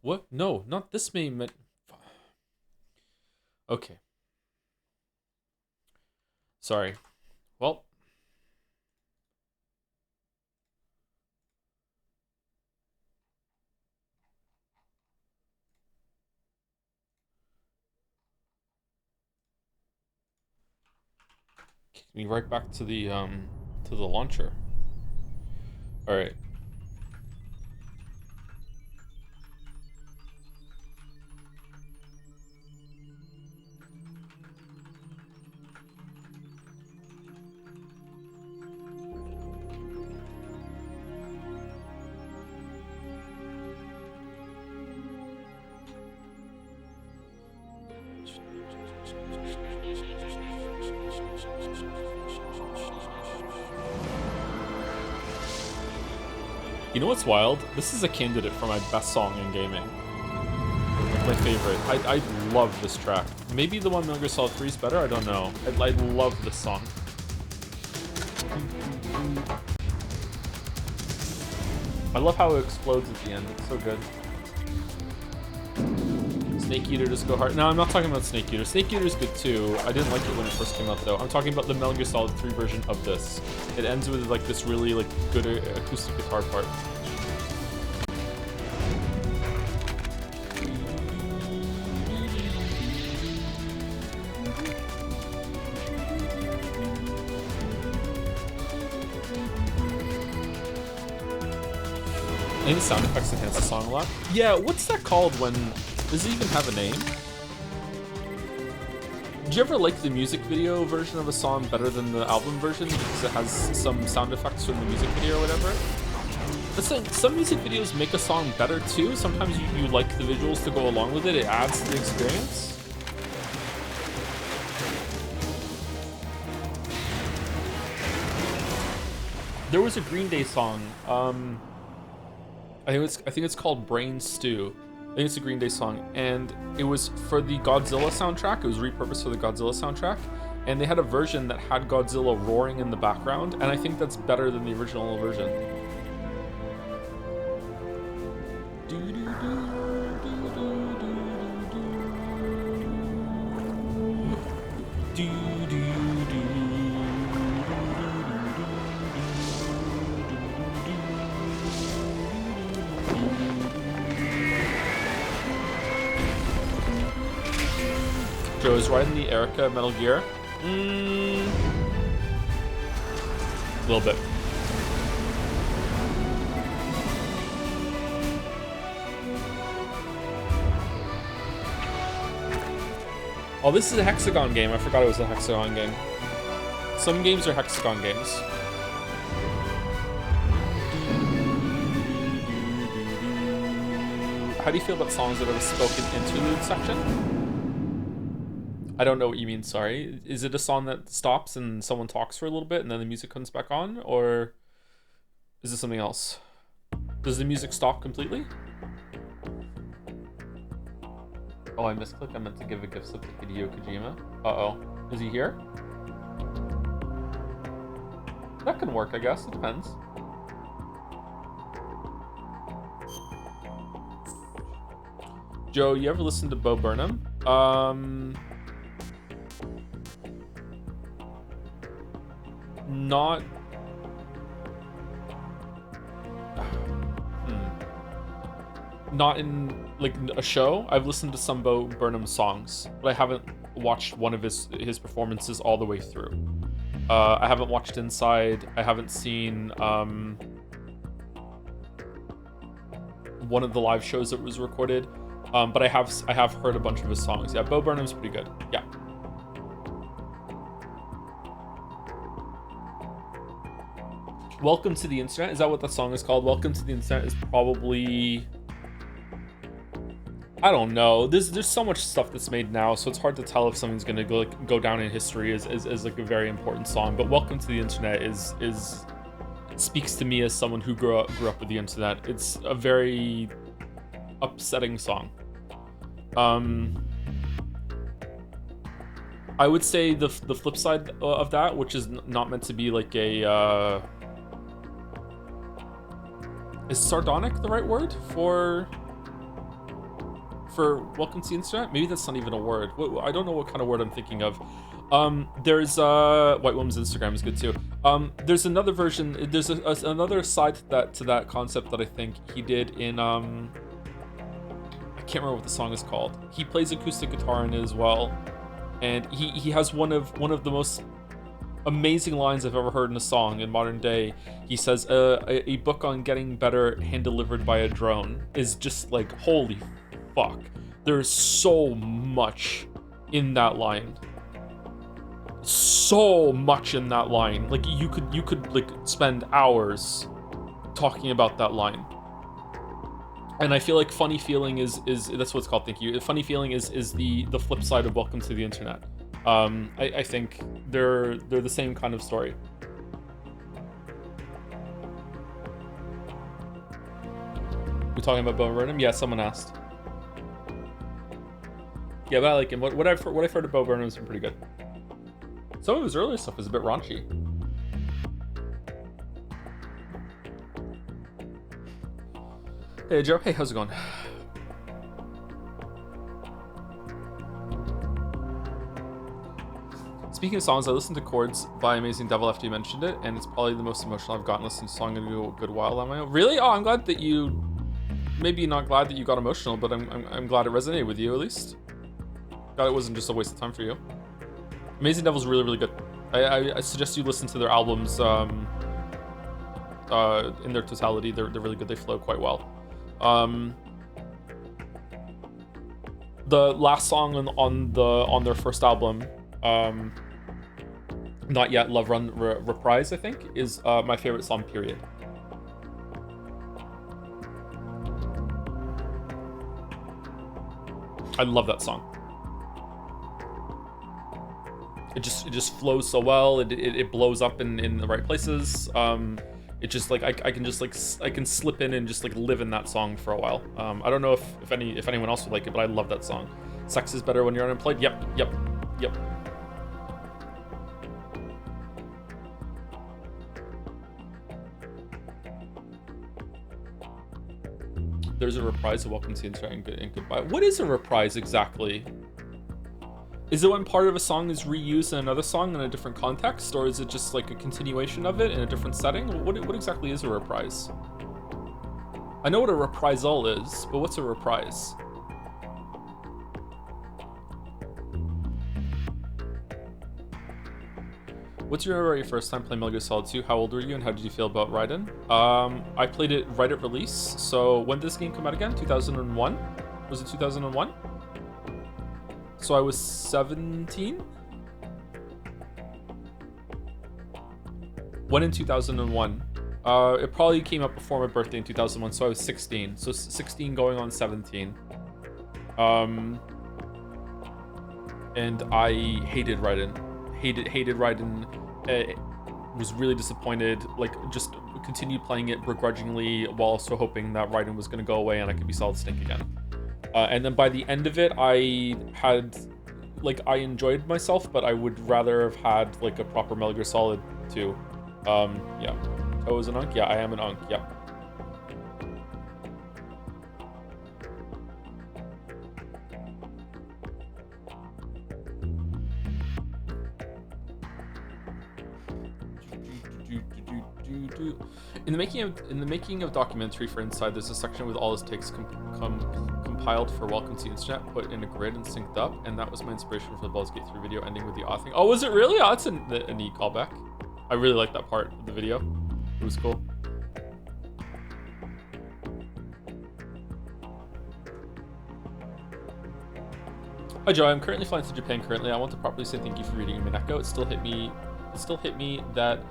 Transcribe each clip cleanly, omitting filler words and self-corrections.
What? No, not this main. Okay. Sorry. Well. Kick me right back to the launcher. All right. You know what's wild? This is a candidate for my best song in gaming. Like my favorite. I love this track. Maybe the one Metal Gear Solid 3 is better, I don't know. I love this song. I love how it explodes at the end. It's so good. Snake Eater just go hard. No, I'm not talking about Snake Eater. Snake Eater is good too. I didn't like it when it first came out though. I'm talking about the Metal Gear Solid 3 version of this. It ends with like this really like good acoustic guitar part. I think the sound effects enhance the song a lot. Yeah, what's that called when... Does it even have a name? Do you ever like the music video version of a song better than the album version because it has some sound effects from the music video or whatever? That's like, some music videos make a song better too. Sometimes you like the visuals to go along with it. It adds to the experience. There was a Green Day song. I think it's called Brain Stew. I think it's a Green Day song, and it was for the Godzilla soundtrack. It was repurposed for the Godzilla soundtrack, and they had a version that had Godzilla roaring in the background, and I think that's better than the original version. Joe, is Raiden the Erica Metal Gear? A little bit. Oh, this is a Hexagon game. I forgot it was a Hexagon game. Some games are Hexagon games. How do you feel about songs that have a spoken interlude section? I don't know what you mean, sorry. Is it a song that stops and someone talks for a little bit and then the music comes back on? Or is it something else? Does the music stop completely? Oh, I misclicked. I meant to give a gift slip to Hideo Kojima. Uh-oh. Is he here? That can work, I guess. It depends. Joe, you ever listen to Bo Burnham? Not... Not in, like, a show. I've listened to some Bo Burnham songs, but I haven't watched one of his performances all the way through. I haven't watched Inside. I haven't seen, one of the live shows that was recorded. But I have heard a bunch of his songs. Yeah, Bo Burnham's pretty good. Yeah. Welcome to the Internet. Is that what that song is called? Welcome to the Internet is probably... I don't know. There's so much stuff that's made now, so it's hard to tell if something's gonna go down in history as like a very important song. But Welcome to the Internet is speaks to me as someone who grew up with the internet. It's a very upsetting song. I would say the flip side of that, which is not meant to be like a is sardonic the right word for Welcome to the Internet? Maybe that's not even a word. I don't know what kind of word I'm thinking of. There's White Woman's Instagram is good too. There's another version. There's another side to that concept that I think he did in I can't remember what the song is called. He plays acoustic guitar in it as well, and he has one of the most amazing lines I've ever heard in a song in modern day. He says, "A book on getting better hand delivered by a drone," is just like, holy fuck. There's so much in that line. So much in that line. Like you could like spend hours talking about that line. And I feel like Funny Feeling is that's what it's called. Thank you. Funny Feeling is the flip side of Welcome to the Internet. I think they're the same kind of story. We talking about Bo Burnham? Yeah, someone asked. Yeah, but I like him. What I've heard of Bo Burnham has been pretty good. Some of his earlier stuff is a bit raunchy. Hey Joe, hey, how's it going? Speaking of songs, I listened to Chords by Amazing Devil after you mentioned it, and it's probably the most emotional I've gotten listening to a song in a good while on my own. Really? Oh, I'm glad that you... Maybe not glad that you got emotional, but I'm glad it resonated with you at least. Glad it wasn't just a waste of time for you. Amazing Devil's really, really good. I suggest you listen to their albums in their totality. They're really good. They flow quite well. The last song on their first album, Not Yet, Love Run Reprise, I think, is my favorite song, period. I love that song. It just flows so well. It blows up in the right places. It just like I can slip in and just like live in that song for a while. I don't know if anyone else would like it, but I love that song. Sex is better when you're unemployed. Yep. There's a reprise of Welcome to the Internet and Goodbye. What is a reprise exactly? Is it when part of a song is reused in another song in a different context, or is it just like a continuation of it in a different setting? What exactly is a reprise? I know what a reprisal is, but what's a reprise? What's your memory of your first time playing Metal Gear Solid 2? How old were you and how did you feel about Raiden? I played it right at release. So when did this game come out again? 2001? Was it 2001? So I was 17? When in 2001? It probably came out before my birthday in 2001, so I was 16. So 16 going on 17. And I hated Raiden. Hated Raiden. Was really disappointed. Like, just continued playing it begrudgingly while also hoping that Raiden was going to go away and I could be Solid Snake again. And then by the end of it, I enjoyed myself, but I would rather have had like a proper Metal Gear Solid 2. Yeah. Oh, is an Unk? Yeah, I am an Unk. Yeah. In the making of documentary for Inside, there's a section with all his takes compiled for Welcome to the Internet, put in a grid and synced up, and that was my inspiration for the Baldur's Gate 3 video, ending with the authing. Oh, was it really? Oh, that's a neat callback. I really like that part of the video. It was cool. Hi Joe, I'm currently flying to Japan currently. I want to properly say thank you for reading Mineko. It still hit me that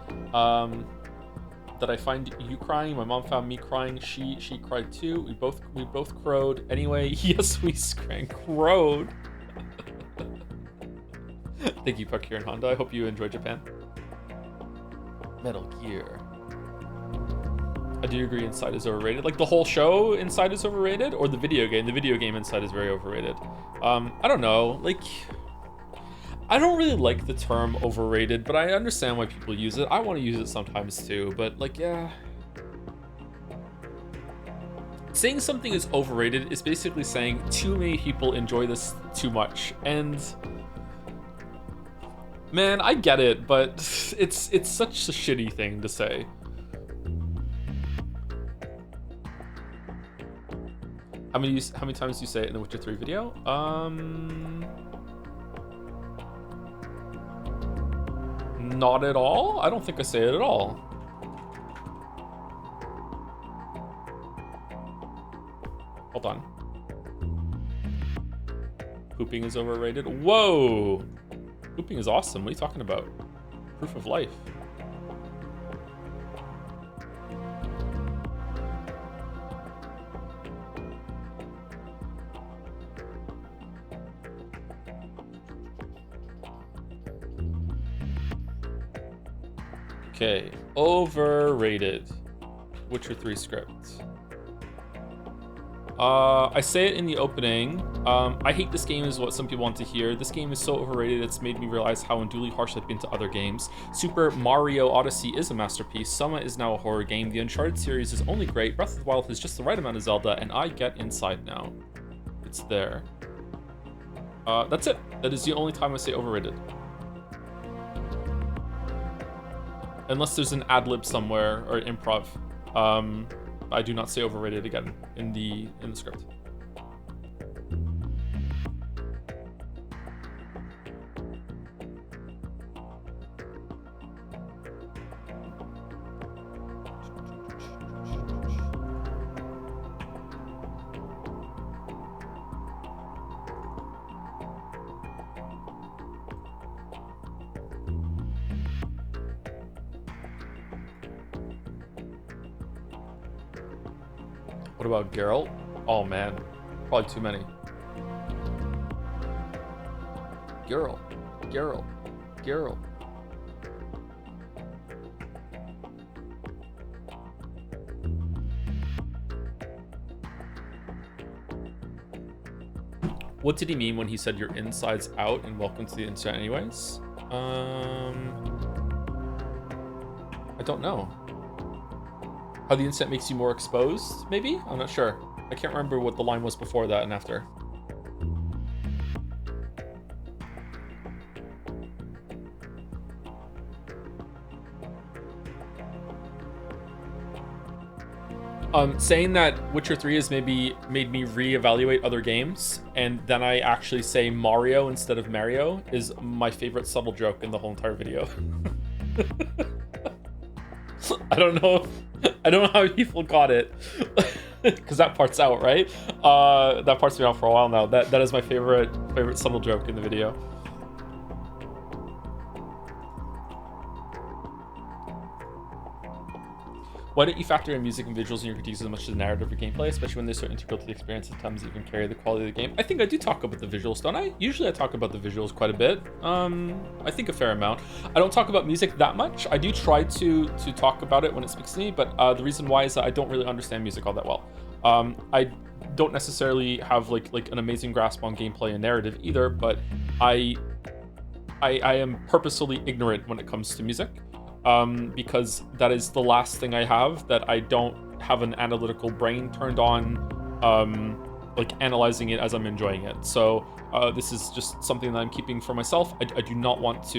that I find you crying. My mom found me crying. She cried too. We both crowed. Anyway, yes, we crowed. Thank you, Pakir and Honda. I hope you enjoy Japan. Metal Gear. I do agree Inside is overrated. Like the whole show Inside is overrated, or the video game? The video game Inside is very overrated. I don't know. Like, I don't really like the term overrated, but I understand why people use it. I want to use it sometimes too, but like, yeah. Saying something is overrated is basically saying too many people enjoy this too much. And man, I get it, but it's such a shitty thing to say. How many times do you say it in the Witcher 3 video? Not at all. I don't think I say it at all. Hold on. Pooping is overrated. Whoa! Pooping is awesome. What are you talking about? Proof of life. Okay, overrated. Witcher 3 script. I say it in the opening. I hate this game is what some people want to hear. This game is so overrated it's made me realize how unduly harsh I've been to other games. Super Mario Odyssey is a masterpiece. Soma is now a horror game. The Uncharted series is only great. Breath of the Wild has just the right amount of Zelda, and I get inside now. It's there. That's it. That is the only time I say overrated. Unless there's an ad-lib somewhere or improv. I do not say overrated again in the script. What about Geralt? Oh man, probably too many. Geralt. What did he mean when he said your inside's out and welcome to the internet anyways? I don't know. How the internet makes you more exposed, maybe? I'm not sure. I can't remember what the line was before that and after. Saying that Witcher 3 has maybe made me reevaluate other games, and then I actually say Mario instead of Mario is my favorite subtle joke in the whole entire video. I don't know how people got it, because that part's out, right? That part's been out for a while now. That is my favorite subtle joke in the video. Why don't you factor in music and visuals in your critiques as much as the narrative or gameplay, especially when they're so integral to the experience, sometimes even carry the quality of the game? I think I do talk about the visuals, don't I? Usually I talk about the visuals quite a bit. I think a fair amount. I don't talk about music that much. I do try to talk about it when it speaks to me, but the reason why is that I don't really understand music all that well. I don't necessarily have like an amazing grasp on gameplay and narrative either, but I am purposefully ignorant when it comes to music. Because that is the last thing I have that I don't have an analytical brain turned on, like analyzing it as I'm enjoying it. So this is just something that I'm keeping for myself. I do not want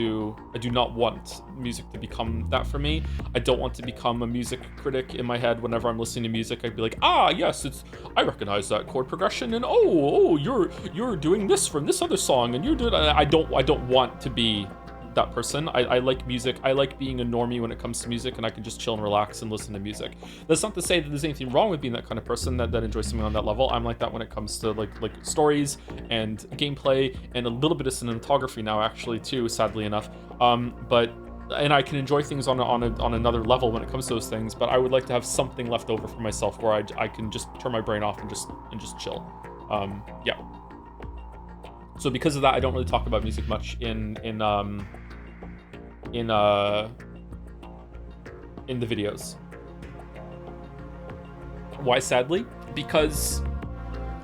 music to become that for me. I don't want to become a music critic in my head. Whenever I'm listening to music, I'd be like, yes, I recognize that chord progression, and oh, you're doing this from this other song, and you're doing. I don't want to be that person. I like music. I like being a normie when it comes to music, and I can just chill and relax and listen to music. That's not to say that there's anything wrong with being that kind of person that enjoys something on that level. I'm like that when it comes to like stories and gameplay and a little bit of cinematography now, actually, too, sadly enough. But and I can enjoy things on another level when it comes to those things, but I would like to have something left over for myself where I can just turn my brain off and just chill. Yeah. So because of that, I don't really talk about music much in the videos. Why, sadly? Because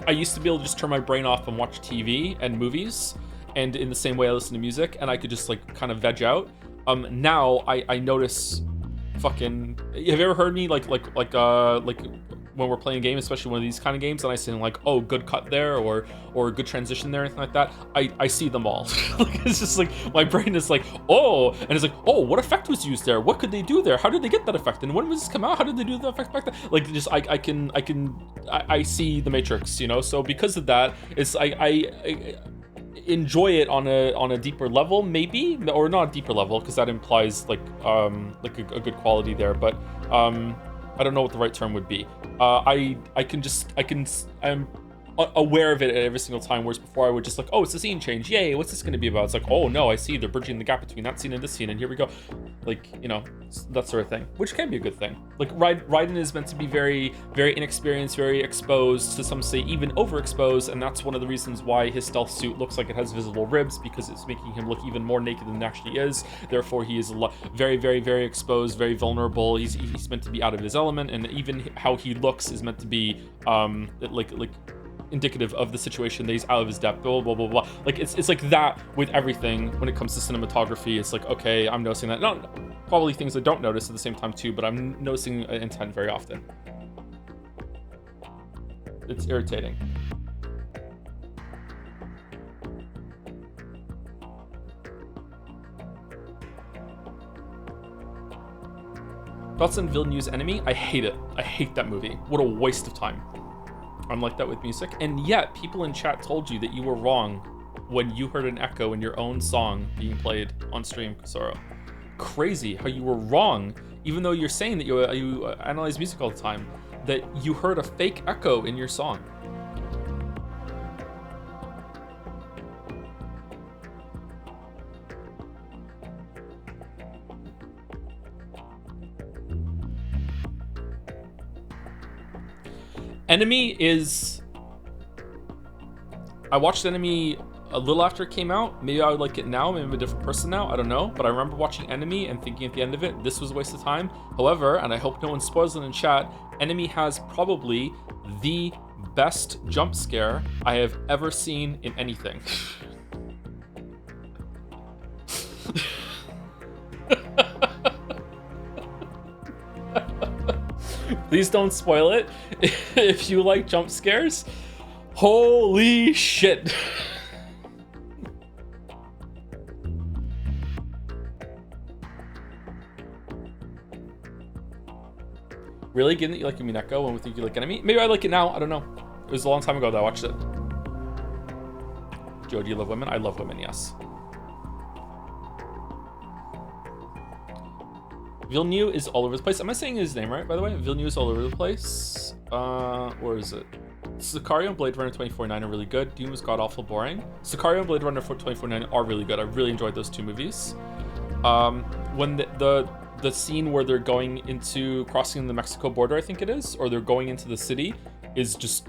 I used to be able to just turn my brain off and watch TV and movies, and in the same way I listen to music, and I could just like kind of veg out. Now I notice fucking. Have you ever heard me like when we're playing a game, especially one of these kind of games, and I say like, oh, good cut there, or good transition there, anything like that. I see them all. Like, it's just like my brain is like, oh, and it's like, oh, what effect was used there? What could they do there? How did they get that effect? And when was this come out? How did they do the effect back then? Like, just I see the Matrix, you know. So because of that, it's I enjoy it on a deeper level, maybe, or not a deeper level, because that implies like a good quality there, but I don't know what the right term would be. I'm aware of it at every single time, whereas before I would just like, oh, it's a scene change, yay, what's this going to be about? It's like, oh no, I see they're bridging the gap between that scene and this scene, and here we go. Like, you know, that sort of thing, which can be a good thing. Like Raiden is meant to be very, very inexperienced, very exposed, to some say even overexposed, and that's one of the reasons why his stealth suit looks like it has visible ribs, because it's making him look even more naked than he actually is. Therefore, he is very, very, very exposed, very vulnerable. He's meant to be out of his element, and even how he looks is meant to be like indicative of the situation that he's out of his depth, blah, blah, blah, blah. Like, it's like that with everything when it comes to cinematography. It's like, okay, I'm noticing that. Not probably things I don't notice at the same time too, but I'm noticing intent very often. It's irritating. Thoughts on Villeneuve's Enemy? I hate it. I hate that movie. What a waste of time. I'm like that with music, and yet people in chat told you that you were wrong when you heard an echo in your own song being played on stream, Kusoro. Crazy how you were wrong, even though you're saying that you analyze music all the time, that you heard a fake echo in your song. Enemy is... I watched Enemy a little after it came out. Maybe I would like it now. Maybe I'm a different person now. I don't know. But I remember watching Enemy and thinking at the end of it, this was a waste of time. However, and I hope no one spoils it in chat, Enemy has probably the best jump scare I have ever seen in anything. Please don't spoil it. If you like jump scares, holy shit. Really? Given that you like Mineko and we think you like Enemy? Maybe I like it now. I don't know. It was a long time ago that I watched it. Joe, do you love women? I love women, yes. Villeneuve is all over the place. Am I saying his name right, by the way? Villeneuve is all over the place. Or is it? Sicario and Blade Runner 2049 are really good. Dune was god-awful boring. Sicario and Blade Runner 2049 are really good. I really enjoyed those two movies. When the scene where they're going into crossing the Mexico border, I think it is, or they're going into the city, is just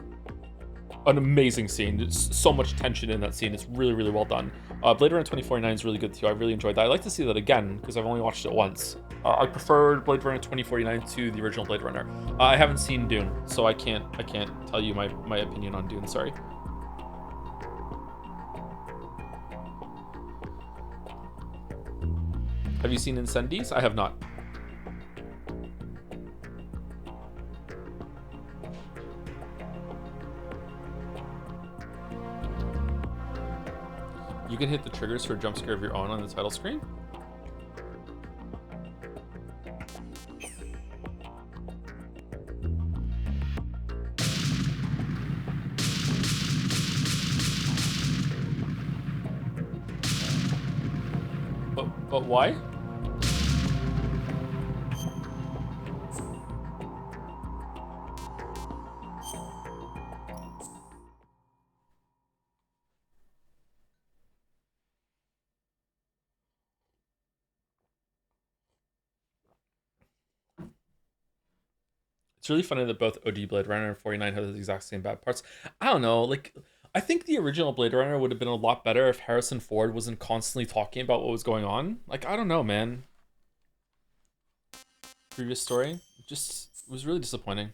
an amazing scene. There's so much tension in that scene. It's really, really well done. Blade Runner 2049 is really good too. I really enjoyed that. I'd like to see that again because I've only watched it once. I prefer Blade Runner 2049 to the original Blade Runner. I haven't seen Dune, so I can't tell you my opinion on Dune. Sorry. Have you seen Incendies? I have not. You can hit the triggers for a jump scare of your own on the title screen. But why? It's really funny that both OG Blade Runner and 49 have the exact same bad parts. I don't know, like I think the original Blade Runner would have been a lot better if Harrison Ford wasn't constantly talking about what was going on. Like I don't know, man. Previous story just was really disappointing.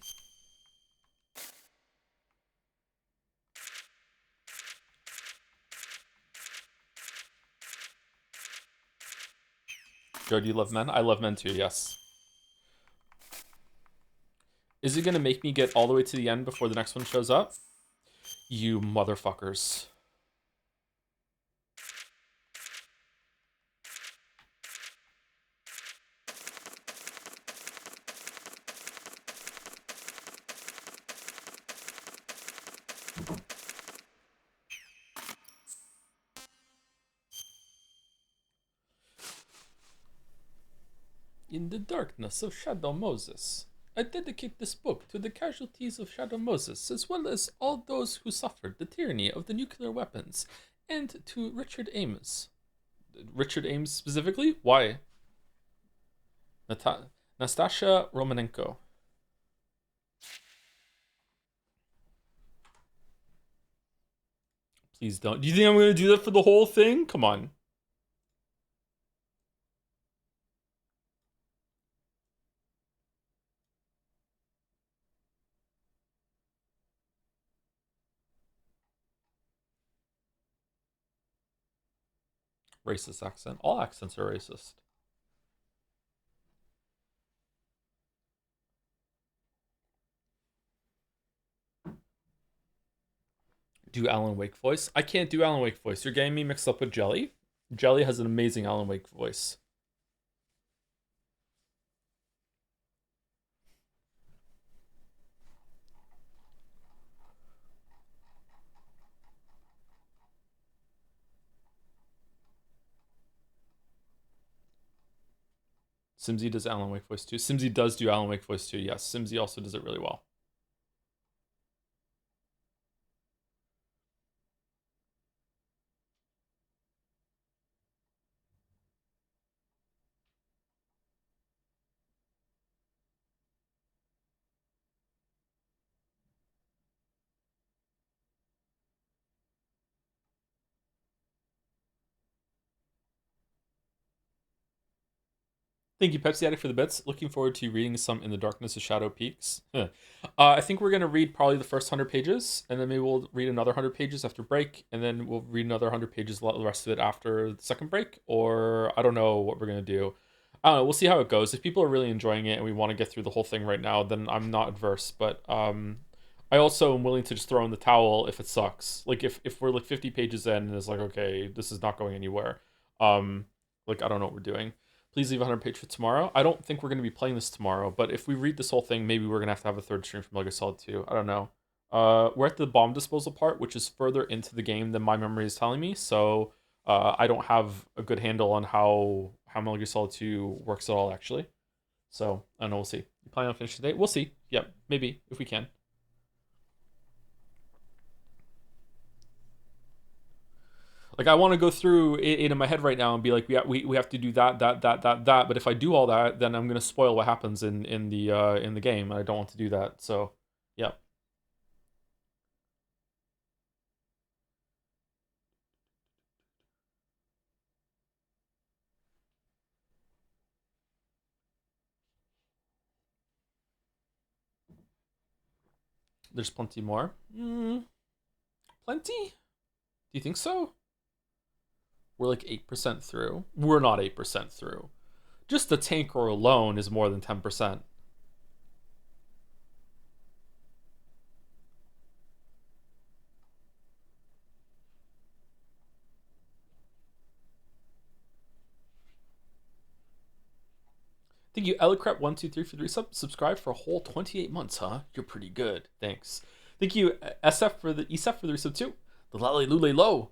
Joe, do you love men? I love men too, yes. Is it gonna make me get all the way to the end before the next one shows up? You motherfuckers. In the darkness of Shadow Moses, I dedicate this book to the casualties of Shadow Moses, as well as all those who suffered the tyranny of the nuclear weapons, and to Richard Ames. Richard Ames specifically? Why? Nastasha Romanenko. Please don't. Do you think I'm going to do that for the whole thing? Come on. Racist accent. All accents are racist. Do Alan Wake voice? I can't do Alan Wake voice. You're getting me mixed up with Jelly. Jelly has an amazing Alan Wake voice. Simsy does Alan Wake voice too. Simsy does do Alan Wake voice too. Yes, Simsy also does it really well. Thank you, Pepsi Addict, for the bits. Looking forward to reading some In the Darkness of Shadow Peaks. I think we're going to read probably the first 100 pages, and then maybe we'll read another 100 pages after break, and then we'll read another 100 pages, the rest of it after the second break, or I don't know what we're going to do. I don't know. We'll see how it goes. If people are really enjoying it and we want to get through the whole thing right now, then I'm not adverse, but I also am willing to just throw in the towel if it sucks. Like if we're like 50 pages in and it's like, okay, this is not going anywhere. Like I don't know what we're doing. Please leave a 100 page for tomorrow. I don't think we're going to be playing this tomorrow, but if we read this whole thing, maybe we're going to have a third stream from Lego Solid 2. I don't know. We're at the bomb disposal part, which is further into the game than my memory is telling me, so I don't have a good handle on how Metal Gear Solid 2 works at all, actually. So, I don't know, we'll see. You planning on finishing today? We'll see. Yeah, maybe, if we can. Like I want to go through it in my head right now and be like, we have to do that. But if I do all that, then I'm gonna spoil what happens in the game, and I don't want to do that. So, yeah. There's plenty more. Plenty? Do you think so? We're like 8% through. We're not 8% through. Just the tanker alone is more than 10%. Thank you, Elicrep123 for the resub. Subscribe for a whole 28 months, huh? You're pretty good. Thanks. Thank you, SF for the ESF for the resub too. The Lale Lule Low.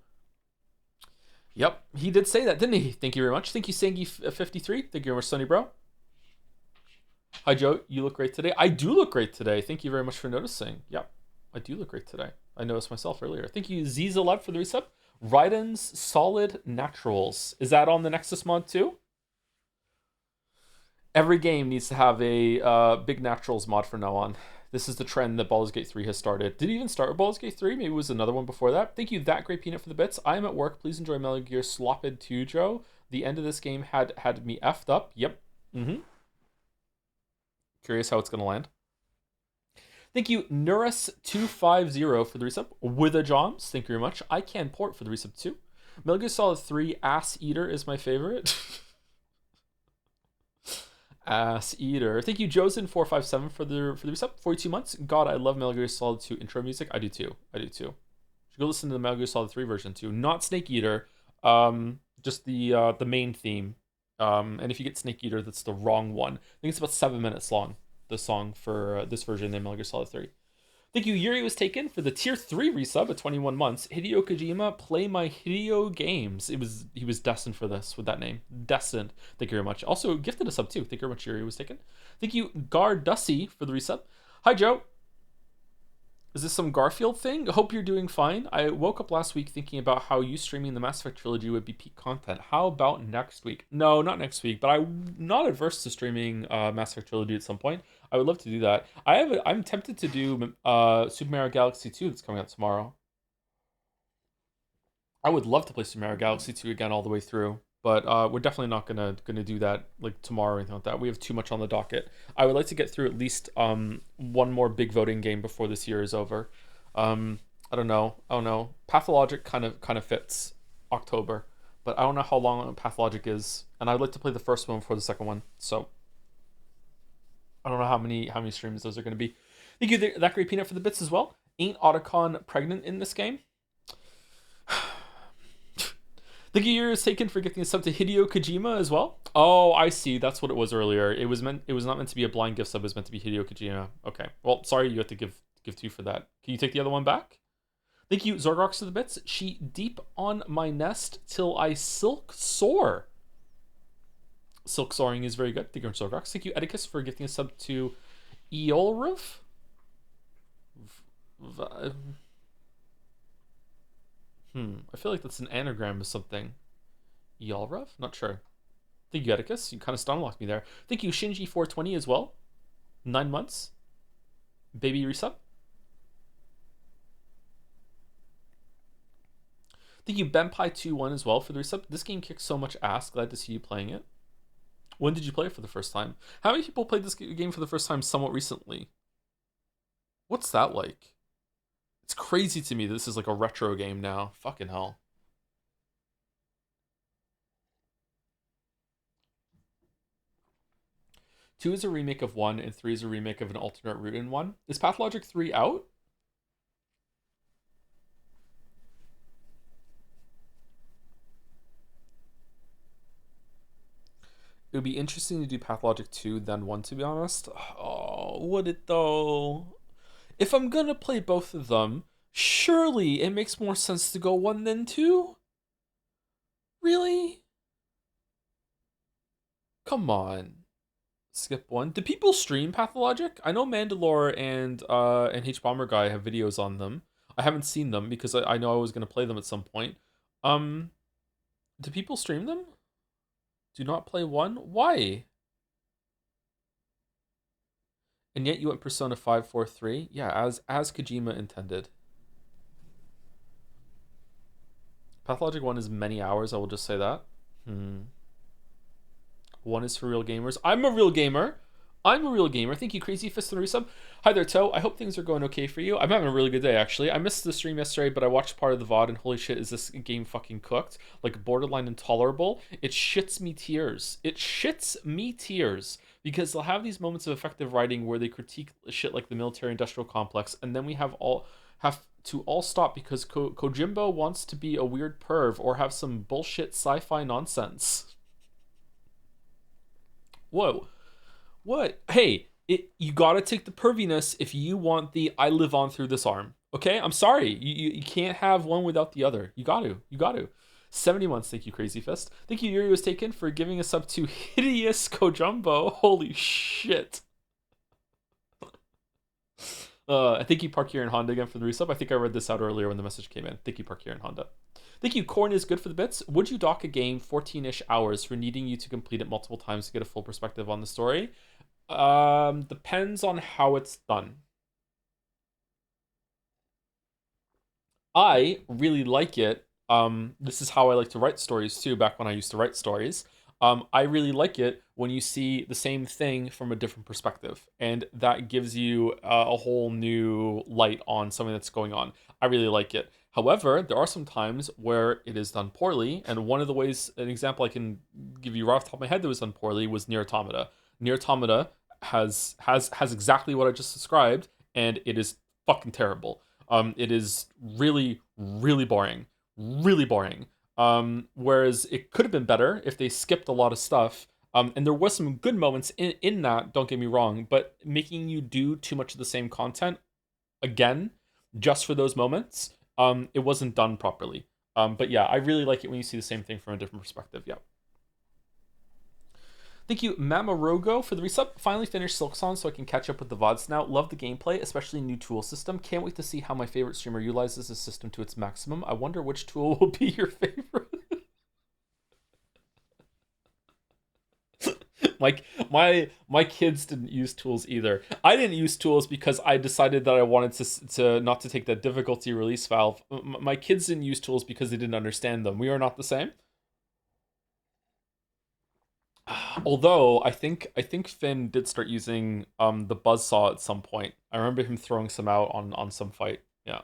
Yep, he did say that, didn't he? Thank you very much. Thank you, Sangy53. Thank you very much, Sunny Bro. Hi, Joe. You look great today. I do look great today. Thank you very much for noticing. Yep, I do look great today. I noticed myself earlier. Thank you, Ziza11 for the resub. Raiden's Solid Naturals. Is that on the Nexus mod too? Every game needs to have a big naturals mod from now on. This is the trend that Baldur's Gate 3 has started. Did it even start with Baldur's Gate 3? Maybe it was another one before that. Thank you, That Great Peanut, for the bits. I am at work. Please enjoy Metal Gear Slopped 2, Joe. The end of this game had me effed up. Yep. Curious how it's going to land. Thank you, Nurus250, for the resub. With a Joms, thank you very much. I Can Port for the resub too. Metal Gear Solid 3 Ass Eater is my favorite. Ass Eater. Thank you, Josen457, for the resub. 42 months. God, I love Metal Gear Solid 2 intro music. I do too. You should go listen to the Metal Gear Solid 3 version too. Not Snake Eater. Just the main theme. And if you get Snake Eater, that's the wrong one. I think it's about 7 minutes long, the song for this version in Metal Gear Solid 3. Thank you, Yuri Was Taken, for the tier 3 resub at 21 months. Hideo Kojima, play my Hideo games. He was destined for this with that name. Destined. Thank you very much. Also gifted a sub too. Thank you very much, Yuri Was Taken. Thank you, Gardussy, for the resub. Hi, Joe. Is this some Garfield thing? Hope you're doing fine. I woke up last week thinking about how you streaming the Mass Effect trilogy would be peak content. How about next week? No, not next week, but I'm not adverse to streaming Mass Effect trilogy at some point. I would love to do that. I'm tempted to do Super Mario Galaxy 2 that's coming out tomorrow. I would love to play Super Mario Galaxy 2 again all the way through, but we're definitely not gonna do that like tomorrow or anything like that. We have too much on the docket. I would like to get through at least one more big voting game before this year is over. I don't know. Pathologic kind of fits October, but I don't know how long Pathologic is, and I'd like to play the first one before the second one. So I don't know how many streams those are going to be. Thank you, That Great Peanut, for the bits as well. Ain't Otacon pregnant in this game? The gear is taken for gifting a sub to Hideo Kojima as well. Oh, I see. That's what it was earlier. It was not meant to be a blind gift sub. It was meant to be Hideo Kojima. Okay. Well, sorry you have to give two for that. Can you take the other one back? Thank you, Zorgox, for the bits. She deep on my nest till I silk soar. Silk soaring is very good. Thank you, Zorgox. Thank you, Edicus, for gifting a sub to Eolroof. I feel like that's an anagram of something. Eolroof? Not sure. Thank you, Edicus. You kind of stunlocked me there. Thank you, Shinji420 as well. 9 months. Baby resub. Thank you, Benpai21 as well, for the resub. This game kicks so much ass. Glad to see you playing it. When did you play it for the first time? How many people played this game for the first time somewhat recently? What's that like? It's crazy to me that this is like a retro game now. Fucking hell. Two is a remake of 1, and 3 is a remake of an alternate route in 1. Is Pathologic 3 out? It would be interesting to do Pathologic 2 then 1, to be honest. Oh, would it though? If I'm gonna play both of them, surely it makes more sense to go 1 than 2? Really? Come on. Skip 1. Do people stream Pathologic? I know Mandalore and H-Bomber Guy have videos on them. I haven't seen them because I know I was gonna play them at some point. Do people stream them? Do not play 1? Why? And yet you went Persona 5, 4, 3? Yeah, as Kojima intended. Pathologic 1 is many hours, I will just say that. 1 is for real gamers. I'm a real gamer. Thank you, Crazy Fist and Resub. Hi there, Toe. I hope things are going okay for you. I'm having a really good day, actually. I missed the stream yesterday, but I watched part of the VOD, and holy shit, is this game fucking cooked. Like, borderline intolerable. It shits me tears. Because they'll have these moments of effective writing where they critique shit like the military-industrial complex, and then we have to all stop because Kojimbo wants to be a weird perv or have some bullshit sci-fi nonsense. Whoa. What? Hey, you gotta take the perviness if you want the I live on through this arm. Okay? I'm sorry. You can't have one without the other. You got to. 70 months. Thank you, Crazy Fist. Thank you, Yuri Was Taken, for giving us up to Hideous Kojumbo. Holy shit. Thank you, Park here in Honda, again for the resub. I think I read this out earlier when the message came in. Thank you, Park here in Honda. Thank you. Corn is good for the bits. Would you dock a game 14-ish hours for needing you to complete it multiple times to get a full perspective on the story? Depends on how it's done. I really like it. This is how I like to write stories too, back when I used to write stories. I really like it when you see the same thing from a different perspective, and that gives you a whole new light on something that's going on. I really like it. However, there are some times where it is done poorly, and one of the ways, an example I can give you right off the top of my head that was done poorly was Near Automata. Near Automata has exactly what I just described, and it is fucking terrible. It is really, really boring. Really boring. Whereas it could have been better if they skipped a lot of stuff. And there was some good moments in that, don't get me wrong, but making you do too much of the same content again, just for those moments, it wasn't done properly. But yeah, I really like it when you see the same thing from a different perspective. Yeah. Thank you, Mamarogo, for the resub. Finally finished Silksong so I can catch up with the VODs now. Love the gameplay, especially new tool system. Can't wait to see how my favorite streamer utilizes the system to its maximum. I wonder which tool will be your favorite. Like my kids didn't use tools either. I didn't use tools because I decided that I wanted to not to take that difficulty release valve. My kids didn't use tools because they didn't understand them. We are not the same. Although I think Finn did start using the buzzsaw at some point. I remember him throwing some out on some fight. Yeah.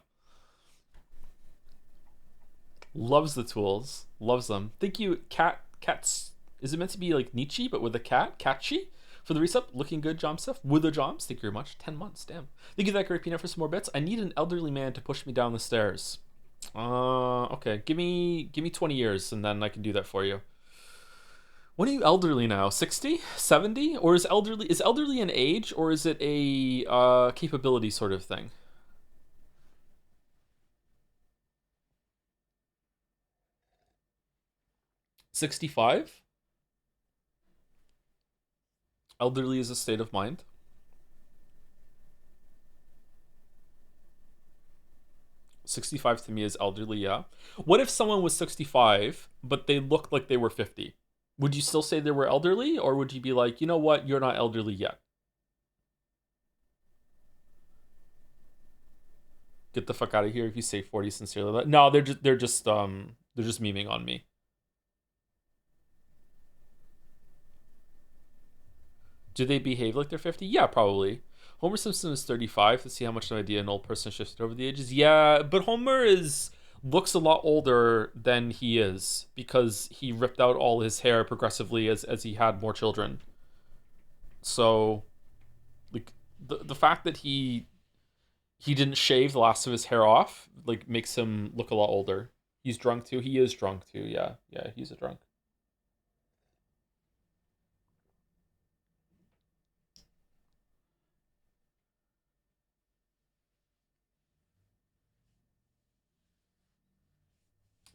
Loves the tools. Loves them. Thank you, Cats. Is it meant to be like Nietzsche but with a cat? Catchy? For the resub, looking good, Jom stuff. With the Joms, thank you very much. 10 months, damn. Thank you, that great peanut, for some more bits. I need an elderly man to push me down the stairs. Okay. Give me 20 years and then I can do that for you. When are you elderly now? 60? 70? Or is elderly an age, or is it a capability sort of thing? 65? Elderly is a state of mind. 65 to me is elderly, yeah. What if someone was 65 but they looked like they were 50? Would you still say they were elderly, or would you be like, you know what, you're not elderly yet? Get the fuck out of here if you say 40 sincerely. No, they're just memeing on me. Do they behave like they're 50? Yeah, probably. Homer Simpson is 35. Let's see how much of an idea an old person shifted over the ages. Yeah, but Homer is looks a lot older than he is because he ripped out all his hair progressively as he had more children. So, like, the fact that he didn't shave the last of his hair off like makes him look a lot older. He's drunk too. He is drunk too. Yeah, yeah, he's a drunk.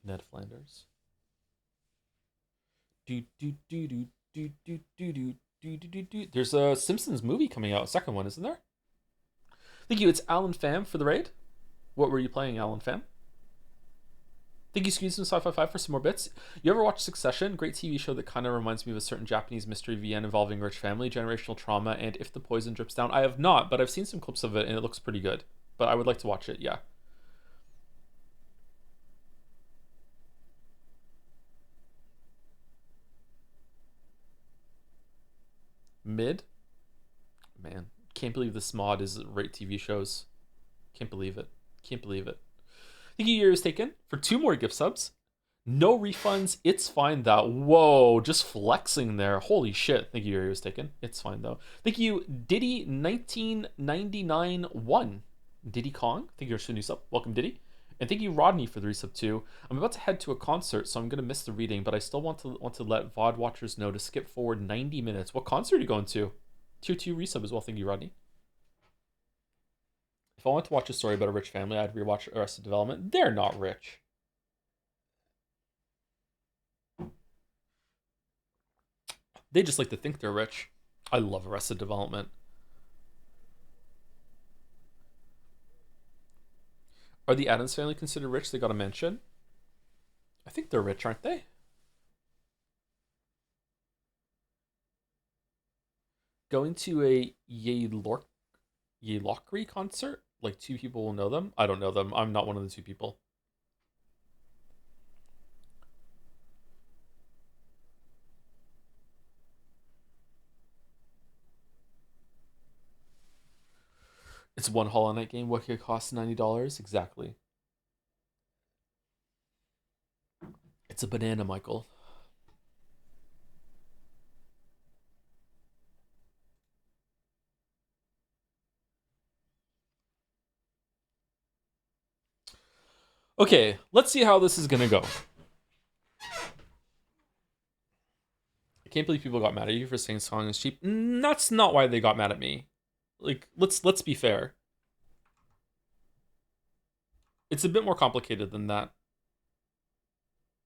Ned Flanders. Do do do do do do do do do do do. There's a Simpsons movie coming out, a second one, isn't there? Thank you. It's Alan Pham for the raid. What were you playing, Alan Pham? Thank you, Squeeze and Sci-Fi 5 for some more bits. You ever watch Succession? Great TV show that kind of reminds me of a certain Japanese mystery VN involving rich family, generational trauma, and if the poison drips down. I have not, but I've seen some clips of it and it looks pretty good. But I would like to watch it, yeah. Mid? Man, can't believe this mod is rate TV shows. Can't believe it. Can't believe it. Thank you, year is taken for 2 more gift subs. No refunds. It's fine though. Whoa, just flexing there. Holy shit. Thank you, Yuri was taken. It's fine though. Thank you, Diddy 1999 1. Diddy Kong. Thank you for new sub. Welcome, Diddy. And thank you, Rodney, for the resub too. I'm about to head to a concert, so I'm gonna miss the reading, but I still want to let VOD watchers know to skip forward 90 minutes. What concert are you going to? Tier 2 resub as well. Thank you, Rodney. If I want to watch a story about a rich family, I'd rewatch Arrested Development. They're not rich. They just like to think they're rich. I love Arrested Development. Are the Addams family considered rich? They got a mansion. I think they're rich, aren't they? Going to a Yelokri concert? Like, two people will know them? I don't know them. I'm not one of the two people. It's one Hollow Knight game. What could it cost? $90? Exactly. It's a banana, Michael. Okay, let's see how this is gonna go. I can't believe people got mad at you for saying song is cheap. That's not why they got mad at me. Like, let's be fair. It's a bit more complicated than that.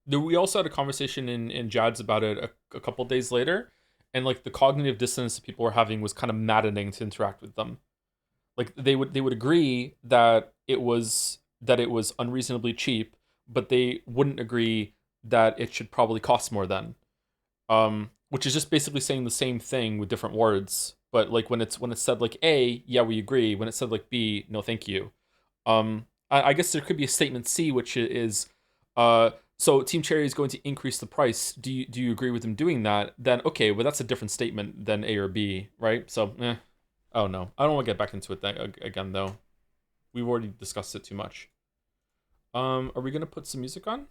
We also had a conversation in Jad's about it a couple days later, and like the cognitive dissonance that people were having was kind of maddening to interact with them. Like they would agree that it was unreasonably cheap, but they wouldn't agree that it should probably cost more than. Which is just basically saying the same thing with different words. But like when it's said like A, yeah, we agree. When it's said like B, no, thank you. I guess there could be a statement C, which is, so Team Cherry is going to increase the price. Do you agree with them doing that? Then okay, well that's a different statement than A or B, right? So, oh no, I don't want to get back into it again though. We've already discussed it too much. Are we gonna put some music on?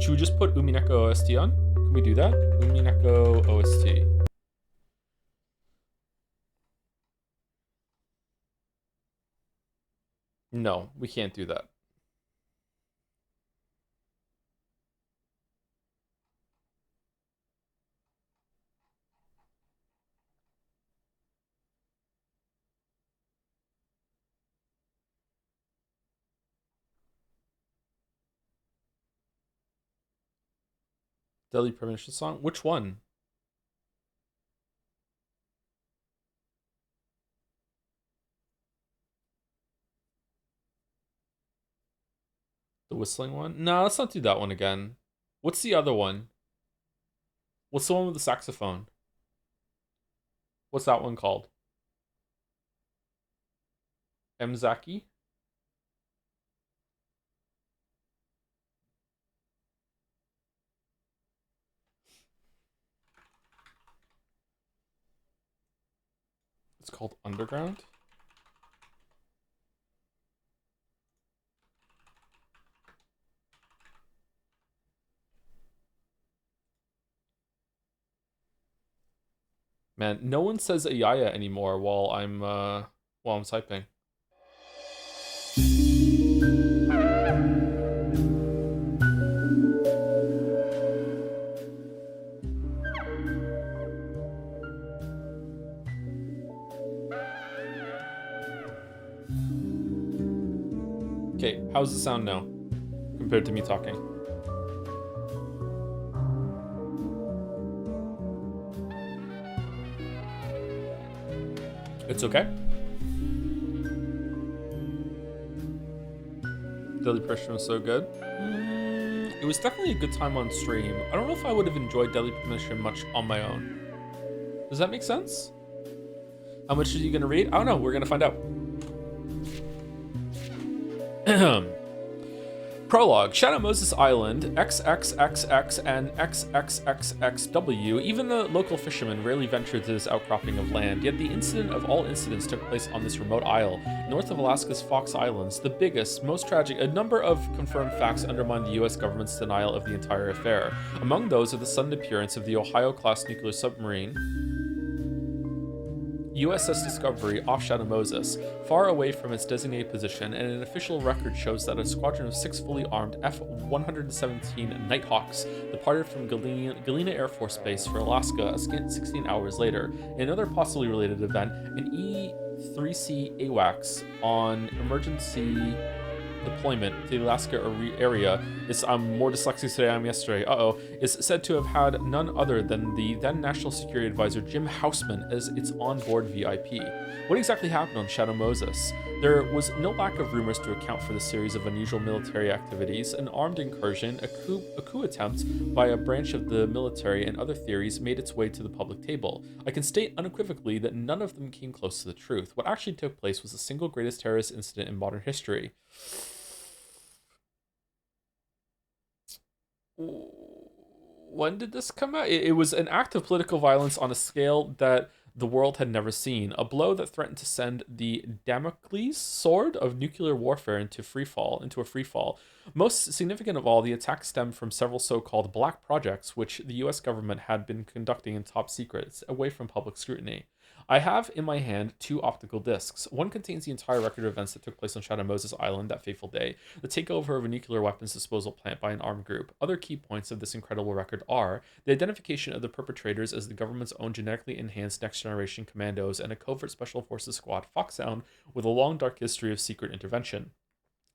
Should we just put Umineko OST on? Can we do that? Umineko OST. No, we can't do that. Deadly Premonition song? Which one? The whistling one? No, let's not do that one again. What's the other one? What's the one with the saxophone? What's that one called? Mzaki? It's called Underground? Man, no one says Ayaya anymore while I'm typing. Okay, how's the sound now compared to me talking? It's okay. Deadly Premonition was so good. It was definitely a good time on stream. I don't know if I would have enjoyed Deadly Premonition much on my own. Does that make sense? How much are you gonna read? I don't know. We're gonna find out. Prologue, Shadow Moses Island, XXXX and XXXXW. Even the local fishermen rarely ventured to this outcropping of land, yet the incident of all incidents took place on this remote isle, north of Alaska's Fox Islands, the biggest, most tragic. A number of confirmed facts undermine the US government's denial of the entire affair. Among those are the sudden appearance of the Ohio-class nuclear submarine, USS Discovery off Shadow Moses, far away from its designated position, and an official record shows that a squadron of 6 fully armed F-117 Nighthawks departed from Galena Air Force Base for Alaska a scant 16 hours later. In another possibly related event, an E-3C AWACS on emergency deployment to the Alaska area is I'm more dyslexic today than I am yesterday. Is said to have had none other than the then National Security Advisor Jim Houseman as its onboard VIP. What exactly happened on Shadow Moses? There was no lack of rumors to account for the series of unusual military activities, an armed incursion, a coup attempt by a branch of the military, and other theories made its way to the public table. I can state unequivocally that none of them came close to the truth. What actually took place was the single greatest terrorist incident in modern history. When did this come out? It was an act of political violence on a scale that the world had never seen, a blow that threatened to send the Damocles sword of nuclear warfare into a free fall. Most significant of all, the attack stemmed from several so-called black projects which the US government had been conducting in top secrets, away from public scrutiny. I have in my hand 2 optical discs. One contains the entire record of events that took place on Shadow Moses Island that fateful day, the takeover of a nuclear weapons disposal plant by an armed group. Other key points of this incredible record are the identification of the perpetrators as the government's own genetically enhanced next-generation commandos and a covert special forces squad, Foxhound, with a long dark history of secret intervention.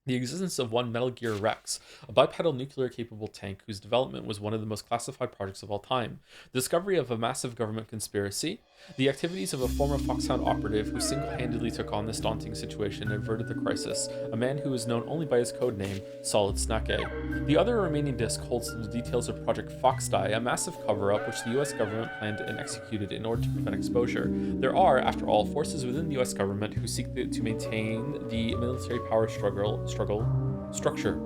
The existence of one Metal Gear Rex, a bipedal nuclear-capable tank whose development was one of the most classified projects of all time. The discovery of a massive government conspiracy. The activities of a former Foxhound operative who single-handedly took on this daunting situation and averted the crisis, a man who is known only by his codename, Solid Snake. The other remaining disc holds the details of Project Foxdie, a massive cover-up which the US government planned and executed in order to prevent exposure. There are, after all, forces within the US government who seek to maintain the military power structure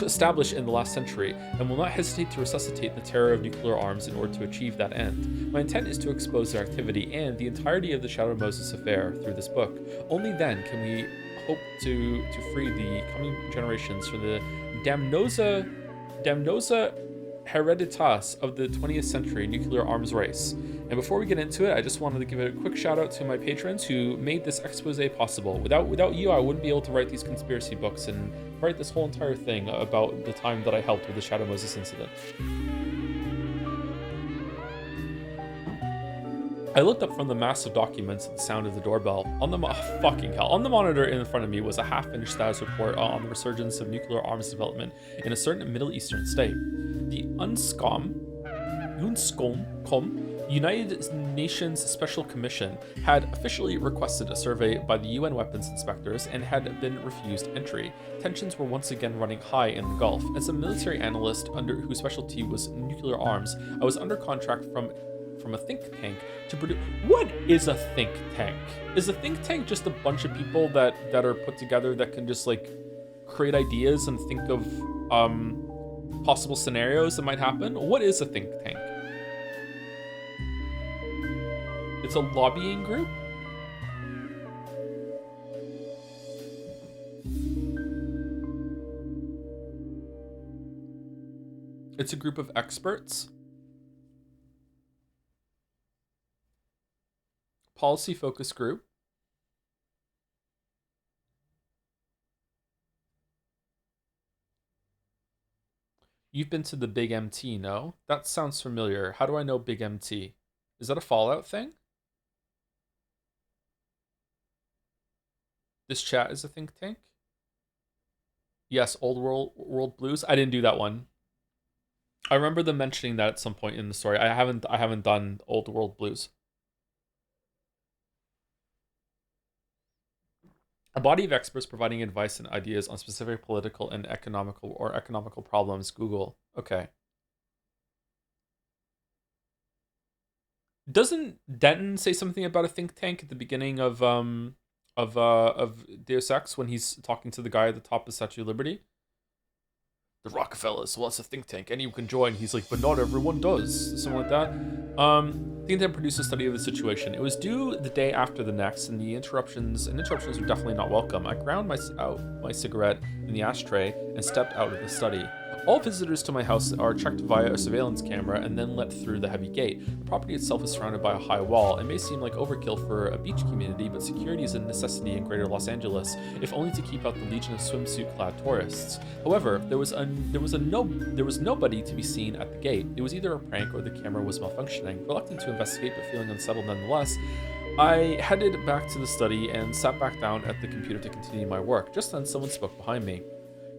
established in the last century, and will not hesitate to resuscitate the terror of nuclear arms in order to achieve that end. My intent is to expose their activity and the entirety of the Shadow Moses affair through this book. Only then can we hope to free the coming generations from the damnosa hereditas of the 20th century nuclear arms race. And before we get into it, I just wanted to give a quick shout out to my patrons who made this expose possible. Without you, I wouldn't be able to write these conspiracy books and write this whole entire thing about the time that I helped with the Shadow Moses incident. I looked up from the mass of documents at the sound of the doorbell. On the monitor in front of me was a half-finished status report on the resurgence of nuclear arms development in a certain Middle Eastern state. The UNSCOM United Nations Special Commission had officially requested a survey by the UN weapons inspectors and had been refused entry. Tensions were once again running high in the Gulf. As a military analyst whose specialty was nuclear arms, I was under contract from a think tank to produce. What is a think tank? Is a think tank just a bunch of people that are put together that can just like create ideas and think of possible scenarios that might happen? What is a think tank? It's a lobbying group? It's a group of experts. Policy focus group. You've been to the Big MT, no? That sounds familiar. How do I know Big MT? Is that a Fallout thing? This chat is a think tank? Yes, Old World Blues. I didn't do that one. I remember them mentioning that at some point in the story. I haven't done Old World Blues. A body of experts providing advice and ideas on specific political and economical problems. Google. Okay. Doesn't Denton say something about a think tank at the beginning of Deus Ex when he's talking to the guy at the top of Statue of Liberty? The Rockefellers, well, it's a think tank, anyone can join. He's like, but not everyone does. Something like that. Think tank produced a study of the situation. It was due the day after the next, and the interruptions were definitely not welcome. I ground my cigarette in the ashtray and stepped out of the study. All visitors to my house are checked via a surveillance camera and then let through the heavy gate. The property itself is surrounded by a high wall. It may seem like overkill for a beach community, but security is a necessity in greater Los Angeles, if only to keep out the legion of swimsuit-clad tourists. However, there was nobody to be seen at the gate. It was either a prank or the camera was malfunctioning. Reluctant to investigate, but feeling unsettled nonetheless, I headed back to the study and sat back down at the computer to continue my work. Just then, someone spoke behind me.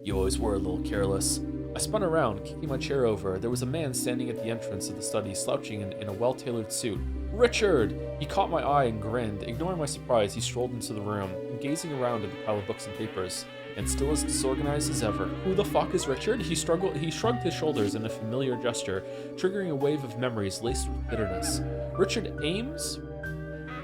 You always were a little careless. I spun around, kicking my chair over. There was a man standing at the entrance of the study, slouching in a well-tailored suit. Richard! He caught my eye and grinned. Ignoring my surprise, he strolled into the room, gazing around at the pile of books and papers. And still as disorganized as ever. Who the fuck is Richard? He shrugged his shoulders in a familiar gesture, triggering a wave of memories laced with bitterness. Richard Ames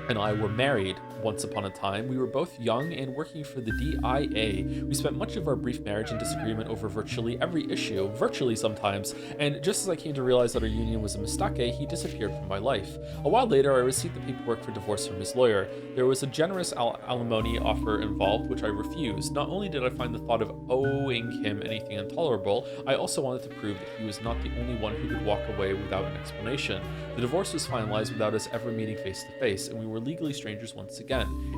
and I were married once upon a time. We were both young and working for the DIA. We spent much of our brief marriage in disagreement over virtually every issue, virtually sometimes, and just as I came to realize that our union was a mistake, he disappeared from my life. A while later, I received the paperwork for divorce from his lawyer. There was a generous alimony offer involved, which I refused. Not only did I find the thought of owing him anything intolerable, I also wanted to prove that he was not the only one who could walk away without an explanation. The divorce was finalized without us ever meeting face to face, and we were legally strangers once again.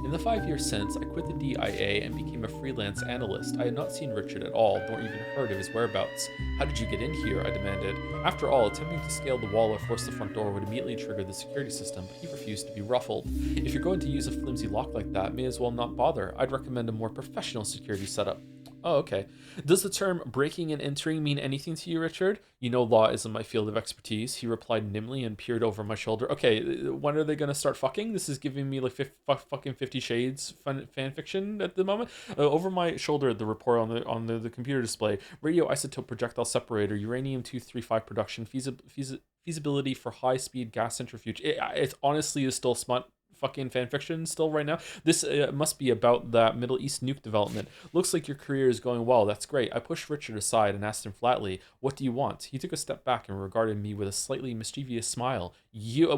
In the 5 years since, I quit the DIA and became a freelance analyst. I had not seen Richard at all, nor even heard of his whereabouts. How did you get in here? I demanded. After all, attempting to scale the wall or force the front door would immediately trigger the security system, but he refused to be ruffled. If you're going to use a flimsy lock like that, may as well not bother. I'd recommend a more professional security setup. Oh, okay. Does the term breaking and entering mean anything to you, Richard? You know law isn't my field of expertise, he replied nimbly and peered over my shoulder. Okay, when are they going to start fucking? This is giving me like fucking 50 Shades fan fiction at the moment. Over my shoulder, the report on the computer display. Radioisotope projectile separator, uranium-235 production, feasibility for high-speed gas centrifuge. It honestly is still smut fucking fanfiction still right now. This must be about that Middle East nuke development. Looks like your career is going well. That's great. I pushed Richard aside and asked him flatly, what do you want? He took a step back and regarded me with a slightly mischievous smile. You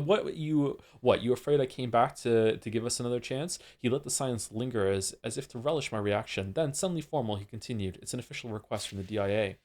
afraid I came back to give us another chance? He let the silence linger as if to relish my reaction. Then, suddenly formal, he continued, it's an official request from the DIA.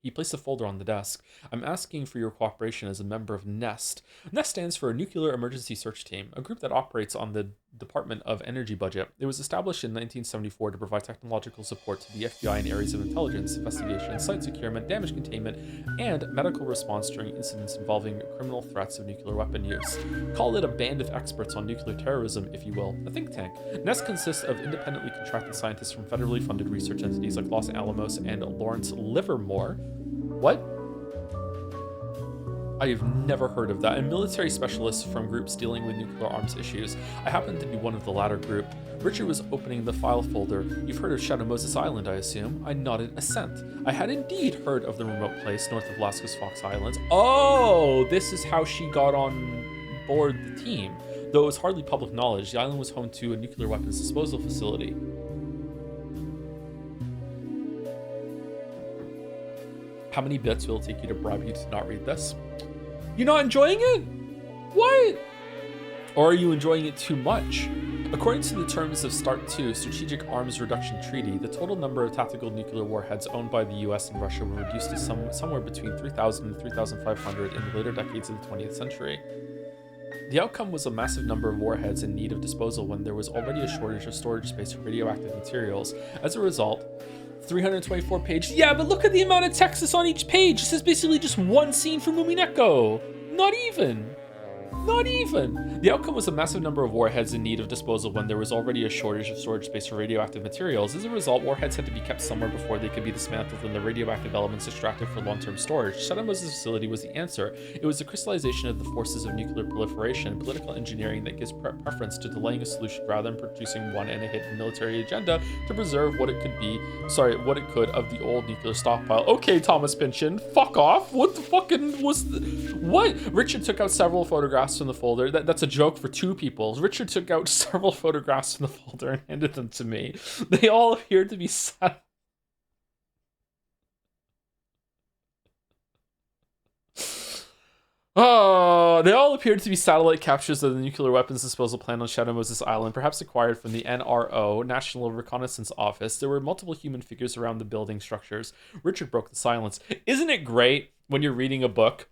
He placed a folder on the desk. I'm asking for your cooperation as a member of NEST. NEST stands for Nuclear Emergency Search Team, a group that operates on the Department of Energy budget. It was established in 1974 to provide technological support to the FBI in areas of intelligence, investigation, site securement, damage containment, and medical response during incidents involving criminal threats of nuclear weapon use. Call it a band of experts on nuclear terrorism, if you will, a think tank. NEST consists of independently contracted scientists from federally funded research entities like Los Alamos and Lawrence Livermore. What? I have never heard of that. And military specialists from groups dealing with nuclear arms issues. I happen to be one of the latter group. Richard was opening the file folder. You've heard of Shadow Moses Island, I assume? I nodded assent. I had indeed heard of the remote place north of Alaska's Fox Islands. Oh, this is how she got on board the team. Though it was hardly public knowledge, the island was home to a nuclear weapons disposal facility. How many bits will it take you to bribe you to not read this? You're not enjoying it? What? Or are you enjoying it too much? According to the terms of START II, Strategic Arms Reduction Treaty, the total number of tactical nuclear warheads owned by the US and Russia were reduced to somewhere between 3,000 and 3,500 in the later decades of the 20th century. The outcome was a massive number of warheads in need of disposal when there was already a shortage of storage space for radioactive materials. As a result, 324 pages. Yeah, but look at the amount of text that's on each page. This is basically just one scene from Mumineko. Not even. Not even. The outcome was a massive number of warheads in need of disposal when there was already a shortage of storage space for radioactive materials. As a result, warheads had to be kept somewhere before they could be dismantled and the radioactive elements extracted for long-term storage. Shadow Moses facility was the answer. It was the crystallization of the forces of nuclear proliferation and political engineering that gives preference to delaying a solution rather than producing one and a hidden military agenda to preserve what it could of the old nuclear stockpile. Okay, Thomas Pynchon, fuck off. What the fucking was what? Richard took out several photographs from the folder. That's a joke for two people. Richard took out several photographs from the folder and handed them to me. They all appeared to be set. Oh, they all appeared to be satellite captures of the nuclear weapons disposal plant on Shadow Moses Island, perhaps acquired from the NRO, National Reconnaissance Office. There were multiple human figures around the building structures. Richard broke the silence. Isn't it great when you're reading a book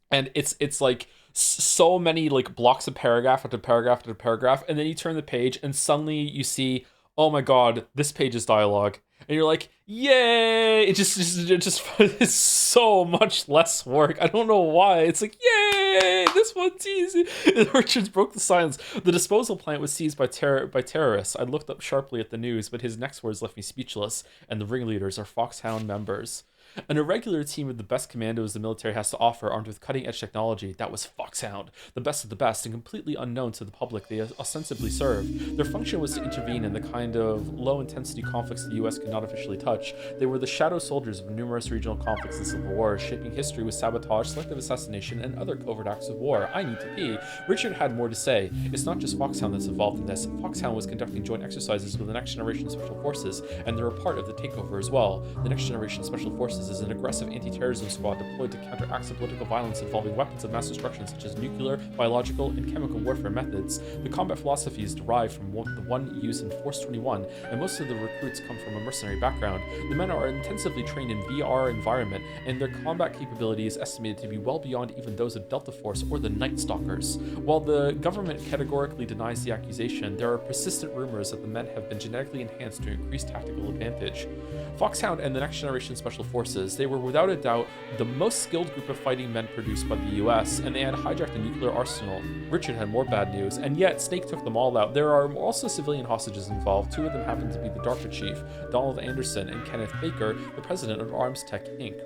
and it's like so many like blocks of paragraph after paragraph after paragraph, and then you turn the page and suddenly you see, oh my god, this page is dialogue. And you're like, yay! It just it's so much less work. I don't know why. It's like, yay! This one's easy. Richards broke the silence. The disposal plant was seized by terrorists. I looked up sharply at the news, but his next words left me speechless. And the ringleaders are Foxhound members. An irregular team of the best commandos the military has to offer, armed with cutting-edge technology. That was Foxhound, the best of the best, and completely unknown to the public they ostensibly serve. Their function was to intervene in the kind of low-intensity conflicts the U.S. could not officially touch. They were the shadow soldiers of numerous regional conflicts and civil wars, shaping history with sabotage, selective assassination, and other covert acts of war. I need to pee. Richard had more to say. It's not just Foxhound that's involved in this. Foxhound was conducting joint exercises with the Next Generation Special Forces, and they're a part of the takeover as well. The Next Generation Special Forces is an aggressive anti-terrorism squad deployed to counter acts of political violence involving weapons of mass destruction such as nuclear, biological, and chemical warfare methods. The combat philosophy is derived from the one used in Force 21, and most of the recruits come from a mercenary background. The men are intensively trained in VR environment, and their combat capability is estimated to be well beyond even those of Delta Force or the Night Stalkers. While the government categorically denies the accusation, there are persistent rumors that the men have been genetically enhanced to increase tactical advantage. Foxhound and the Next Generation Special Forces, they were without a doubt the most skilled group of fighting men produced by the US, and they had hijacked a nuclear arsenal. Richard had more bad news, and yet Snake took them all out. There are also civilian hostages involved. Two of them happen to be the DARPA chief, Donald Anderson, and Kenneth Baker, the president of Arms Tech Inc.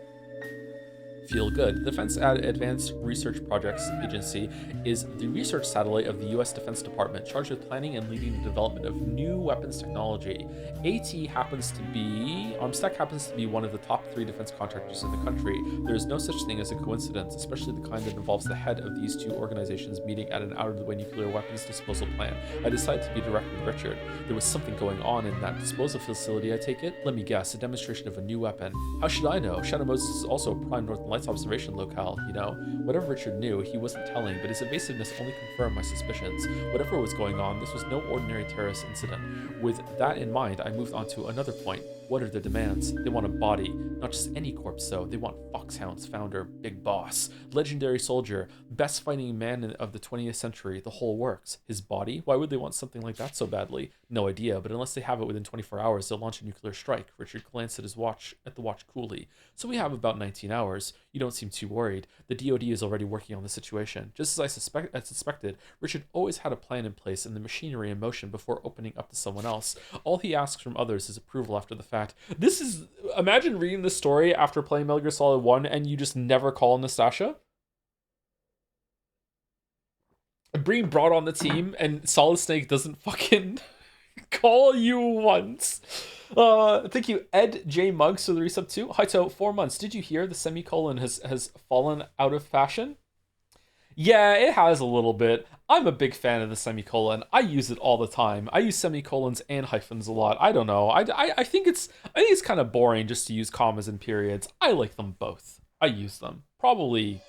Feel good. The Defense Advanced Research Projects Agency is the research satellite of the U.S. Defense Department, charged with planning and leading the development of new weapons technology. AT happens to be, Armstech happens to be one of the top 3 defense contractors in the country. There is no such thing as a coincidence, especially the kind that involves the head of these two organizations meeting at an out-of-the-way nuclear weapons disposal plant. I decided to be direct with Richard. There was something going on in that disposal facility, I take it? Let me guess, a demonstration of a new weapon. How should I know? Shadow Moses is also a prime Northern Lights observation locale, you know? Whatever Richard knew, he wasn't telling, but his evasiveness only confirmed my suspicions. Whatever was going on, this was no ordinary terrorist incident. With that in mind, I moved on to another point. What are their demands? They want a body. Not just any corpse, though. They want Foxhound's founder, Big Boss, legendary soldier, best fighting man of the 20th century, the whole works. His body? Why would they want something like that so badly? No idea, but unless they have it within 24 hours, they'll launch a nuclear strike. Richard glanced at the watch coolly. So we have about 19 hours. You don't seem too worried. The DoD is already working on the situation. Just as I suspected, Richard always had a plan in place and the machinery in motion before opening up to someone else. All he asks from others is approval after the fact. Imagine reading this story after playing Metal Gear Solid 1 and you just never call Nastasha. Being brought on the team and Solid Snake doesn't fucking call you once. Thank you, Ed J. Muggs, for the resub too. Haito, 4 months. Did you hear the semicolon has fallen out of fashion? Yeah, it has a little bit. I'm a big fan of the semicolon. I use it all the time. I use semicolons and hyphens a lot. I don't know. I think it's kind of boring just to use commas and periods. I like them both. I use them. Probably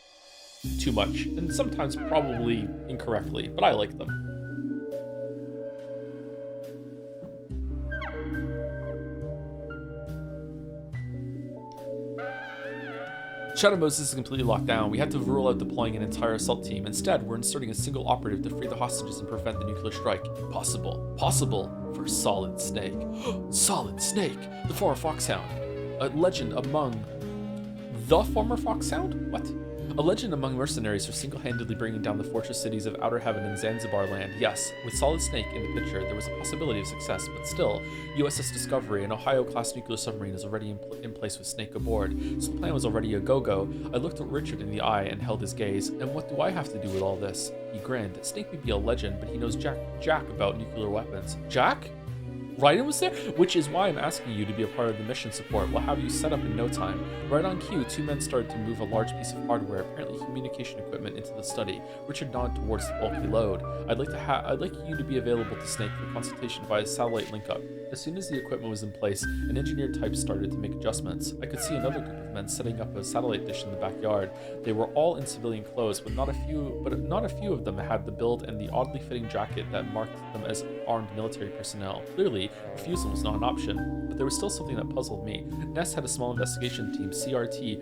too much, and sometimes probably incorrectly, but I like them. Shadow Moses is completely locked down. We had to rule out deploying an entire assault team. Instead, we're inserting a single operative to free the hostages and prevent the nuclear strike. Impossible. Possible for Solid Snake. Solid Snake! The former Foxhound. A legend among... The former Foxhound? What? A legend among mercenaries for single-handedly bringing down the fortress cities of Outer Heaven and Zanzibar land. Yes, with Solid Snake in the picture, there was a possibility of success, but still, USS Discovery, an Ohio-class nuclear submarine, is already in place with Snake aboard, so the plan was already a go-go. I looked at Richard in the eye and held his gaze. And what do I have to do with all this? He grinned. Snake may be a legend, but he knows Jack about nuclear weapons. Jack? Raiden was there? Which is why I'm asking you to be a part of the mission support. We'll have you set up in no time. Right on cue, 2 men started to move a large piece of hardware, apparently communication equipment, into the study. Richard nodded towards the bulky load. I'd like you to be available to Snake for consultation via satellite link-up. As soon as the equipment was in place, an engineer type started to make adjustments. I could see another group of men setting up a satellite dish in the backyard. They were all in civilian clothes, but not a few of them had the build and the oddly fitting jacket that marked them as armed military personnel. Clearly, refusal was not an option, but there was still something that puzzled me. Ness had a small investigation team, CRT,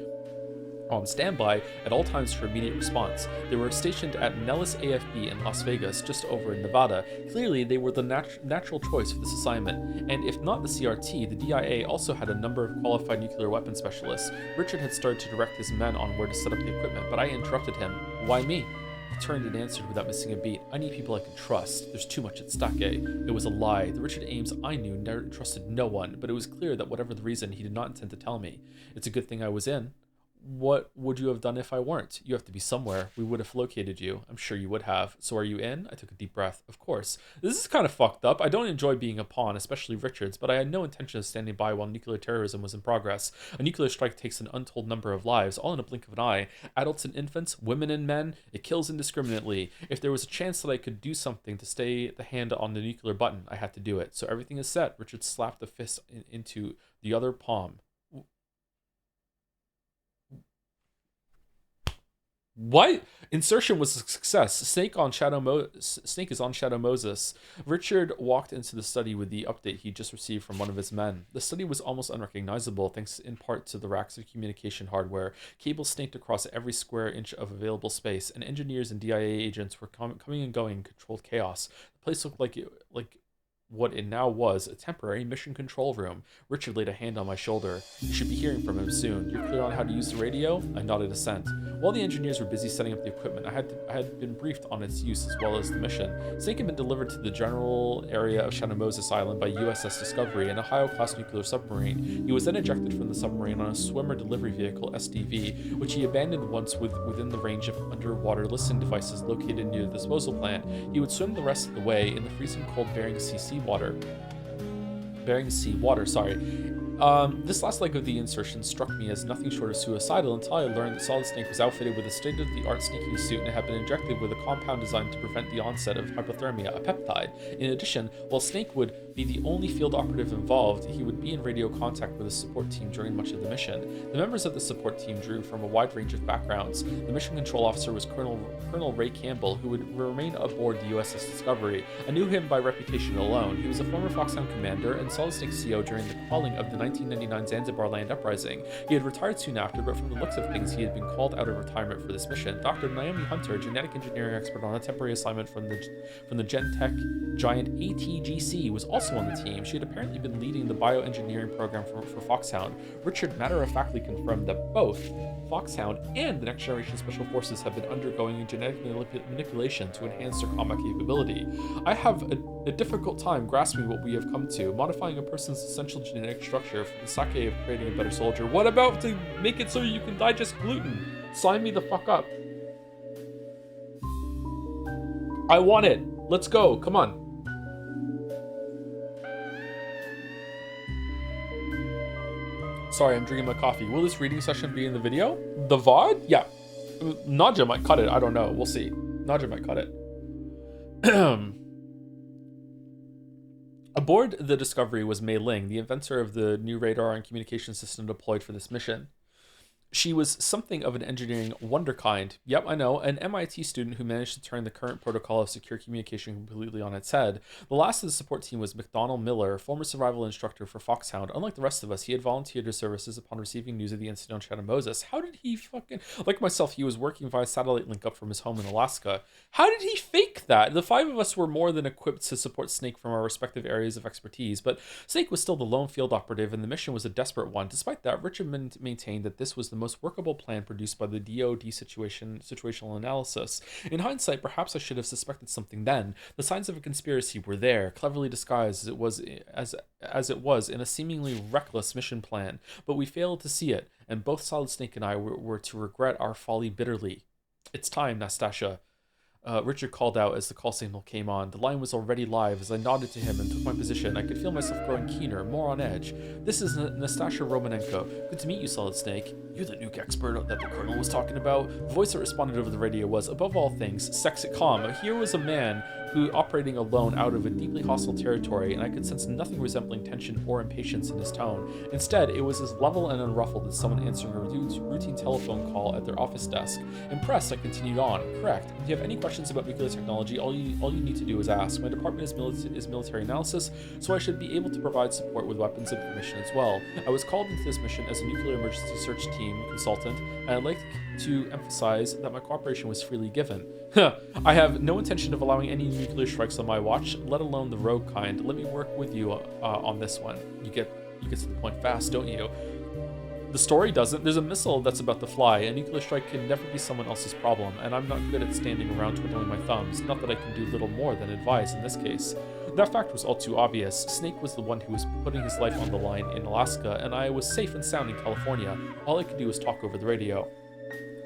on standby at all times for immediate response. They were stationed at Nellis AFB in Las Vegas, just over in Nevada. Clearly, they were the natural choice for this assignment, and if not the CRT, the DIA also had a number of qualified nuclear weapons specialists. Richard had started to direct his men on where to set up the equipment, but I interrupted him. Why me? He turned and answered without missing a beat. I need people I can trust. There's too much at stake. It was a lie. The Richard Ames I knew never trusted no one, but it was clear that whatever the reason, he did not intend to tell me. It's a good thing I was in. What would you have done if I weren't? You have to be somewhere. We would have located you. I'm sure you would have. So are you in? I took a deep breath. Of course. This is kind of fucked up. I don't enjoy being a pawn, especially Richard's, but I had no intention of standing by while nuclear terrorism was in progress. A nuclear strike takes an untold number of lives, all in a blink of an eye. Adults and infants, women and men. It kills indiscriminately. If there was a chance that I could do something to stay the hand on the nuclear button, I had to do it. So everything is set. Richard slapped the fist into the other palm. What? Insertion was a success. Snake is on Shadow Moses. Richard walked into the study with the update he just received from one of his men. The study was almost unrecognizable, thanks in part to the racks of communication hardware. Cables snaked across every square inch of available space, and engineers and DIA agents were coming and going in controlled chaos. The place looked like what it now was, a temporary mission control room. Richard laid a hand on my shoulder. You should be hearing from him soon. You're clear on how to use the radio? I nodded assent. While the engineers were busy setting up the equipment, I had been briefed on its use as well as the mission. Snake had been delivered to the general area of Shadow Moses Island by USS Discovery, an Ohio-class nuclear submarine. He was then ejected from the submarine on a swimmer delivery vehicle, SDV, which he abandoned once within the range of underwater listening devices located near the disposal plant. He would swim the rest of the way in the freezing cold Bering Sea water. This last leg of the insertion struck me as nothing short of suicidal until I learned that Solid Snake was outfitted with a state-of-the-art sneaking suit and had been injected with a compound designed to prevent the onset of hypothermia, a peptide. In addition, while Snake would be the only field operative involved, he would be in radio contact with his support team during much of the mission. The members of the support team drew from a wide range of backgrounds. The mission control officer was Colonel Ray Campbell, who would remain aboard the USS Discovery. I knew him by reputation alone. He was a former Foxhound commander and Solid Snake CO during the quelling of the 1999 Zanzibar land uprising. He had retired soon after, but from the looks of things, he had been called out of retirement for this mission. Dr. Naomi Hunter, genetic engineering expert on a temporary assignment from the Gen Tech giant ATGC, was also on the team. She had apparently been leading the bioengineering program for Foxhound. Richard matter-of-factly confirmed that both Foxhound and the Next Generation Special Forces have been undergoing genetic manipulation to enhance their combat capability. I have a difficult time grasping what we have come to, modifying a person's essential genetic structure for the sake of creating a better soldier. What about to make it so you can digest gluten? Sign me the fuck up. I want it. Let's go. Come on. Sorry, I'm drinking my coffee. Will this reading session be in the video? The VOD? Yeah. Nadja might cut it. I don't know. We'll see. Nadja might cut it. Aboard the Discovery was Mei Ling, the inventor of the new radar and communication system deployed for this mission. She was something of an engineering wonderkind. Yep, I know, an MIT student who managed to turn the current protocol of secure communication completely on its head. The last of the support team was McDonald Miller, former survival instructor for Foxhound. Unlike the rest of us, he had volunteered his services upon receiving news of the incident on Shadow Moses. How did he fucking... Like myself, he was working via satellite link up from his home in Alaska. How did he fake that? The five of us were more than equipped to support Snake from our respective areas of expertise, but Snake was still the lone field operative, and the mission was a desperate one. Despite that, Richard maintained that this was the most workable plan produced by the DoD situational analysis. In hindsight, perhaps I should have suspected something then. The signs of a conspiracy were there, cleverly disguised as it was in a seemingly reckless mission plan, but we failed to see it, and both Solid Snake and I were to regret our folly bitterly. It's time, Nastasia. Richard called out as the call signal came on. The line was already live. As I nodded to him and took my position, I could feel myself growing keener, more on edge. This is Nastasia Romanenko. Good to meet you, Solid Snake. You're the nuke expert that the Colonel was talking about? The voice that responded over the radio was, above all things, sexy calm. Here was a man who operating alone out of a deeply hostile territory, and I could sense nothing resembling tension or impatience in his tone. Instead, it was as level and unruffled as someone answering a routine telephone call at their office desk. Impressed, I continued on. Correct. If you have any questions about nuclear technology, all you need to do is ask. My department is military analysis, so I should be able to provide support with weapons information as well. I was called into this mission as a nuclear emergency search team consultant, and I'd like to emphasize that my cooperation was freely given. I have no intention of allowing any nuclear strikes on my watch, let alone the rogue kind. Let me work with you on this one. You get to the point fast, don't you? The story doesn't. There's a missile that's about to fly. A nuclear strike can never be someone else's problem, and I'm not good at standing around twiddling my thumbs. Not that I can do little more than advise in this case. That fact was all too obvious. Snake was the one who was putting his life on the line in Alaska, and I was safe and sound in California. All I could do was talk over the radio.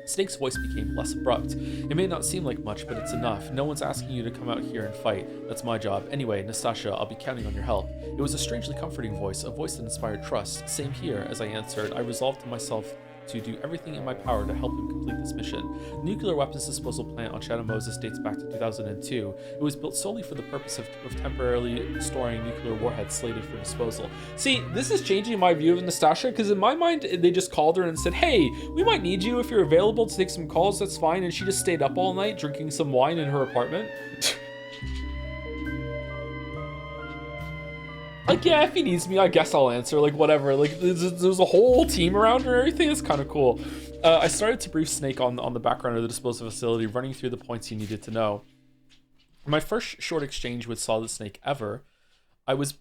Snake's voice became less abrupt. It may not seem like much, but it's enough. No one's asking you to come out here and fight. That's my job. Anyway, Nastasha, I'll be counting on your help. It was a strangely comforting voice, a voice that inspired trust. Same here. As I answered, I resolved to myself to do everything in my power to help him complete this mission. The nuclear weapons disposal plant on Shadow Moses dates back to 2002. It was built solely for the purpose of temporarily storing nuclear warheads slated for disposal. See, this is changing my view of Nastasha, because in my mind, they just called her and said, hey, we might need you if you're available to take some calls, that's fine, and she just stayed up all night drinking some wine in her apartment. Like, yeah, if he needs me, I guess I'll answer, like, whatever. Like, there's a whole team around her and everything. It's kind of cool. I started to brief Snake on the background of the disposal facility, running through the points he needed to know. My first short exchange with Solid Snake ever, I was...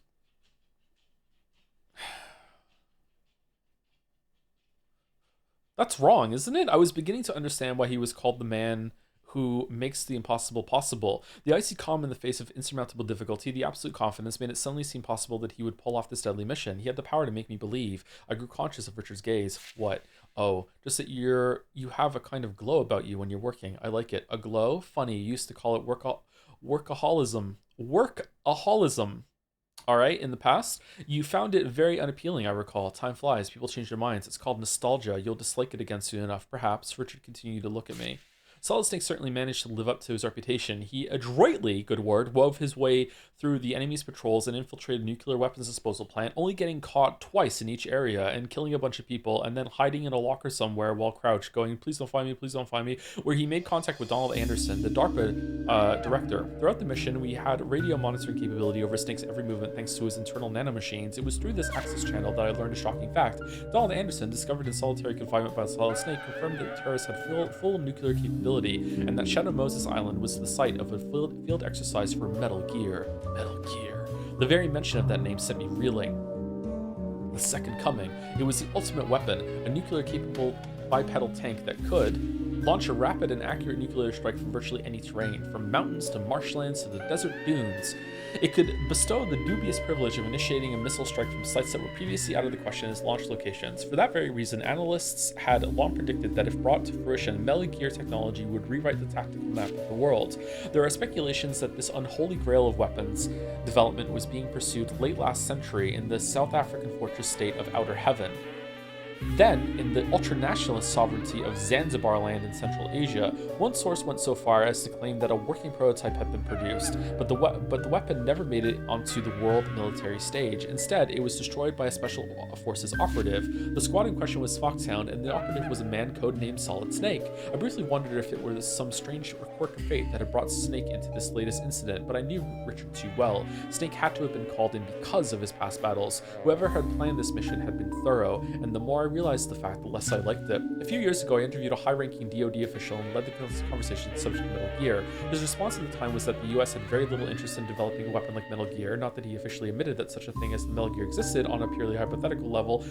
That's wrong, isn't it? I was beginning to understand why he was called the man who makes the impossible possible. The icy calm in the face of insurmountable difficulty, the absolute confidence, made it suddenly seem possible that he would pull off this deadly mission. He had the power to make me believe. I grew conscious of Richard's gaze. What? Oh, just that you have a kind of glow about you when you're working. I like it. A glow? Funny, you used to call it workaholism. Workaholism. All right, in the past, you found it very unappealing, I recall. Time flies. People change their minds. It's called nostalgia. You'll dislike it again soon enough, perhaps. Richard continued to look at me. Solid Snake certainly managed to live up to his reputation. He adroitly, good word, wove his way through the enemy's patrols and infiltrated a nuclear weapons disposal plant, only getting caught twice in each area and killing a bunch of people, and then hiding in a locker somewhere while crouched, going, please don't find me, please don't find me, where he made contact with Donald Anderson, the DARPA director. Throughout the mission, we had radio monitoring capability over Snake's every movement thanks to his internal nanomachines. It was through this access channel that I learned a shocking fact. Donald Anderson, discovered in solitary confinement by Solid Snake, confirmed that terrorists had full nuclear capability, and that Shadow Moses Island was the site of a field exercise for Metal Gear. Metal Gear. The very mention of that name sent me reeling. The Second Coming. It was the ultimate weapon, a nuclear-capable bipedal tank that could launch a rapid and accurate nuclear strike from virtually any terrain, from mountains to marshlands to the desert dunes. It could bestow the dubious privilege of initiating a missile strike from sites that were previously out of the question as launch locations. For that very reason, analysts had long predicted that if brought to fruition, Metal Gear technology would rewrite the tactical map of the world. There are speculations that this unholy grail of weapons development was being pursued late last century in the South African fortress state of Outer Heaven. Then, in the ultra-nationalist sovereignty of Zanzibar land in Central Asia, one source went so far as to claim that a working prototype had been produced, but the weapon never made it onto the world military stage. Instead, it was destroyed by a special forces operative. The squad in question was Foxhound, and the operative was a man codenamed Solid Snake. I briefly wondered if it was some strange quirk of fate that had brought Snake into this latest incident, but I knew Richard too well. Snake had to have been called in because of his past battles. Whoever had planned this mission had been thorough, and the more I realized the fact, the less I liked it. A few years ago, I interviewed a high-ranking DoD official and led the conversation to the subject of Metal Gear. His response at the time was that the US had very little interest in developing a weapon like Metal Gear, not that he officially admitted that such a thing as the Metal Gear existed on a purely hypothetical level,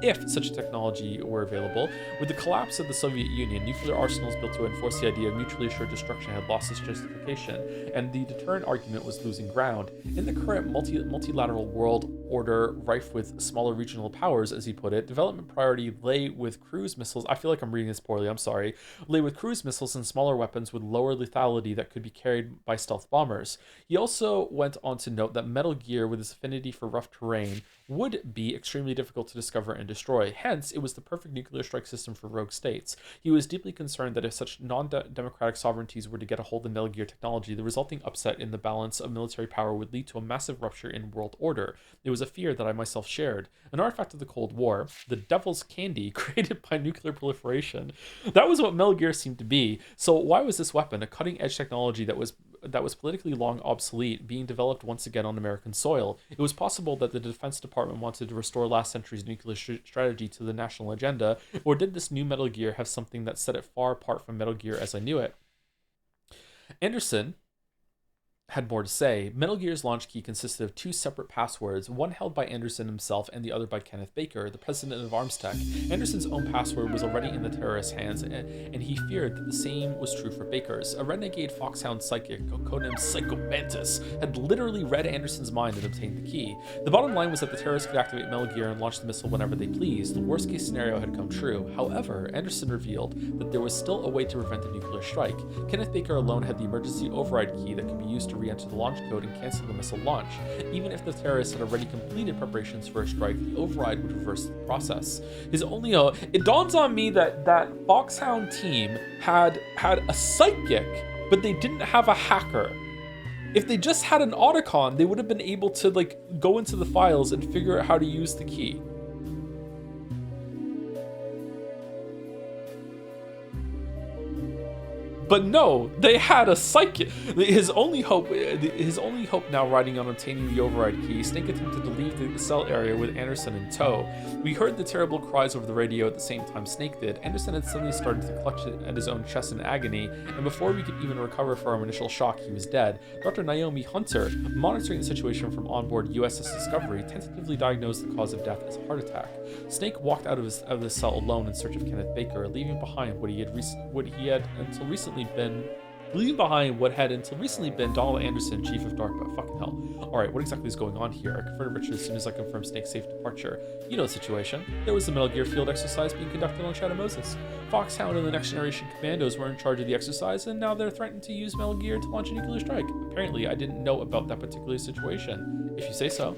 if such a technology were available. With the collapse of the Soviet Union, nuclear arsenals built to enforce the idea of mutually assured destruction had lost its justification, and the deterrent argument was losing ground. In the current multilateral world order rife with smaller regional powers, as he put it, development priority lay with cruise missiles. I feel like I'm reading this poorly, I'm sorry. Lay with cruise missiles and smaller weapons with lower lethality that could be carried by stealth bombers. He also went on to note that Metal Gear, with its affinity for rough terrain, would be extremely difficult to discover and destroy. Hence, it was the perfect nuclear strike system for rogue states. He was deeply concerned that if such non-democratic sovereignties were to get a hold of Metal Gear technology, the resulting upset in the balance of military power would lead to a massive rupture in world order. It was a fear that I myself shared. An artifact of the Cold War, the devil's candy created by nuclear proliferation. That was what Metal Gear seemed to be. So why was this weapon, a cutting-edge technology that was politically long obsolete, being developed once again on American soil? It was possible that the Defense Department wanted to restore last century's nuclear strategy to the national agenda, or did this new Metal Gear have something that set it far apart from Metal Gear as I knew it? Anderson had more to say. Metal Gear's launch key consisted of two separate passwords, one held by Anderson himself and the other by Kenneth Baker, the president of ArmsTech. Anderson's own password was already in the terrorists' hands, and he feared that the same was true for Baker's. A renegade foxhound psychic, codenamed Psycho Mantis, had literally read Anderson's mind and obtained the key. The bottom line was that the terrorists could activate Metal Gear and launch the missile whenever they pleased. The worst-case scenario had come true. However, Anderson revealed that there was still a way to prevent a nuclear strike. Kenneth Baker alone had the emergency override key that could be used to re-enter the launch code and cancel the missile launch. Even if the terrorists had already completed preparations for a strike, the override would reverse the process. His only it dawns on me that that Foxhound team had a psychic, but they didn't have a hacker. If they just had an Otacon, they would have been able to go into the files and figure out how to use the key. But no, they had a psychic. His only hope now riding on obtaining the override key. Snake attempted to leave the cell area with Anderson in tow. We heard the terrible cries over the radio at the same time Snake did. Anderson had suddenly started to clutch at his own chest in agony, and before we could even recover from our initial shock, he was dead. Dr. Naomi Hunter, monitoring the situation from onboard USS Discovery, tentatively diagnosed the cause of death as a heart attack. Snake walked out of the cell alone in search of Kenneth Baker, leaving behind what had until recently been Donald Anderson, chief of DARPA. Fucking hell. Alright, what exactly is going on here? I confronted Richard as soon as I confirmed Snake's safe departure. You know the situation. There was the Metal Gear field exercise being conducted on Shadow Moses. Foxhound and the Next Generation Commandos were in charge of the exercise, and now they're threatening to use Metal Gear to launch a nuclear strike. Apparently, I didn't know about that particular situation. If you say so.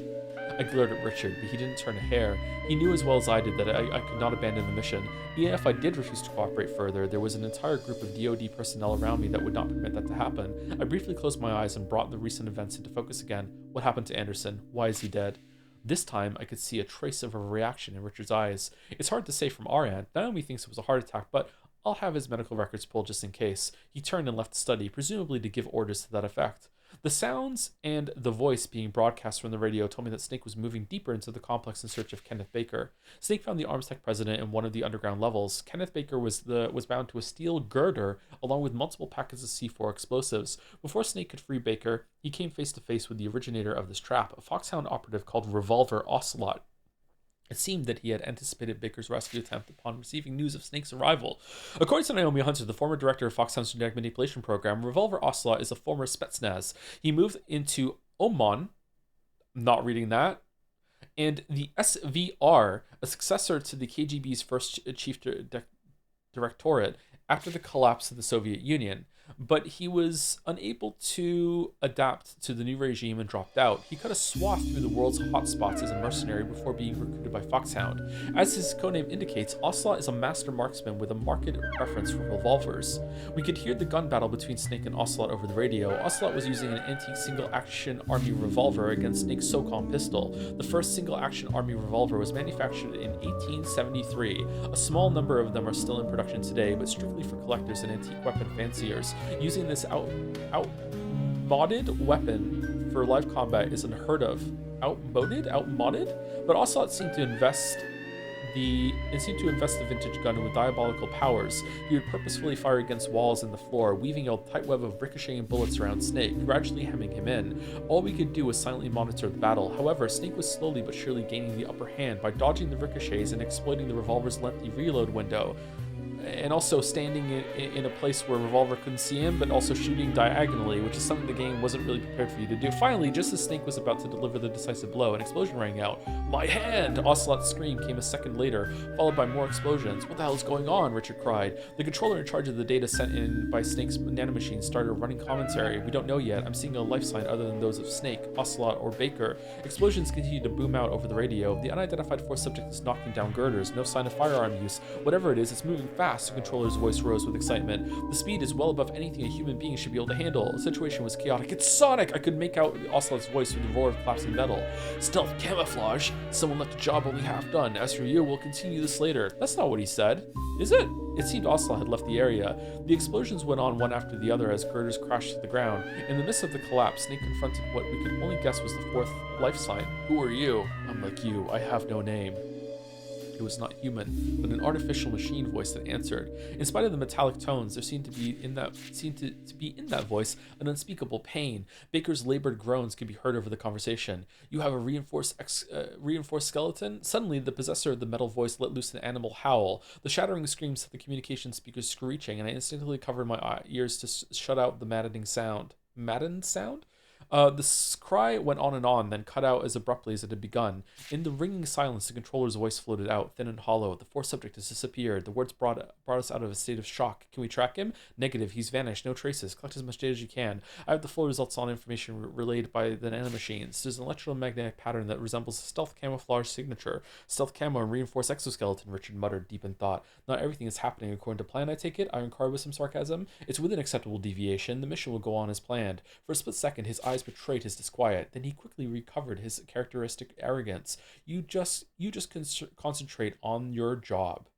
I glared at Richard, but he didn't turn a hair. He knew as well as I did that I could not abandon the mission. Even if I did refuse to cooperate further, there was an entire group of DoD personnel around me that would not permit that to happen. I briefly closed my eyes and brought the recent events into focus again. What happened to Anderson? Why is he dead? This time, I could see a trace of a reaction in Richard's eyes. It's hard to say from our end. Naomi thinks it was a heart attack, but I'll have his medical records pulled just in case. He turned and left the study, presumably to give orders to that effect. The sounds and the voice being broadcast from the radio told me that Snake was moving deeper into the complex in search of Kenneth Baker. Snake found the ArmsTech president in one of the underground levels. Kenneth Baker was bound to a steel girder along with multiple packets of C4 explosives. Before Snake could free Baker, he came face to face with the originator of this trap, a Foxhound operative called Revolver Ocelot. It seemed that he had anticipated Baker's rescue attempt upon receiving news of Snake's arrival. According to Naomi Hunter, the former director of Foxhound's genetic manipulation program, Revolver Ocelot is a former Spetsnaz. He moved into Oman, not reading that, and the SVR, a successor to the KGB's first chief directorate after the collapse of the Soviet Union. But he was unable to adapt to the new regime and dropped out. He cut a swath through the world's hotspots as a mercenary before being recruited by Foxhound. As his codename indicates, Ocelot is a master marksman with a marked preference for revolvers. We could hear the gun battle between Snake and Ocelot over the radio. Ocelot was using an antique single-action army revolver against Snake's SOCOM pistol. The first single-action army revolver was manufactured in 1873. A small number of them are still in production today, but strictly for collectors and antique weapon fanciers. Using this outmodded weapon for live combat is unheard of. Outmodded? But Ocelot seemed to invest the vintage gun with diabolical powers. He would purposefully fire against walls and the floor, weaving a tight web of ricocheting bullets around Snake, gradually hemming him in. All we could do was silently monitor the battle. However, Snake was slowly but surely gaining the upper hand by dodging the ricochets and exploiting the revolver's lengthy reload window. and also standing in a place where Revolver couldn't see him, but also shooting diagonally, which is something the game wasn't really prepared for you to do. Finally, just as Snake was about to deliver the decisive blow, an explosion rang out. "My hand!" Ocelot's scream came a second later, followed by more explosions. "What the hell is going on?" Richard cried. The controller in charge of the data sent in by Snake's nanomachine started running commentary. "We don't know yet. I'm seeing a life sign other than those of Snake, Ocelot, or Baker." Explosions continued to boom out over the radio. "The unidentified force subject is knocking down girders. No sign of firearm use. Whatever it is, it's moving fast." The controller's voice rose with excitement. "The speed is well above anything a human being should be able to handle." The situation was chaotic. "It's Sonic!" I could make out Ocelot's voice through the roar of collapsing metal. "Stealth camouflage. Someone left a job only half done. As for you, we'll continue this later." That's not what he said. Is it? It seemed Ocelot had left the area. The explosions went on one after the other as girders crashed to the ground. In the midst of the collapse, Snake confronted what we could only guess was the fourth life sign. "Who are you?" "I'm like you. I have no name." It was not human, but an artificial machine voice that answered. In spite of the metallic tones, there seemed to be in that voice an unspeakable pain. Baker's labored groans could be heard over the conversation. "You have a reinforced skeleton?" Suddenly, the possessor of the metal voice let loose an animal howl. The shattering scream set the communication speakers screeching, and I instinctively covered my ears to shut out the maddening sound. Maddened sound? The cry went on, then cut out as abruptly as it had begun. In the ringing silence, the controller's voice floated out, thin and hollow. "The force subject has disappeared." The words brought us out of a state of shock. "Can we track him?" "Negative. He's vanished. No traces. Collect as much data as you can." "I have the full results on information relayed by the nanomachines. There's an electromagnetic pattern that resembles a stealth camouflage signature." "Stealth camo and reinforced exoskeleton," Richard muttered, deep in thought. "Not everything is happening according to plan, I take it?" I inquired with some sarcasm. "It's within acceptable deviation. The mission will go on as planned." For a split second, his eyes betrayed his disquiet. Then he quickly recovered his characteristic arrogance. You just concentrate on your job."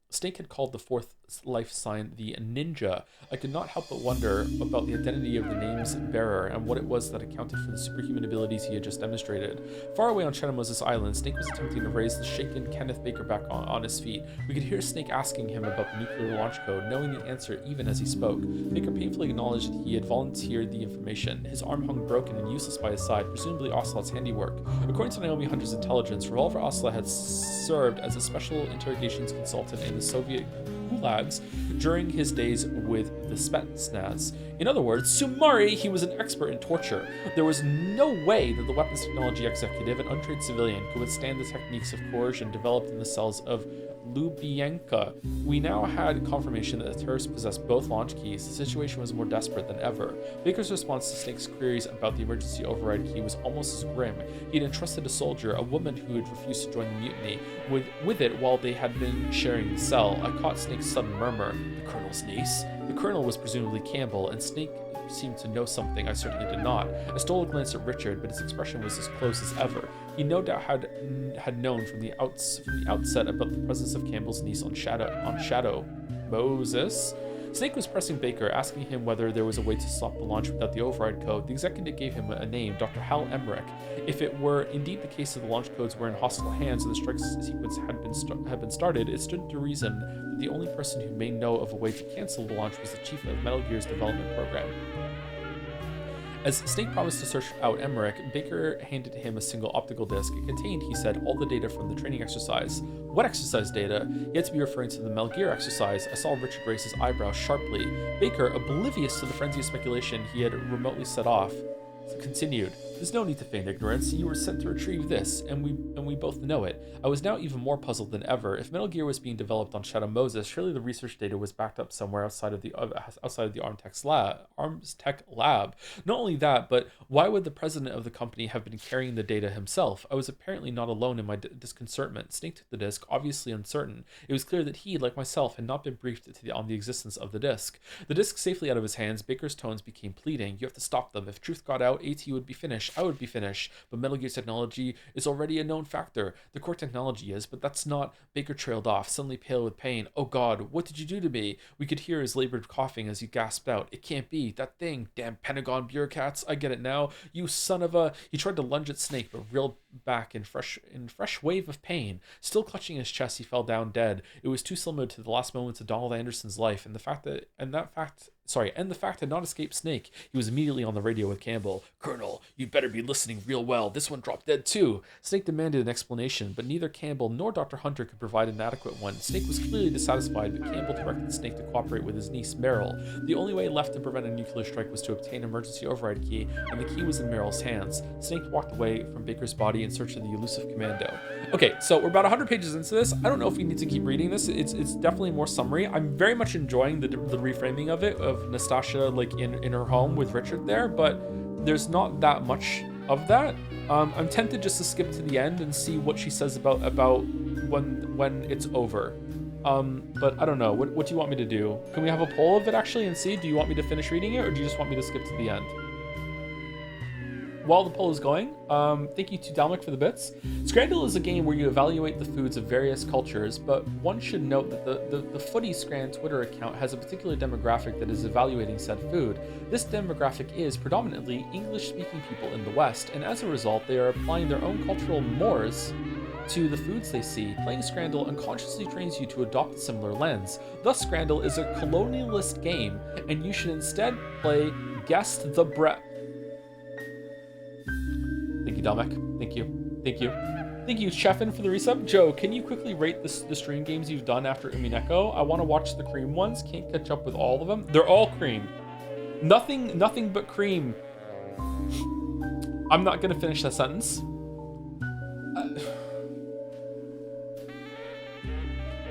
Snake had called the fourth life sign the Ninja. I could not help but wonder about the identity of the name's bearer and what it was that accounted for the superhuman abilities he had just demonstrated. Far away on Shadow Moses Island, Snake was attempting to raise the shaken Kenneth Baker back on his feet. We could hear Snake asking him about the nuclear launch code, knowing the answer even as he spoke. Baker painfully acknowledged that he had volunteered the information. His arm hung broken and useless by his side, presumably Ocelot's handiwork. According to Naomi Hunter's intelligence, Revolver Ocelot had served as a special interrogations consultant in the Soviet gulags during his days with the Spetsnaz. In other words, sumari, he was an expert in torture. There was no way that the weapons technology executive, an untrained civilian, could withstand the techniques of coercion developed in the cells of Lubyanka. We now had confirmation that the terrorists possessed both launch keys. The situation was more desperate than ever. Baker's response to Snake's queries about the emergency override key was almost as grim. He had entrusted a soldier, a woman who had refused to join the mutiny, with it while they had been sharing the cell. I caught Snake's sudden murmur. "The Colonel's niece?" The Colonel was presumably Campbell, and Snake seemed to know something I certainly did not. I stole a glance at Richard, but his expression was as close as ever. He no doubt had known from the outset about the presence of Campbell's niece on Shadow Moses. Snake was pressing Baker, asking him whether there was a way to stop the launch without the override code. The executive gave him a name, Dr. Hal Emmerich. If it were indeed the case that the launch codes were in hostile hands and the strike sequence had been started, it stood to reason that the only person who may know of a way to cancel the launch was the chief of Metal Gear's development program. As Snake promised to search out Emmerich, Baker handed him a single optical disc. It contained, he said, all the data from the training exercise. What exercise data? He had to be referring to the Metal Gear exercise. I saw Richard raise his eyebrows sharply. Baker, oblivious to the frenzy of speculation he had remotely set off, continued. There's no need to feign ignorance. You were sent to retrieve this, and we both know it. I was now even more puzzled than ever. If Metal Gear was being developed on Shadow Moses, surely the research data was backed up somewhere outside of the Arms Tech lab. Not only that, but why would the president of the company have been carrying the data himself? I was apparently not alone in my disconcertment. Snake took the disc, obviously uncertain. It was clear that he, like myself, had not been briefed on the existence of the disc. The disc safely out of his hands, Baker's tones became pleading. You have to stop them. If truth got out, AT would be finished. I would be finished. But Metal Gear technology is already a known factor. The core technology is, but that's not. Baker trailed off, suddenly pale with pain. Oh God, what did you do to me? We could hear his labored coughing as he gasped out. It can't be. That thing. Damn Pentagon bureaucrats. I get it now. You son of a... He tried to lunge at Snake, but reeled back in fresh wave of pain. Still clutching his chest, he fell down dead. It was too similar to the last moments of Donald Anderson's life, and that fact and the fact had not escaped Snake. He was immediately on the radio with Campbell. Colonel, you better be listening real well. This one dropped dead too. Snake demanded an explanation, but neither Campbell nor Dr. Hunter could provide an adequate one. Snake was clearly dissatisfied, but Campbell directed Snake to cooperate with his niece, Meryl. The only way left to prevent a nuclear strike was to obtain an emergency override key, and the key was in Meryl's hands. Snake walked away from Baker's body in search of the elusive commando. Okay, so we're about 100 pages into this. I don't know if we need to keep reading this. It's definitely more summary. I'm very much enjoying the reframing of it, of Nastasia like in her home with Richard there, but there's not that much of that. I'm tempted just to skip to the end and see what she says about when it's over. But I don't know. What do you want me to do? Can we have a poll of it actually and see? Do you want me to finish reading it, or do you just want me to skip to the end? While the poll is going, thank you to Dalmic for the bits. Scrandle is a game where you evaluate the foods of various cultures, but one should note that the Footy Scran Twitter account has a particular demographic that is evaluating said food. This demographic is predominantly English-speaking people in the West, and as a result, they are applying their own cultural mores to the foods they see. Playing Scrandle unconsciously trains you to adopt a similar lens. Thus, Scrandle is a colonialist game, and you should instead play Guest the Bread. Thank you, Dalmek. Thank you. Thank you. Thank you, Chefin, for the resub. Joe, can you quickly rate the stream games you've done after Umineko? I want to watch the cream ones. Can't catch up with all of them. They're all cream. Nothing but cream. I'm not going to finish that sentence.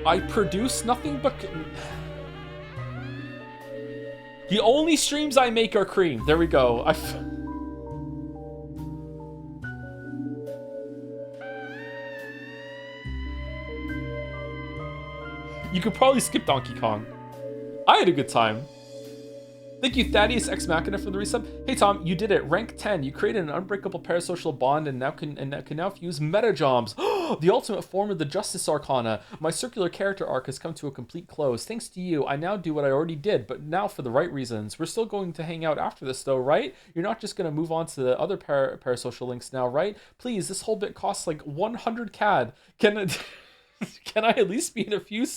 I produce nothing but... The only streams I make are cream. There we go. You could probably skip Donkey Kong. I had a good time. Thank you, Thaddeus Ex Machina, for the resub. Hey Tom, you did it. Rank 10. You created an unbreakable parasocial bond and can now fuse metajoms. The ultimate form of the Justice Arcana. My circular character arc has come to a complete close. Thanks to you, I now do what I already did, but now for the right reasons. We're still going to hang out after this though, right? You're not just going to move on to the other parasocial links now, right? Please, this whole bit costs like 100 CAD. Can I at least be in a few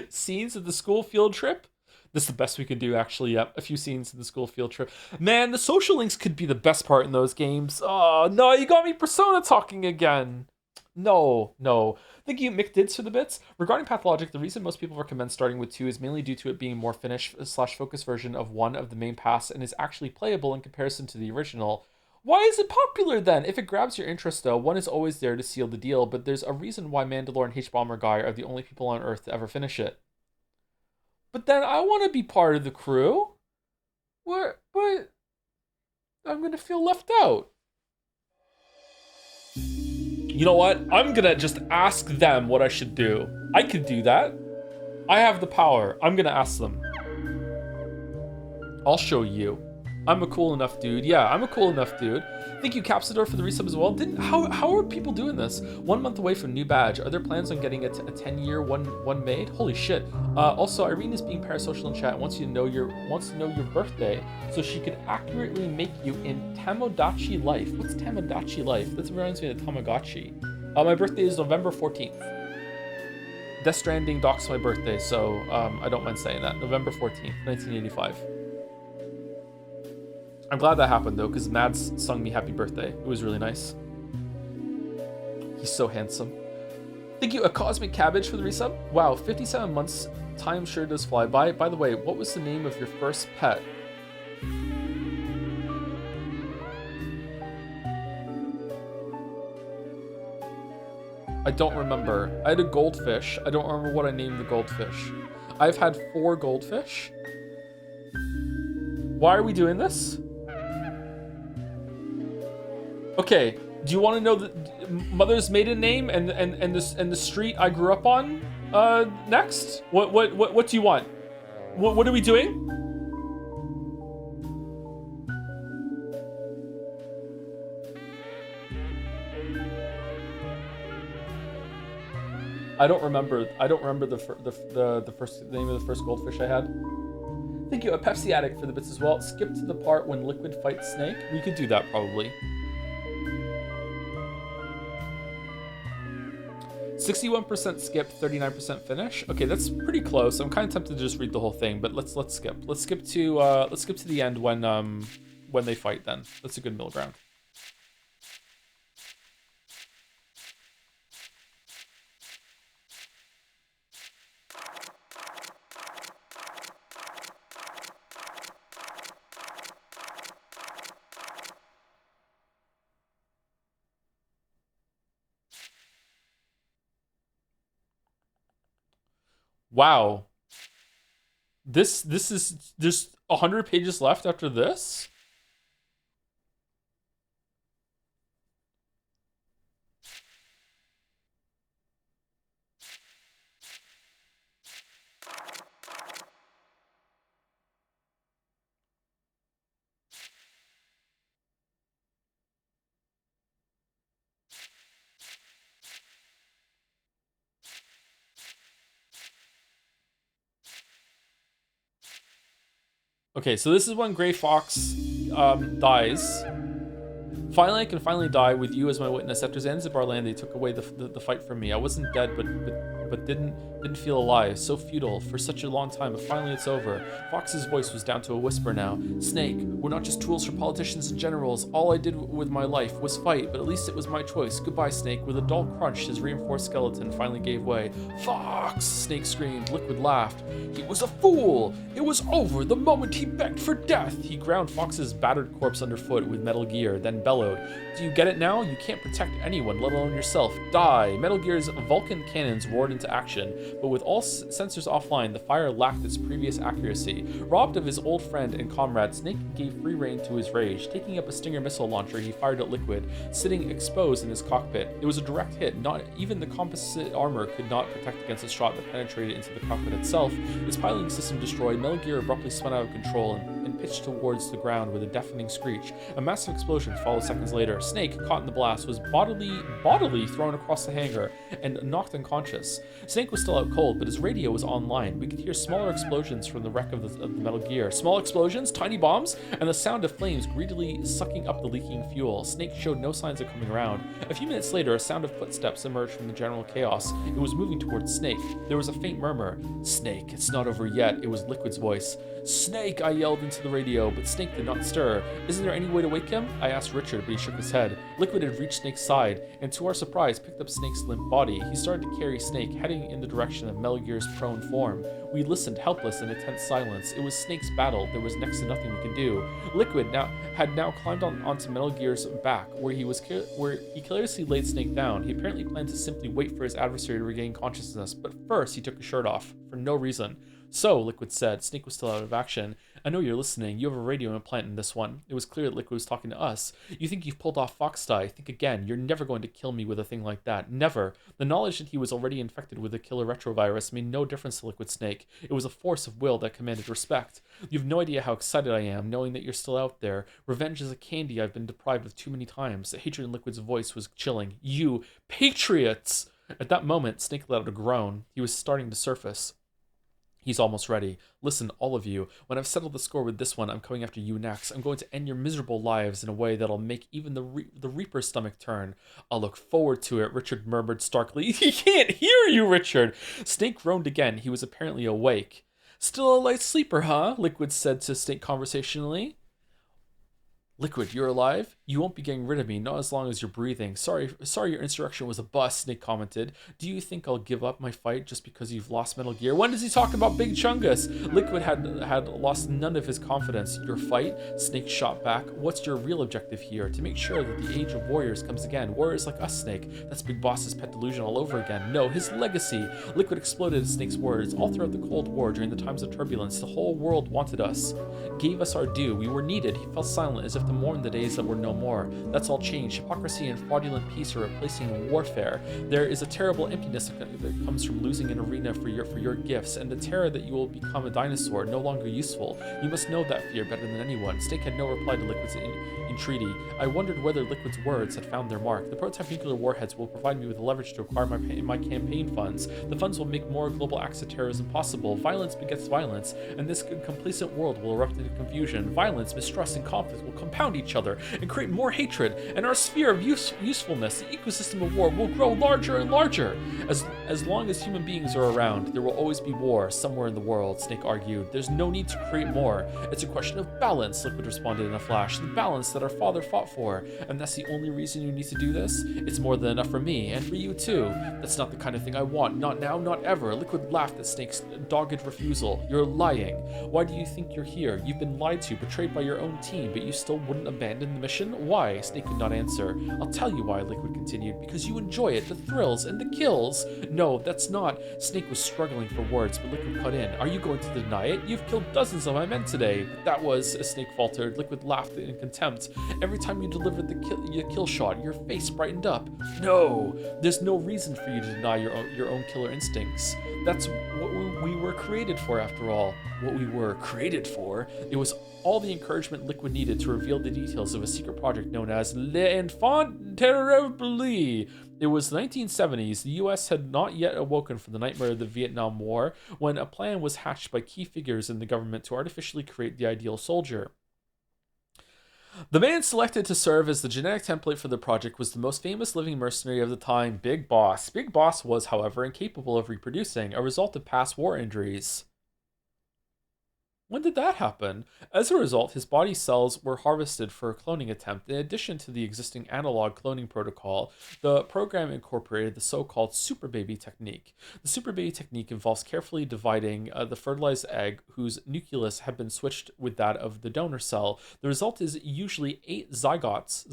scenes of the school field trip? This is the best we could do, actually. Yep, a few scenes of the school field trip. Man, the social links could be the best part in those games. Oh, no, you got me Persona talking again. No. Thank you, Mick Dids, for the bits. Regarding Pathologic, the reason most people recommend starting with 2 is mainly due to it being a more finished/focused version of 1 of the main pass and is actually playable in comparison to the original. Why is it popular then? If it grabs your interest though, 1 is always there to seal the deal, but there's a reason why Mandalore and H-Bomber Guy are the only people on Earth to ever finish it. But then I want to be part of the crew. But I'm going to feel left out. You know what? I'm going to just ask them what I should do. I could do that. I have the power. I'm going to ask them. I'll show you. I'm a cool enough dude. Yeah, I'm a cool enough dude. Thank you, Capsador, for the resub as well. How are people doing this? 1 month away from new badge. Are there plans on getting a 10-year one made? Holy shit. Also, Irene is being parasocial in chat. Wants to know your birthday, so she could accurately make you in Tamagotchi life. What's Tamagotchi life? That reminds me of Tamagotchi. My birthday is November 14th. Death Stranding docks my birthday, so I don't mind saying that. November 14th, 1985. I'm glad that happened though, because Mads sung me happy birthday. It was really nice. He's so handsome. Thank you, A Cosmic Cabbage, for the resub. Wow, 57 months. Time sure does fly by. By the way, what was the name of your first pet? I don't remember. I had a goldfish. I don't remember what I named the goldfish. I've had 4 goldfish. Why are we doing this? Okay, do you want to know the mother's maiden name and the street I grew up on? Next, what do you want? What are we doing? I don't remember the first name of the first goldfish I had. Thank you, A Pepsi Addict, for the bits as well. Skip to the part when Liquid fights Snake. We could do that probably. 61% skip, 39% finish. Okay, that's pretty close. I'm kind of tempted to just read the whole thing, but let's skip. Let's skip to the end when they fight. Then that's a good middle ground. Wow. This is there's 100 pages left after this? Okay, so this is when Gray Fox dies. Finally, I can finally die with you as my witness. After Zanzibar land, they took away the fight from me. I wasn't dead, but didn't feel alive. So futile for such a long time, but finally it's over. Fox's voice was down to a whisper now. Snake, we're not just tools for politicians and generals. All I did with my life was fight, but at least it was my choice. Goodbye, Snake. With a dull crunch, his reinforced skeleton finally gave way. Fox! Snake screamed. Liquid laughed. He was a fool! It was over the moment he begged for death. He ground Fox's battered corpse underfoot with Metal Gear, then bellowed. Do you get it now? You can't protect anyone, let alone yourself. Die! Metal Gear's Vulcan cannons roared into action, but with all sensors offline, the fire lacked its previous accuracy. Robbed of his old friend and comrade, Snake gave free rein to his rage. Taking up a Stinger missile launcher, he fired at Liquid, sitting exposed in his cockpit. It was a direct hit. Not even the composite armor could not protect against a shot that penetrated into the cockpit itself. His piloting system destroyed, Metal Gear abruptly spun out of control and pitched towards the ground with a deafening screech. A massive explosion followed seconds later. Snake, caught in the blast, was bodily thrown across the hangar and knocked unconscious. Snake was still out cold, but his radio was online. We could hear smaller explosions from the wreck of the Metal Gear. Small explosions, tiny bombs, and the sound of flames greedily sucking up the leaking fuel. Snake showed no signs of coming around. A few minutes later, a sound of footsteps emerged from the general chaos. It was moving towards Snake. There was a faint murmur. Snake, it's not over yet. It was Liquid's voice. Snake, I yelled into the radio, but Snake did not stir. Isn't there any way to wake him? I asked Richard, but he shook his head. Liquid had reached Snake's side, and to our surprise, picked up Snake's limp body. He started to carry Snake, heading in the direction of Metal Gear's prone form. We listened, helpless in a tense silence. It was Snake's battle. There was next to nothing we could do. Liquid had now climbed onto Metal Gear's back, where he carelessly laid Snake down. He apparently planned to simply wait for his adversary to regain consciousness, but first he took his shirt off, for no reason. So, Liquid said. Snake was still out of action. I know you're listening. You have a radio implant in this one. It was clear that Liquid was talking to us. You think you've pulled off Fox Die. Think again. You're never going to kill me with a thing like that. Never. The knowledge that he was already infected with the killer retrovirus made no difference to Liquid Snake. It was a force of will that commanded respect. You have no idea how excited I am, knowing that you're still out there. Revenge is a candy I've been deprived of too many times. The hatred in Liquid's voice was chilling. You, patriots! At that moment, Snake let out a groan. He was starting to surface. He's almost ready. Listen, all of you. When I've settled the score with this one, I'm coming after you next. I'm going to end your miserable lives in a way that'll make even the Reaper's stomach turn. I'll look forward to it, Richard murmured starkly. He can't hear you, Richard! Snake groaned again. He was apparently awake. Still a light sleeper, huh? Liquid said to Snake conversationally. Liquid, you're alive? You won't be getting rid of me, not as long as you're breathing. Sorry your insurrection was a bust, Snake commented. Do you think I'll give up my fight just because you've lost Metal Gear? When does he talk about Big Chungus? Liquid had lost none of his confidence. Your fight? Snake shot back. What's your real objective here? To make sure that the age of warriors comes again. Warriors like us, Snake. That's Big Boss's pet delusion all over again. No, his legacy. Liquid exploded at Snake's words. All throughout the Cold War, during the times of turbulence, the whole world wanted us. Gave us our due. We were needed. He fell silent as if to mourn the days that were no more. That's all changed. Hypocrisy and fraudulent peace are replacing warfare. There is a terrible emptiness that comes from losing an arena for your gifts, and the terror that you will become a dinosaur, no longer useful. You must know that fear better than anyone. Snake had no reply to Liquid's unspoken treaty. I wondered whether Liquid's words had found their mark. The prototype nuclear warheads will provide me with the leverage to acquire my campaign funds. The funds will make more global acts of terrorism possible. Violence begets violence, and this complacent world will erupt into confusion. Violence, mistrust, and conflict will compound each other and create more hatred, and our sphere of usefulness, the ecosystem of war, will grow larger and larger. As long as human beings are around, there will always be war somewhere in the world, Snake argued. There's no need to create more. It's a question of balance, Liquid responded in a flash. The balance that our father fought for. And that's the only reason you need to do this? It's more than enough for me, and for you too. That's not the kind of thing I want. Not now, not ever. Liquid laughed at Snake's dogged refusal. You're lying. Why do you think you're here? You've been lied to, betrayed by your own team, but you still wouldn't abandon the mission? Why? Snake could not answer. I'll tell you why, Liquid continued. Because you enjoy it, the thrills and the kills. No, that's not. Snake was struggling for words, but Liquid cut in. Are you going to deny it? You've killed dozens of my men today. That was, as Snake faltered. Liquid laughed in contempt. Every time you delivered the kill shot, your face brightened up. No, there's no reason for you to deny your own killer instincts. That's what we were created for, after all. What we were created for. It was all the encouragement Liquid needed to reveal the details of a secret project known as L'Enfant Terrible. It was the 1970s. The US had not yet awoken from the nightmare of the Vietnam War when a plan was hatched by key figures in the government to artificially create the ideal soldier. The man selected to serve as the genetic template for the project was the most famous living mercenary of the time, Big Boss. Big Boss was, however, incapable of reproducing, a result of past war injuries. When did that happen? As a result, his body cells were harvested for a cloning attempt. In addition to the existing analog cloning protocol, the program incorporated the so-called super baby technique. The super baby technique involves carefully dividing the fertilized egg whose nucleus had been switched with that of the donor cell. The result is usually 8 zygotes,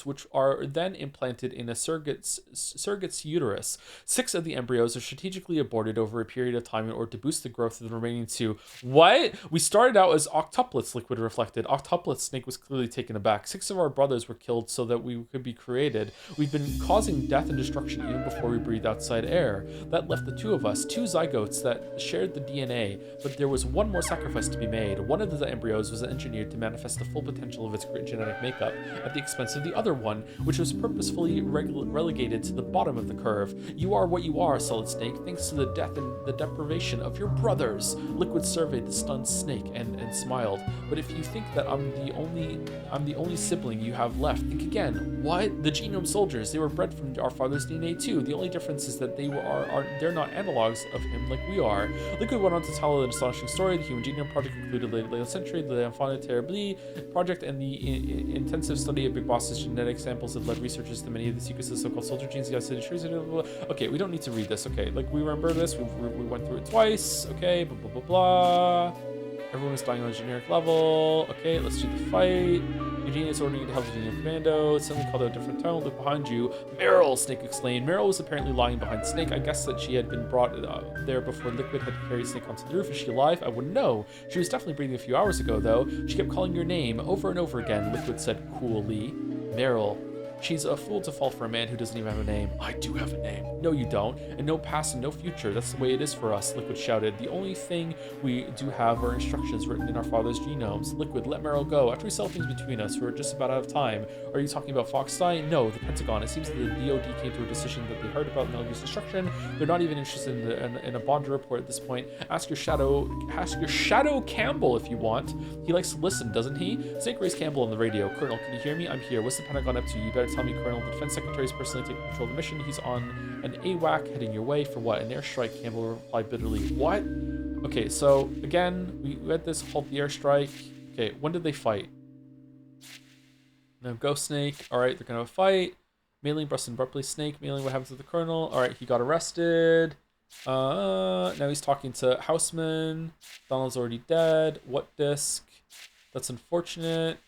which are then implanted in a surrogate's uterus. 6 of the embryos are strategically aborted over a period of time in order to boost the growth of the remaining 2. What? We started out as octuplets, Liquid reflected. Octuplets, Snake was clearly taken aback. 6 of our brothers were killed so that we could be created. We've been causing death and destruction even before we breathed outside air. That left the 2 of us, 2 zygotes that shared the DNA, but there was one more sacrifice to be made. One of the embryos was engineered to manifest the full potential of its genetic makeup at the expense of the other one, which was purposefully relegated to the bottom of the curve. You are what you are, Solid Snake, thanks to the death and the deprivation of your brothers. Liquid surveyed the stunned Snake and smiled. But if you think that I'm the only sibling you have left, think again. What? The genome soldiers, they were bred from our father's DNA too. The only difference is that they're not analogs of him like we are. Liquid went on to tell an astonishing story. The Human Genome Project included late 11th century, the Enfant Terrible project, and the intensive study of Big Boss's genetic samples that led researchers to many of the secrets of so-called soldier genes. Okay, we don't need to read this. Okay, like we remember this. We went through it twice. Okay, blah blah blah blah. Everyone is dying on a generic level. Okay, let's do the fight. Eugenia is ordering you to help the Genome Commando. It's suddenly called out a different tone. Look behind you. Meryl, Snake exclaimed. Meryl was apparently lying behind Snake. I guess that she had been brought there before Liquid had carried Snake onto the roof. Is she alive? I wouldn't know. She was definitely breathing a few hours ago, though. She kept calling your name over and over again, Liquid said coolly. Meryl. She's a fool to fall for a man who doesn't even have a name. I do have a name. No, you don't. And no past and no future. That's the way it is for us, Liquid shouted. The only thing we do have are instructions written in our father's genomes. Liquid, let Meryl go. After we settle things between us, we're just about out of time. Are you talking about Foxstein? No, the Pentagon. It seems that the DOD came to a decision that they heard about Melody's destruction. They're not even interested in a Bond report at this point. Ask your Shadow Campbell if you want. He likes to listen, doesn't he? Snake raised Campbell on the radio. Colonel, can you hear me? I'm here. What's the Pentagon up to? You better tell me, Colonel. The Defense Secretary is personally taking control of the mission. He's on an AWAC heading your way. For what? An airstrike, Campbell replied bitterly. What? Okay, so again, we had this halt the airstrike. Okay, when did they fight? No, go Snake. Alright, they're gonna have a fight. Mailing busted abruptly. Snake, mailing what happens to the Colonel. Alright, he got arrested. Now he's talking to Houseman. Donald's already dead. What disc? That's unfortunate.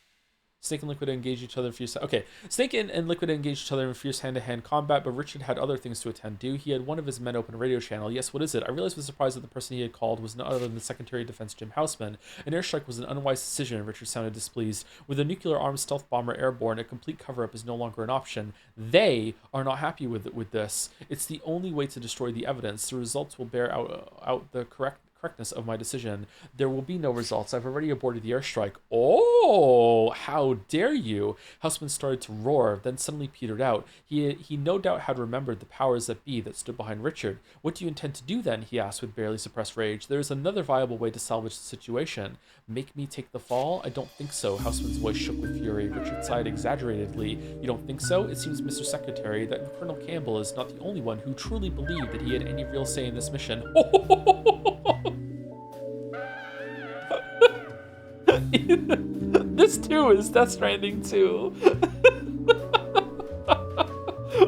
Snake and Liquid engaged each other in fierce... Okay, Snake and Liquid engaged each other in fierce hand-to-hand combat, but Richard had other things to attend to. He had one of his men open a radio channel. Yes, what is it? I realized with surprise that the person he had called was none other than the Secretary of Defense, Jim Houseman. An airstrike was an unwise decision, Richard sounded displeased. With a nuclear-armed stealth bomber airborne, a complete cover-up is no longer an option. They are not happy with this. It's the only way to destroy the evidence. The results will bear out the correct correctness of my decision. There will be no results. I've already aborted the airstrike. Oh, how dare you? Houseman started to roar, then suddenly petered out. He no doubt had remembered the powers that be that stood behind Richard. What do you intend to do then? He asked with barely suppressed rage. There is another viable way to salvage the situation. Make me take the fall? I don't think so. Houseman's voice shook with fury. Richard sighed exaggeratedly. You don't think so? It seems, Mr. Secretary, that Colonel Campbell is not the only one who truly believed that he had any real say in this mission. This too is Death Stranding 2.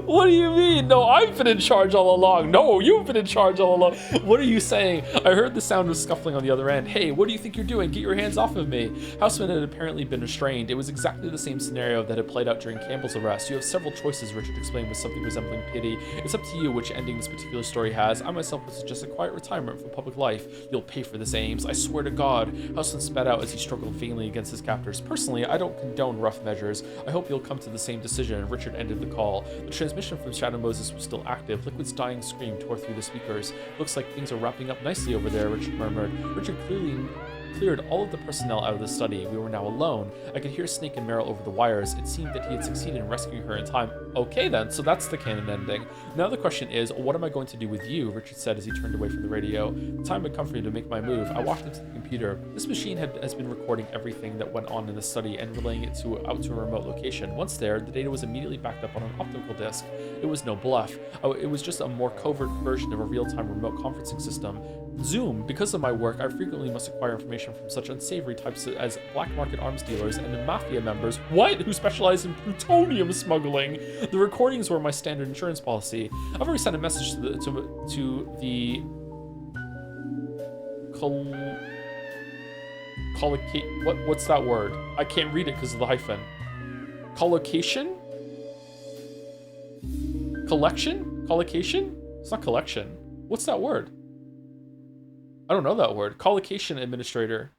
What do you mean? No, I've been in charge all along. No, you've been in charge all along. What are you saying? I heard the sound of scuffling on the other end. Hey, what do you think you're doing? Get your hands off of me. Houseman had apparently been restrained. It was exactly the same scenario that had played out during Campbell's arrest. You have several choices, Richard explained with something resembling pity. It's up to you which ending this particular story has. I myself would suggest a quiet retirement from public life. You'll pay for this, Ames. I swear to God. Houseman spat out as he struggled vainly against his captors. Personally, I don't condone rough measures. I hope you'll come to the same decision. Richard ended the call. The transmission from Shadow Moses was still active. Liquid's dying scream tore through the speakers. Looks like things are wrapping up nicely over there, Richard murmured. Richard cleared all of the personnel out of the study. We were now alone. I could hear Snake and Meryl over the wires. It seemed that he had succeeded in rescuing her in time. Okay then, so that's the canon ending. Now the question is, what am I going to do with you? Richard said as he turned away from the radio. The time had come for me to make my move. I walked into the computer. This machine has been recording everything that went on in the study and relaying it out to a remote location. Once there, the data was immediately backed up on an optical disc. It was no bluff. It was just a more covert version of a real-time remote conferencing system. Zoom. Because of my work, I frequently must acquire information from such unsavory types as black market arms dealers and the mafia members, who specialize in plutonium smuggling. The recordings were my standard insurance policy. I've already sent a message to the what's that word? I can't read it because of the hyphen. Collocation? Collection? Collocation? It's not collection. What's that word? I don't know that word. Collocation administrator.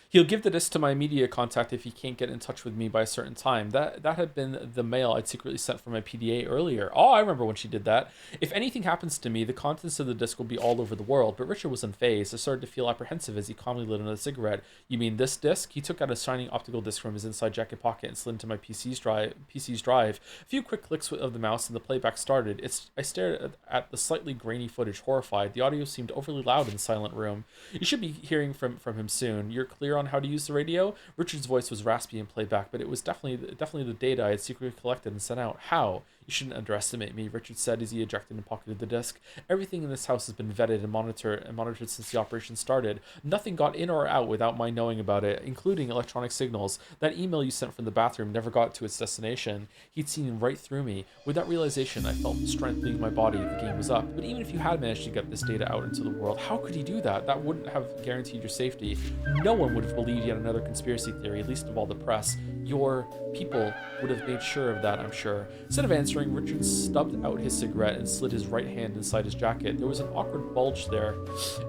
He'll give the disc to my media contact if he can't get in touch with me by a certain time. That had been the mail I'd secretly sent from my PDA earlier. Oh, I remember when she did that. If anything happens to me, the contents of the disc will be all over the world, but Richard was unfazed. I started to feel apprehensive as he calmly lit another cigarette. You mean this disc? He took out a shining optical disc from his inside jacket pocket and slid into my PC's drive. A few quick clicks of the mouse and the playback started. I stared at the slightly grainy footage, horrified. The audio seemed overly loud in the silent room. You should be hearing from him soon. You're clear on how to use the radio? Richard's voice was raspy in playback, but it was definitely the data I had secretly collected and sent out. How? You shouldn't underestimate me, Richard said as he ejected and pocketed the disc. Everything in this house has been vetted and monitored since the operation started. Nothing got in or out without my knowing about it, including electronic signals. That email you sent from the bathroom never got to its destination. He'd seen right through me. With that realization, I felt strength leaving my body. The game was up. But even if you had managed to get this data out into the world, how could he do that? That wouldn't have guaranteed your safety. No one would have believed yet another conspiracy theory, least of all the press. Your people would have made sure of that, I'm sure. Instead of answering, Richard stubbed out his cigarette and slid his right hand inside his jacket. There was an awkward bulge there.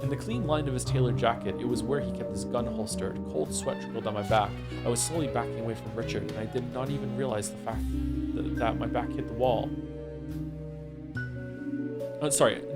In the clean line of his tailored jacket, it was where he kept his gun holstered. Cold sweat trickled down my back. I was slowly backing away from Richard, and I did not even realize the fact that my back hit the wall.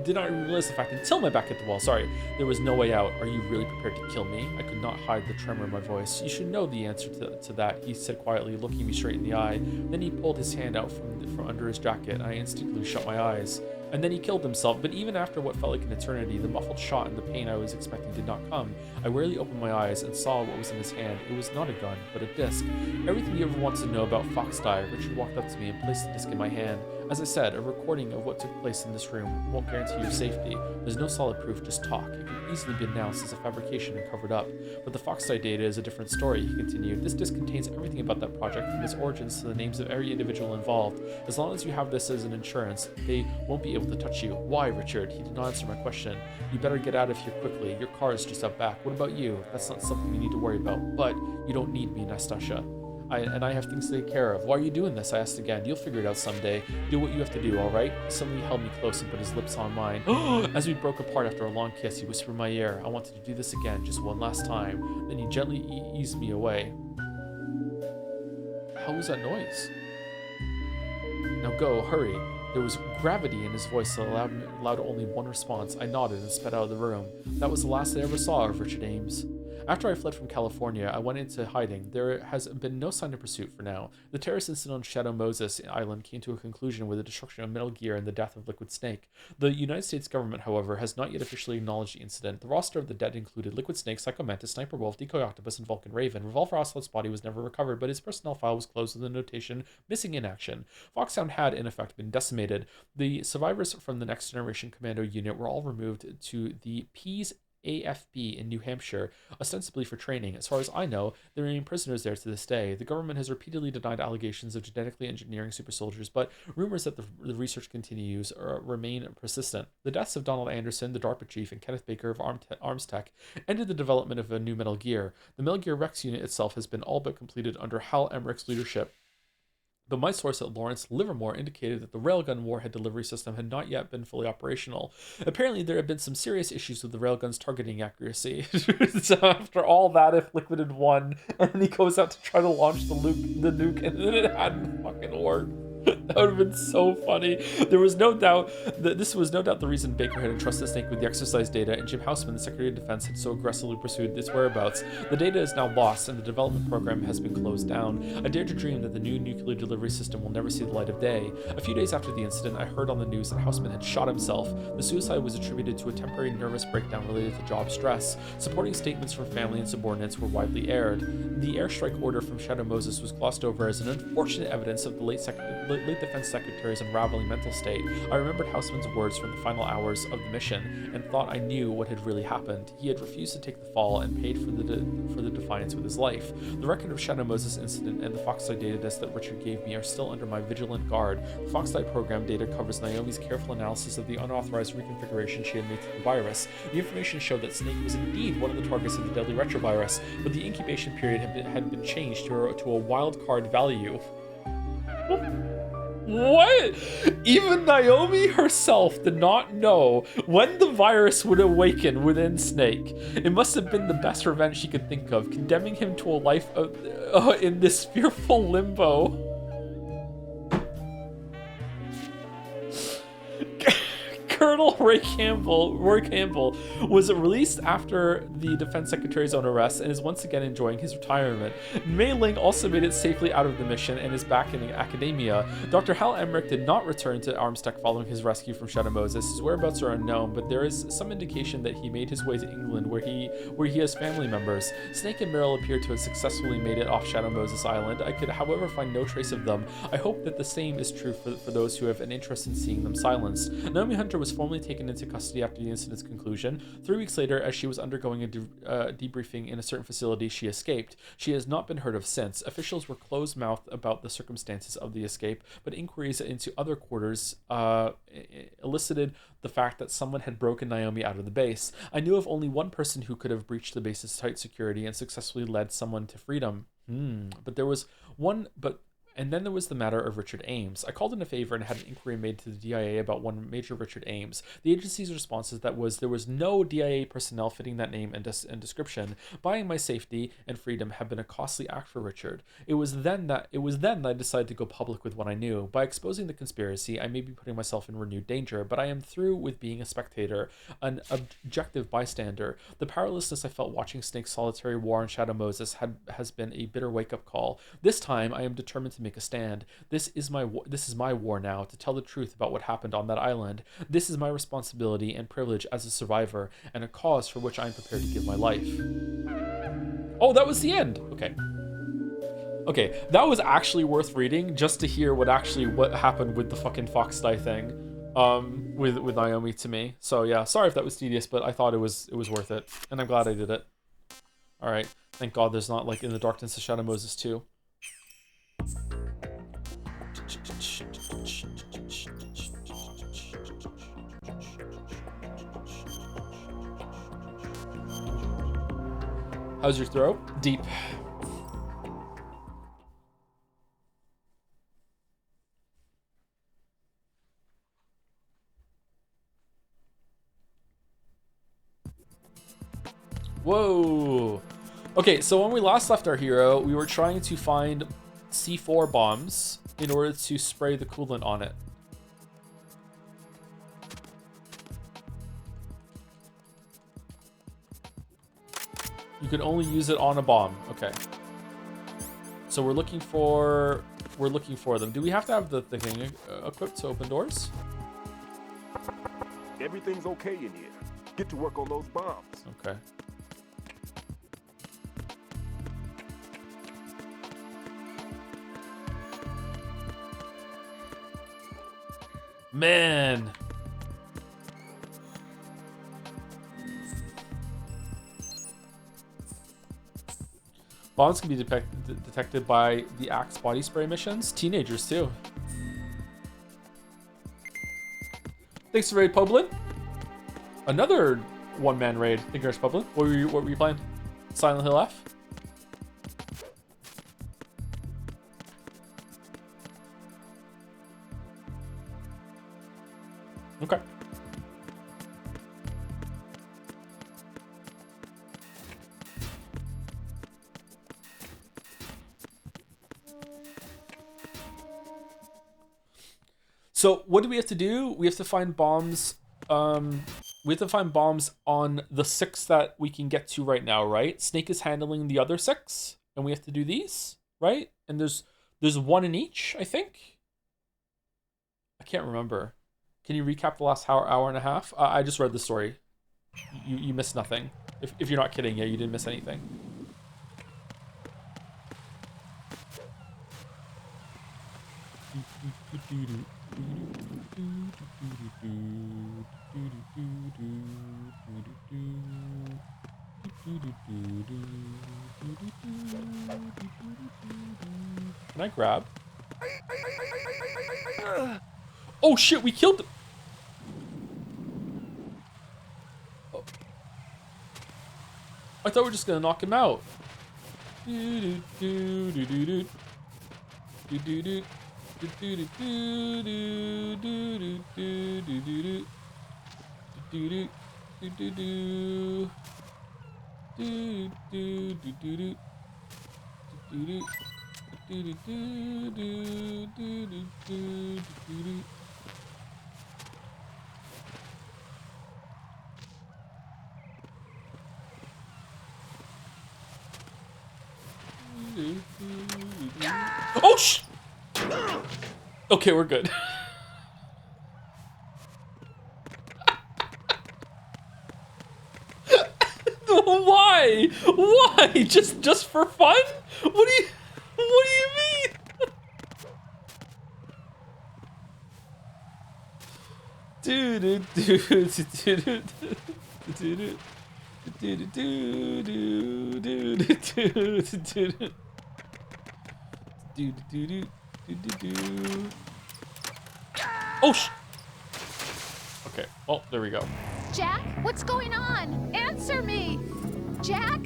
Did not realize the fact until my back hit the wall. Sorry, there was no way out. Are you really prepared to kill me? I could not hide the tremor in my voice. You should know the answer to that, he said quietly, looking me straight in the eye. Then he pulled his hand out from under his jacket, and I instinctively shut my eyes. And then he killed himself, but even after what felt like an eternity, the muffled shot and the pain I was expecting did not come. I rarely opened my eyes and saw what was in his hand. It was not a gun, but a disc. Everything you ever wanted to know about Fox Die. Richard walked up to me and placed the disc in my hand. As I said, a recording of what took place in this room won't guarantee your safety. There's no solid proof, just talk. It can easily be announced as a fabrication and covered up. But the Fox Die data is a different story, he continued. This disc contains everything about that project, from its origins to the names of every individual involved. As long as you have this as an insurance, they won't be able to touch you. Why, Richard? He did not answer my question. You better get out of here quickly. Your car is just out back. What about you? That's not something you need to worry about. But you don't need me, Nastasha. I have things to take care of. Why are you doing this? I asked again. You'll figure it out someday. Do what you have to do, all right? He suddenly held me close and put his lips on mine. As we broke apart after a long kiss, he whispered in my ear, I wanted to do this again, just one last time. Then he gently eased me away. How was that noise? Now go, hurry. There was gravity in his voice that allowed only one response. I nodded and sped out of the room. That was the last I ever saw of Richard Ames. After I fled from California, I went into hiding. There has been no sign of pursuit for now. The terrorist incident on Shadow Moses Island came to a conclusion with the destruction of Metal Gear and the death of Liquid Snake. The United States government, however, has not yet officially acknowledged the incident. The roster of the dead included Liquid Snake, Psycho Mantis, Sniper Wolf, Decoy Octopus, and Vulcan Raven. Revolver Ocelot's body was never recovered, but his personnel file was closed with a notation, missing in action. Foxhound had, in effect, been decimated. The survivors from the Next Generation Commando unit were all removed to the Pease AFB in New Hampshire, ostensibly for training. As far as I know, there remain prisoners there to this day. The government has repeatedly denied allegations of genetically engineering super soldiers, but rumors that the research continues remain persistent. The deaths of Donald Anderson, the DARPA chief, and Kenneth Baker of Arms Tech ended the development of a new Metal Gear. The Metal Gear Rex unit itself has been all but completed under Hal Emmerich's leadership. But my source at Lawrence Livermore indicated that the railgun warhead delivery system had not yet been fully operational. Apparently, there had been some serious issues with the railgun's targeting accuracy. So after all that, if Liquid had won, and then he goes out to try to launch the nuke, and then it hadn't fucking worked. That would have been so funny. There was no doubt that this was no doubt the reason Baker had entrusted Snake with the exercise data, and Jim Houseman, the Secretary of Defense, had so aggressively pursued its whereabouts. The data is now lost, and the development program has been closed down. I dare to dream that the new nuclear delivery system will never see the light of day. A few days after the incident, I heard on the news that Houseman had shot himself. The suicide was attributed to a temporary nervous breakdown related to job stress. Supporting statements from family and subordinates were widely aired. The airstrike order from Shadow Moses was glossed over as an unfortunate evidence of the late Defense Secretary's unraveling mental state. I remembered Houseman's words from the final hours of the mission and thought I knew what had really happened. He had refused to take the fall and paid for the defiance with his life. The record of Shadow Moses incident and the Foxlight data disk that Richard gave me are still under my vigilant guard. The Foxlight program data covers Naomi's careful analysis of the unauthorized reconfiguration she had made to the virus. The information showed that Snake was indeed one of the targets of the deadly retrovirus, but the incubation period had been changed to a wild card value. What? Even Naomi herself did not know when the virus would awaken within Snake. It must have been the best revenge she could think of, condemning him to a life in this fearful limbo. Colonel Roy Campbell was released after the Defense Secretary's own arrest and is once again enjoying his retirement. Mei Ling also made it safely out of the mission and is back in academia. Dr. Hal Emmerich did not return to Arms Tech following his rescue from Shadow Moses. His whereabouts are unknown, but there is some indication that he made his way to England where he has family members. Snake and Meryl appear to have successfully made it off Shadow Moses Island. I could, however, find no trace of them. I hope that the same is true for those who have an interest in seeing them silenced. Naomi Hunter was formally taken into custody after the incident's conclusion. 3 weeks later, as she was undergoing a debriefing in a certain facility, she escaped. She has not been heard of since. Officials were closed-mouthed about the circumstances of the escape, but inquiries into other quarters elicited the fact that someone had broken Naomi out of the base. I knew of only one person who could have breached the base's tight security and successfully led someone to freedom. And then there was the matter of Richard Ames. I called in a favor and had an inquiry made to the DIA about one Major Richard Ames. The agency's response is that there was no DIA personnel fitting that name and description. Buying my safety and freedom had been a costly act for Richard. It was then that I decided to go public with what I knew. By exposing the conspiracy, I may be putting myself in renewed danger, but I am through with being a spectator, an objective bystander. The powerlessness I felt watching Snake's solitary war on Shadow Moses has been a bitter wake-up call. This time, I am determined to make a stand. This is my war now, to tell the truth about what happened on that island. This is my responsibility and privilege as a survivor, and a cause for which I am prepared to give my life. Oh, that was the end. Okay, that was actually worth reading just to hear what happened with the fucking Foxdie thing, with Naomi to me. So yeah, sorry if that was tedious, but I thought it was worth it, and I'm glad I did it. All right, thank God there's not like In the Darkness of Shadow Moses 2. How's your throat? Deep. Whoa. Okay, so when we last left our hero, we were trying to find C4 bombs in order to spray the coolant on it. You can only use it on a bomb. Okay. So we're looking for them. Do we have to have the thing equipped to open doors? Everything's okay in here. Get to work on those bombs. Okay. Man. Bombs can be detected by the Axe body spray missions. Teenagers too. Thanks for raid, Publin. Another one-man raid. Thank you, Publin. What were you playing? Silent Hill F? Okay. So what do we have to do? We have to find bombs. We have to find bombs on the 6 that we can get to right now, right? Snake is handling the other 6, and we have to do these, right? And there's 1 in each, I think. I can't remember. Can you recap the last hour and a half? I just read the story. You missed nothing. If you're not kidding, yeah, you didn't miss anything. Can I grab? Oh shit, we killed them. Oh. I thought we were just gonna knock him out. Oh sh! Okay, we're good. Why? Why? Just for fun? What do you mean? Oh sh! Okay, well, there we go. Jack, what's going on? Answer me! Jack?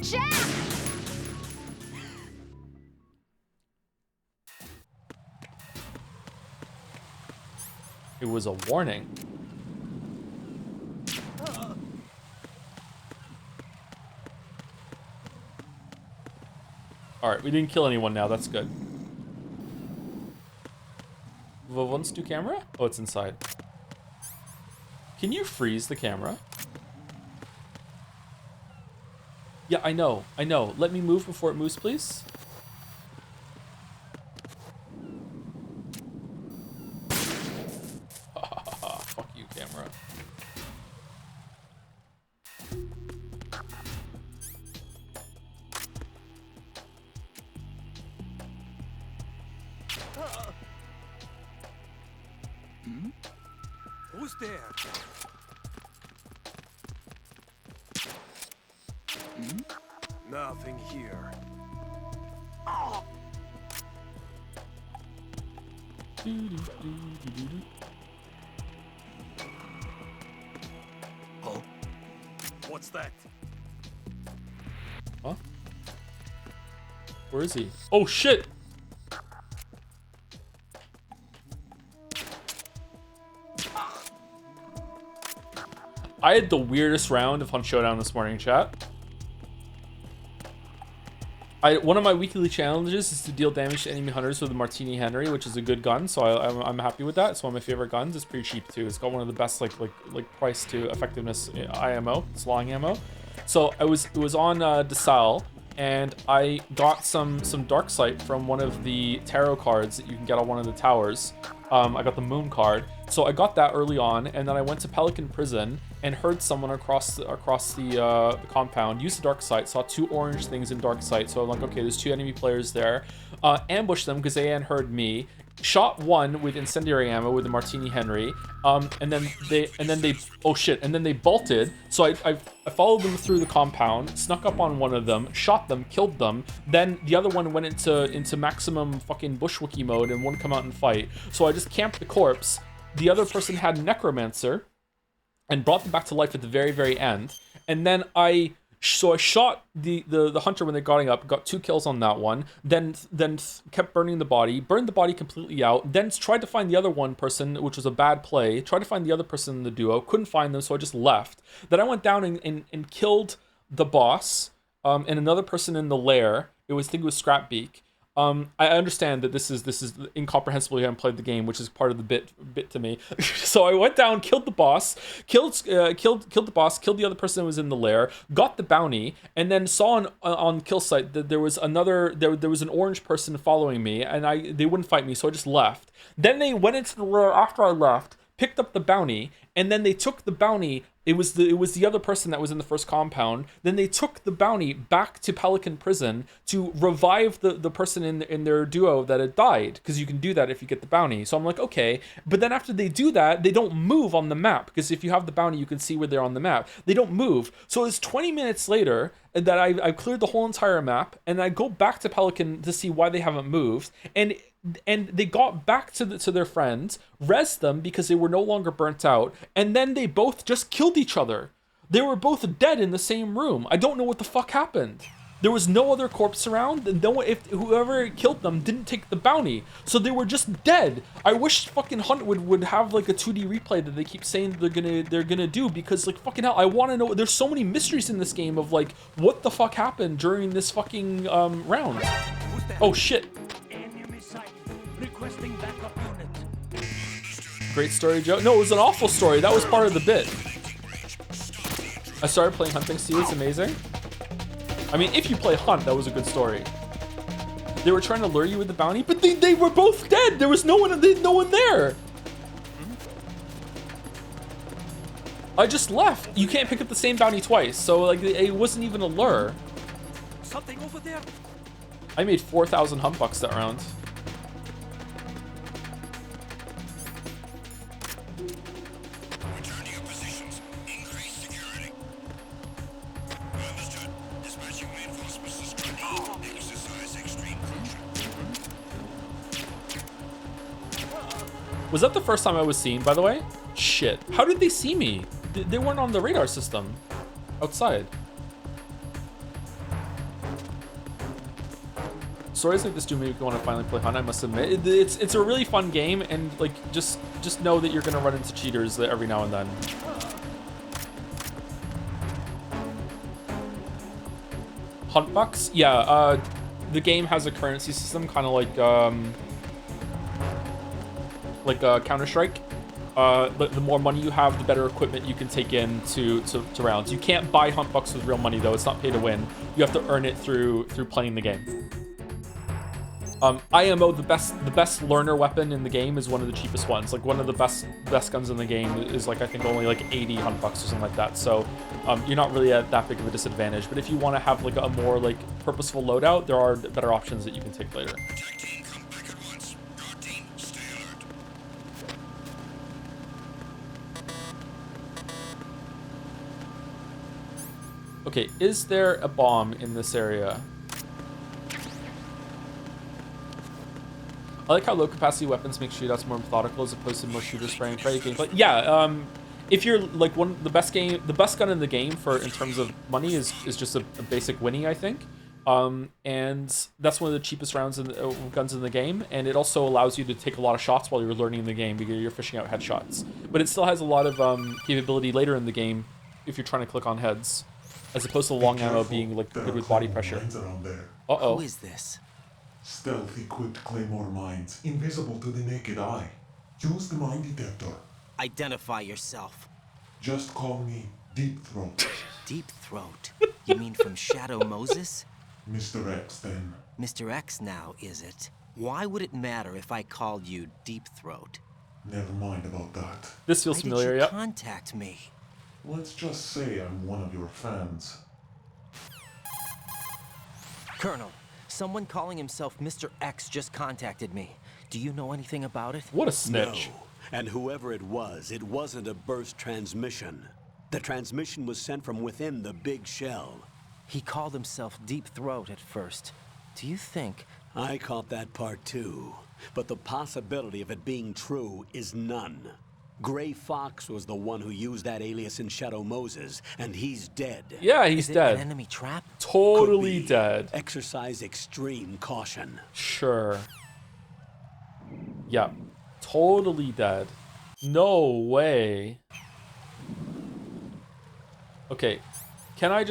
Jack! It was a warning. Alright, we didn't kill anyone now, that's good. Vovon's do camera? Oh, it's inside. Can you freeze the camera? Yeah, I know. Let me move before it moves, please. Fuck you, camera. Who's there? Nothing here. Huh? What's that? Huh? Where is he? Oh shit! I had the weirdest round of Hunt Showdown this morning, chat. One of my weekly challenges is to deal damage to enemy hunters with the Martini Henry, which is a good gun, so I'm happy with that. It's one of my favorite guns. It's pretty cheap too. It's got one of the best like price to effectiveness IMO. It's long ammo. So it was on Desal, and I got some dark sight from one of the tarot cards that you can get on one of the towers. I got the moon card, so I got that early on, and then I went to Pelican Prison and heard someone across the compound use the dark sight. Saw 2 orange things in dark sight, so I'm like, okay, there's 2 enemy players there. Ambushed them because they hadn't heard me. Shot one with incendiary ammo with the Martini Henry, and then they oh shit, and then they bolted. So I followed them through the compound, snuck up on one of them, shot them, killed them. Then the other one went into maximum fucking bushwookie mode and wouldn't come out and fight. So I just camped the corpse. The other person had Necromancer and brought them back to life at the very end. And then I shot the hunter when they got up, got 2 kills on that one, then kept burning the body, burned the body completely out, then tried to find the other one person, which was a bad play, tried to find the other person in the duo, couldn't find them, so I just left. Then I went down and killed the boss, and another person in the lair. I think it was Scrapbeak. I understand that this is incomprehensible. You haven't played the game, which is part of the bit to me. So I went down, killed the boss, killed the boss, killed the other person who was in the lair, got the bounty, and then saw on kill site that there was there was an orange person following me, and they wouldn't fight me, so I just left. Then they went into the lair after I left, picked up the bounty, and then they took the bounty. It was the other person that was in the first compound. Then they took the bounty back to Pelican Prison to revive the person in their duo that had died, because you can do that if you get the bounty. So I'm like, okay. But then after they do that, they don't move on the map, because if you have the bounty, you can see where they're on the map. They don't move. So it's 20 minutes later that I cleared the whole entire map, and I go back to Pelican to see why they haven't moved, and they got back to their friends, rezzed them because they were no longer burnt out, and then they both just killed each other. They were both dead in the same room. I don't know what the fuck happened. There was no other corpse around, and if whoever killed them didn't take the bounty, so they were just dead. I wish fucking Hunt would have like a 2D replay that they keep saying they're gonna do, because like fucking hell, I want to know. There's so many mysteries in this game of like what the fuck happened during this fucking round. Oh shit. Great story, Joe. No, it was an awful story. That was part of the bit. I started playing Hunting Steel. It's amazing. I mean, if you play Hunt, that was a good story. They were trying to lure you with the bounty, but they were both dead. There was no one there. I just left. You can't pick up the same bounty twice, so like it wasn't even a lure. Something over there. I made 4,000 Hunt bucks that round. Was that the first time I was seen, by the way? Shit. How did they see me? They weren't on the radar system. Outside. Stories like this do make me want to finally play Hunt, I must admit. It's a really fun game, and like just know that you're gonna run into cheaters every now and then. Hunt bucks? Yeah, the game has a currency system, kind of like Counter-Strike. The more money you have, the better equipment you can take in to rounds. You can't buy Hunt bucks with real money though. It's not pay to win. You have to earn it through playing the game. IMO, the best learner weapon in the game, is one of the cheapest ones. Like one of the best guns in the game is like I think only like 80 Hunt bucks or something like that. So you're not really at that big of a disadvantage. But if you want to have like a more like purposeful loadout, there are better options that you can take later. Okay, is there a bomb in this area? I like how low capacity weapons make shootouts more methodical as opposed to more shooter spraying prey gameplay. Yeah, if you're like the best gun in the game in terms of money is just a basic Winnie, I think. And that's one of the cheapest guns in the game, and it also allows you to take a lot of shots while you're learning the game because you're fishing out headshots. But it still has a lot of capability later in the game if you're trying to click on heads, as opposed to long ammo being like good with body pressure. Uh-oh. Who is this? Stealth-equipped claymore mines, invisible to the naked eye. Use the mine detector. Identify yourself. Just call me Deep Throat. Deep Throat? You mean from Shadow Moses? Mr. X, then. Mr. X now, is it? Why would it matter if I called you Deep Throat? Never mind about that. This feels Why familiar, did you yep. contact me? Let's just say I'm one of your fans. Colonel, someone calling himself Mr. X just contacted me. Do you know anything about it? What a snitch. No. And whoever it wasn't a burst transmission. The transmission was sent from within the big shell. He called himself Deep Throat at first. Do you think... I caught that part too. But the possibility of it being true is none. Gray Fox was the one who used that alias in Shadow Moses, and he's dead. Yeah, he's Is it dead. an enemy trap? Totally Could be. dead. Exercise extreme caution. Sure. Yeah. Totally dead. No way. Okay. Can I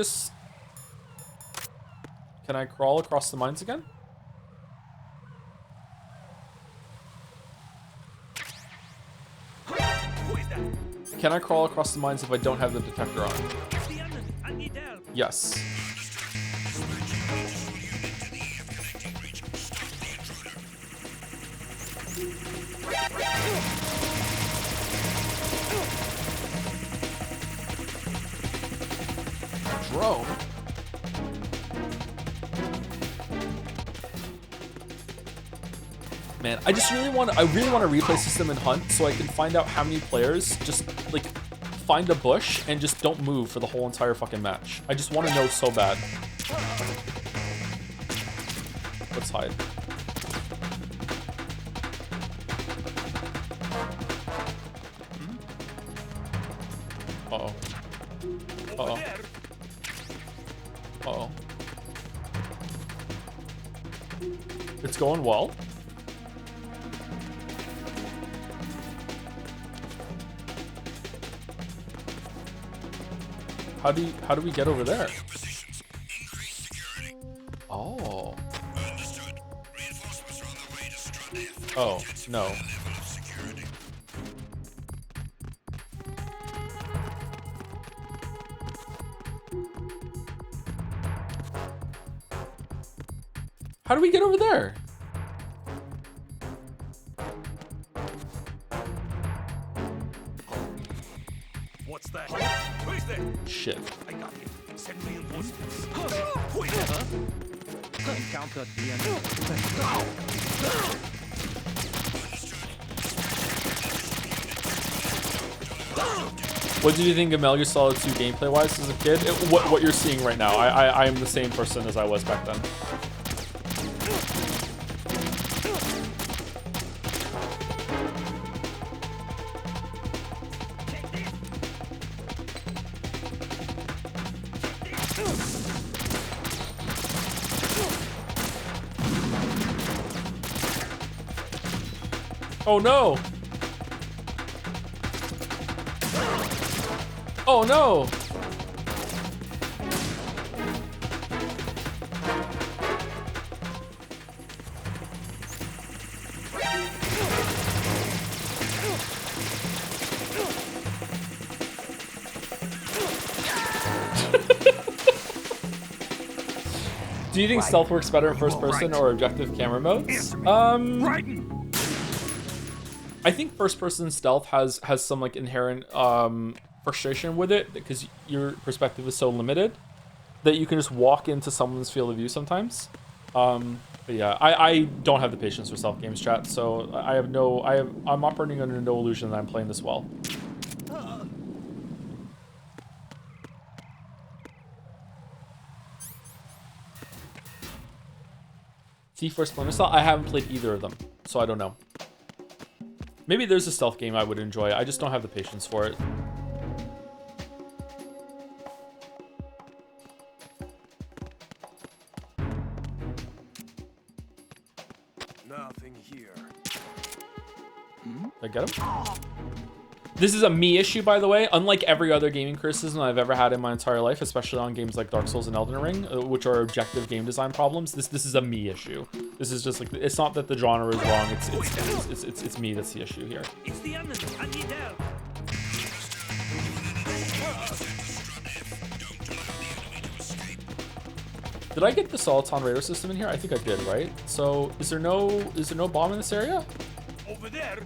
crawl across the mines again? Who is that? Can I crawl across the mines if I don't have the detector on? It's the enemy. I need help. Yes. Drone? Man, I really want to replay system in Hunt so I can find out how many players just like find a bush and just don't move for the whole entire fucking match. I just want to know so bad. Let's hide. Uh-oh. Uh-oh. Uh-oh. It's going well. How do we get over there? Oh. Oh, no. How do we get over there? What's that? Who is there? Shit. I got him. Send reinforcements. Who is that? Encountered the enemy. What did you think of Metal Gear Solid 2 gameplay-wise as a kid? What you're seeing right now. I am the same person as I was back then. Oh no! Oh no! Do you think stealth works better in first person or objective camera modes? Raiden! I think first person stealth has some like inherent frustration with it because your perspective is so limited that you can just walk into someone's field of view sometimes. But yeah, I don't have the patience for stealth games, chat, so I'm operating under no illusion that I'm playing this well. Thief or Splinter Cell? I haven't played either of them, so I don't know. Maybe there's a stealth game I would enjoy. I just don't have the patience for it. Nothing here. Did I get him? This is a me issue, by the way. Unlike every other gaming criticism I've ever had in my entire life, especially on games like Dark Souls and Elden Ring, which are objective game design problems. This is a me issue. This is just like, it's not that the genre is wrong. It's me that's the issue here. It's the enemy. I need help. Did I get the Soliton radar system in here? I think I did, right? So is there no bomb in this area? Over there.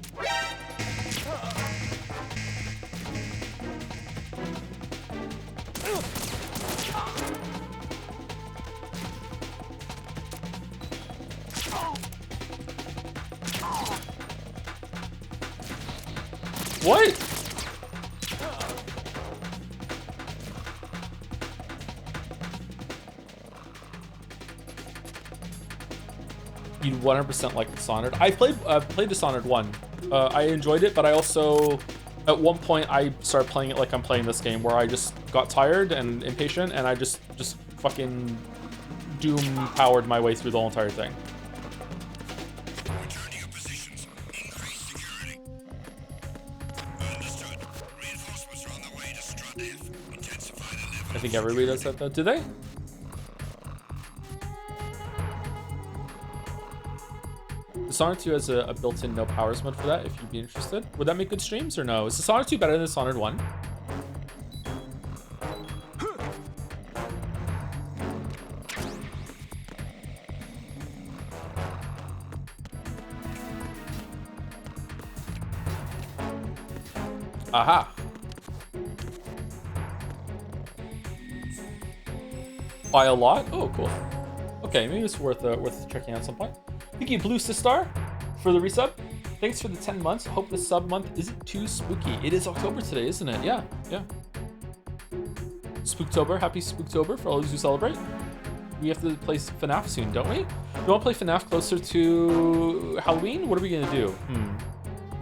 What? You 100% like Dishonored. I played Dishonored 1. I enjoyed it, but I also, at one point, I started playing it like I'm playing this game, where I just got tired and impatient, and I just fucking doom-powered my way through the whole entire thing. Return to your positions. Increase security. Understood. Reinforcements are on the way to Scrandle. Intensify the level. I think everybody does that, though. Do they? Dishonored 2 has a built-in no powers mode for that, if you'd be interested. Would that make good streams or no? Is Dishonored 2 better than Dishonored 1? Aha. By a lot? Oh, cool. Okay, maybe it's worth checking out some point. Thank you, Blue Sistar, for the resub. Thanks for the 10 months. Hope the sub month isn't too spooky. It is October today, isn't it? Yeah, yeah. Spooktober. Happy Spooktober for all those who celebrate. We have to play FNAF soon, don't we? You want to play FNAF closer to Halloween? What are we going to do?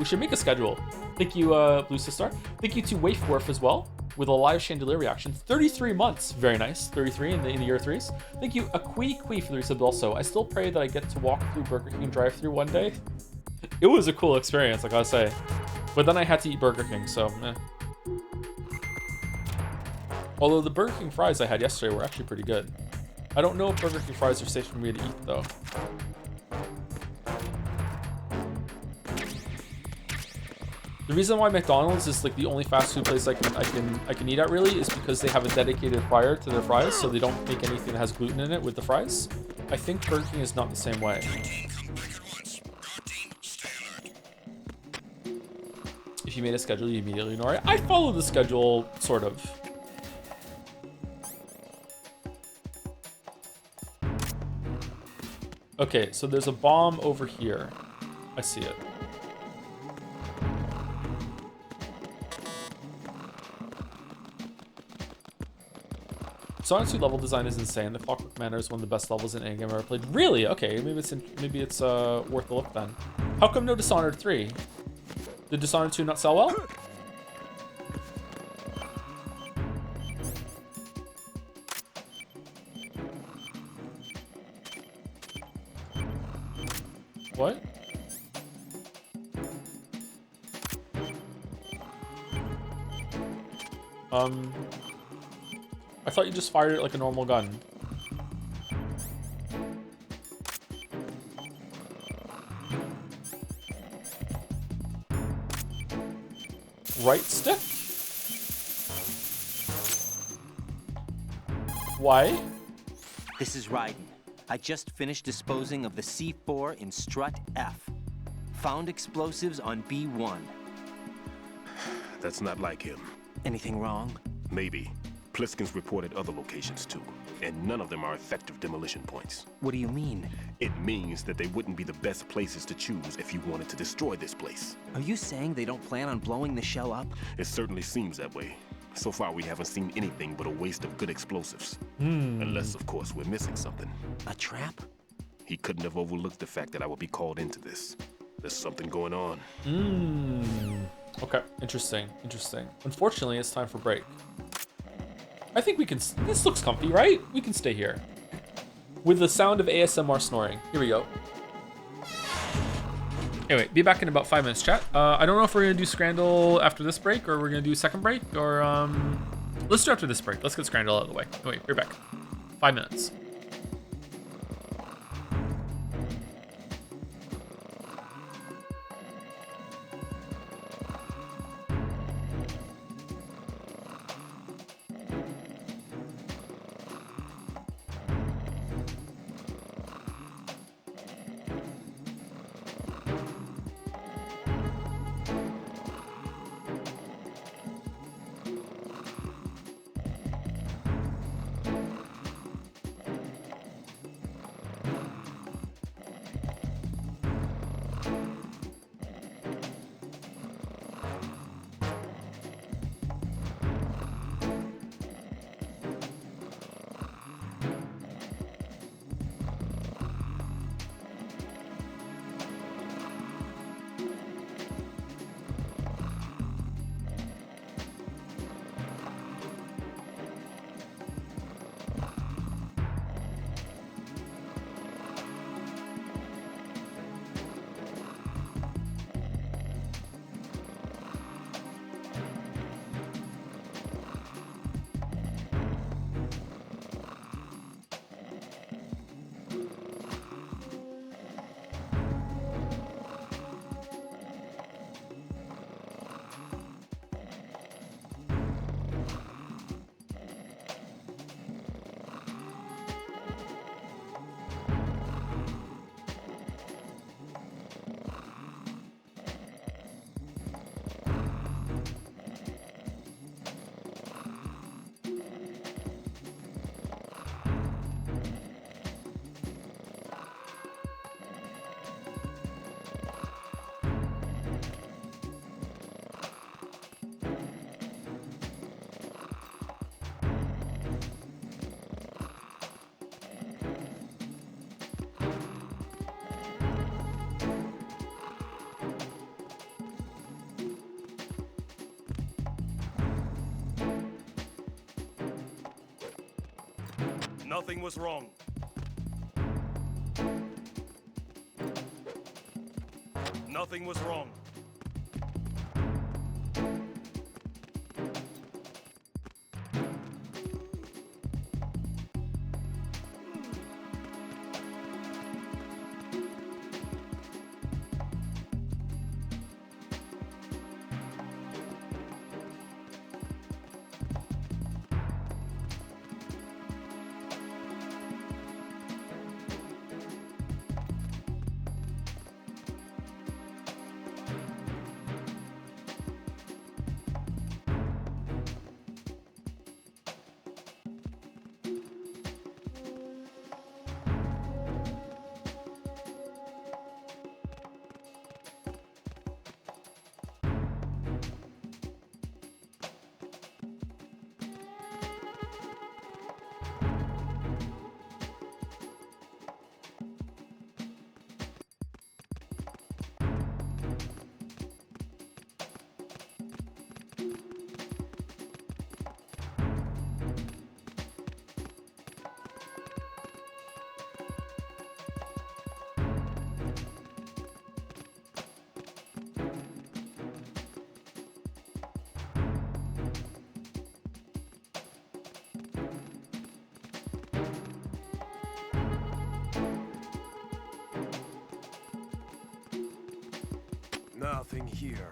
We should make a schedule. Thank you, Blue Sistar. Thank you to Waifworf as well, with a live chandelier reaction. 33 months. Very nice. 33 in the year threes. Thank you, Akui for the resub also. I still pray that I get to walk through Burger King drive-thru one day. It was a cool experience, I gotta say. But then I had to eat Burger King, so eh. Although the Burger King fries I had yesterday were actually pretty good. I don't know if Burger King fries are safe for me to eat, though. The reason why McDonald's is like the only fast food place I can eat at really is because they have a dedicated fryer to their fries, so they don't make anything that has gluten in it with the fries. I think Burger King is not the same way. If you made a schedule, you immediately ignore it. I follow the schedule, sort of. Okay, so there's a bomb over here. I see it. Dishonored 2 level design is insane. The Clockwork Manor is one of the best levels in any game I've ever played. Really? Okay, maybe it's worth a look then. How come no Dishonored 3? Did Dishonored 2 not sell well? What? I thought you just fired it like a normal gun. Right stick? Why? This is Raiden. I just finished disposing of the C4 in Strut F. Found explosives on B1. That's not like him. Anything wrong? Maybe. Pliskin's reported other locations too, and none of them are effective demolition points. What do you mean? It means that they wouldn't be the best places to choose if you wanted to destroy this place. Are you saying they don't plan on blowing the shell up? It certainly seems that way. So far, we haven't seen anything but a waste of good explosives. Unless, of course, we're missing something. A trap? He couldn't have overlooked the fact that I would be called into this. There's something going on. Okay, interesting. Unfortunately, it's time for break. I think we can, this looks comfy, right? We can stay here. With the sound of ASMR snoring. Here we go. Anyway, be back in about 5 minutes, chat. I don't know if we're gonna do Scrandle after this break or we're gonna do second break or, let's do after this break. Let's get Scrandle out of the way. Anyway, we're back. 5 minutes. Nothing was wrong. Nothing was wrong. Nothing here.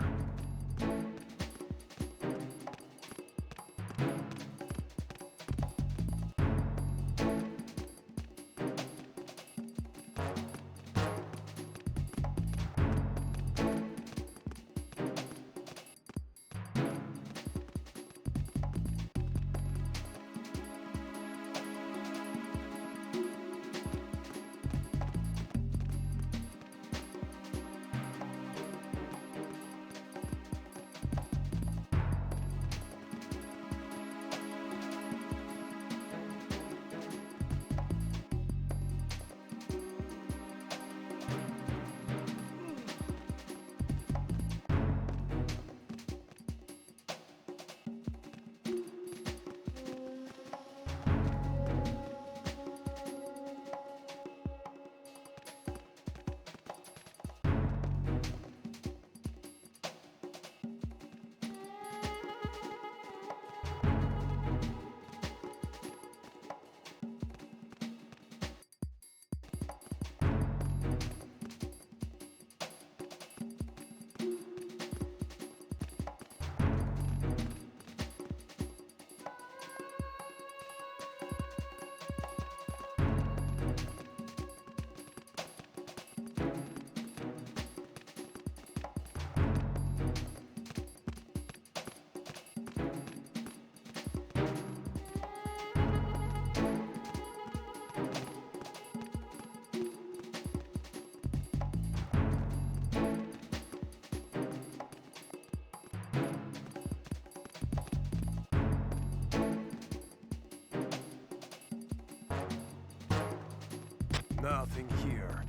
Nothing here.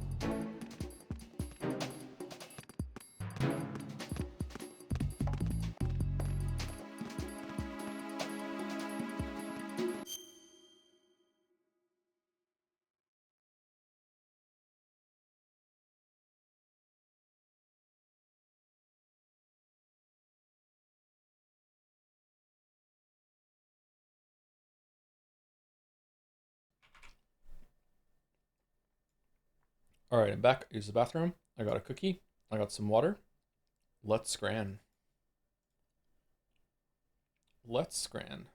All right, I'm back. Use the bathroom. I got a cookie. I got some water. Let's scran. Let's scran.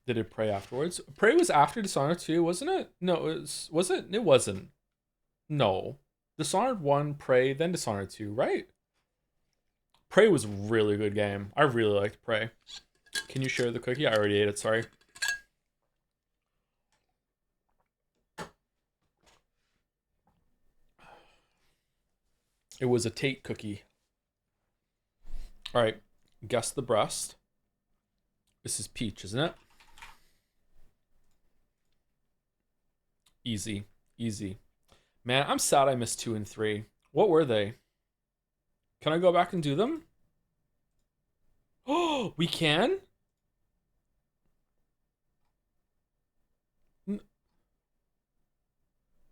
Did it pray afterwards? Pray was after Dishonored 2, wasn't it? No, was it? It wasn't. No. Dishonored 1, Prey, then Dishonored 2, right? Prey was a really good game. I really liked Prey. Can you share the cookie? I already ate it, sorry. It was a Tate cookie. All right, guess the breast. This is peach, isn't it? Easy, easy. Man, I'm sad I missed 2 and 3. What were they? Can I go back and do them? Oh, we can?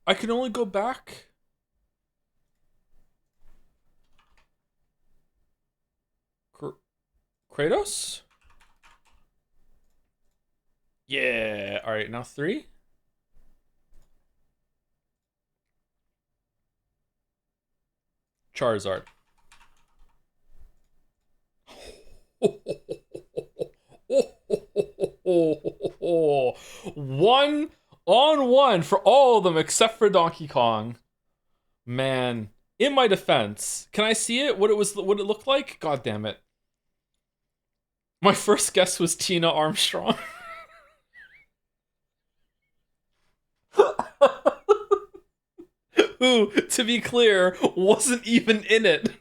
I can only go back. Kratos? Yeah. All right, now 3. Charizard. One on one for all of them except for Donkey Kong. Man, in my defense, can I see it? What it looked like? God damn it. My first guess was Tina Armstrong. Who, to be clear, wasn't even in it.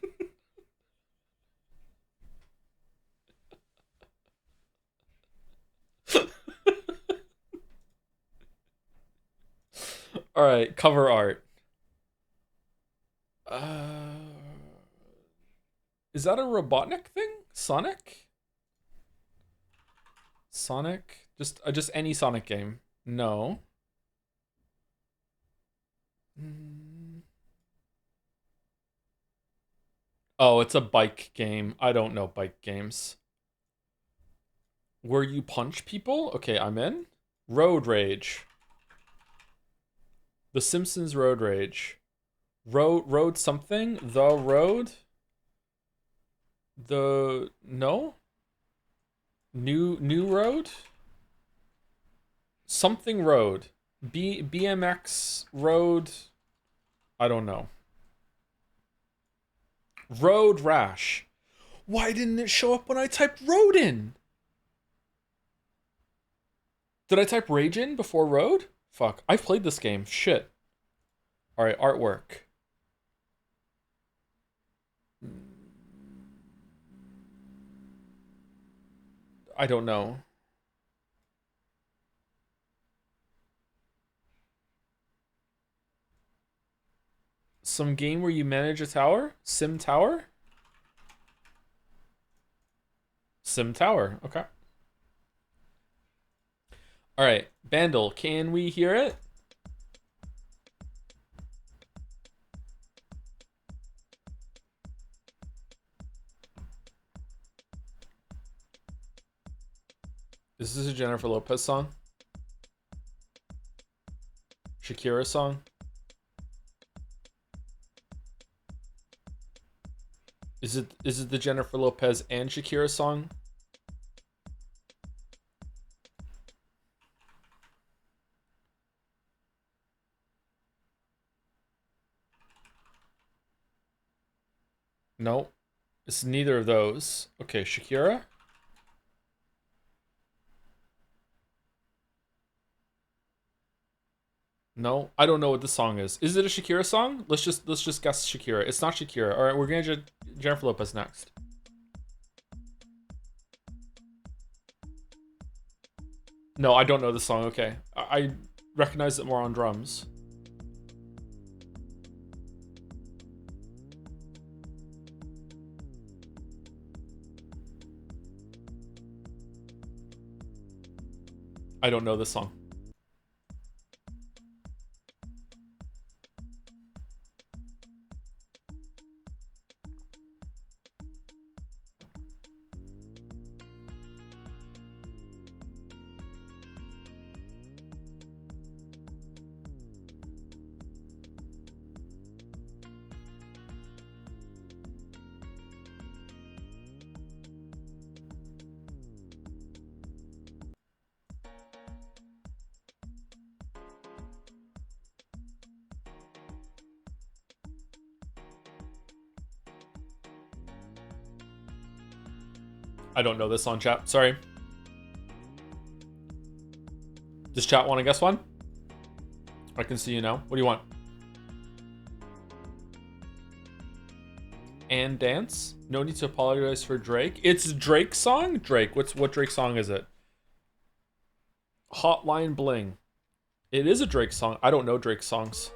All right, cover art. Is that a Robotnik thing? Sonic? Sonic? Just any Sonic game. No. Oh, it's a bike game. I don't know bike games. Where you punch people? Okay, I'm in. Road Rage. The Simpsons Road Rage. Road something? The Road? The... No? New Road? Something Road. BMX Road... I don't know. Road Rash. Why didn't it show up when I typed road in? Did I type rage in before road? Fuck, I've played this game. Shit. Alright, artwork. I don't know. Some game where you manage a tower? Sim Tower? Sim Tower, okay. Alright, Bandle, can we hear it? Is this a Jennifer Lopez song? Shakira song? Is it the Jennifer Lopez and Shakira song? No, it's neither of those. Okay, Shakira? No, I don't know what the song is. Is it a Shakira song? Let's just guess Shakira. It's not Shakira. All right, we're gonna do Jennifer Lopez next. No, I don't know the song. Okay, I recognize it more on drums. I don't know this song. I don't know this song, chat. Sorry. Does chat want to guess one? I can see you now. What do you want? And dance? No need to apologize for Drake. It's Drake's song? Drake. What Drake song is it? Hotline Bling. It is a Drake song. I don't know Drake songs.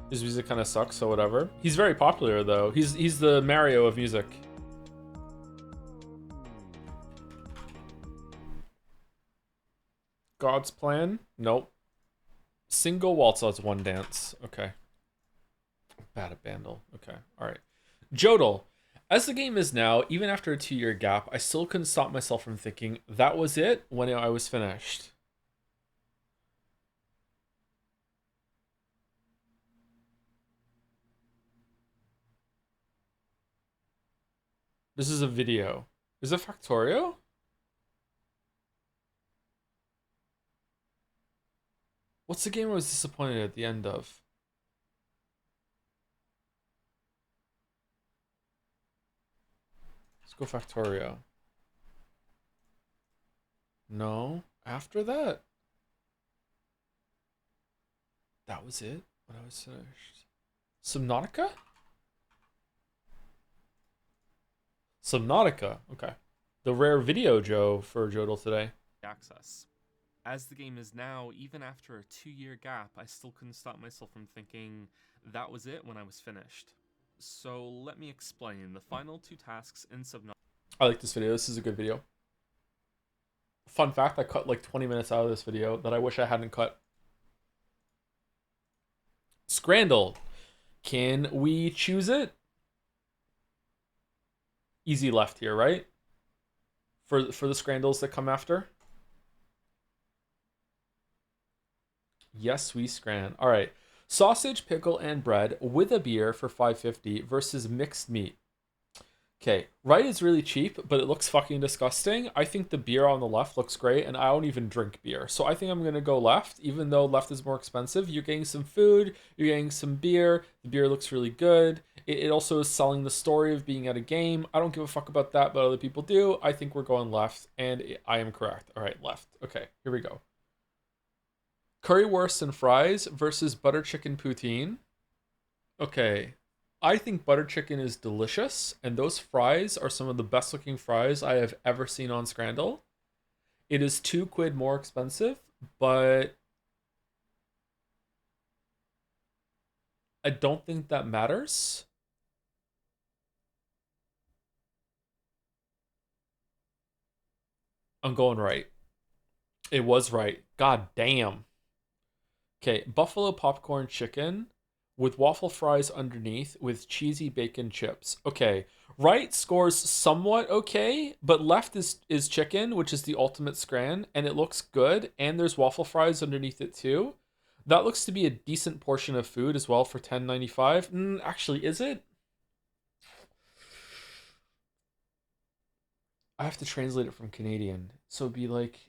His music kind of sucks, so whatever. He's very popular though. He's the Mario of music. God's Plan? Nope. Single waltz has one dance. Okay. Bad at Bandle. Okay. Alright. Joedle. As the game is now, even after a 2-year gap, I still couldn't stop myself from thinking that was it when I was finished. This is a video. Is it Factorio? What's the game I was disappointed at the end of? Let's go Factorio. No. After that. That was it when I was finished. Subnautica? Subnautica. Okay. The rare video, Joe, for Joedle today. Access. As the game is now, even after a 2-year gap, I still couldn't stop myself from thinking that was it when I was finished. So let me explain. The final 2 tasks in Subnautica. I like this video. This is a good video. Fun fact, I cut like 20 minutes out of this video that I wish I hadn't cut. Scrandle. Can we choose it? Easy left here, right? For the Scrandles that come after. Yes, we scran. All right. Sausage, pickle, and bread with a beer for $5.50 versus mixed meat. Okay, right is really cheap, but it looks fucking disgusting. I think the beer on the left looks great, and I don't even drink beer. So I think I'm going to go left, even though left is more expensive. You're getting some food, you're getting some beer. The beer looks really good. It also is selling the story of being at a game. I don't give a fuck about that, but other people do. I think we're going left, and I am correct. All right, left. Okay, here we go. Currywurst and fries versus butter chicken poutine. Okay. I think butter chicken is delicious, and those fries are some of the best looking fries I have ever seen on Scrandle. It is £2 more expensive, but I don't think that matters. I'm going right. It was right. God damn. Okay, buffalo popcorn chicken with waffle fries underneath with cheesy bacon chips. Okay, right scores somewhat okay, but left is chicken, which is the ultimate scran, and it looks good, and there's waffle fries underneath it too. That looks to be a decent portion of food as well for $10.95. Actually, is it? I have to translate it from Canadian, so it'd be like...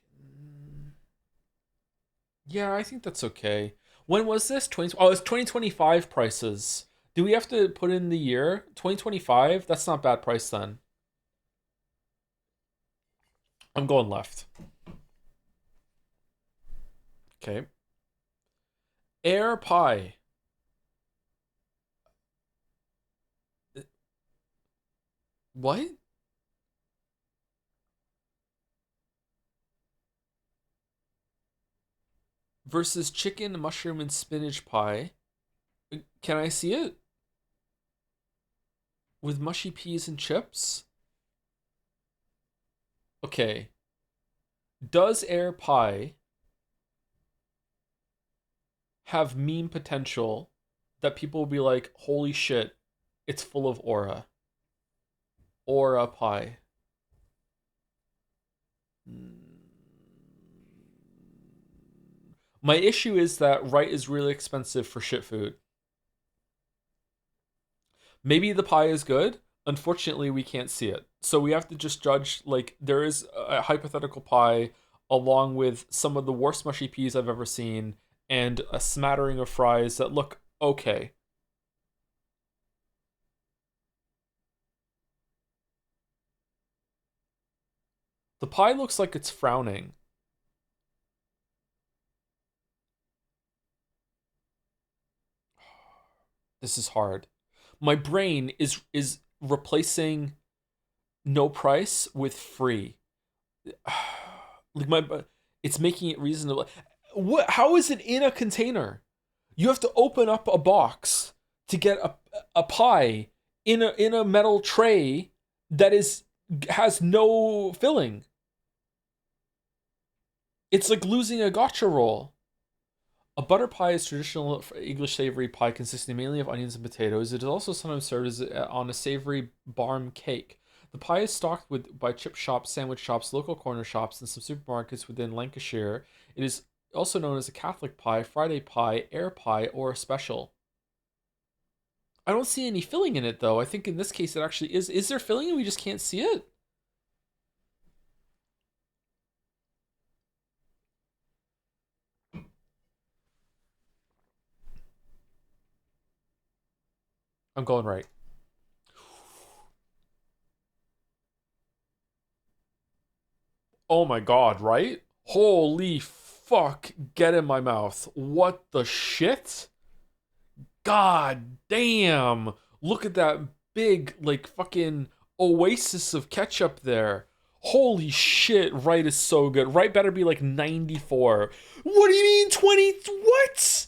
Yeah, I think that's okay. When was this? Oh, it's 2025 prices. Do we have to put in the year? 2025? That's not bad price then. I'm going left. Okay. Air pie. What? Versus chicken, mushroom, and spinach pie. Can I see it? With mushy peas and chips? Okay. Does air pie have meme potential that people will be like, holy shit, it's full of aura? Aura pie. My issue is that right is really expensive for shit food. Maybe the pie is good. Unfortunately, we can't see it. So we have to just judge, like, there is a hypothetical pie along with some of the worst mushy peas I've ever seen and a smattering of fries that look okay. The pie looks like it's frowning. This is hard. My brain is replacing no price with free. Like it's making it reasonable. What? How is it in a container? You have to open up a box to get a pie in a metal tray that has no filling. It's like losing a gotcha roll. A butter pie is traditional English savory pie consisting mainly of onions and potatoes. It is also sometimes served as on a savory barm cake. The pie is stocked by chip shops, sandwich shops, local corner shops, and some supermarkets within Lancashire. It is also known as a Catholic pie, Friday pie, air pie, or a special. I don't see any filling in it, though. I think in this case it actually is. Is there filling and we just can't see it? I'm going right. Oh my god, right? Holy fuck, get in my mouth. What the shit? God damn. Look at that big, like, fucking oasis of ketchup there. Holy shit, right is so good. Right better be like 94. What do you mean 20? What?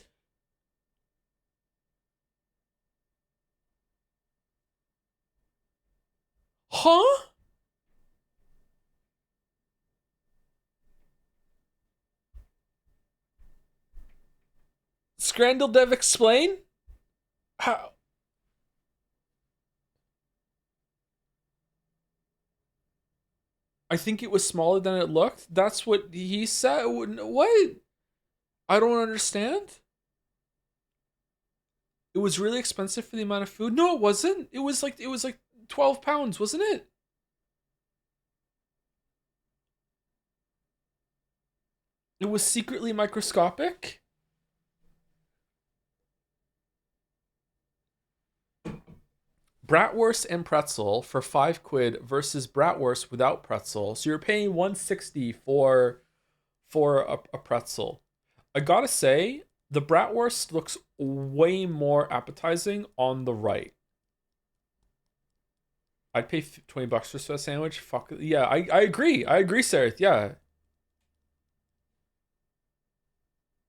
Huh? Scrandle Dev explain? How? I think it was smaller than it looked. That's what he said. What? I don't understand. It was really expensive for the amount of food. No, it wasn't. It was like 12 pounds, wasn't it? It was secretly microscopic. Bratwurst and pretzel for 5 quid versus bratwurst without pretzel. So you're paying 160 for a pretzel. I gotta say, the bratwurst looks way more appetizing on the right. I'd pay $20 for a sandwich. Fuck yeah, I agree. I agree, Sarah. Yeah.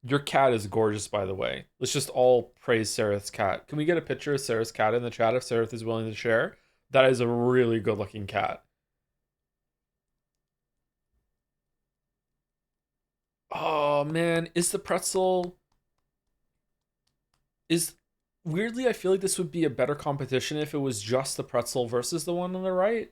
Your cat is gorgeous, by the way. Let's just all praise Sarah's cat. Can we get a picture of Sarah's cat in the chat if Sarah is willing to share? That is a really good looking cat. Oh man, is the pretzel... Weirdly, I feel like this would be a better competition if it was just the pretzel versus the one on the right.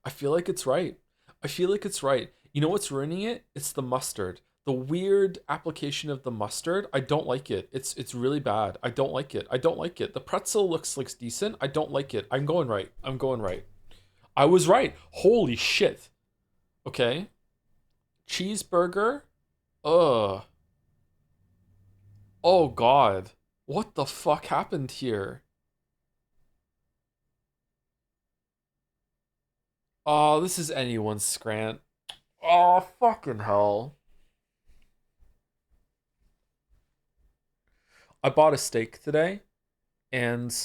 I feel like it's right. I feel like it's right. You know what's ruining it? It's the mustard. The weird application of the mustard. I don't like it. It's really bad. I don't like it. I don't like it. The pretzel looks like decent. I don't like it. I'm going right. I'm going right. I was right. Holy shit. Okay. Cheeseburger. Ugh. Oh god. What the fuck happened here? Oh, this is anyone's Scrant. Oh, fucking hell. I bought a steak today, and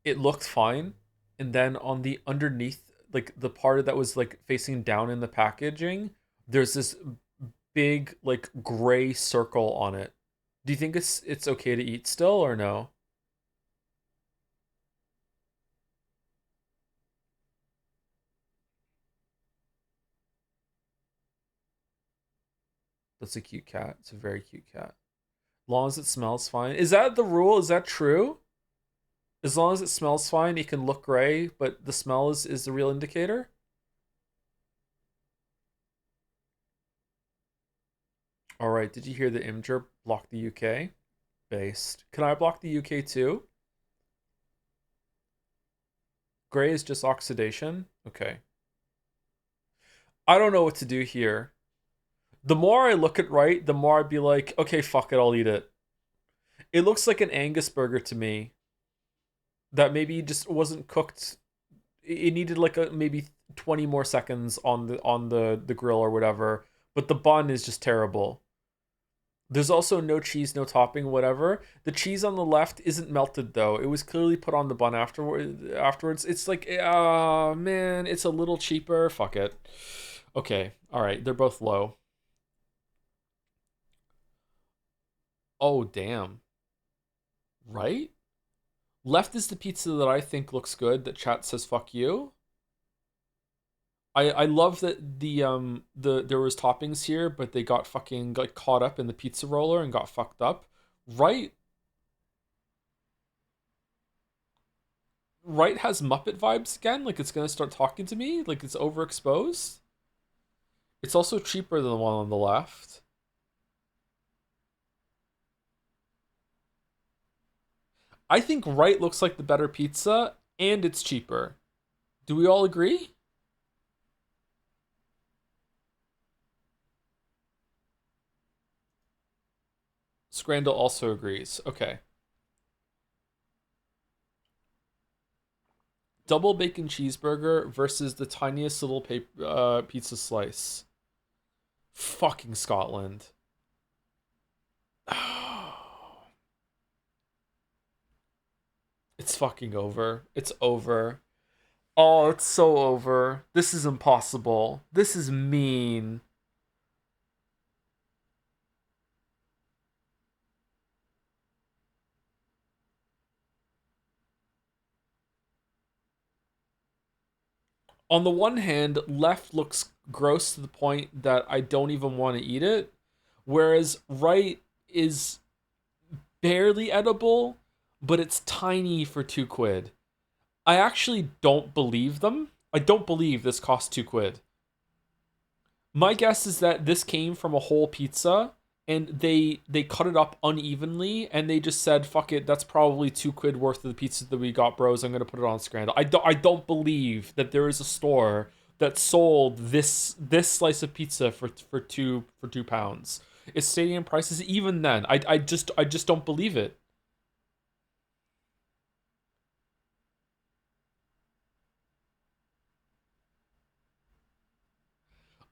it looked fine. And then on the underneath, like the part that was like facing down in the packaging, there's this big like gray circle on it. Do you think it's okay to eat still or no? That's a cute cat. It's a very cute cat. As long as it smells fine. Is that the rule? Is that true? As long as it smells fine, it can look gray, but the smell is the real indicator? Alright, did you hear the Imgur block the UK? Based. Can I block the UK too? Gray is just oxidation? Okay. I don't know what to do here. The more I look at right, the more I'd be like, okay, fuck it, I'll eat it. It looks like an Angus burger to me. That maybe just wasn't cooked. It needed like maybe 20 more seconds on the grill or whatever. But the bun is just terrible. There's also no cheese, no topping, whatever. The cheese on the left isn't melted though. It was clearly put on the bun afterwards. It's like, man, it's a little cheaper. Fuck it. Okay, all right, they're both low. Oh, damn. Right? Left is the pizza that I think looks good, that chat says fuck you. I love that there was toppings here, but they got fucking like caught up in the pizza roller and got fucked up. Right has Muppet vibes again, like it's gonna start talking to me, like it's overexposed. It's also cheaper than the one on the left. I think right looks like the better pizza, and it's cheaper. Do we all agree? Scrandle also agrees. Okay. Double bacon cheeseburger versus the tiniest little pizza slice. Fucking Scotland. It's fucking over. It's over. Oh, it's so over. This is impossible. This is mean. On the one hand, left looks gross to the point that I don't even want to eat it, whereas right is barely edible, but it's tiny for £2. I actually don't believe them. I don't believe this cost £2. My guess is that this came from a whole pizza and they cut it up unevenly and they just said, fuck it, that's probably £2 worth of the pizza that we got, bros. I'm gonna put it on Scrandle. I don't believe that there is a store that sold this slice of pizza for £2. It's stadium prices. Even then, I just don't believe it.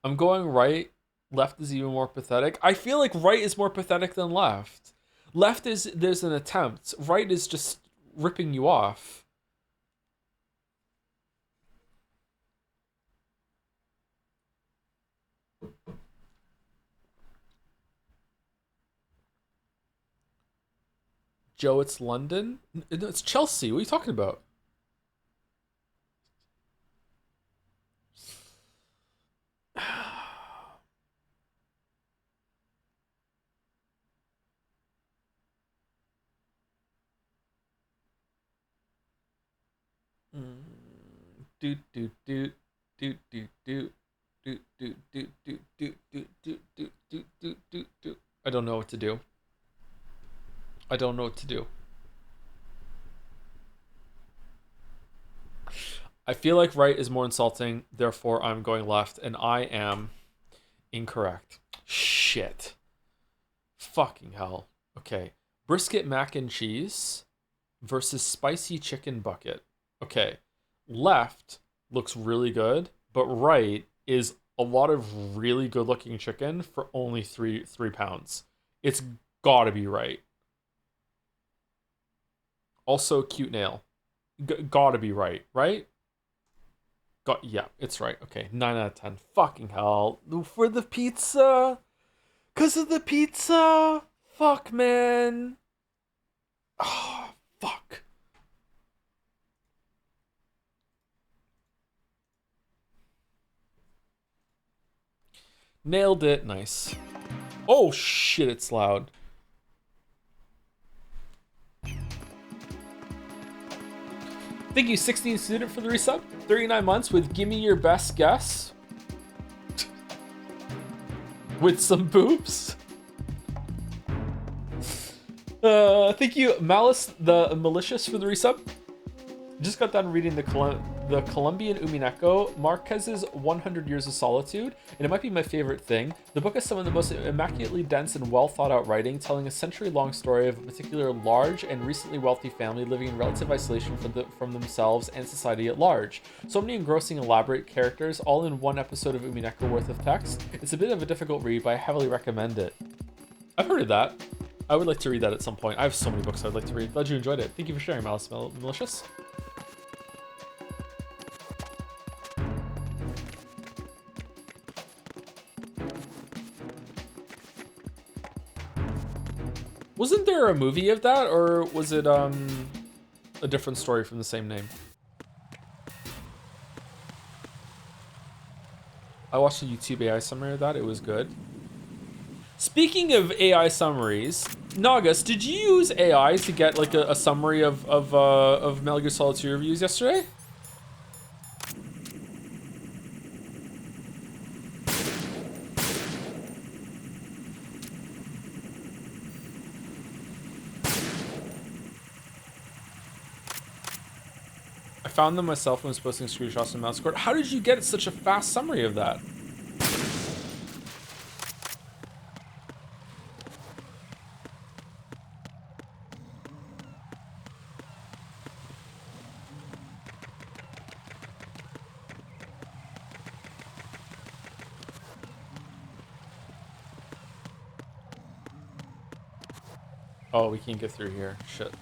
I'm going right. Left is even more pathetic. I feel like right is more pathetic than left. Left is, there's an attempt. Right is just ripping you off. Joe, it's London? No, it's Chelsea. What are you talking about? I don't know what to do. I don't know what to do. I feel like right is more insulting, therefore I'm going left, and I am incorrect. Shit. Fucking hell. Okay. Brisket mac and cheese versus spicy chicken bucket. Okay. Left looks really good, but right is a lot of really good looking chicken for only three pounds. It's gotta be right. Also, cute nail. Gotta be right, right? Yeah, it's right. Okay, 9 out of 10. Fucking hell. For the pizza? Because of the pizza? Fuck, man. Oh, fuck. Nailed it. Nice. Oh, shit, it's loud. Thank you, 16 student, for the resub. 39 months with Gimme Your Best Guess. With some boobs. Thank you, Malice the Malicious, for the resub. Just got done reading the Colombian Umineko, Marquez's 100 Years of Solitude, and it might be my favorite thing. The book is some of the most immaculately dense and well thought out writing, telling a century-long story of a particular large and recently wealthy family living in relative isolation from themselves and society at large. So many engrossing, elaborate characters, all in one episode of Umineko worth of text. It's a bit of a difficult read, but I heavily recommend it. I've heard of that. I would like to read that at some point. I have so many books I'd like to read. Glad you enjoyed it. Thank you for sharing, Malice Malicious. Wasn't there a movie of that, or was it a different story from the same name? I watched a YouTube AI summary of that. It was good. Speaking of AI summaries, Nagas, did you use AI to get like a summary of Metal Gear Solid 2 reviews yesterday? I found them myself when I was posting screenshots in Mouse Court. How did you get such a fast summary of that? Oh, we can't get through here. Shit.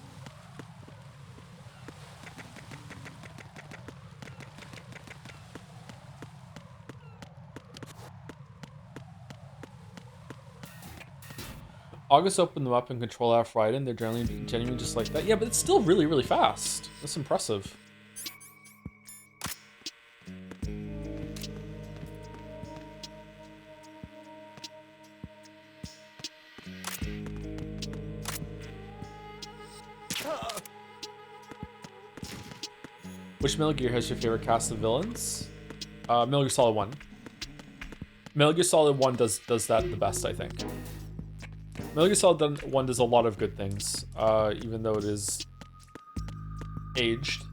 August opened them up in Control F Raiden. They're genuinely just like that. Yeah, but it's still really, really fast. That's impressive. Which Metal Gear has your favorite cast of villains? Metal Gear Solid 1. Metal Gear Solid 1 does that the best, I think. Metal Gear Solid 1 does a lot of good things, even though it is aged.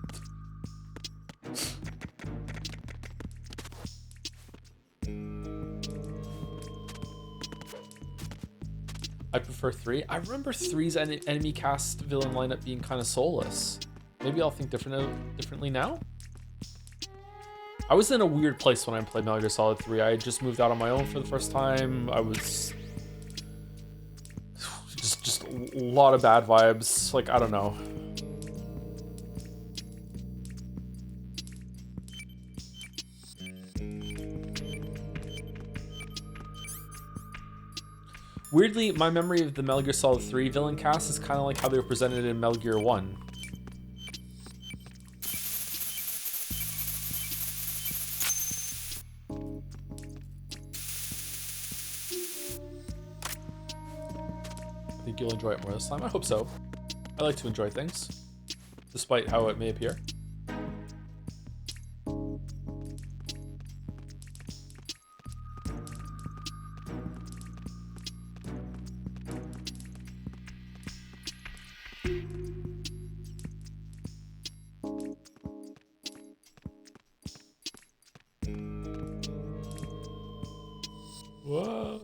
I prefer 3. I remember 3's enemy cast villain lineup being kind of soulless. Maybe I'll think differently now? I was in a weird place when I played Metal Gear Solid 3. I had just moved out on my own for the first time. I was... Just a lot of bad vibes. Like, I don't know. Weirdly, my memory of the Metal Gear Solid 3 villain cast is kind of like how they were presented in Metal Gear 1. I think you'll enjoy it more this time. I hope so. I like to enjoy things, despite how it may appear. Whoa.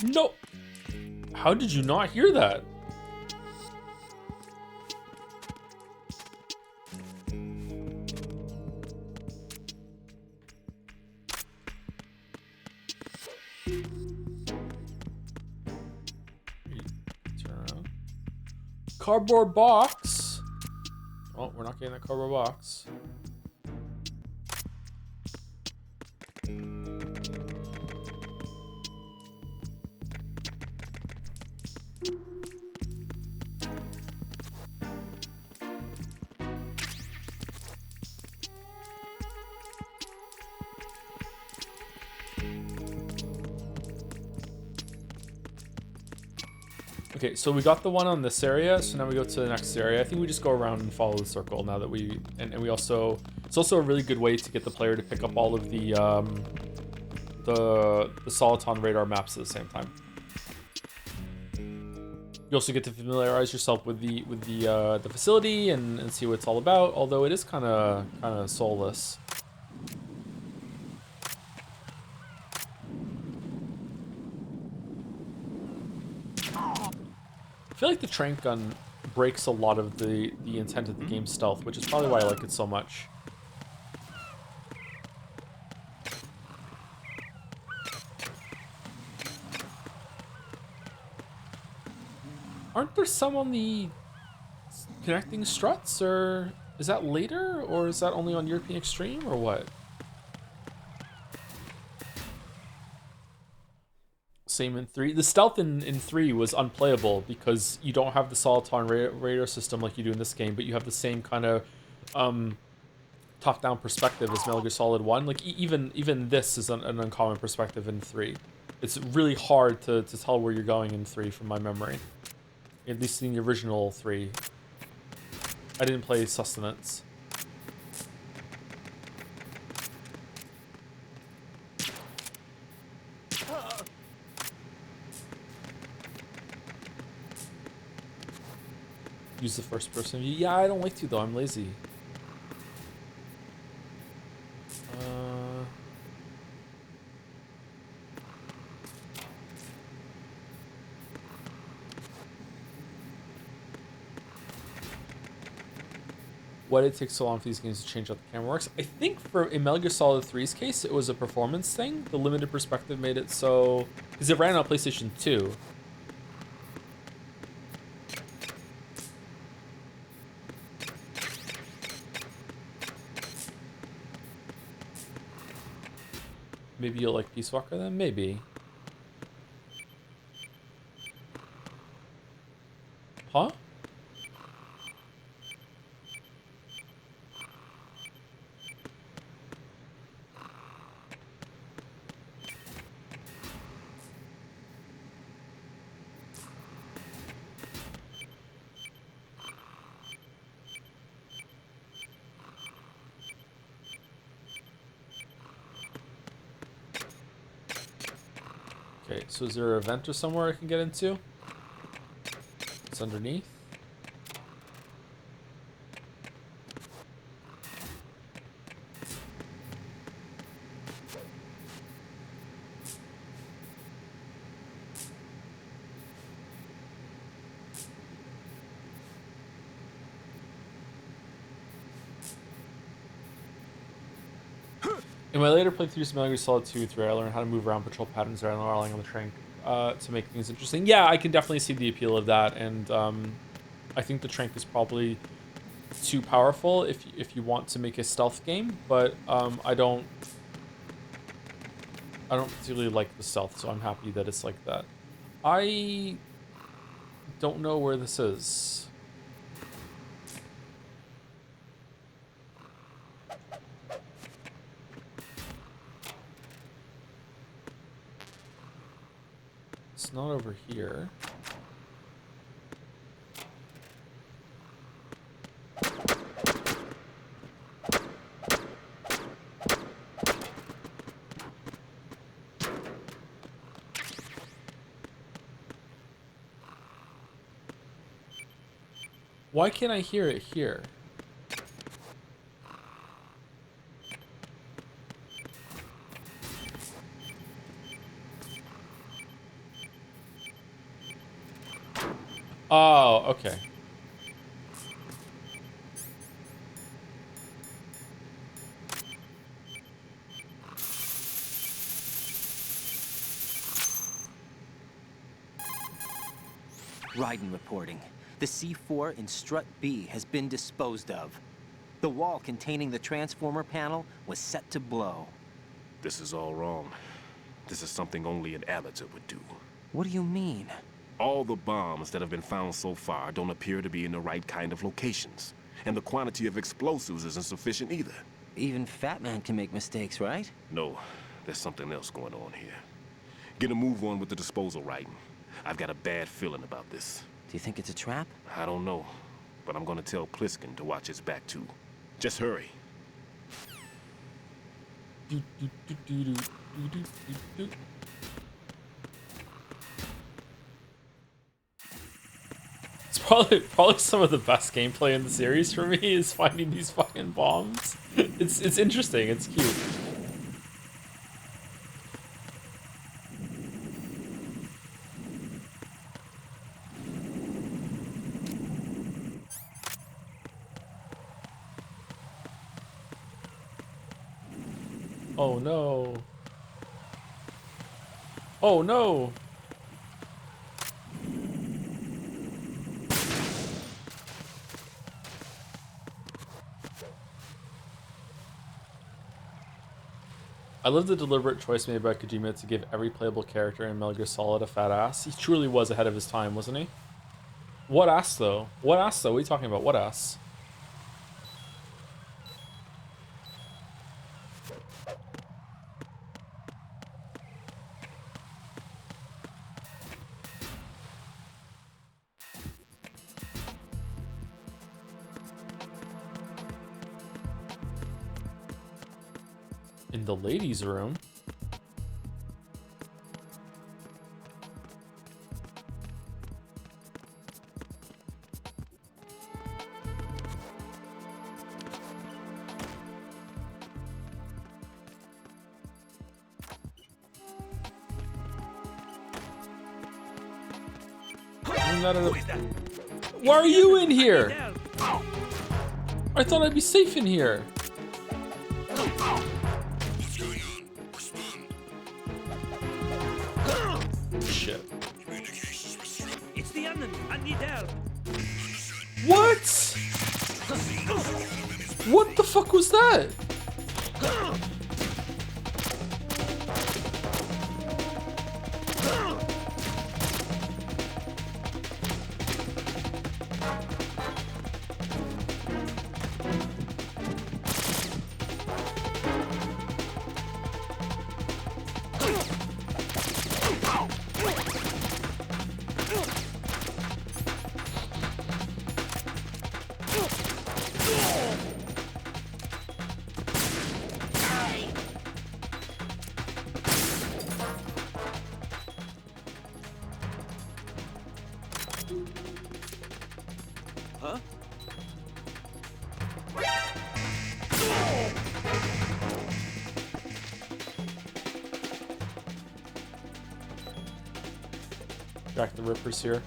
No! How did you not hear that? Turn around. Cardboard box? Oh, we're not getting that cardboard box. Okay, so we got the one on this area, so now we go to the next area. I think we just go around and follow the circle now that we... And we also... It's also a really good way to get the player to pick up all of the Soliton radar maps at the same time. You also get to familiarize yourself with the facility and see what it's all about, although it is kind of soulless. I feel like the trank gun breaks a lot of the intent of the game's stealth, which is probably why I like it so much. Aren't there some on the connecting struts, or is that later, or is that only on European Extreme, or what? Same in 3. The stealth in 3 was unplayable because you don't have the Soliton radar system like you do in this game, but you have the same kind of top-down perspective as Metal Gear Solid 1. Like, even this is an uncommon perspective in 3. It's really hard to tell where you're going in 3 from my memory. At least in the original 3. I didn't play Sustenance. Use the first person view. Yeah, I don't like to though. I'm lazy. Why did it take so long for these games to change how the camera works? I think for in Metal Gear Solid 3's case, it was a performance thing. The limited perspective made it so... Because it ran on PlayStation 2. Maybe you'll like Peace Walker then? Maybe. Huh? Okay, so is there a vent or somewhere I can get into? It's underneath. In my later playthroughs of Metal Gear Solid 2 3, I learned how to move around patrol patterns around relying on the trank to make things interesting. Yeah, I can definitely see the appeal of that, and I think the trank is probably too powerful if you want to make a stealth game, but I don't particularly like the stealth, so I'm happy that it's like that. I don't know where this is. It's not over here. Why can't I hear it here? Oh, okay. Raiden reporting. The C4 in Strut B has been disposed of. The wall containing the transformer panel was set to blow. This is all wrong. This is something only an amateur would do. What do you mean? All the bombs that have been found so far don't appear to be in the right kind of locations. And the quantity of explosives isn't sufficient either. Even Fat Man can make mistakes, right? No, there's something else going on here. Get a move on with the disposal, Raiden. I've got a bad feeling about this. Do you think it's a trap? I don't know, but I'm gonna tell Pliskin to watch his back too. Just hurry. It's probably some of the best gameplay in the series for me is finding these fucking bombs. It's interesting. It's cute. Oh no. Oh no. I love the deliberate choice made by Kojima to give every playable character in Metal Gear Solid a fat ass. He truly was ahead of his time, wasn't he? What ass though? What ass though? What are you talking about? What ass? In the ladies' room? Why are you in here? I thought I'd be safe in here. Shit. It's the enemy. I need help. What? What the fuck was that? Huh? Jack the Ripper's here.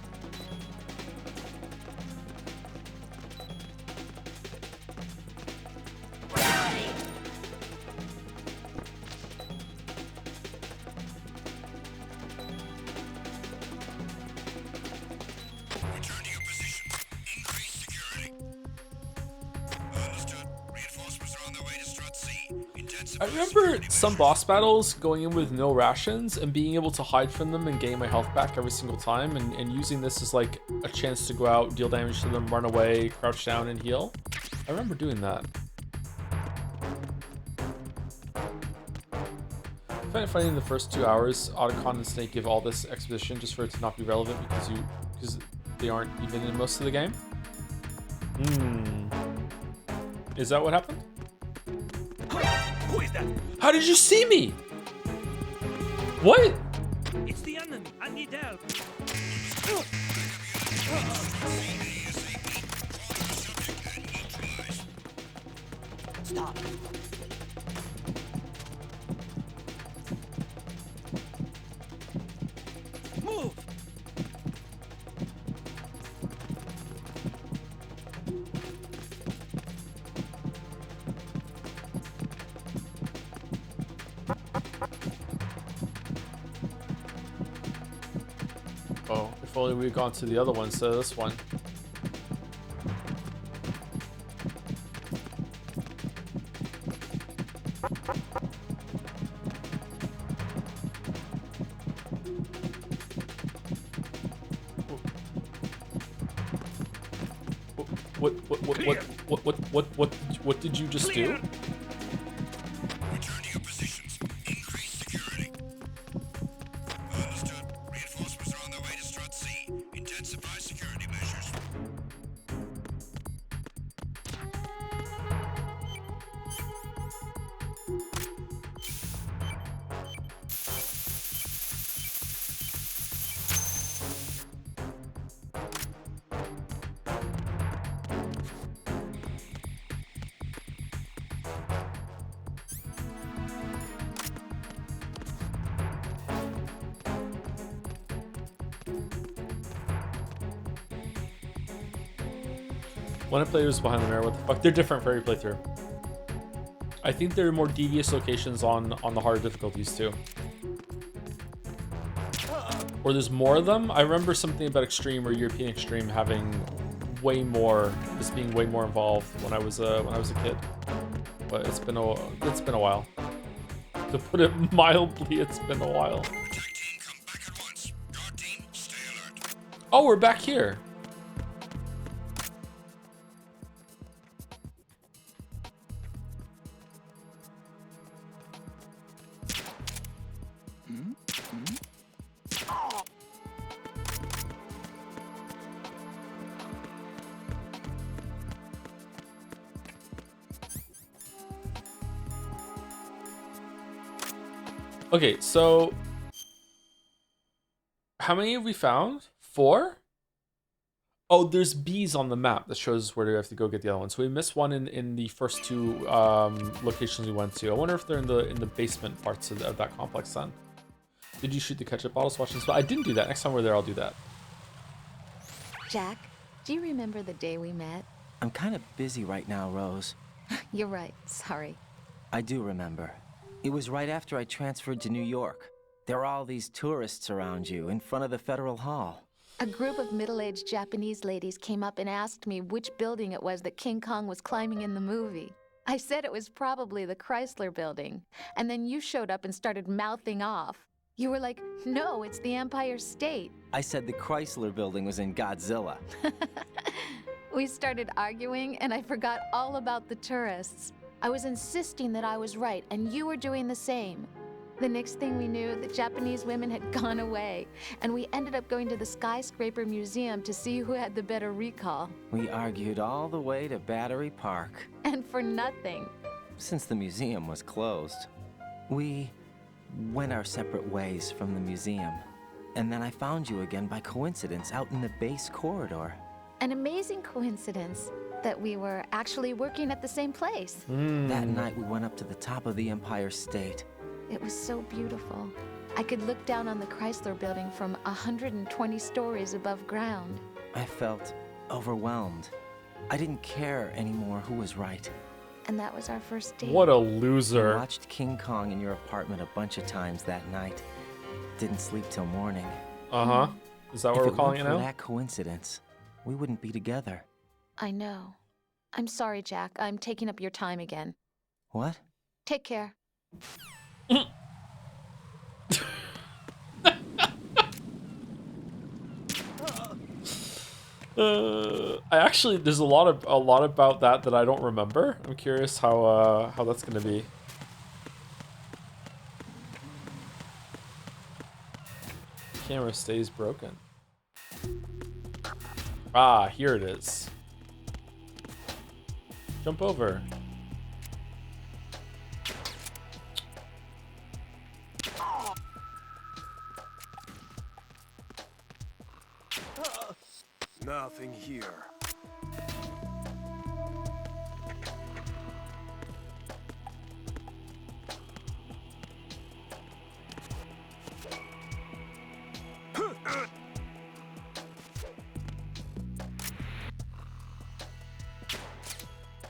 I remember some boss battles going in with no rations and being able to hide from them and gain my health back every single time, and using this as like a chance to go out, deal damage to them, run away, crouch down and heal. I remember doing that. I find it funny in the first 2 hours, Otacon and Snake give all this exposition just for it to not be relevant because they aren't even in most of the game. Is that what happened? Who is that? How did you see me? What? It's the enemy. I need help. Stop. Move. Oh, if only we'd gone to the other one instead of this one. What did you just do? Return to your positions. Increase security. Understood. Reinforcements are on their way to Strut C. Intensify security measures. One of the players behind the mirror, what the fuck? They're different for every playthrough. I think there are more devious locations on the harder difficulties too. Or there's more of them. I remember something about Extreme or European Extreme having way more, just being way more involved when I was a kid. But it's been a while. To put it mildly, it's been a while. Attack team, come back at once. Guard team, stay alert. Oh, we're back here. Okay, so how many have we found? 4? Oh, there's bees on the map that shows where we have to go get the other one. So we missed one in the first 2 locations we went to. I wonder if they're in the basement parts of that complex then. Did you shoot the ketchup bottles watching this? I didn't do that. Next time we're there, I'll do that. Jack, do you remember the day we met? I'm kind of busy right now, Rose. You're right. Sorry. I do remember. It was right after I transferred to New York. There were all these tourists around you in front of the Federal Hall. A group of middle-aged Japanese ladies came up and asked me which building it was that King Kong was climbing in the movie. I said it was probably the Chrysler building. And then you showed up and started mouthing off. You were like, no, it's the Empire State. I said the Chrysler building was in Godzilla. We started arguing, and I forgot all about the tourists. I was insisting that I was right, and you were doing the same. The next thing we knew, the Japanese women had gone away, and we ended up going to the Skyscraper Museum to see who had the better recall. We argued all the way to Battery Park. And for nothing. Since the museum was closed, we went our separate ways from the museum. And then I found you again by coincidence out in the base corridor. An amazing coincidence that we were actually working at the same place. That night we went up to the top of the Empire State. It was so beautiful. I could look down on the Chrysler building from 120 stories above ground. I felt overwhelmed. I didn't care anymore who was right. And that was our first date. What a I loser. watched King Kong in your apartment a bunch of times that night. Didn't sleep till morning. Uh-huh. Is that what we're calling it If it weren't now? for that coincidence, we wouldn't be together. I know. I'm sorry, Jack. I'm taking up your time again. What? Take care. I actually, there's a lot about that I don't remember. I'm curious how that's gonna be. Camera stays broken. Ah, here it is. Jump over. Nothing here.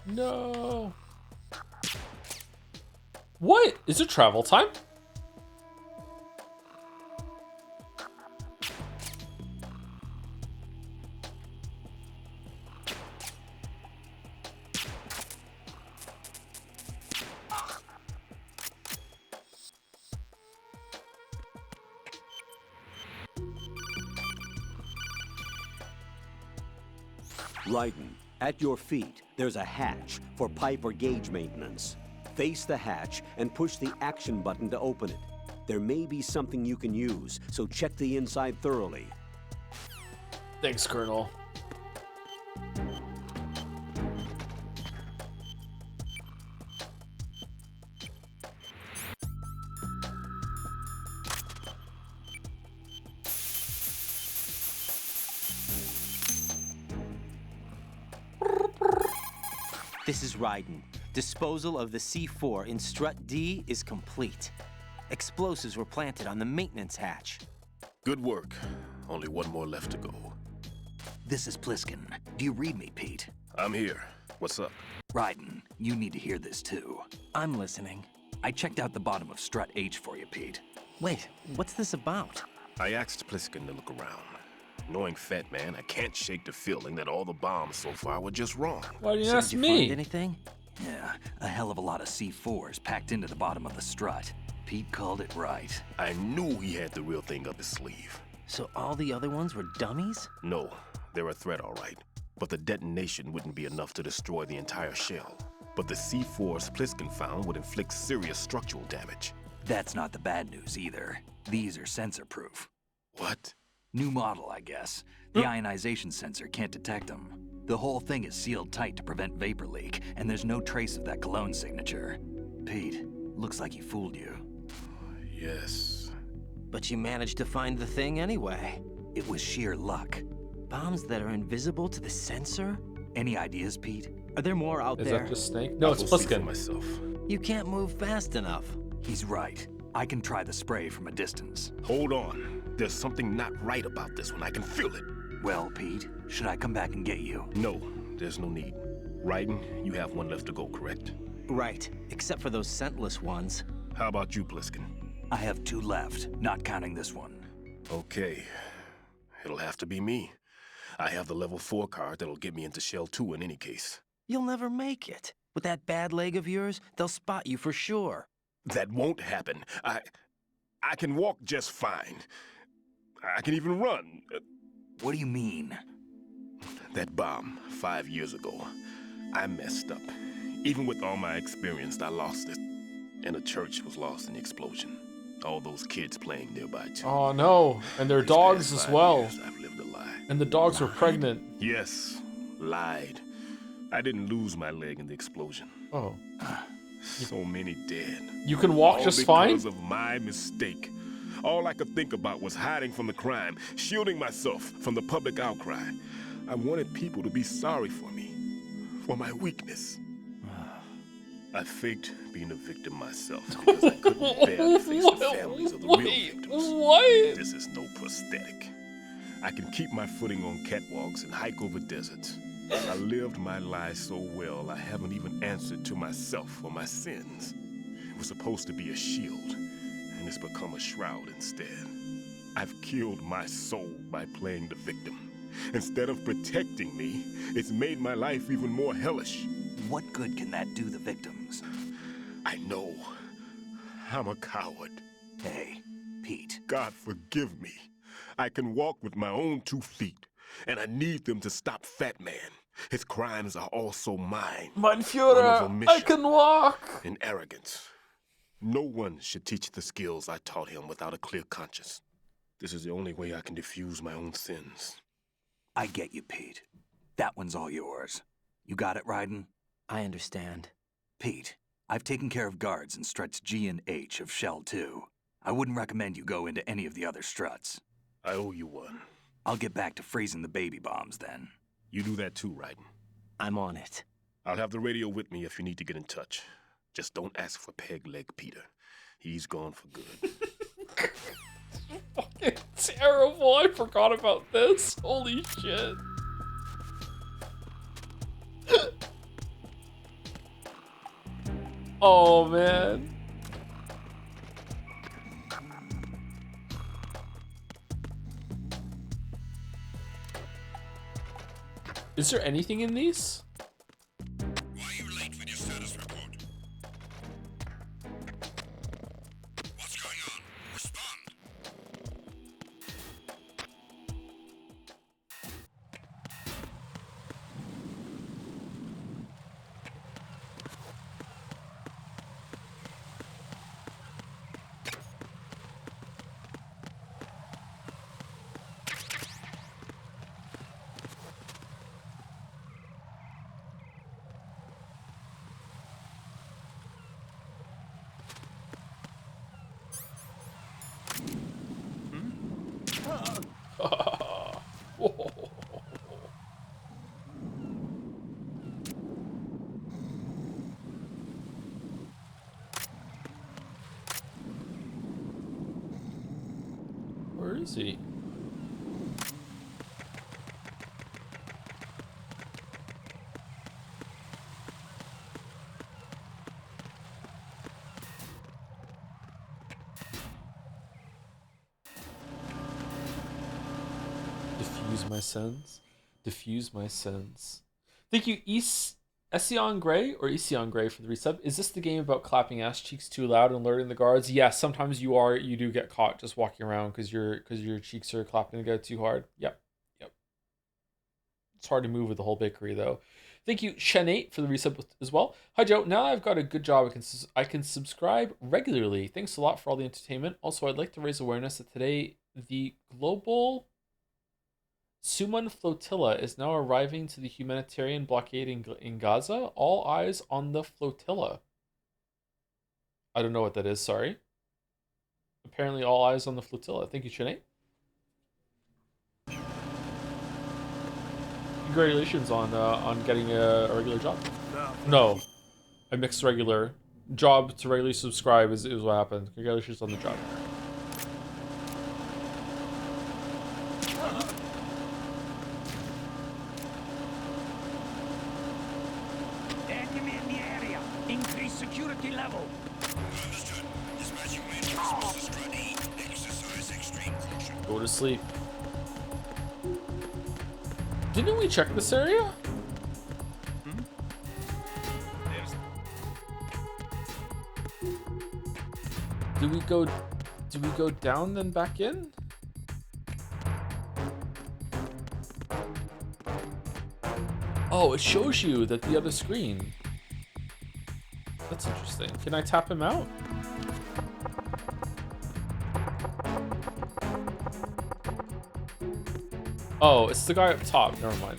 No. What? Is it travel time? Raiden, at your feet, there's a hatch for pipe or gauge maintenance. Face the hatch and push the action button to open it. There may be something you can use, so check the inside thoroughly. Thanks, Colonel. This is Raiden. Disposal of the C4 in Strut D is complete. Explosives were planted on the maintenance hatch. Good work. Only one more left to go. This is Pliskin. Do you read me, Pete? I'm here. What's up? Raiden, you need to hear this too. I'm listening. I checked out the bottom of Strut H for you, Pete. Wait, what's this about? I asked Pliskin to look around. Knowing Fat Man, I can't shake the feeling that all the bombs so far were just wrong. Why didn't you So ask did you find me? anything? Yeah, a hell of a lot of C4s packed into the bottom of the strut. Pete called it right. I knew he had the real thing up his sleeve. So all the other ones were dummies? No, they're a threat, all right. But the detonation wouldn't be enough to destroy the entire shell. But the C4s Pliskin found would inflict serious structural damage. That's not the bad news either. These are sensor-proof. What? New model, I guess. The ionization sensor can't detect them. The whole thing is sealed tight to prevent vapor leak, and there's no trace of that cologne signature. Pete, looks like he fooled you. Yes. But you managed to find the thing anyway. It was sheer luck. Bombs that are invisible to the sensor? Any ideas, Pete? Are there more out Is there? that just Snake? No, it's I'll go see for Pliskin. myself. You can't move fast enough. He's right. I can try the spray from a distance. Hold on. There's something not right about this one. I can feel it. Well, Pete, should I come back and get you? No, there's no need. Raiden, you have one left to go, correct? Right, except for those scentless ones. How about you, Pliskin? I have 2 left, not counting this one. Okay. It'll have to be me. I have the level 4 card that'll get me into Shell 2 in any case. You'll never make it. With that bad leg of yours, they'll spot you for sure. That won't happen. I can walk just fine. I can even run. What do you mean? That bomb 5 years ago, I messed up. Even with all my experience, I lost it. And the church was lost in the explosion. All those kids playing nearby too. Oh no, and their These dogs past as 5 well. years, I've lived a lie. And the dogs were pregnant. Yes, lied. I didn't lose my leg in the explosion. Oh. So many dead. You can walk All just fine? because of my mistake. All I could think about was hiding from the crime, shielding myself from the public outcry. I wanted people to be sorry for me, for my weakness. I faked being a victim myself because I couldn't bear to face the families of the real victims. What? This is no prosthetic. I can keep my footing on catwalks and hike over deserts. I lived my life so well, I haven't even answered to myself for my sins. It was supposed to be a shield, and it's become a shroud instead. I've killed my soul by playing the victim. Instead of protecting me, it's made my life even more hellish. What good can that do the victims? I know. I'm a coward. Hey, Pete. God forgive me. I can walk with my own 2 feet, and I need them to stop Fat Man. His crimes are also mine. Mein Führer, I can walk. And arrogance. No one should teach the skills I taught him without a clear conscience. This is the only way I can diffuse my own sins. I get you, Pete. That one's all yours. You got it, Raiden? I understand. Pete, I've taken care of guards in struts G and H of Shell 2. I wouldn't recommend you go into any of the other struts. I owe you one. I'll get back to freezing the baby bombs then. You do that too, Raiden. I'm on it. I'll have the radio with me if you need to get in touch. Just don't ask for Peg Leg Peter. He's gone for good. Fucking terrible. I forgot about this. Holy shit. Oh man. Is there anything in these? Why are you late with your status report? What's going on? Respond. Where is he? Diffuse my sins. Diffuse my sins. Thank you, East Ession Gray or Esion Gray for the resub. Is this the game about clapping ass cheeks too loud and alerting the guards? Yes, sometimes you do get caught just walking around because your cheeks are clapping together too hard. Yep. It's hard to move with the whole bakery though. Thank you, Shenate, for the resub as well. Hi Joe. Now I've got a good job. I can subscribe regularly. Thanks a lot for all the entertainment. Also, I'd like to raise awareness that today the global Suman flotilla is now arriving to the humanitarian blockade in Gaza. All eyes on the flotilla. I don't know what that is, sorry. Apparently all eyes on the flotilla. Thank you, Sinead. Congratulations on getting a regular job. No. I mixed regular. Job to regularly subscribe is what happened. Congratulations on the job. Enemy in the area. Increase security level. Understood. Dispatching reinforcements to Strut E. Exercise extreme caution. Go to sleep. Didn't we check this area? Do we go down then back in? Oh, it shows you that the other screen. That's interesting. Can I tap him out? Oh, it's the guy up top. Never mind.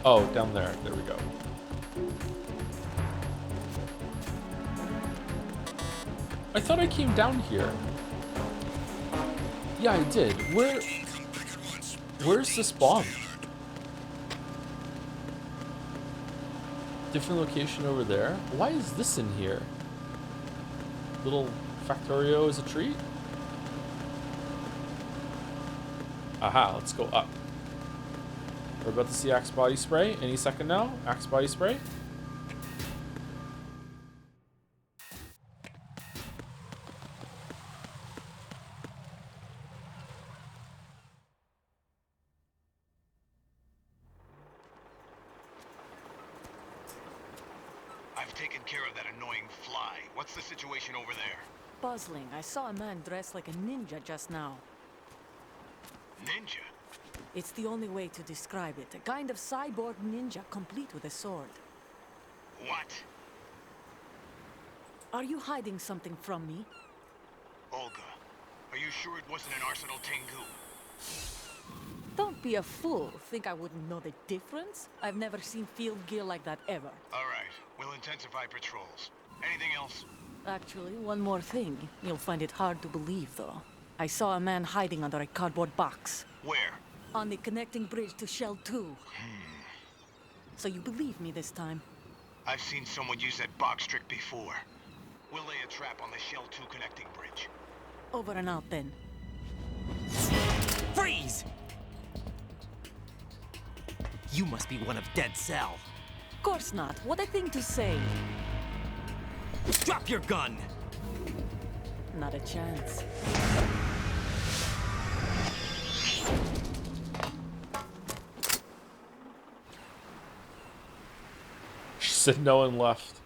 Oh, down there. There we go. I thought I came down here. Yeah, I did. Where's the spawn? Different location over there. Why is this in here? Little Factorio is a treat? Aha, let's go up. We're about to see Axe Body Spray any second now. Axe Body Spray. I've taken care of that annoying fly. What's the situation over there? Puzzling. I saw a man dressed like a ninja just now. Ninja? It's the only way to describe it. A kind of cyborg ninja, complete with a sword. What? Are you hiding something from me? Olga, are you sure it wasn't an Arsenal Tengu? Don't be a fool. Think I wouldn't know the difference? I've never seen field gear like that ever. All right, we'll intensify patrols. Anything else? Actually, one more thing. You'll find it hard to believe, though. I saw a man hiding under a cardboard box. Where? On the connecting bridge to Shell 2. So you believe me this time? I've seen someone use that box trick before. We'll lay a trap on the Shell 2 connecting bridge. Over and out, then. Freeze! You must be one of Dead Cell. Of course not. What a thing to say. Drop your gun! Not a chance. She said no one left.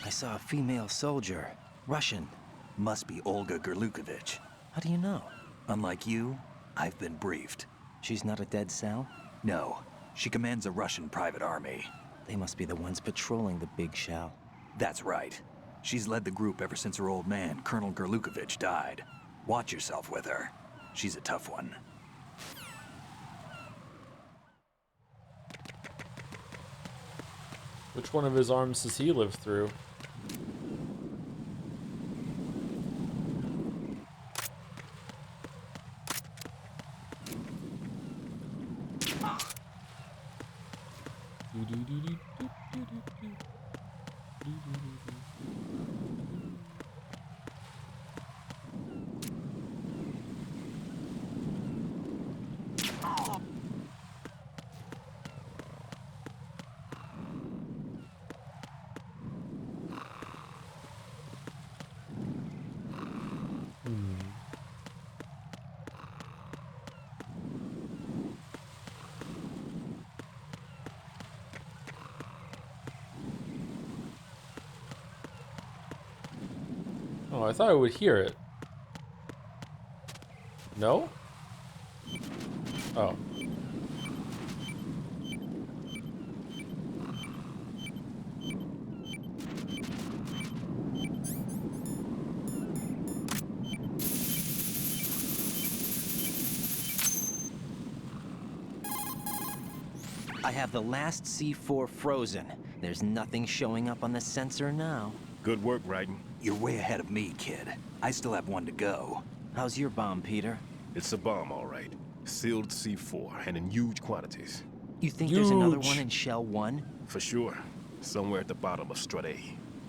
I saw a female soldier. Russian. Must be Olga Gerlukovich. How do you know? Unlike you, I've been briefed. She's not a Dead Cell? No, she commands a Russian private army. They must be the ones patrolling the big shell. That's right. She's led the group ever since her old man, Colonel Gerlukovich, died. Watch yourself with her. She's a tough one. Which one of his arms does he live through? Oh, I thought I would hear it. No? Oh. I have the last C4 frozen. There's nothing showing up on the sensor now. Good work, Raiden. You're way ahead of me, kid. I still have one to go. How's your bomb, Peter? It's a bomb, all right. Sealed C4, and in huge quantities. You think there's another one in Shell 1? For sure. Somewhere at the bottom of Strut A.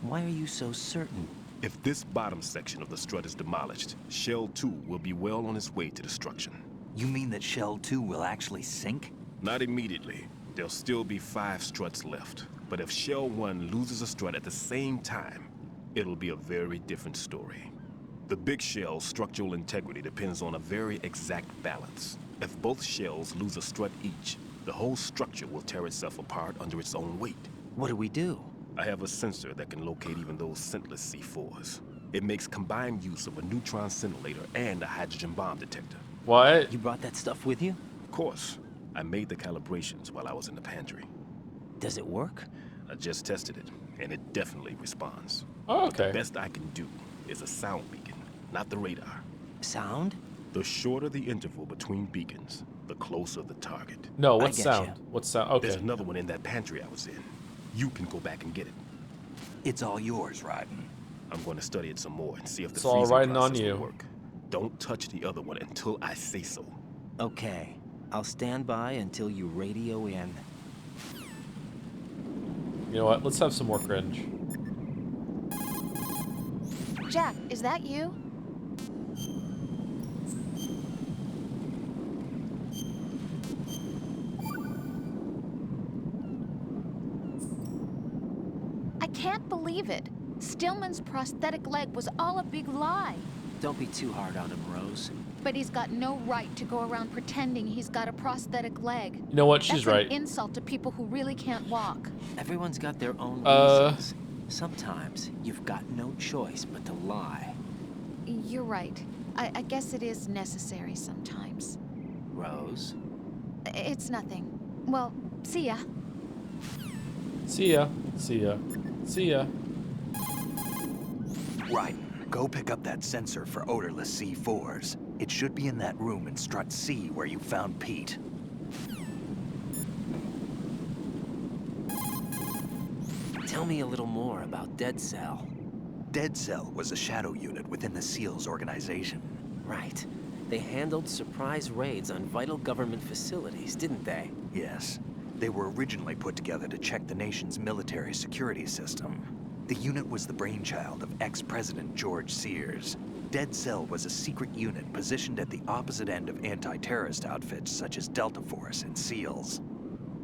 Why are you so certain? If this bottom section of the strut is demolished, Shell 2 will be well on its way to destruction. You mean that Shell 2 will actually sink? Not immediately. There'll still be 5 struts left. But if Shell 1 loses a strut at the same time, it'll be a very different story. The big shell's structural integrity depends on a very exact balance. If both shells lose a strut each, the whole structure will tear itself apart under its own weight. What do we do? I have a sensor that can locate even those scentless C4s. It makes combined use of a neutron scintillator and a hydrogen bomb detector. What? You brought that stuff with you? Of course. I made the calibrations while I was in the pantry. Does it work? I just tested it, and it definitely responds. Oh, But the okay. best I can do is a sound beacon, not the radar. Sound? The shorter the interval between beacons, the closer the target. No, what get sound? you. What sound? Okay. There's another one in that pantry I was in. You can go back and get it. It's all yours, Raiden. I'm going to study it some more and see if the It's all freezing riding on process will you. work. Don't touch the other one until I say so. Okay. I'll stand by until you radio in. You know what? Let's have some more cringe. Jack, is that you? I can't believe it. Stillman's prosthetic leg was all a big lie. Don't be too hard on him, Rose. But he's got no right to go around pretending he's got a prosthetic leg. You know what? She's That's right. an insult to people who really can't walk. Everyone's got their own reasons. Sometimes you've got no choice but to lie. You're right. I guess it is necessary sometimes. Rose? It's nothing. Well, see ya. See ya. See ya. See ya. Raiden, go pick up that sensor for odorless C4s. It should be in that room in Strut C where you found Pete. Tell me a little more about Dead Cell. Dead Cell was a shadow unit within the SEALs organization. Right. They handled surprise raids on vital government facilities, didn't they? Yes. They were originally put together to check the nation's military security system. The unit was the brainchild of ex-President George Sears. Dead Cell was a secret unit positioned at the opposite end of anti-terrorist outfits such as Delta Force and SEALs.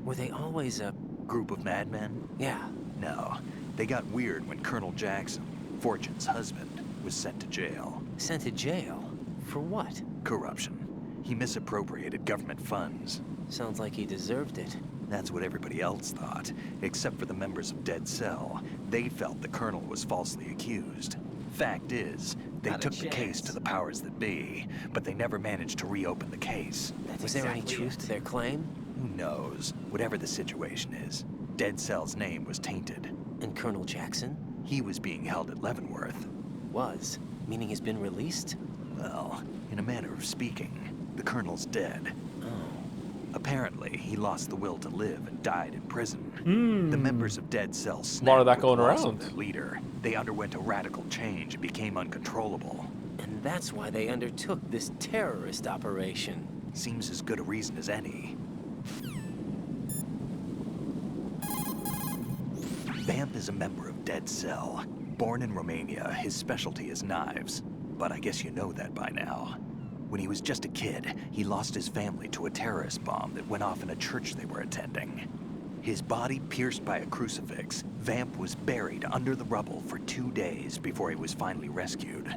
Were they always a... Group of madmen? Yeah. No. They got weird when Colonel Jackson, Fortune's husband, was sent to jail. Sent to jail? For what? Corruption. He misappropriated government funds. Sounds like he deserved it. That's what everybody else thought, except for the members of Dead Cell. They felt the colonel was falsely accused. Fact is, they Not a took the case chance. to the powers that be, but they never managed to reopen the case. Was there any truth to their claim? Who knows? Whatever the situation is, Dead Cell's name was tainted. And Colonel Jackson? He was being held at Leavenworth. Was? Meaning he's been released? Well, in a manner of speaking, the colonel's dead. Oh. Apparently, he lost the will to live and died in prison. Hmm. The members of Dead Cell A snapped lot of that with going the loss around. of their leader. They underwent a radical change and became uncontrollable. And that's why they undertook this terrorist operation. Seems as good a reason as any. Vamp is a member of Dead Cell. Born in Romania, his specialty is knives. But I guess you know that by now. When he was just a kid, he lost his family to a terrorist bomb that went off in a church they were attending. His body pierced by a crucifix, Vamp was buried under the rubble for 2 days before he was finally rescued.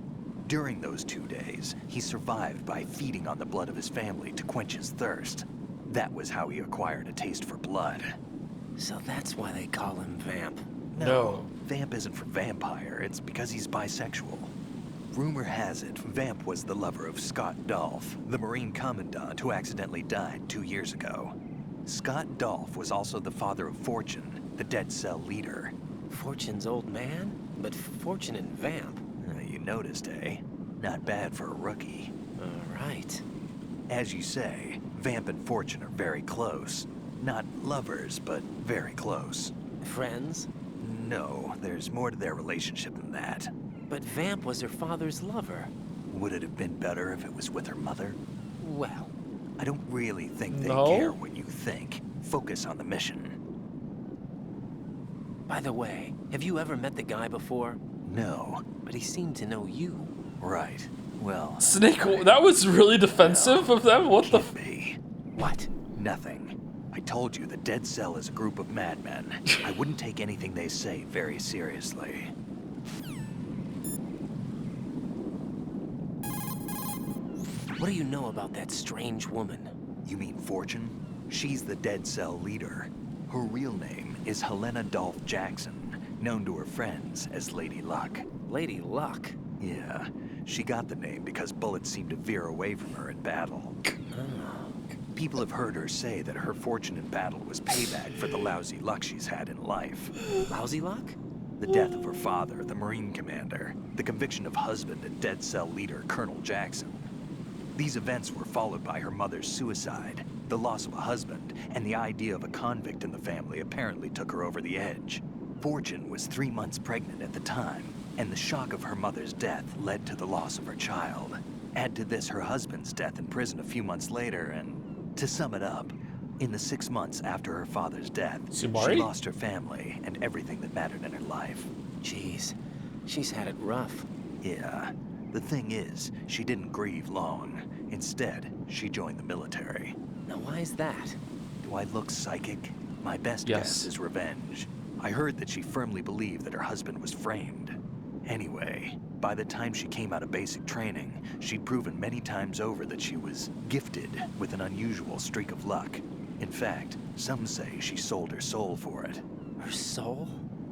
During those 2 days, he survived by feeding on the blood of his family to quench his thirst. That was how he acquired a taste for blood. So that's why they call him Vamp. No. Vamp isn't for vampire, it's because he's bisexual. Rumor has it, Vamp was the lover of Scott Dolph, the Marine Commandant who accidentally died 2 years ago. Scott Dolph was also the father of Fortune, the Dead Cell leader. Fortune's old man? But Fortune and Vamp? You noticed, eh? Not bad for a rookie. All right. As you say, Vamp and Fortune are very close. Not lovers, but very close. Friends? No, there's more to their relationship than that. But Vamp was her father's lover. Would it have been better if it was with her mother? Well, I don't really think they No? care what you think. Focus on the mission. by the way, have you ever met the guy before? No. But he seemed to know you. Right. Well... Snake, that was really defensive of them? What the... be. What? Nothing. I told you the Dead Cell is a group of madmen. I wouldn't take anything they say very seriously. What do you know about that strange woman? You mean Fortune? She's the Dead Cell leader. Her real name is Helena Dolph Jackson, known to her friends as Lady Luck. Lady Luck? Yeah. She got the name because bullets seemed to veer away from her in battle. People have heard her say that her fortune in battle was payback for the lousy luck she's had in life. Lousy luck? The death of her father, the Marine commander, the conviction of husband and Dead Cell leader Colonel Jackson. These events were followed by her mother's suicide, the loss of a husband, and the idea of a convict in the family apparently took her over the edge. Fortune was 3 months pregnant at the time, and the shock of her mother's death led to the loss of her child. Add to this her husband's death in prison a few months later, and to sum it up, in the 6 months after her father's death, she lost her family and everything that mattered in her life. Jeez, she's had it rough. Yeah. The thing is, she didn't grieve long. Instead, she joined the military. Now why is that? Do I look psychic? My best guess is revenge. I heard that she firmly believed that her husband was framed. Anyway, by the time she came out of basic training, she'd proven many times over that she was gifted with an unusual streak of luck. In fact, some say she sold her soul for it. Her soul?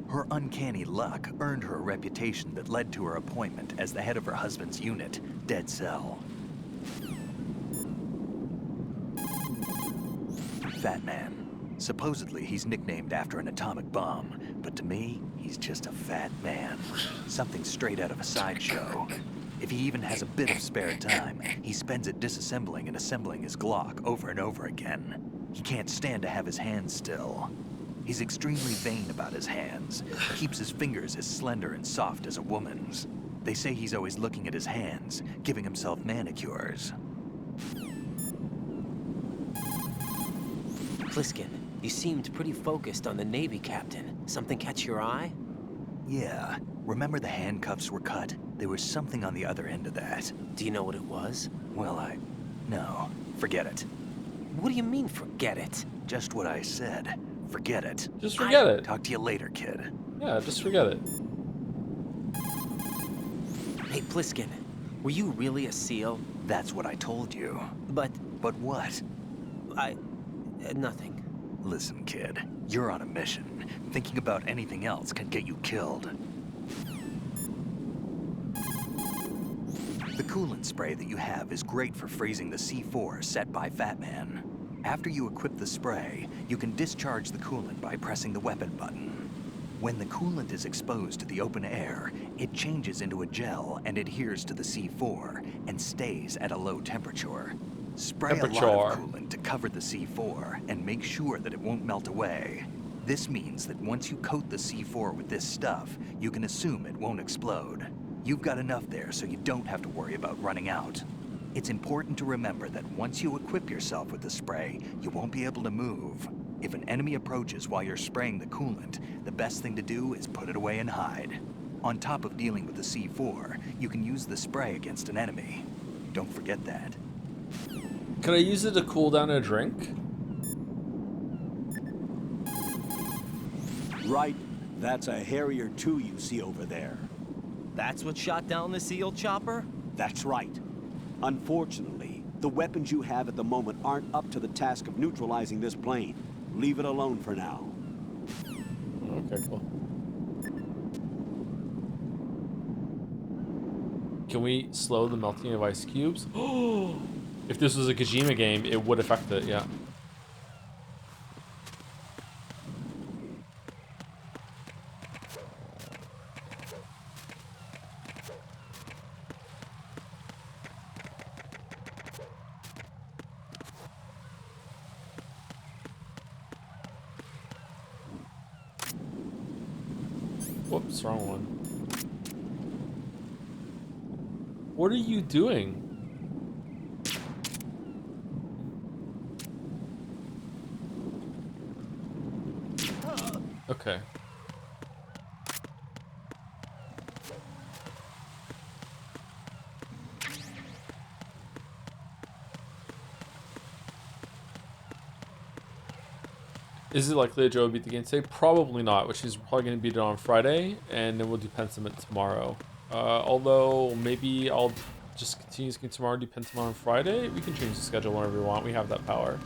Her uncanny luck earned her a reputation that led to her appointment as the head of her husband's unit, Dead Cell. Fat Man. Supposedly, he's nicknamed after an atomic bomb, but to me, he's just a fat man. Something straight out of a sideshow. If he even has a bit of spare time, he spends it disassembling and assembling his Glock over and over again. He can't stand to have his hands still. He's extremely vain about his hands, keeps his fingers as slender and soft as a woman's. They say he's always looking at his hands, giving himself manicures. Pliskin, you seemed pretty focused on the Navy captain. Something catch your eye? Yeah. Remember the handcuffs were cut? There was something on the other end of that. Do you know what it was? Well, no. Forget it. What do you mean, forget it? Just what I said. Forget it. Just forget it. Talk to you later, kid. Yeah, just forget it. Hey, Pliskin, were you really a SEAL? That's what I told you. But what? Nothing. Listen, kid. You're on a mission. Thinking about anything else can get you killed. The coolant spray that you have is great for freezing the C4 set by Fat Man. After you equip the spray, you can discharge the coolant by pressing the weapon button. When the coolant is exposed to the open air, it changes into a gel and adheres to the C4 and stays at a low temperature. Spray a lot of coolant to cover the C4 and make sure that it won't melt away. This means that once you coat the C4 with this stuff, you can assume it won't explode. You've got enough there so you don't have to worry about running out. It's important to remember that once you equip yourself with the spray, you won't be able to move. If an enemy approaches while you're spraying the coolant, the best thing to do is put it away and hide. On top of dealing with the C4, you can use the spray against an enemy. Don't forget that. Can I use it to cool down a drink? Right. That's a Harrier 2 you see over there. That's what shot down the SEAL chopper? That's right. Unfortunately, the weapons you have at the moment aren't up to the task of neutralizing this plane. Leave it alone for now. Okay, cool. Can we slow the melting of ice cubes? If this was a Kojima game, it would affect it, yeah. Whoops, wrong one. What are you doing? Okay. Is it likely that Joe will beat the game today? Probably not, which is probably going to beat it on Friday, and then we'll do Pentiment tomorrow. Although, maybe I'll just continue this game tomorrow, do Pentiment on Friday. We can change the schedule whenever we want. We have that power.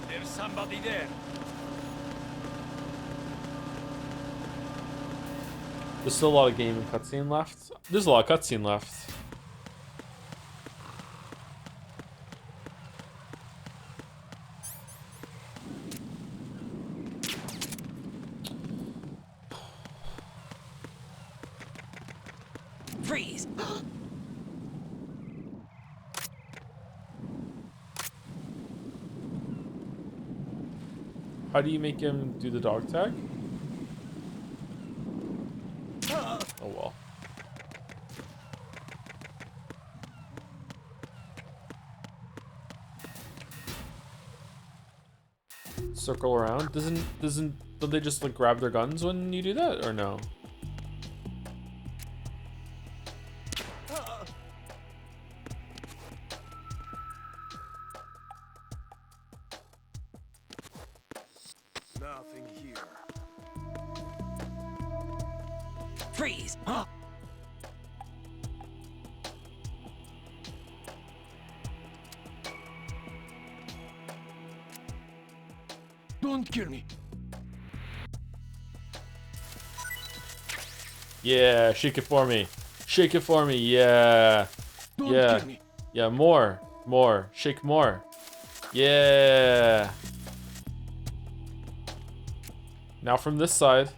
There's somebody there. There's still a lot of game and cutscene left. There's a lot of cutscene left. Freeze! How do you make him do the dog tag? Oh well. Circle around. Don't they just like grab their guns when you do that, or no? Nothing here. Freeze! Don't kill me. Yeah, shake it for me. Shake it for me. Yeah. Don't Yeah. kill me. Yeah, more. More. Shake more. Yeah. Now from this side.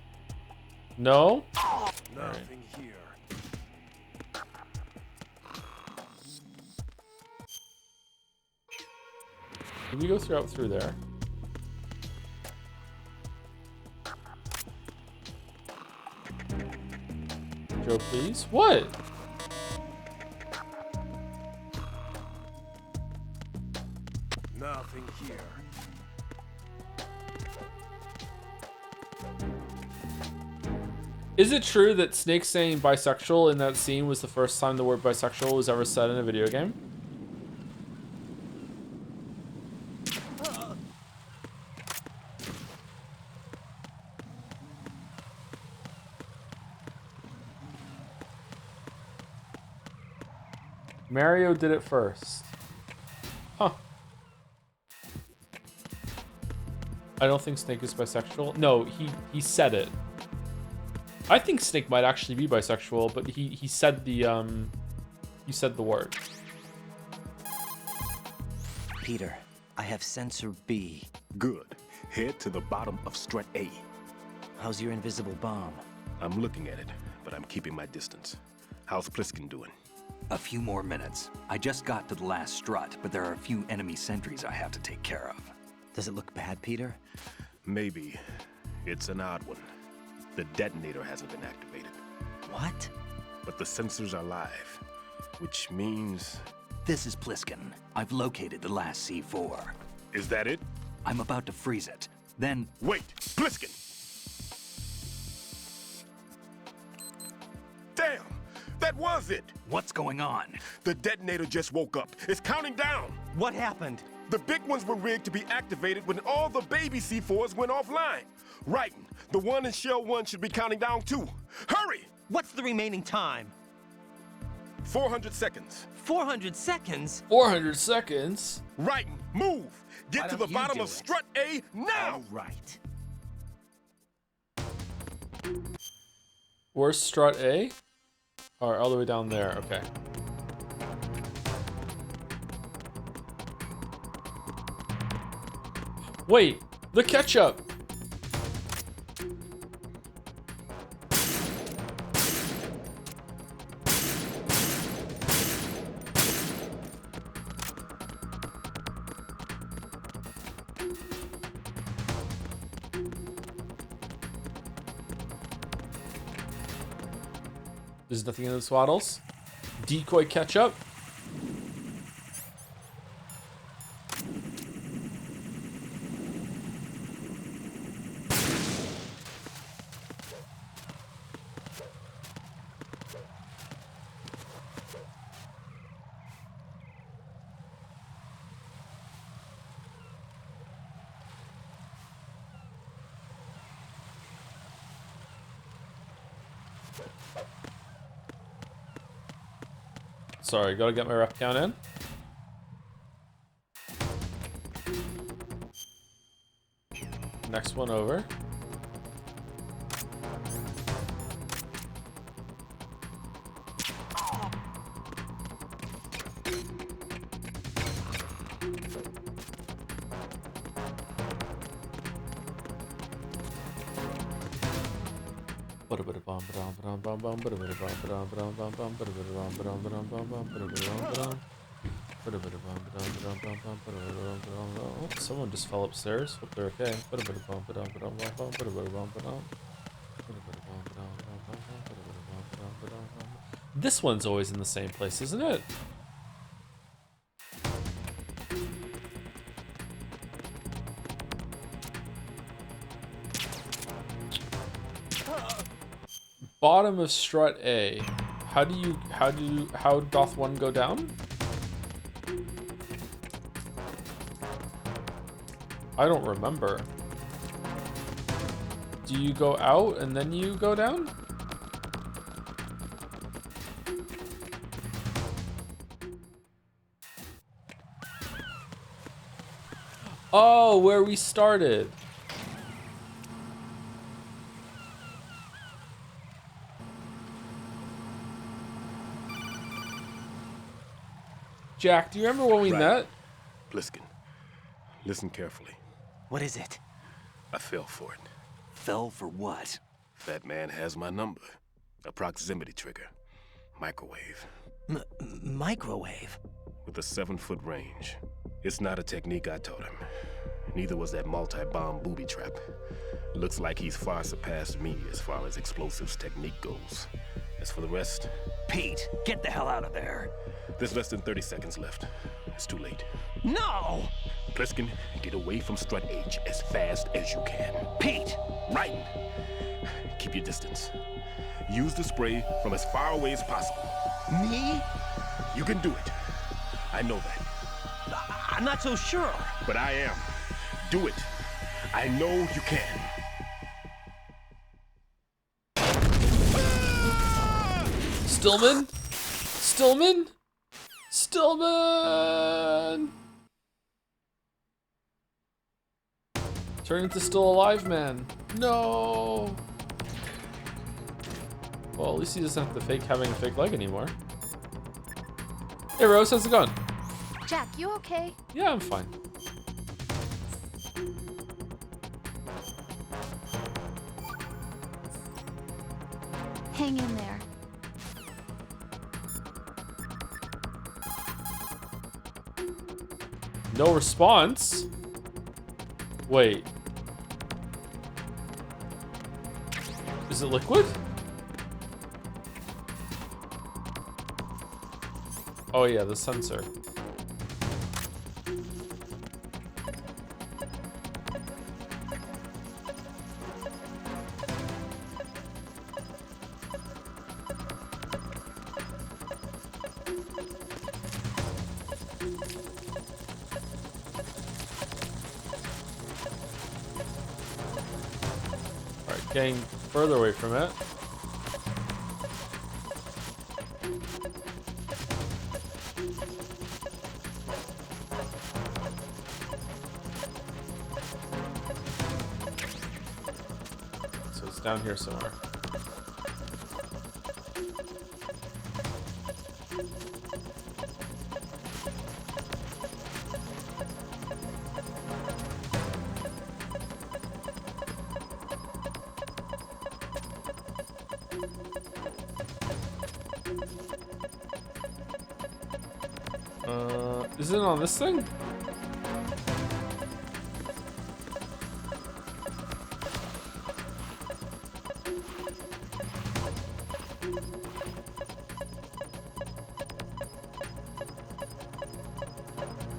No? Nothing here. Can we go through there? Joe, please. What? Nothing here. Is it true that Snake saying bisexual in that scene was the first time the word bisexual was ever said in a video game? Mario did it first. Huh. I don't think Snake is bisexual. No, he said it. I think Snake might actually be bisexual, but he said the word. Peter, I have sensor B. Good. Head to the bottom of strut A. How's your invisible bomb? I'm looking at it, but I'm keeping my distance. How's Pliskin doing? A few more minutes. I just got to the last strut, but there are a few enemy sentries I have to take care of. Does it look bad, Peter? Maybe. It's an odd one. The detonator hasn't been activated. What? But the sensors are live, which means... This is Pliskin. I've located the last C4. Is that it? I'm about to freeze it. Then... Wait! Pliskin! Damn! That was it! What's going on? The detonator just woke up. It's counting down! What happened? The big ones were rigged to be activated when all the baby C4s went offline. Raiden, the one in Shell 1 should be counting down too. Hurry! What's the remaining time? 400 seconds. 400 seconds? 400 seconds? Raiden, move! Get to the bottom of strut A now! All right. Where's strut A? Or all the way down there, okay. Wait, the ketchup! There's nothing in the swaddles. Decoy ketchup. Sorry, gotta get my rep count in. Next one over. Oh, someone just fell upstairs. Hope they're okay. This one's always in the same place, isn't it? Bottom of strut A. How doth one go down? I don't remember. Do you go out and then you go down? Oh, where we started. Jack, do you remember when we met? Pliskin, listen carefully. What is it? I fell for it. Fell for what? That man has my number. A proximity trigger. Microwave. Microwave? With a 7-foot range. It's not a technique I taught him. Neither was that multi-bomb booby trap. Looks like he's far surpassed me as far as explosives technique goes. As for the rest... Pete, get the hell out of there. There's less than 30 seconds left. It's too late. No! Pliskin, get away from strut H as fast as you can. Pete! Raiden, keep your distance. Use the spray from as far away as possible. Me? You can do it. I know that. I'm not so sure. But I am. Do it. I know you can. Stillman? Stillman? Stillman! Turn into still alive man. No! Well, at least he doesn't have to having a fake leg anymore. Hey Rose, how's it going? Jack, you okay? Yeah, I'm fine. Hang in there. No response? Wait. Is it liquid? Oh yeah, the sensor. Getting further away from it. down here somewhere. Is it on this thing?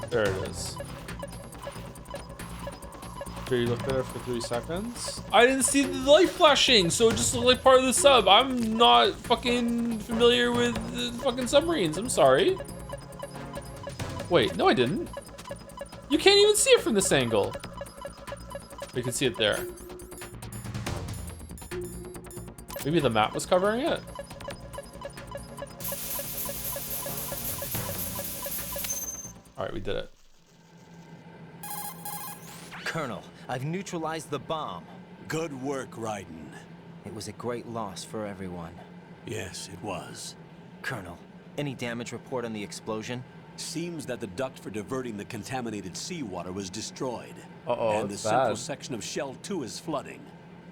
There it is. Here, you look there for 3 seconds. I didn't see the light flashing, so it just looked like part of the sub. I'm not fucking familiar with the fucking submarines. I'm sorry. Wait, no I didn't. You can't even see it from this angle. You can see it there. Maybe the map was covering it? Alright, we did it. Colonel, I've neutralized the bomb. Good work, Raiden. It was a great loss for everyone. Yes, it was. Colonel, any damage report on the explosion? Seems that the duct for diverting the contaminated seawater was destroyed. Uh-oh, and the that's central bad. section of Shell 2 is flooding.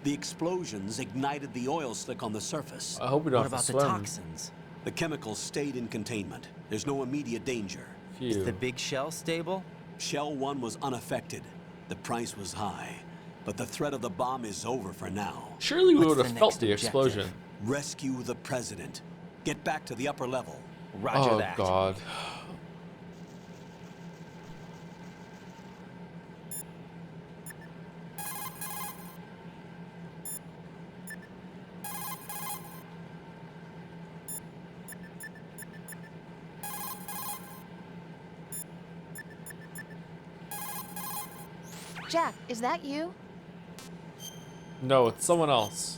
The explosions ignited the oil slick on the surface. I hope we don't What have to about the swim. toxins? The chemicals stayed in containment. There's no immediate danger. Phew. Is the big shell stable? Shell 1 was unaffected. The price was high. But the threat of the bomb is over for now. Surely we What's would the have next felt the objective? explosion. Rescue the president. Get back to the upper level. Roger Oh that. god. Jack, is that you? No, it's someone else.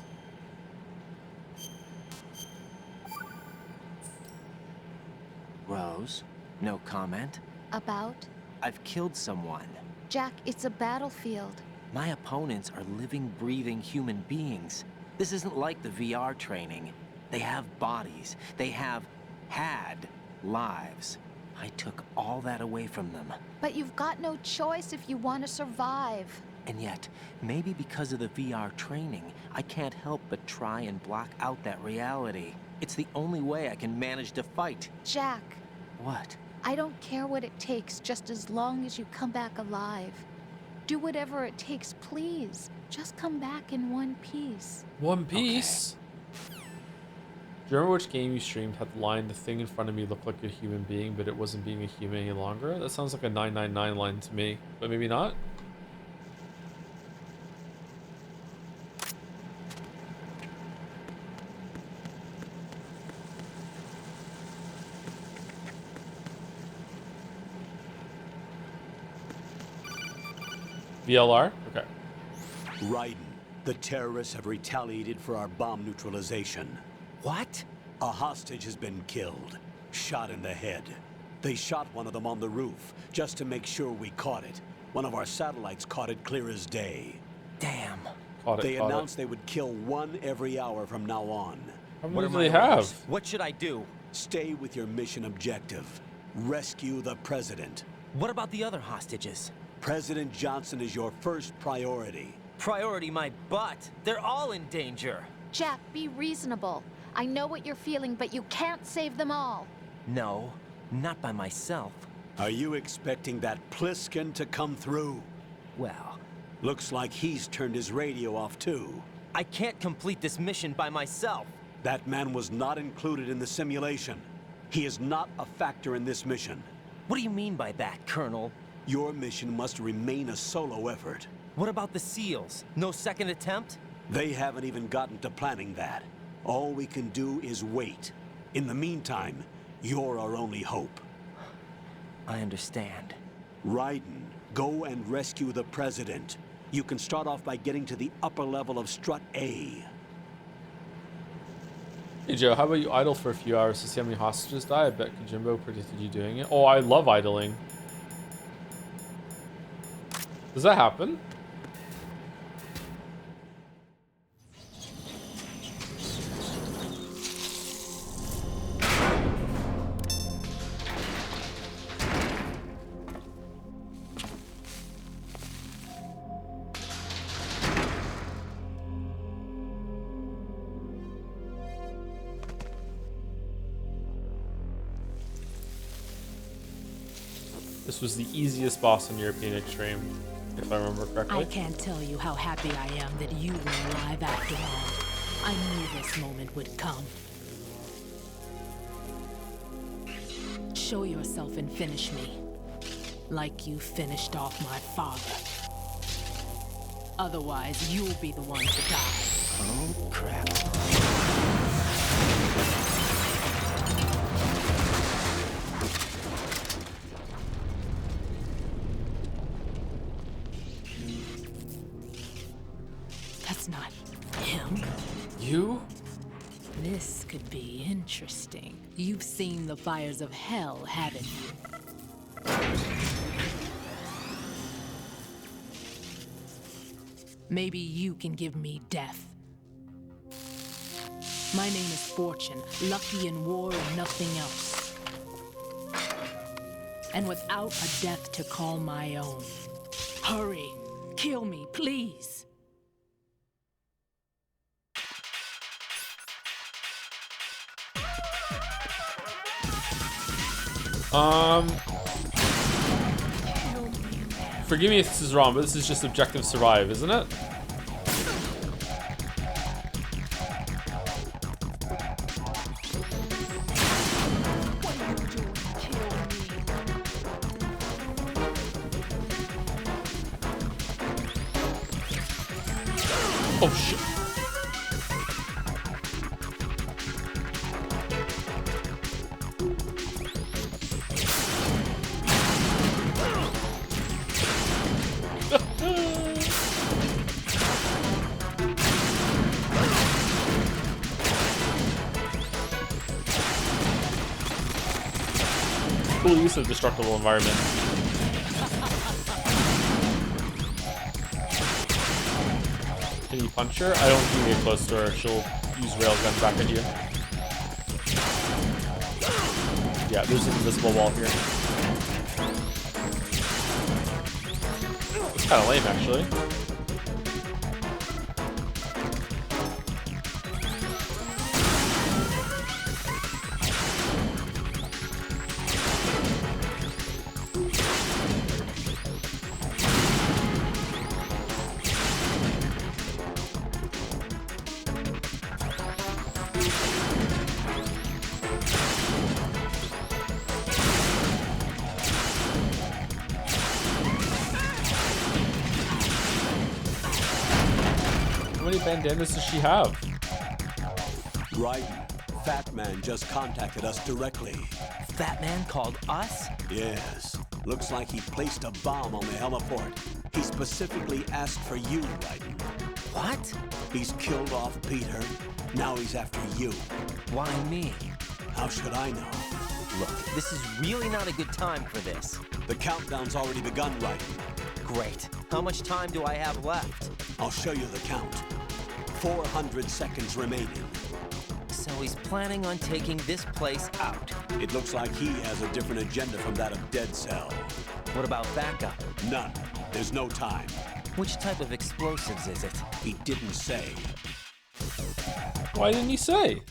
Rose, no comment? About? I've killed someone. Jack, it's a battlefield. My opponents are living, breathing human beings. This isn't like the VR training. They have bodies. They have had lives. I took all that away from them. But you've got no choice if you want to survive. And yet, maybe because of the VR training, I can't help but try and block out that reality. It's the only way I can manage to fight. Jack, What? I don't care what it takes, just as long as you come back alive. Do whatever it takes, please. Just come back in one piece. One Piece? Do you remember which game you streamed had the line, "The thing in front of me looked like a human being, but it wasn't being a human any longer"? That sounds like a 999 line to me, but maybe not. VLR? Okay. Raiden, the terrorists have retaliated for our bomb neutralization. What? A hostage has been killed, shot in the head. They shot one of them on the roof, just to make sure we caught it. One of our satellites caught it clear as day. Damn. They announced they would kill one every hour from now on. How What many are do my they have? orders? What should I do? Stay with your mission objective. Rescue the president. What about the other hostages? President Johnson is your first priority. Priority my butt. They're all in danger. Jack, be reasonable. I know what you're feeling, but you can't save them all. No, not by myself. Are you expecting that Pliskin to come through? Well, Looks like he's turned his radio off too. I can't complete this mission by myself. That man was not included in the simulation. He is not a factor in this mission. What do you mean by that, Colonel? Your mission must remain a solo effort. What about the SEALs? No second attempt? They haven't even gotten to planning that. All we can do is wait. In the meantime, you're our only hope. I understand. Raiden, go and rescue the president. You can start off by getting to the upper level of Strut A. Hey Joe, how about you idle for a few hours to see how many hostages die? I bet Kojimbo predicted you doing it. Oh, I love idling. Does that happen? This was the easiest boss in European Extreme, if I remember correctly. I can't tell you how happy I am that you were alive after all. I knew this moment would come. Show yourself and finish me. Like you finished off my father. Otherwise, you'll be the one to die. Oh, crap. That's not him. You? This could be interesting. You've seen the fires of hell, haven't you? Maybe you can give me death. My name is Fortune, lucky in war and nothing else. And without a death to call my own. Hurry, kill me, please. Forgive me if this is wrong, but this is just objective survive, isn't it? Oh shit. Cool use of destructible environment. Can you punch her? I don't think you get close to her. She'll use railgun back at you. Yeah, there's an invisible wall here. It's kind of lame, actually. How many bandanas does she have? Raiden, Fat Man just contacted us directly. Fat Man called us? Yes. Looks like he placed a bomb on the heliport. He specifically asked for you, Raiden. What? He's killed off Peter. Now he's after you. Why me? How should I know? Look, this is really not a good time for this. The countdown's already begun, Raiden. Great. How much time do I have left? I'll show you the count. 400 seconds remaining. So he's planning on taking this place out. It looks like he has a different agenda from that of Dead Cell. What about backup? None. There's no time. Which type of explosives is it? He didn't say. Why didn't he say?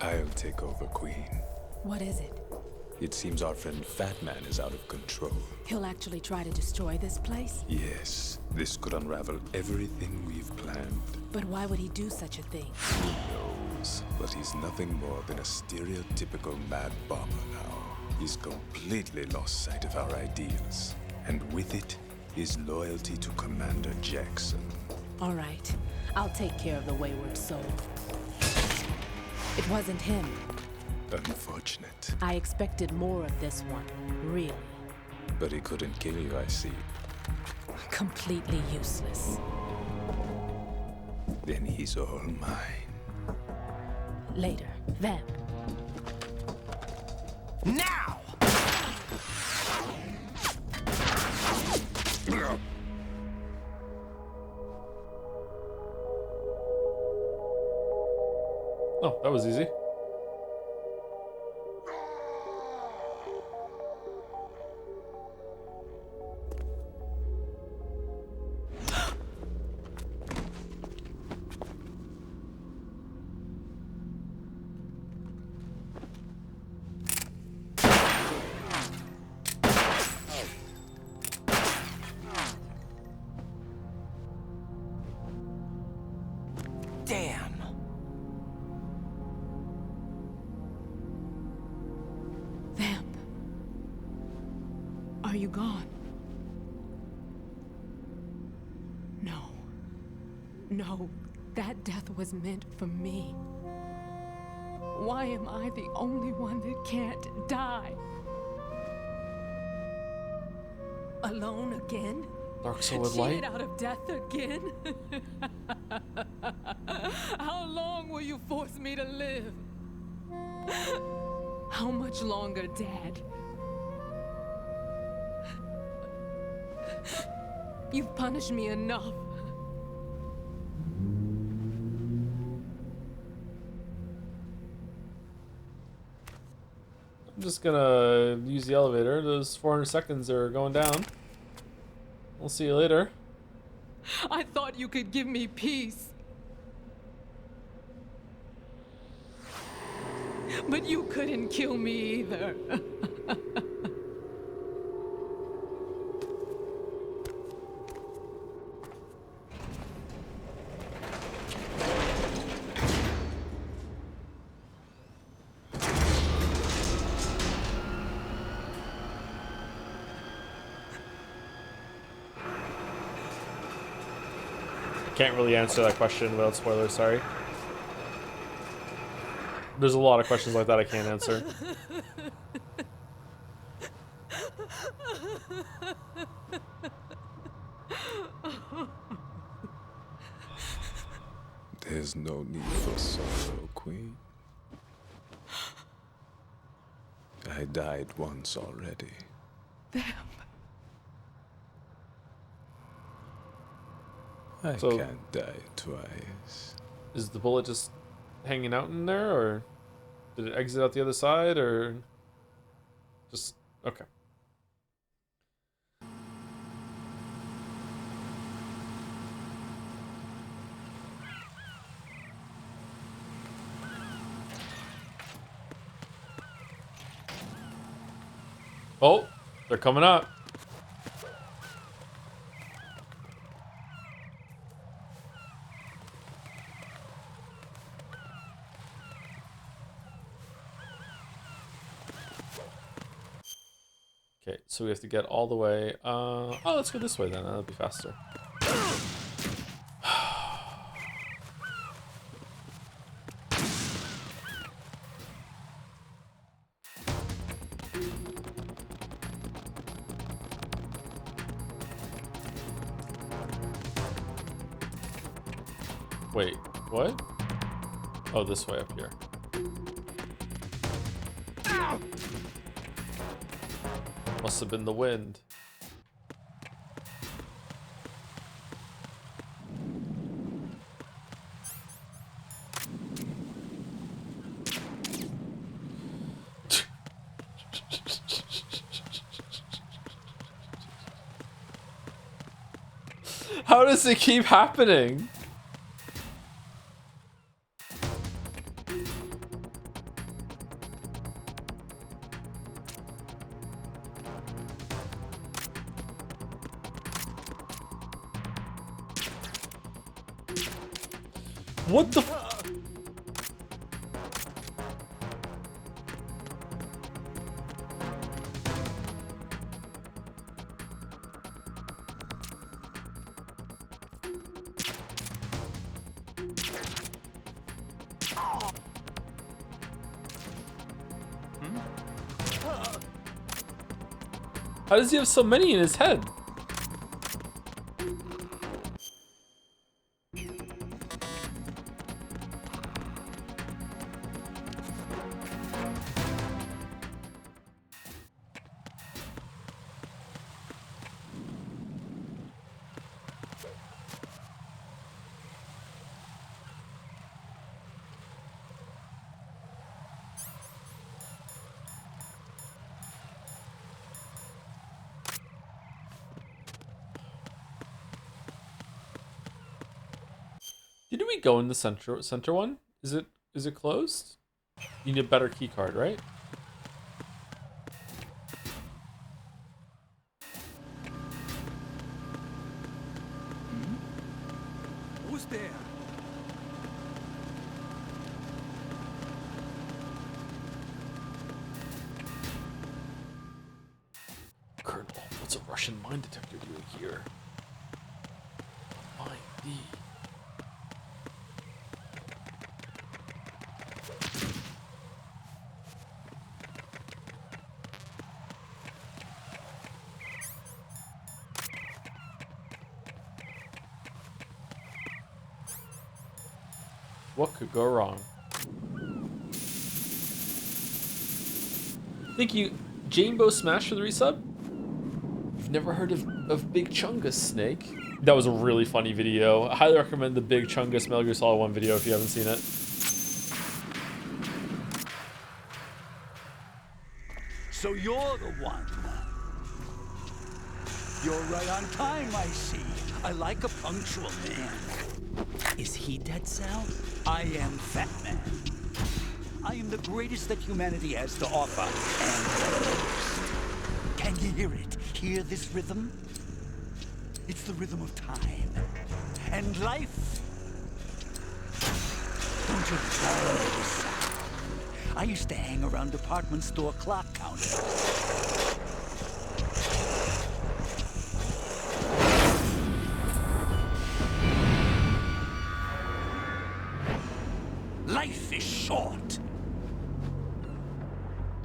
I'll take over, Queen. What is it? It seems our friend Fat Man is out of control. He'll actually try to destroy this place? Yes, this could unravel everything we've planned. But why would he do such a thing? Who knows? But he's nothing more than a stereotypical mad bomber now. He's completely lost sight of our ideals. And with it, his loyalty to Commander Jackson. All right. I'll take care of the wayward soul. It wasn't him. Unfortunate. I expected more of this one, really. But he couldn't kill you, I see. Completely useless. Then he's all mine. Later, then. Now! Oh, that was easy. you gone? No. No, that death was meant for me. Why am I the only one that can't die? Alone again? Dark Soul with light? Cheated out of death again? How long will you force me to live? How much longer, Dad? You've punished me enough. I'm just gonna use the elevator. Those 400 seconds are going down. We'll see you later. I thought you could give me peace. But you couldn't kill me either. Can't really answer that question without spoilers, sorry. There's a lot of questions like that I can't answer. There's no need for sorrow, Queen. I died once already. Them. I So- can't die twice. Is the bullet just hanging out in there, or did it exit out the other side, or just okay? Oh, they're coming up. Okay, so we have to get all the way. Oh, let's go this way then. That'll be faster. Wait, what? Oh, this way up here. Must have been the wind. How does it keep happening? What the f- How does he have so many in his head? Didn't we go in the center one? Is it closed? You need a better key card, right? Who's there? Colonel. What's a Russian mine detector doing here? Mine D. What could go wrong? Thank you, Jambo Smash, for the resub. I've never heard of Big Chungus Snake. That was a really funny video. I highly recommend the Big Chungus Metal Gear Solid 1 video if you haven't seen it. So you're the one. You're right on time, I see. I like a punctual man. Is he Dead Cell? I am Fat Man. I am the greatest that humanity has to offer, and the most. Can you hear it? Hear this rhythm? It's the rhythm of time and life. Don't you love this sound? I used to hang around department store clock counters. Life is short.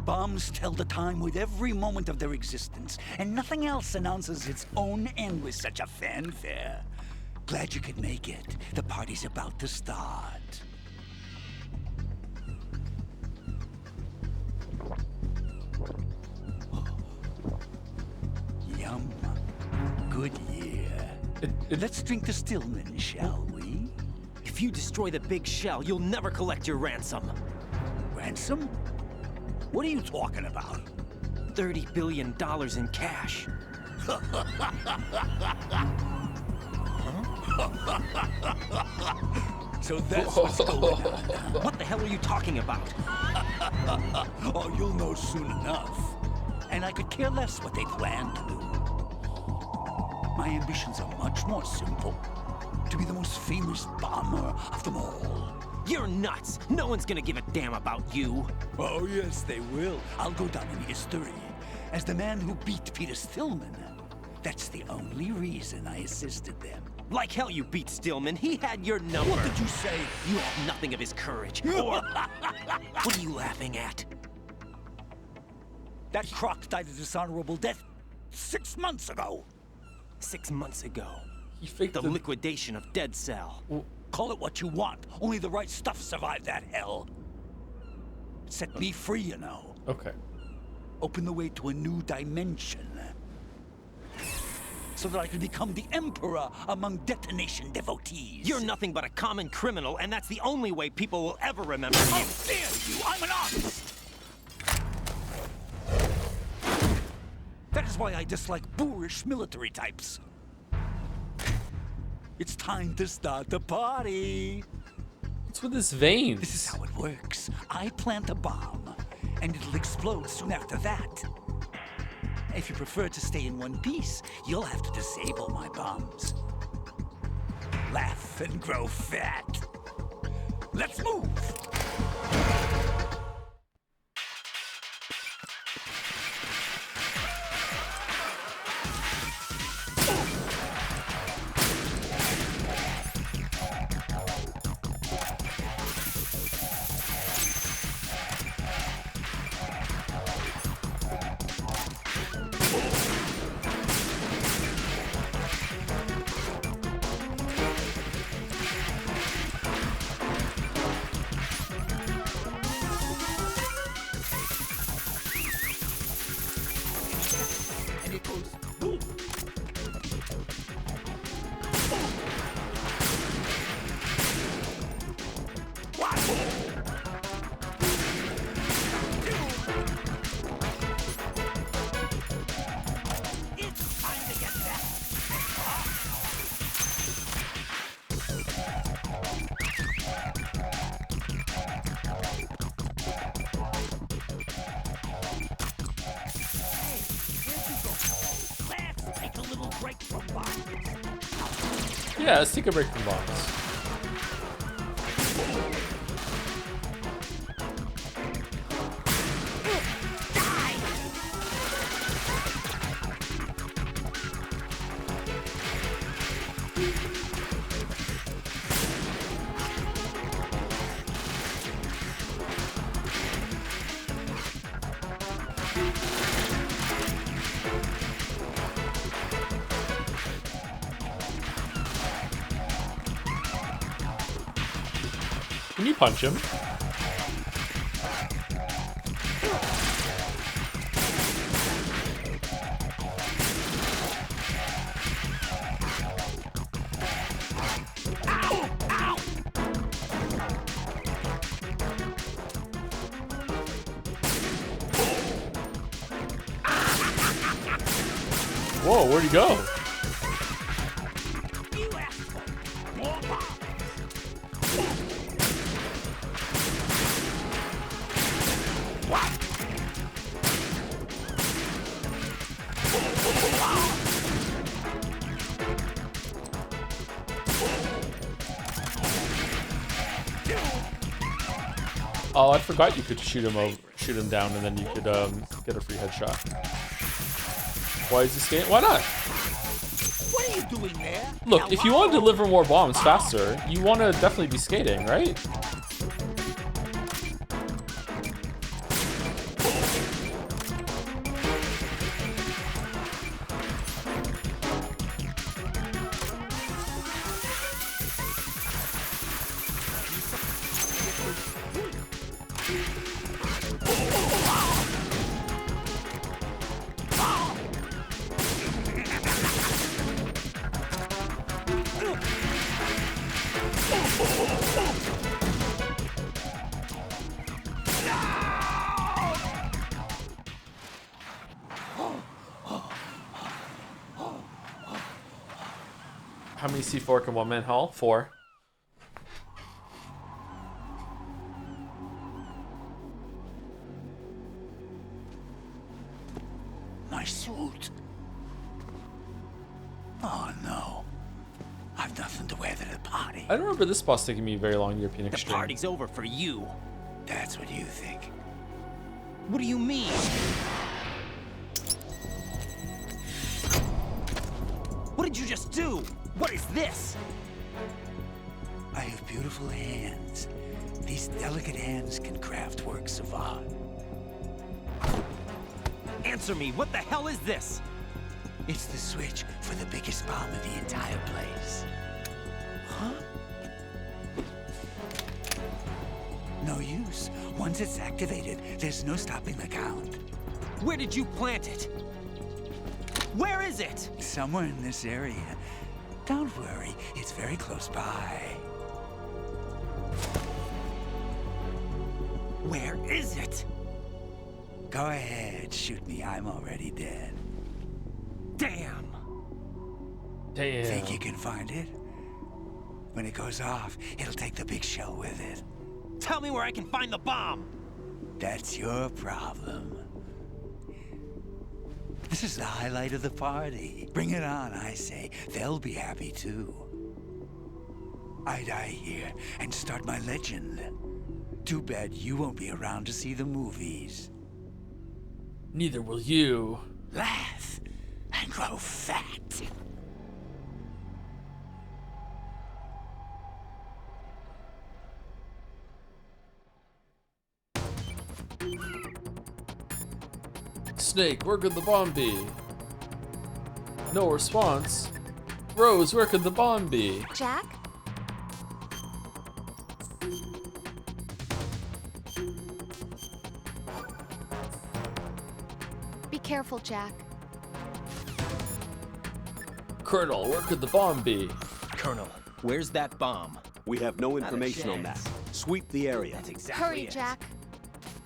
Bombs tell the time with every moment of their existence, and nothing else announces its own end with such a fanfare. Glad you could make it. The party's about to start. Yum. Good year. Let's drink the Stillman, shall we? If you destroy the big shell, you'll never collect your ransom. Ransom? What are you talking about? $30 billion in cash. So that's what's going on. What the hell are you talking about? Oh, you'll know soon enough. And I could care less what they plan to do. My ambitions are much more simple. To be the most famous bomber of them all. You're nuts! No one's gonna give a damn about you. Oh, yes, they will. I'll go down in history as the man who beat Peter Stillman. That's the only reason I assisted them. Like hell you beat Stillman. He had your number. What did you say? You have nothing of his courage. Or... What are you laughing at? That croc died a dishonorable death 6 months ago. 6 months ago. He faked the liquidation of Dead Cell. Well, call it what you want. Only the right stuff survived that hell. It set me free, you know. Okay. Open the way to a new dimension. So that I can become the emperor among detonation devotees. You're nothing but a common criminal, and that's the only way people will ever remember you. How dare you! I'm an artist! That is why I dislike boorish military types. It's time to start the party. What's with his veins? This is how it works. I plant a bomb, and it'll explode soon after that. If you prefer to stay in one piece, you'll have to disable my bombs. Laugh and grow fat. Let's move! Yeah, let's take a break from bombs. Can you punch him? Whoa, where'd he go? Oh, I forgot you could shoot him down, and then you could get a free headshot. Why is he skating? Why not? What are you doing there? Look, if you want to deliver more bombs faster, you want to definitely be skating, right? How many C4 can one man haul? 4. My suit. Oh no. I've nothing to wear to the party. I don't remember this boss taking me very long in European The Extreme. party's over for you. That's what you think. What do you mean? What did you just do? What is this? I have beautiful hands. These delicate hands can craft works of art. Answer me, what the hell is this? It's the switch for the biggest bomb in the entire place. Huh? No use. Once it's activated, there's no stopping the count. Where did you plant it? Where is it? Somewhere in this area. Don't worry, it's very close by. Where is it? Go ahead, shoot me. I'm already dead. Damn. Damn. Think you can find it? When it goes off, it'll take the big shell with it. Tell me where I can find the bomb. That's your problem. This is the highlight of the party. Bring it on, I say. They'll be happy too. I die here and start my legend. Too bad you won't be around to see the movies. Neither will you. Laugh and grow fat. Snake, where could the bomb be? No response. Rose, where could the bomb be? Jack? Be careful, Jack. Colonel, where could the bomb be? Colonel, where's that bomb? We have no information on that. Sweep the area. That's exactly Hurry, it. Jack.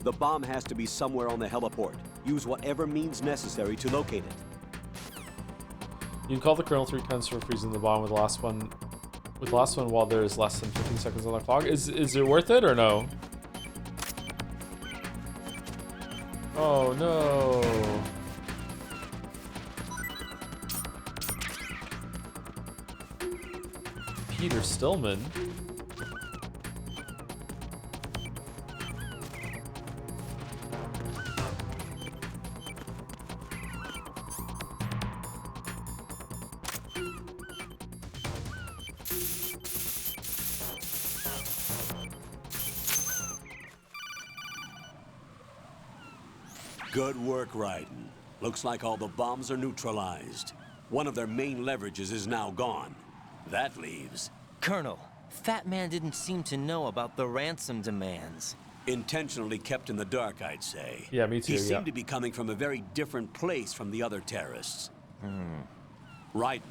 The bomb has to be somewhere on the heliport. Use whatever means necessary to locate it. You can call the Colonel 3 times for freezing the bomb with the last one. With the last one while there is less than 15 seconds on the clock. Is it worth it or no? Oh no. Peter Stillman. Good work, Raiden. Looks like all the bombs are neutralized. One of their main leverages is now gone. That leaves... Colonel, Fat Man didn't seem to know about the ransom demands. Intentionally kept in the dark, I'd say. Yeah, me too, He seemed to be coming from a very different place from the other terrorists. Raiden,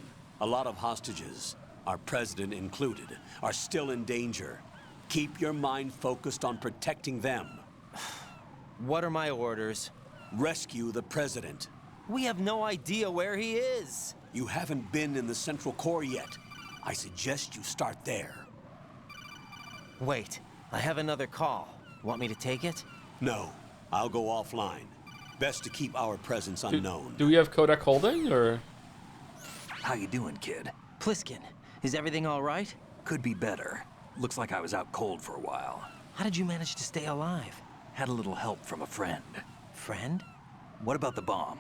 a lot of hostages, our president included, are still in danger. Keep your mind focused on protecting them. What are my orders? Rescue the president. We have no idea where he is. You haven't been in the Central Core yet. I suggest you start there. Wait, I have another call. Want me to take it? No, I'll go offline. Best to keep our presence unknown. Do we have Kodak holding, or? How you doing, kid? Pliskin, is everything all right? Could be better. Looks like I was out cold for a while. How did you manage to stay alive? Had a little help from a friend. Friend? What about the bomb?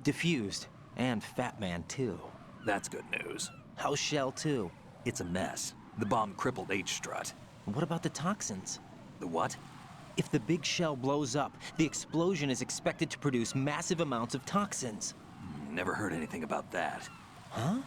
Diffused. And Fat Man, too. That's good news. How's Shell 2? It's a mess. The bomb crippled H-Strut. What about the toxins? The what? If the big shell blows up, the explosion is expected to produce massive amounts of toxins. Never heard anything about that. Huh?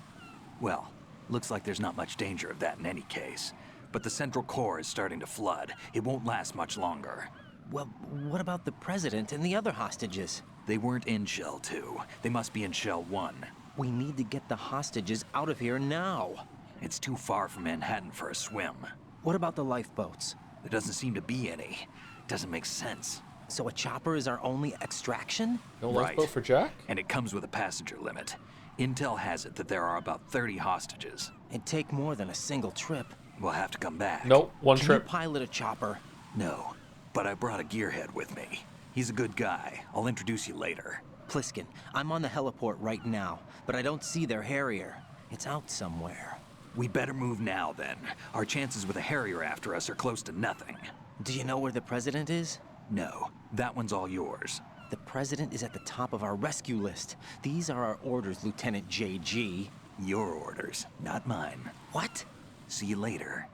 Well, looks like there's not much danger of that in any case. But the Central Core is starting to flood. It won't last much longer. Well, what about the President and the other hostages? They weren't in Shell 2. They must be in Shell 1. We need to get the hostages out of here now. It's too far from Manhattan for a swim. What about the lifeboats? There doesn't seem to be any. Doesn't make sense. So a chopper is our only extraction? No lifeboat for Jack? And it comes with a passenger limit. Intel has it that there are about 30 hostages. It'd take more than a single trip. We'll have to come back. Nope, one Can trip. you pilot a chopper? No, but I brought a gearhead with me. He's a good guy. I'll introduce you later. Pliskin, I'm on the heliport right now, but I don't see their Harrier. It's out somewhere. We better move now, then. Our chances with a Harrier after us are close to nothing. Do you know where the President is? No, that one's all yours. The President is at the top of our rescue list. These are our orders, Lieutenant JG. Your orders, not mine. What? See you later.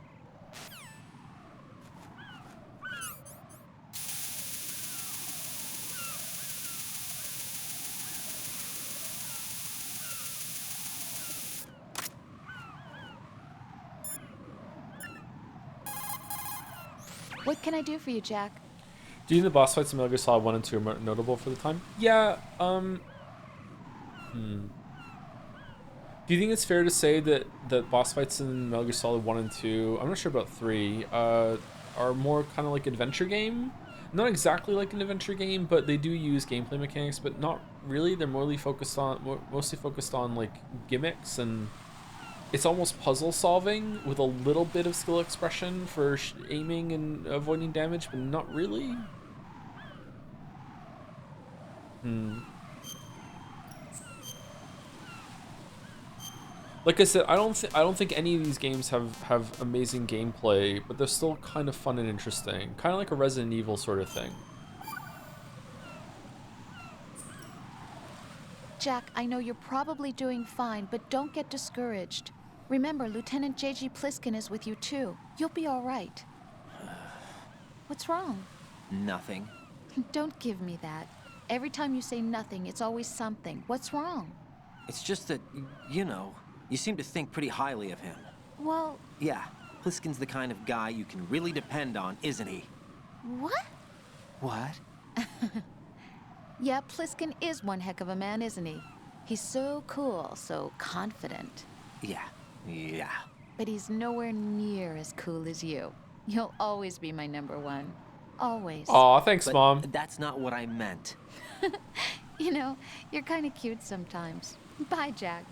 What can I do for you, Jack? Do you think the boss fights in Metal Gear Solid 1 and 2 are notable for the time? Yeah, Do you think it's fair to say that the boss fights in Metal Gear Solid 1 and 2, I'm not sure about 3, are more kind of like adventure game? Not exactly like an adventure game, but they do use gameplay mechanics, but not really. They're mostly focused on like gimmicks, and it's almost puzzle solving with a little bit of skill expression for aiming and avoiding damage, but not really. Like I said, I don't think any of these games have amazing gameplay, but they're still kind of fun and interesting, kind of like a Resident Evil sort of thing. Jack, I know you're probably doing fine, but don't get discouraged. Remember, Lieutenant JG Pliskin is with you too. You'll be all right. What's wrong? Nothing. Don't give me that. Every time you say nothing, it's always something. What's wrong? It's just that, you know, you seem to think pretty highly of him. Well... Yeah, Pliskin's the kind of guy you can really depend on, isn't he? What? What? Yeah, Pliskin is one heck of a man, isn't he? He's so cool, so confident. Yeah. But he's nowhere near as cool as you. You'll always be my number one. Always. Aw, thanks, But Mom. That's not what I meant. You know, you're kind of cute sometimes. Bye, Jack.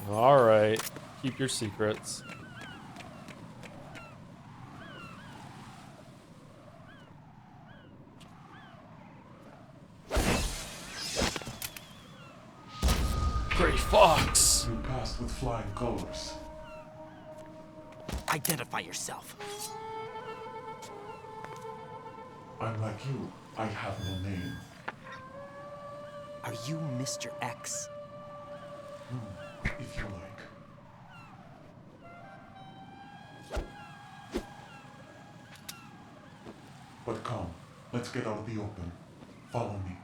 All right, keep your secrets. Gray Fox. You passed with flying colors. Identify yourself. I'm like you. I have no name. Are you Mr. X? If you like. But come, let's get out of the open. Follow me.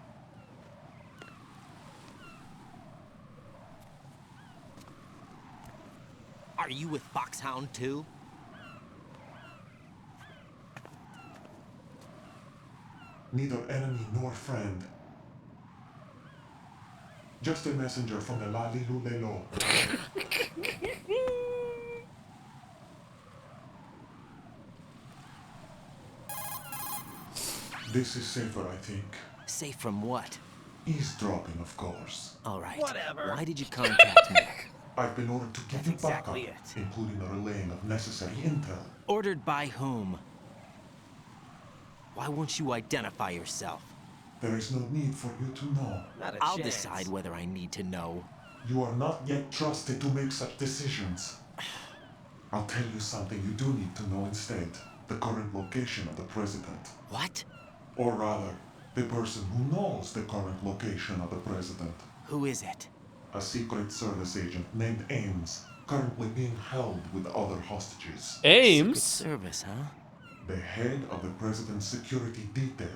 Are you with Foxhound too? Neither enemy nor friend. Just a messenger from the Lalilulelo. This is safer, I think. Safe from what? Eavesdropping, of course. All right. Whatever. Why did you contact me? I've been ordered to give That's you exactly backup, it. including the relaying of necessary intel. Ordered by whom? Why won't you identify yourself? There is no need for you to know. Not a I'll chance. decide whether I need to know. You are not yet trusted to make such decisions. I'll tell you something you do need to know instead. The current location of the president. What? Or rather, the person who knows the current location of the president. Who is it? A Secret Service agent named Ames, currently being held with other hostages. Ames? Secret Service, huh? The head of the president's security detail,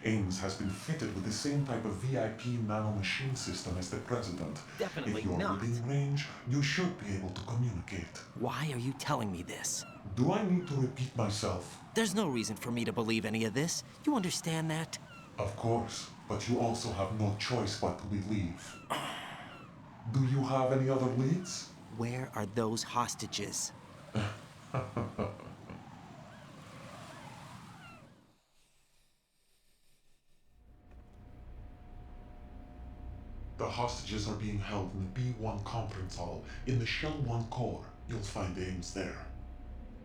Ames, has been fitted with the same type of VIP nanomachine system as the president. Definitely if you're not. within range, you should be able to communicate. Why are you telling me this? Do I need to repeat myself? There's no reason for me to believe any of this. You understand that? Of course, but you also have no choice but to believe. Do you have any other leads? Where are those hostages? The hostages are being held in the B1 conference hall in the Shell 1 core. You'll find Ames there.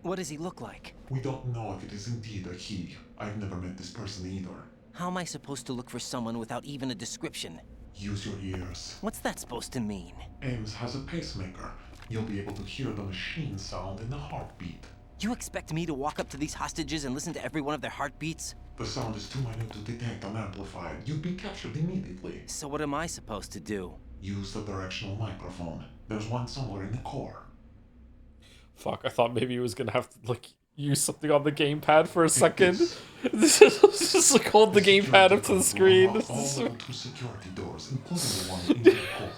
What does he look like? We don't know if it is indeed a he. I've never met this person either. How am I supposed to look for someone without even a description? Use your ears. What's that supposed to mean? Ames has a pacemaker. You'll be able to hear the machine sound in the heartbeat. You expect me to walk up to these hostages and listen to every one of their heartbeats? The sound is too minute to detect and amplify. You'd be captured immediately. So what am I supposed to do? Use the directional microphone. There's one somewhere in the core. Fuck, I thought maybe he was gonna have to, like, use something on the gamepad for a second. is. This is just like hold the gamepad up to the screen. All level 2 security doors, including the one in your core.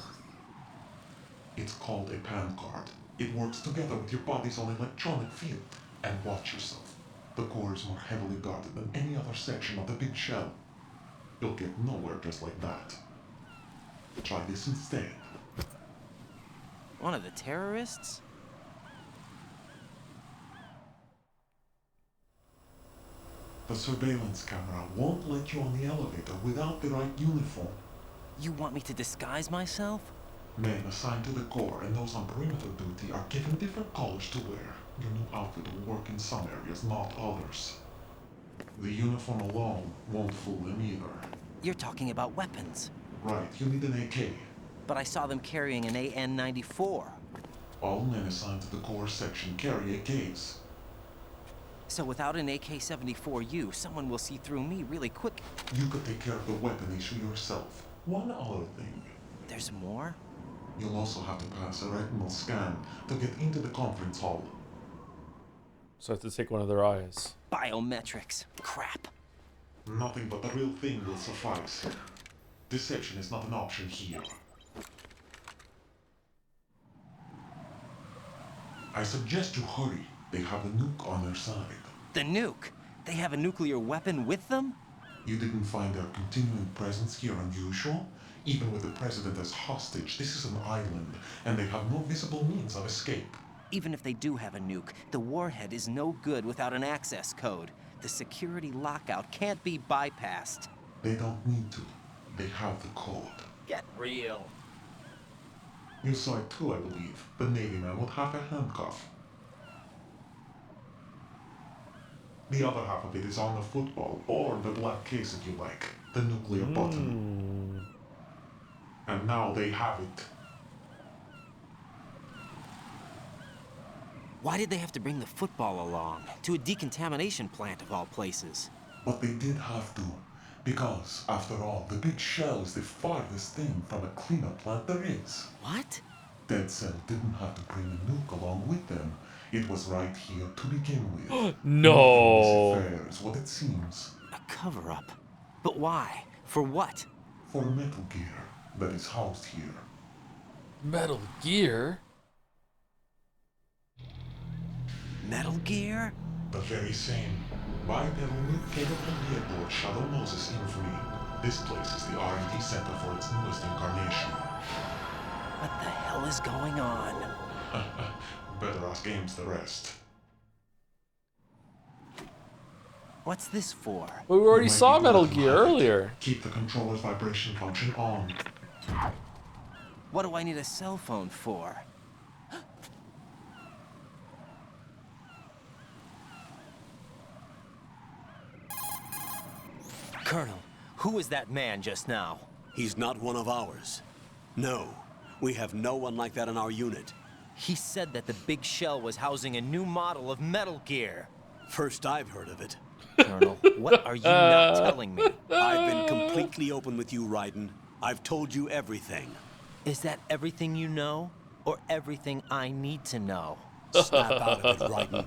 It's called a PAN card. It works together with your body's own electronic field. And watch yourself. The core is more heavily guarded than any other section of the big shell. You'll get nowhere just like that. Try this instead. One of the terrorists? The surveillance camera won't let you on the elevator without the right uniform. You want me to disguise myself? Men assigned to the core and those on perimeter duty are given different colors to wear. Your new outfit will work in some areas, not others. The uniform alone won't fool them either. You're talking about weapons. Right, you need an AK. But I saw them carrying an AN-94. All men assigned to the core section carry AKs. So without an AK-74U, someone will see through me really quick. You could take care of the weapon issue yourself. One other thing. There's more? You'll also have to pass a retinal scan to get into the conference hall. So I have to take one of their eyes. Biometrics. Crap. Nothing but the real thing will suffice. Deception is not an option here. I suggest you hurry. They have a nuke on their side. The nuke? They have a nuclear weapon with them? You didn't find their continuing presence here unusual? Even with the president as hostage, this is an island, and they have no visible means of escape. Even if they do have a nuke, the warhead is no good without an access code. The security lockout can't be bypassed. They don't need to. They have the code. Get real. You saw it too, I believe. The Navy man with half a handcuff. The other half of it is on the football, or the black case if you like. The nuclear button. And now they have it. Why did they have to bring the football along? To a decontamination plant of all places. But they did have to. Because, after all, the big shell is the farthest thing from a cleanup plant there is. What? Dead Cell didn't have to bring a nuke along with them. It was right here to begin with. No. This affair is what it seems. cover-up. But why? For what? For Metal Gear that is housed here. Metal Gear? Metal Gear? The very same. Bipedal capable Lord Shadow Moses infamy. This place is the R&D center for its newest incarnation. What the hell is going on? Better ask Games the rest. What's this for? Well, we already saw Metal Gear earlier. Keep the controller's vibration function on. What do I need a cell phone for? Colonel, who was that man just now? He's not one of ours. No, we have no one like that in our unit. He said that the big shell was housing a new model of Metal Gear. First I've heard of it. Colonel, what are you not telling me? I've been completely open with you, Raiden. I've told you everything. Is that everything you know? Or everything I need to know? Snap out of it, Raiden.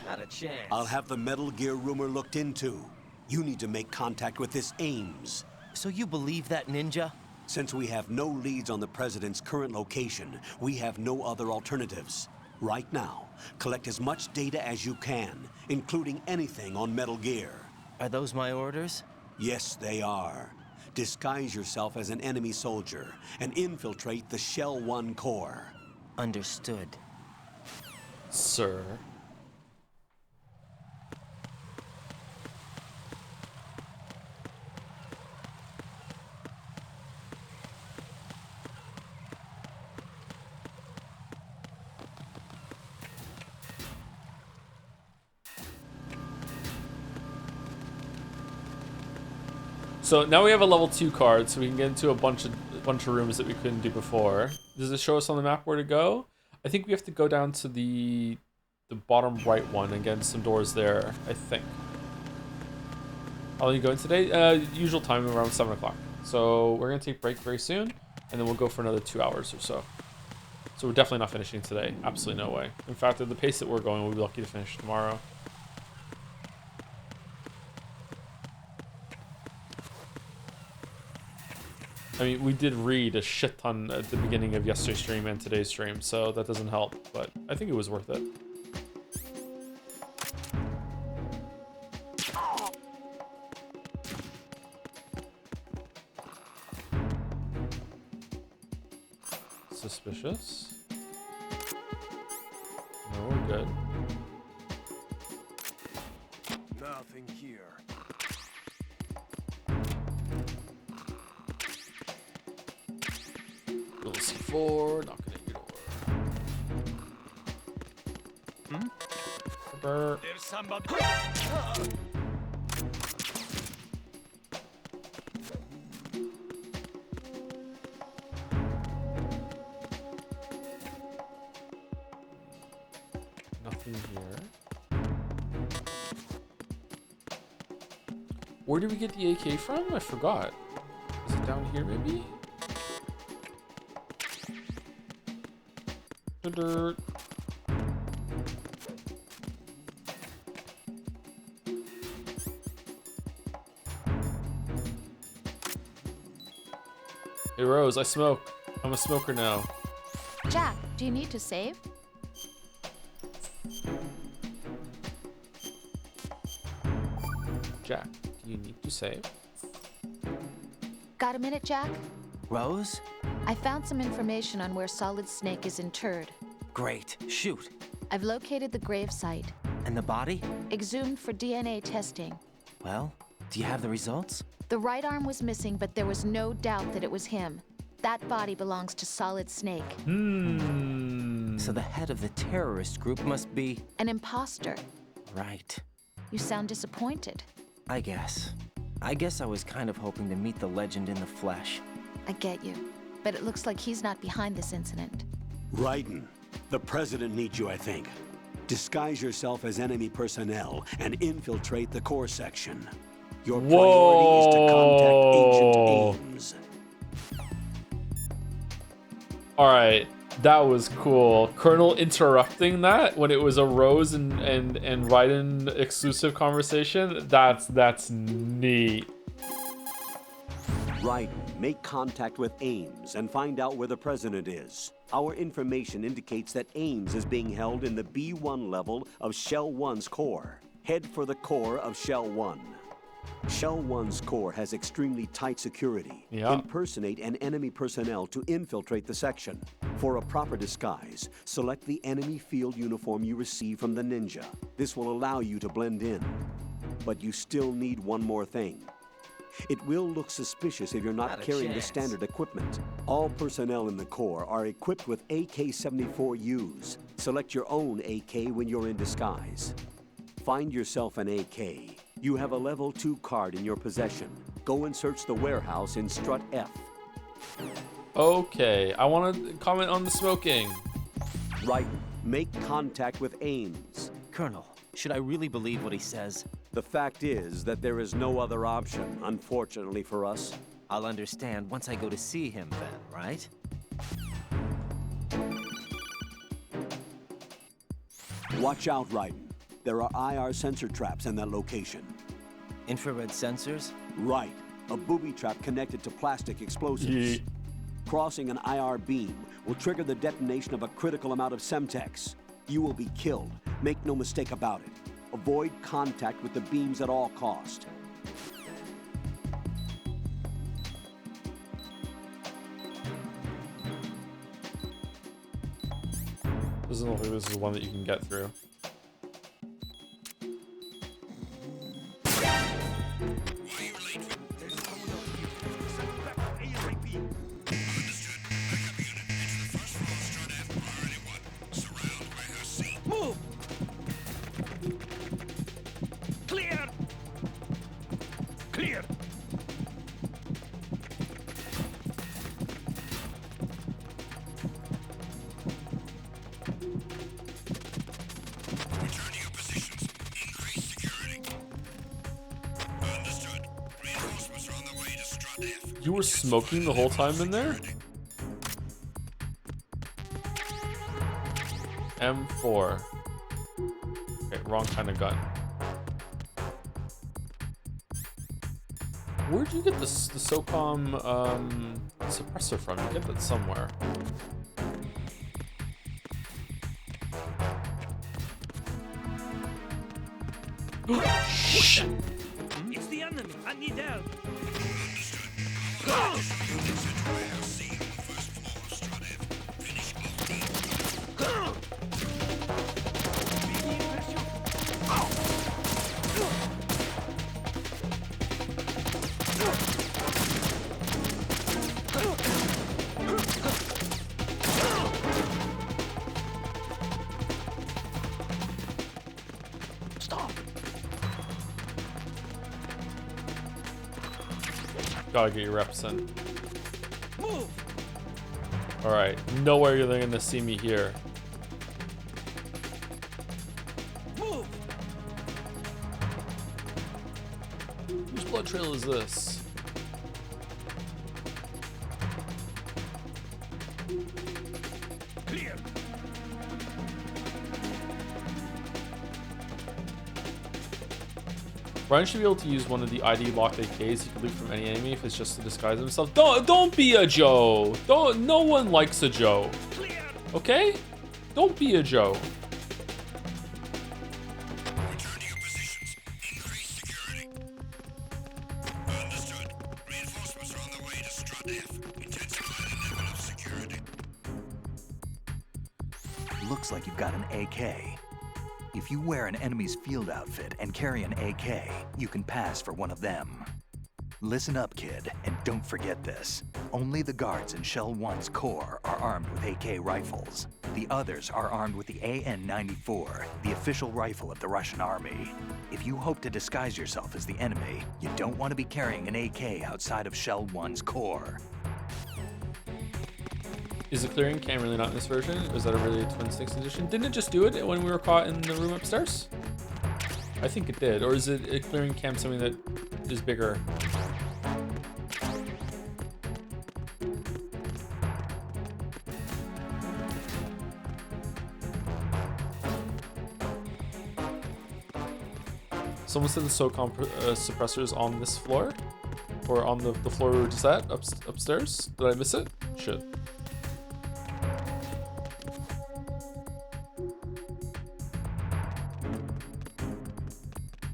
Not a chance. I'll have the Metal Gear rumor looked into. You need to make contact with this Ames. So you believe that, Ninja? Since we have no leads on the President's current location, we have no other alternatives. Right now, collect as much data as you can, including anything on Metal Gear. Are those my orders? Yes, they are. Disguise yourself as an enemy soldier and infiltrate the Shell 1 core. Understood. Sir. So now we have a level 2 card, so we can get into a bunch of rooms that we couldn't do before. Does it show us on the map where to go? I think we have to go down to the bottom right one and get in some doors there, I think. How long are you going today? Usual time around 7 o'clock. So we're gonna take a break very soon, and then we'll go for another 2 hours or so. So we're definitely not finishing today. Absolutely no way. In fact, at the pace that we're going, we'll be lucky to finish tomorrow. I mean, we did read a shit ton at the beginning of yesterday's stream and today's stream, so that doesn't help, but I think it was worth it. Suspicious. No, we're good. Nothing here. Little C4, knocking at your door. There's somebody. Nothing here. Where did we get the AK from? I forgot. Is it down here, maybe? Dirt. Hey Rose, I smoke. I'm a smoker now. Jack, do you need to save? Jack, do you need to save? Got a minute, Jack? Rose? I found some information on where Solid Snake is interred. Great. Shoot. I've located the grave site. And the body? Exhumed for DNA testing. Well, do you have the results? The right arm was missing, but there was no doubt that it was him. That body belongs to Solid Snake. So the head of the terrorist group must be... An imposter. Right. You sound disappointed. I guess I was kind of hoping to meet the legend in the flesh. I get you. But it looks like he's not behind this incident. Raiden, the President needs you, I think. Disguise yourself as enemy personnel and infiltrate the core section. Your priority is to contact Agent Ames. Alright. That was cool. Colonel interrupting that when it was a Rose and Raiden exclusive conversation. That's neat. Raiden, make contact with Ames and find out where the president is. Our information indicates that Ames is being held in the B1 level of Shell 1's core. Head for the core of Shell 1. Shell 1's core has extremely tight security. Yeah. Impersonate an enemy personnel to infiltrate the section. For a proper disguise, select the enemy field uniform you receive from the ninja. This will allow you to blend in. But you still need one more thing. It will look suspicious if you're not carrying the standard equipment. All personnel in the Corps are equipped with AK-74Us. Select your own AK when you're in disguise. Find yourself an AK. You have a level 2 card in your possession. Go and search the warehouse in Strut F. Okay, I want to comment on the smoking. Right, make contact with Ames. Colonel, should I really believe what he says? The fact is that there is no other option, unfortunately for us. I'll understand once I go to see him then, right? Watch out, Raiden. There are IR sensor traps in that location. Infrared sensors? Right. A booby trap connected to plastic explosives. Crossing an IR beam will trigger the detonation of a critical amount of Semtex. You will be killed. Make no mistake about it. Avoid contact with the beams at all cost. Doesn't look like this is one that you can get through. Move! Clear! Clear! Return to your positions. Increase security. Understood. Reinforcements are on the way to Strut F. You were smoking the whole time in there? M4. Okay, wrong kind of gun. Where'd you get the SOCOM suppressor from? You get that somewhere. Shh! It's the enemy. I need help. Gotta get your reps in. Move! Alright, nowhere you're gonna see me here. Move! Whose blood trail is this? Clear! Ryan should be able to use one of the ID locked AKs he can loot from any enemy if it's just to disguise himself. Don't be a Joe. No one likes a Joe. Okay? Don't be a Joe. Return to your positions. Increase security. Understood. Reinforcements are on the way to Strut F. Intensify the level of security. Looks like you've got an AK. If you wear an enemy's field outfit and carry an AK, you can pass for one of them. Listen up, kid, and don't forget this. Only the guards in Shell 1's core are armed with AK rifles. The others are armed with the AN-94, the official rifle of the Russian army. If you hope to disguise yourself as the enemy, you don't want to be carrying an AK outside of Shell 1's core. Is the clearing cam really not in this version? Or is that a really Twin Sticks edition? Didn't it just do it when we were caught in the room upstairs? I think it did. Or is it a clearing cam something that is bigger? Someone said the SOCOM suppressors on this floor? Or on the floor we were just at, upstairs? Did I miss it? Shit.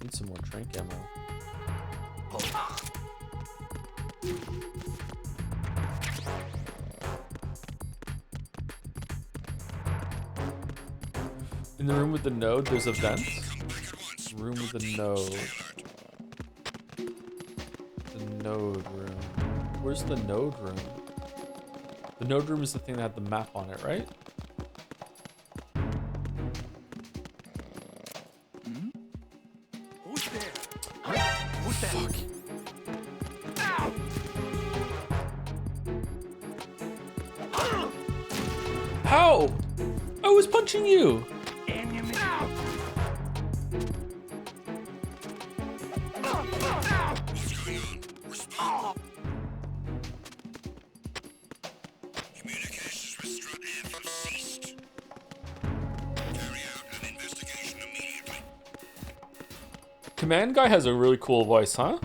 Need some more trank ammo. In the room with the node, there's a vent. Room with the node. The node room. Where's the node room? The node room is the thing that had the map on it, right? Who's there? Who's that? Fuck. How? I was punching you. Command guy has a really cool voice, huh?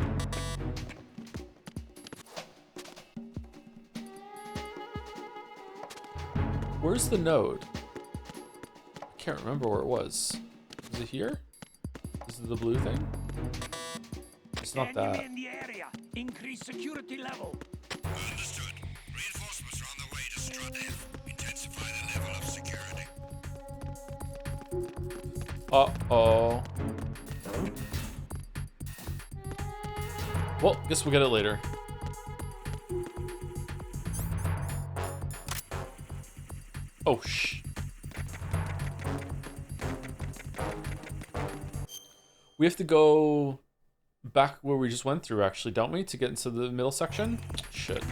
Where's the node? I can't remember where it was. Is it here? Is it the blue thing? It's not that. In the area. Increase security level. Understood. Reinforcements are on the way to Strut F. Intensify the level of security. Uh-oh. Well, guess we'll get it later. Oh, shh. We have to go back where we just went through, actually, don't we? To get into the middle section? Shit.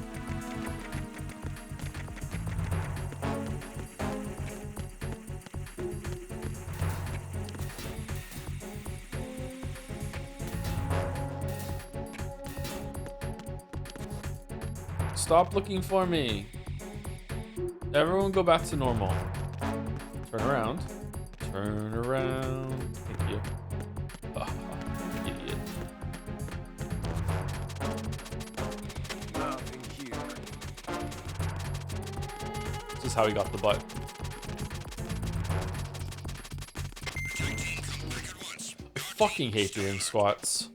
Stop looking for me. Everyone go back to normal. Turn around. Turn around. Thank you. Oh, idiot. Nothing here. This is how he got the butt. I fucking hate doing squats.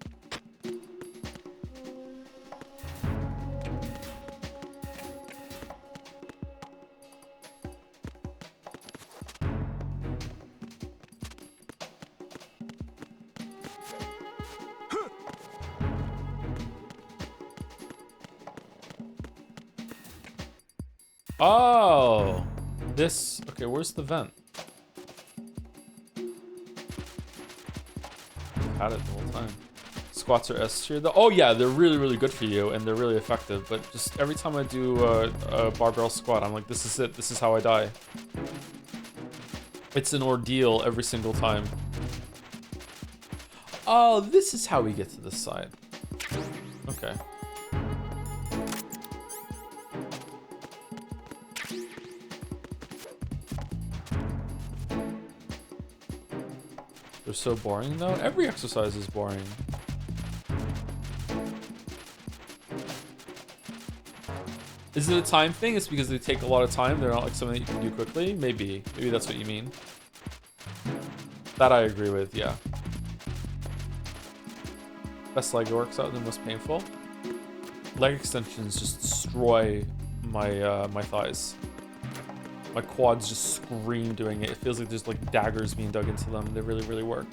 Oh, this. Okay, where's the vent? I've had it the whole time. Squats are S tier though. Oh yeah, they're really, really good for you and they're really effective. But just every time I do a barbell squat, I'm like, this is it. This is how I die. It's an ordeal every single time. Oh, this is how we get to this side. Okay. They're so boring though. Every exercise is boring. Is it a time thing? It's because they take a lot of time. They're not like something that you can do quickly. Maybe that's what you mean. That I agree with. Yeah. Best leg workout, the most painful. Leg extensions just destroy my my thighs. My quads just scream doing it. It feels like there's like daggers being dug into them. They really, really work.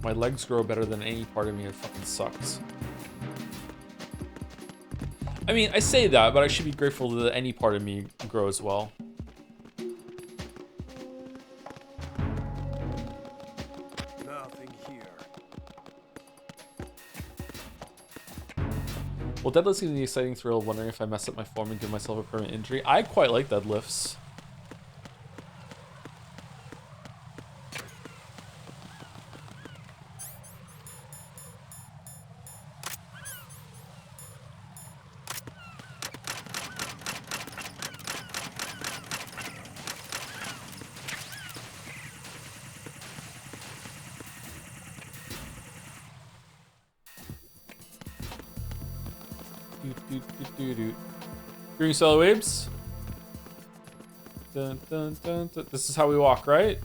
My legs grow better than any part of me. It fucking sucks. I mean, I say that, but I should be grateful that any part of me grows well. Nothing here. Well, deadlifts give me the exciting thrill of wondering if I mess up my form and give myself a permanent injury. I quite like deadlifts. Green Cellar Waves. Dun, dun, dun, dun. This is how we walk, right?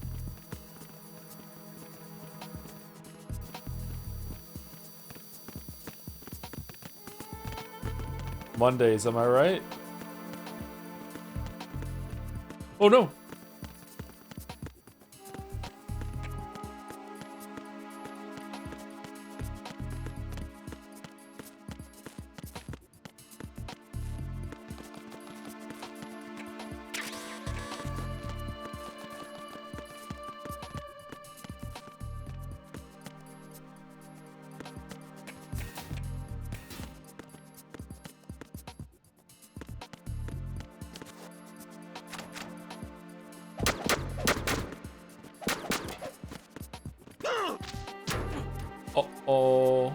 Mondays, am I right? Oh no! Uh-oh.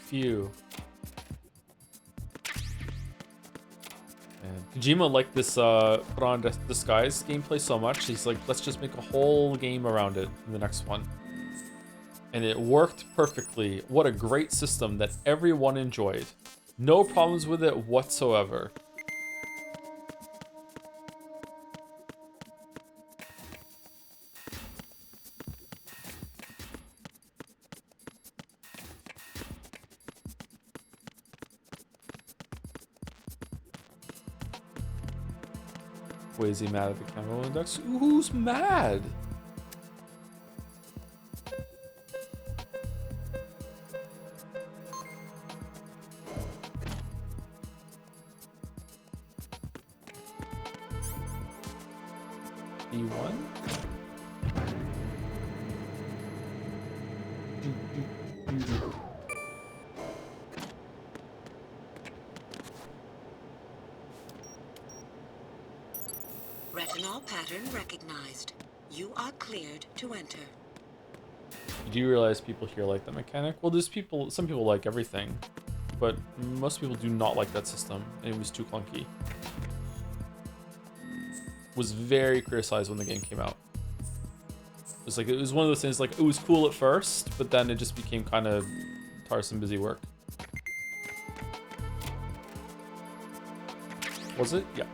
Phew. Man, Kojima liked this Put On Disguise gameplay so much, he's like, let's just make a whole game around it in the next one. And it worked perfectly. What a great system that everyone enjoyed. No problems with it whatsoever. Is he mad at the camera index? Who's mad? E1? Retinol pattern recognized. You are cleared to enter. Do you realize people here like the mechanic? Well, there's people, some people like everything, but most people do not like that system, and it was too clunky. Was very criticized when the game came out. It was like, it was one of those things, like, it was cool at first, but then it just became kind of tiresome, busy work. Was it? Yeah.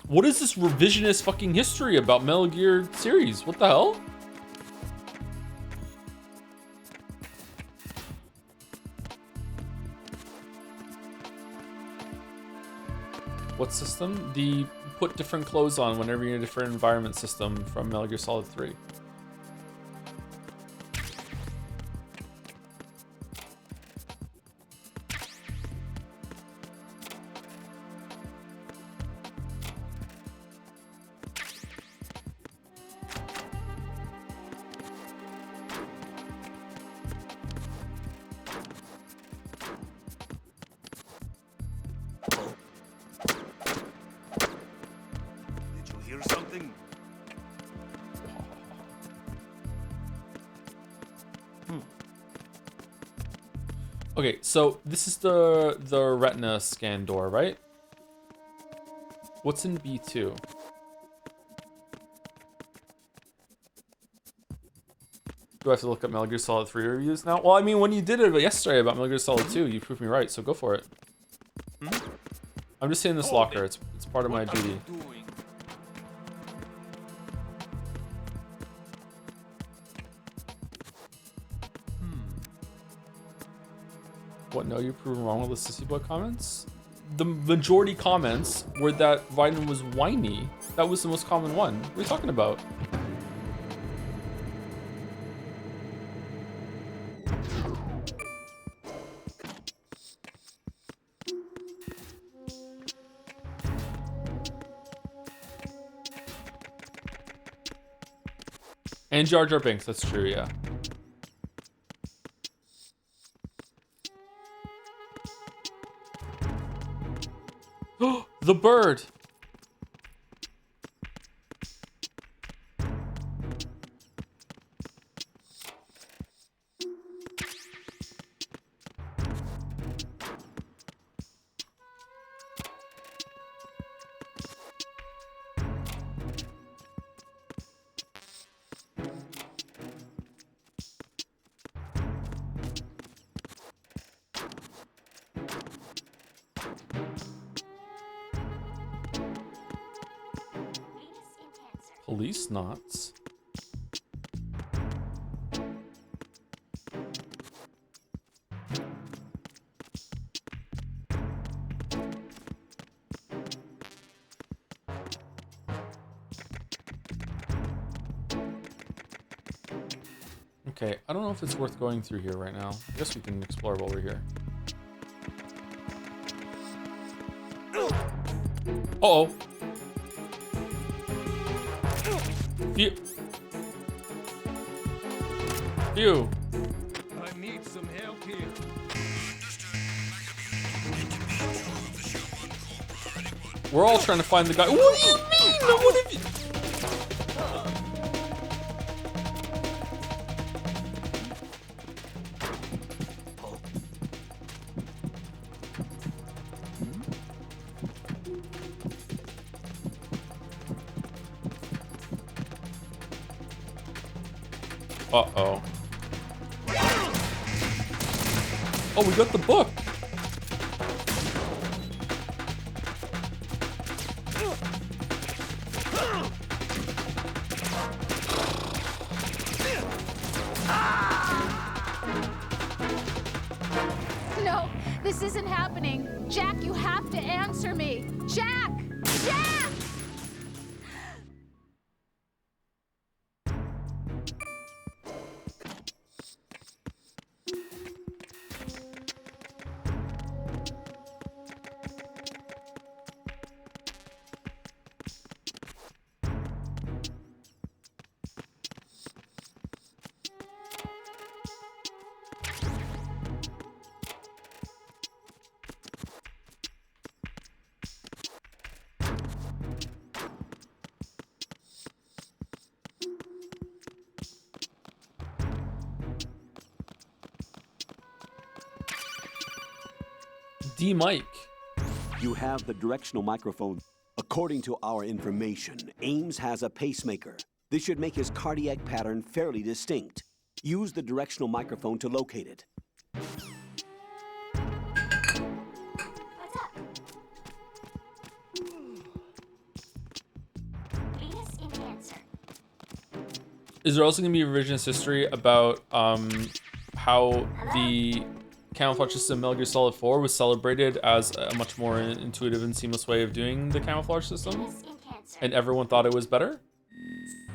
What is this revisionist fucking history about Metal Gear series? What the hell? What system? The put different clothes on whenever you're in a different environment system from Metal Gear Solid 3. Okay, so this is the retina scan door, right? What's in B2? Do I have to look up Metal Gear Solid 3 reviews now? Well, I mean, when you did it yesterday about Metal Gear Solid 2, you proved me right, so go for it. I'm just in this locker. It's part of my duty. What, no, you're proven wrong with the Sissy Boy comments? The majority comments were that Raiden was whiny. That was the most common one. What are you talking about? And Jar Jar Binks, that's true, yeah. The bird! police knots. Okay, I don't know if it's worth going through here right now. I guess we can explore while we're here. Uh-oh. Phew. Phew. I need some help here. We're all trying to find the guy. What do you mean? What have you... Uh-oh. Oh, we got the book. No, this isn't happening. Jack, you have to answer me. Jack! Jack! D. Mike. You have the directional microphone. According to our information, Ames has a pacemaker. This should make his cardiac pattern fairly distinct. Use the directional microphone to locate it. What's up? Venus in Cancer. Is there also going to be revisionist history about how the camouflage system Metal Gear Solid 4 was celebrated as a much more intuitive and seamless way of doing the camouflage system, and everyone thought it was better?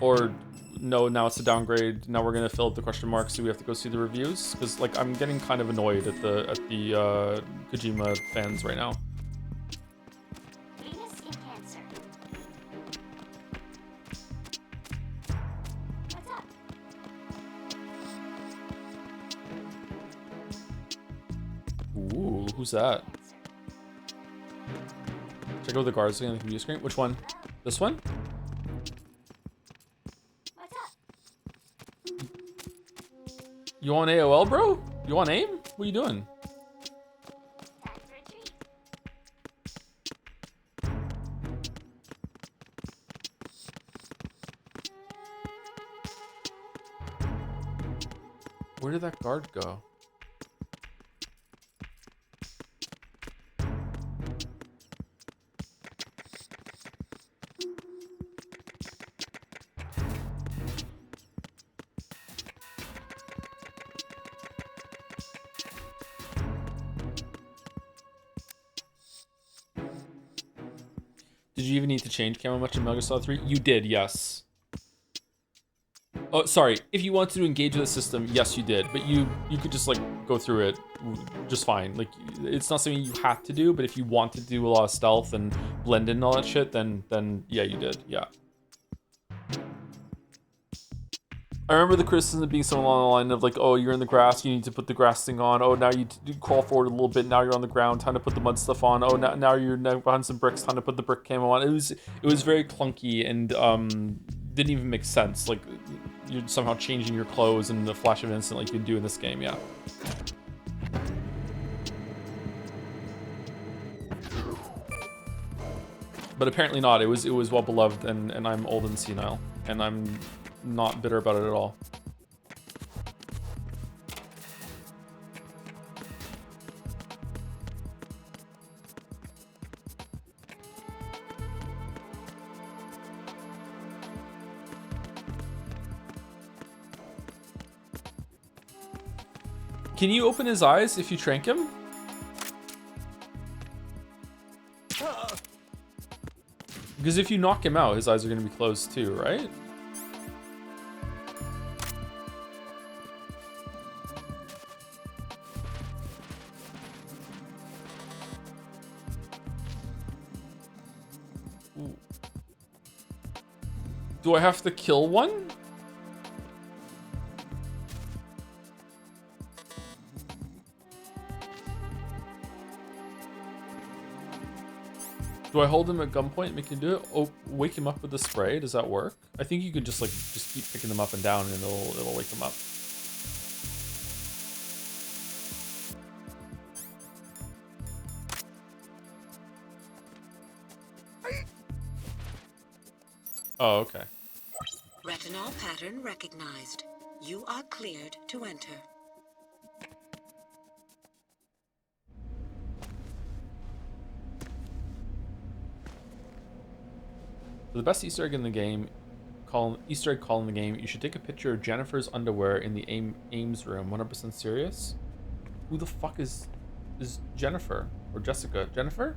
Or no, now it's a downgrade, now we're going to fill up the question marks, so we have to go see the reviews? Because like I'm getting kind of annoyed at the Kojima fans right now. Venus in Cancer. What's up? Ooh, who's that? Check out the guards on the computer screen. Which one? This one? What's up? You on AOL, bro? You on AIM? What are you doing? Time for a treat. Where did that guard go? Did you even need to change camo much in Metal Gear Solid 3? You did, yes. Oh, sorry. If you wanted to engage with the system, yes, you did. But you could just like go through it just fine. Like it's not something you had to do, but if you want to do a lot of stealth and blend in and all that shit, then yeah, you did. Yeah. I remember the criticism being something along the line of like, oh, you're in the grass, you need to put the grass thing on. Oh, now you crawl forward a little bit. Now you're on the ground, time to put the mud stuff on. Oh, now you're behind some bricks, time to put the brick camo on. It was very clunky and didn't even make sense. Like you're somehow changing your clothes in the flash of an instant like you do in this game. Yeah. But apparently not. It was well beloved, and I'm old and senile, and I'm not bitter about it at all. Can you open his eyes if you trank him? Because if you knock him out, his eyes are going to be closed too, right? Ooh. Do I have to kill one? Do I hold him at gunpoint and make him do it? Oh, wake him up with the spray. Does that work? I think you can just like keep picking them up and down, and it'll wake them up. Oh, okay. Retinol pattern recognized. You are cleared to enter. For the best Easter egg in the game, Easter egg call in the game, you should take a picture of Jennifer's underwear in the Ames room. 100% serious? Who the fuck is Jennifer? Or Jessica? Jennifer?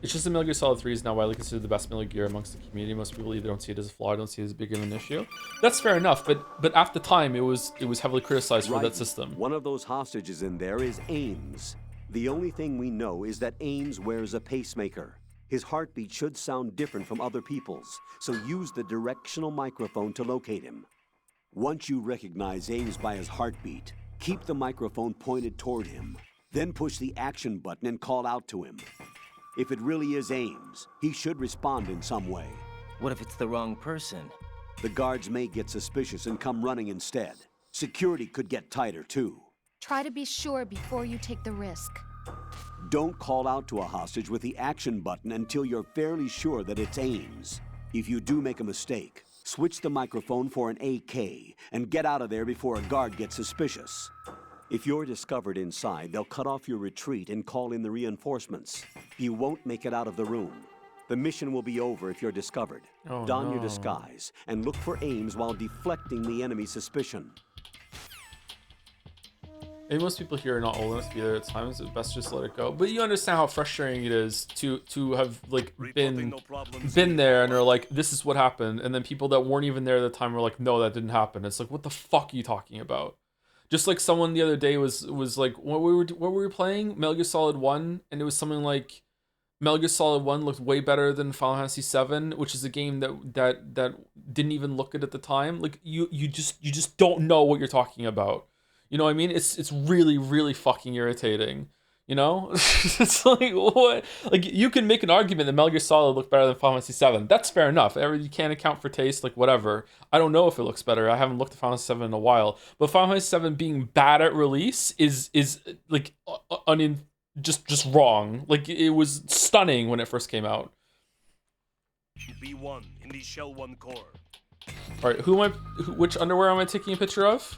It's just that Metal Gear Solid 3 is now widely considered the best Metal Gear amongst the community. Most people either don't see it as a flaw, don't see it as big of an issue. That's fair enough, but at the time it was heavily criticized for that system. One of those hostages in there is Ames. The only thing we know is that Ames wears a pacemaker. His heartbeat should sound different from other people's, so use the directional microphone to locate him. Once you recognize Ames by his heartbeat, keep the microphone pointed toward him. Then push the action button and call out to him. If it really is Ames, he should respond in some way. What if it's the wrong person? The guards may get suspicious and come running instead. Security could get tighter, too. Try to be sure before you take the risk. Don't call out to a hostage with the action button until you're fairly sure that it's Ames. If you do make a mistake, switch the microphone for an AK and get out of there before a guard gets suspicious. If you're discovered inside, they'll cut off your retreat and call in the reinforcements. You won't make it out of the room. The mission will be over if you're discovered. Oh, Don no. your disguise and look for Ames while deflecting the enemy's suspicion. Maybe most people here are not old enough to be there at times. It's best just let it go. But you understand how frustrating it is to have like been there and are like, this is what happened, and then people that weren't even there at the time were like, no, that didn't happen. It's like, what the fuck are you talking about? Just like someone the other day was like, what were we playing? Metal Gear Solid 1, and it was something like Metal Gear Solid 1 looked way better than Final Fantasy 7, which is a game that didn't even look good at the time. Like you just don't know what you're talking about. You know what I mean? It's really, really fucking irritating. You know? It's like, what? Like, you can make an argument that Metal Gear Solid looked better than Final Fantasy 7. That's fair enough. You can't account for taste, like, whatever. I don't know if it looks better. I haven't looked at Final Fantasy 7 in a while. But Final Fantasy 7 being bad at release is like, just wrong. Like, it was stunning when it first came out. B1 in the Shell 1 core. Alright, which underwear am I taking a picture of?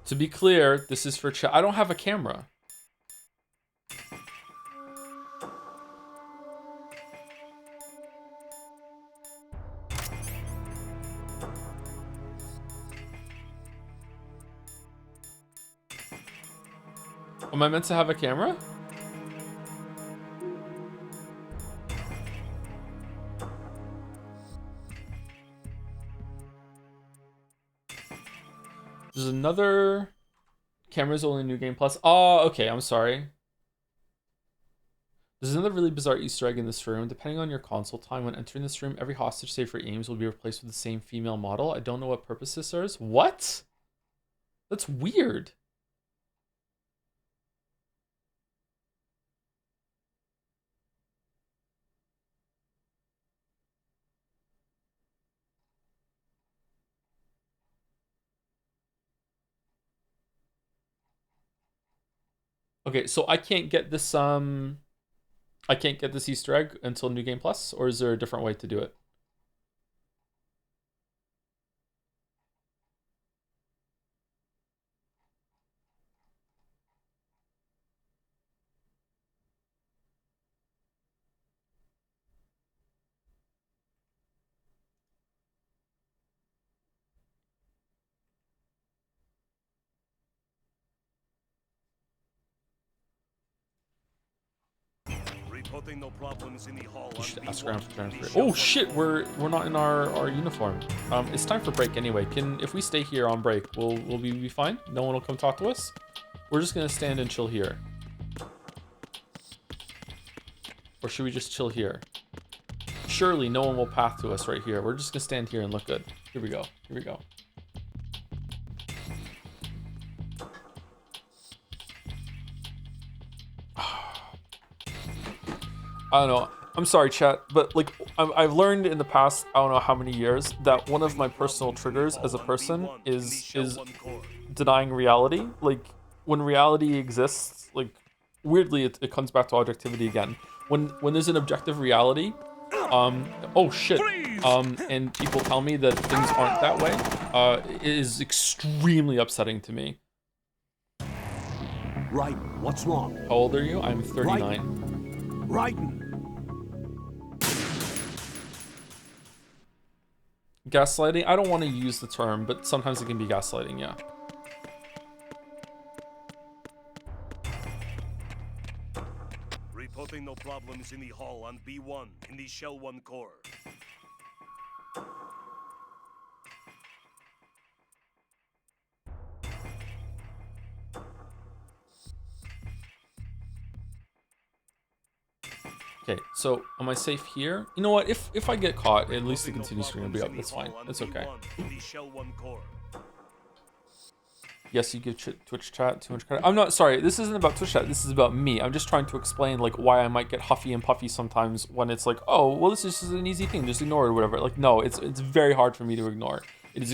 To be clear, this is for chat. I don't have a camera. Am I meant to have a camera? There's another cameras only New Game Plus. Oh, okay, I'm sorry. There's another really bizarre Easter egg in this room. Depending on your console time, when entering this room, every hostage save for Ames will be replaced with the same female model. I don't know what purpose this serves. What? That's weird. Okay, so I can't get this Easter egg until New Game Plus, or is there a different way to do it? Reporting no problems in the hall. You should ask around for transfer. Oh shit, we're not in our uniform. It's time for break anyway. If we stay here on break, will we be fine? No one will come talk to us? We're just gonna stand and chill here. Or should we just chill here? Surely no one will path to us right here. We're just gonna stand here and look good. Here we go. Here we go. I don't know. I'm sorry, chat, but like I've learned in the past, I don't know how many years, that one of my personal triggers as a person is denying reality. Like when reality exists, like weirdly it comes back to objectivity again. When there's an objective reality, oh shit, and people tell me that things aren't that way, it is extremely upsetting to me. Right, what's wrong? How old are you? I'm 39. Raiden! Gaslighting? I don't want to use the term, but sometimes it can be gaslighting, yeah. Reporting no problems in the hall on B1 in the Shell 1 core. Okay, so am I safe here? You know what? If I get caught, at least the continue screen will be up. That's fine. That's okay. Yes, you give Twitch chat 200 credit. I'm not sorry. This isn't about Twitch chat. This is about me. I'm just trying to explain like why I might get huffy and puffy sometimes when it's like, oh, well, this is just an easy thing. Just ignore it or whatever. Like, no, it's very hard for me to ignore. It's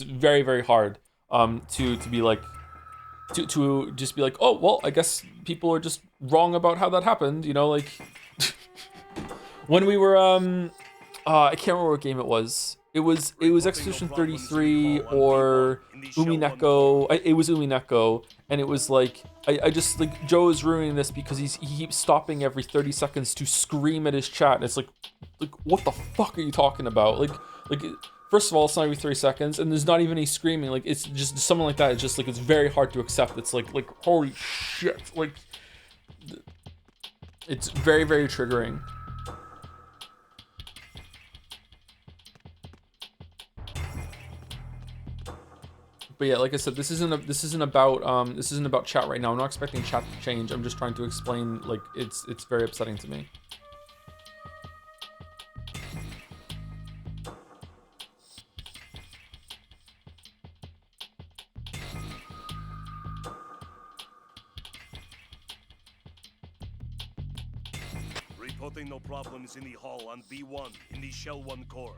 very very hard to be like to just be like, oh, well, I guess people are just wrong about how that happened. You know, like. When we were I can't remember what game it was. It was Expedition 33 or Umineko. It was Umineko, and it was like I just like Joe is ruining this because he keeps stopping every 30 seconds to scream at his chat. And it's like what the fuck are you talking about? Like first of all, it's not every 30 seconds, and there's not even any screaming. Like it's just something like that. It's just like it's very hard to accept. It's like holy shit. Like it's very very triggering. But yeah, like I said, this isn't about chat right now. I'm not expecting chat to change. I'm just trying to explain like it's very upsetting to me. Reporting no problems in the hall on B1 in the Shell 1 core.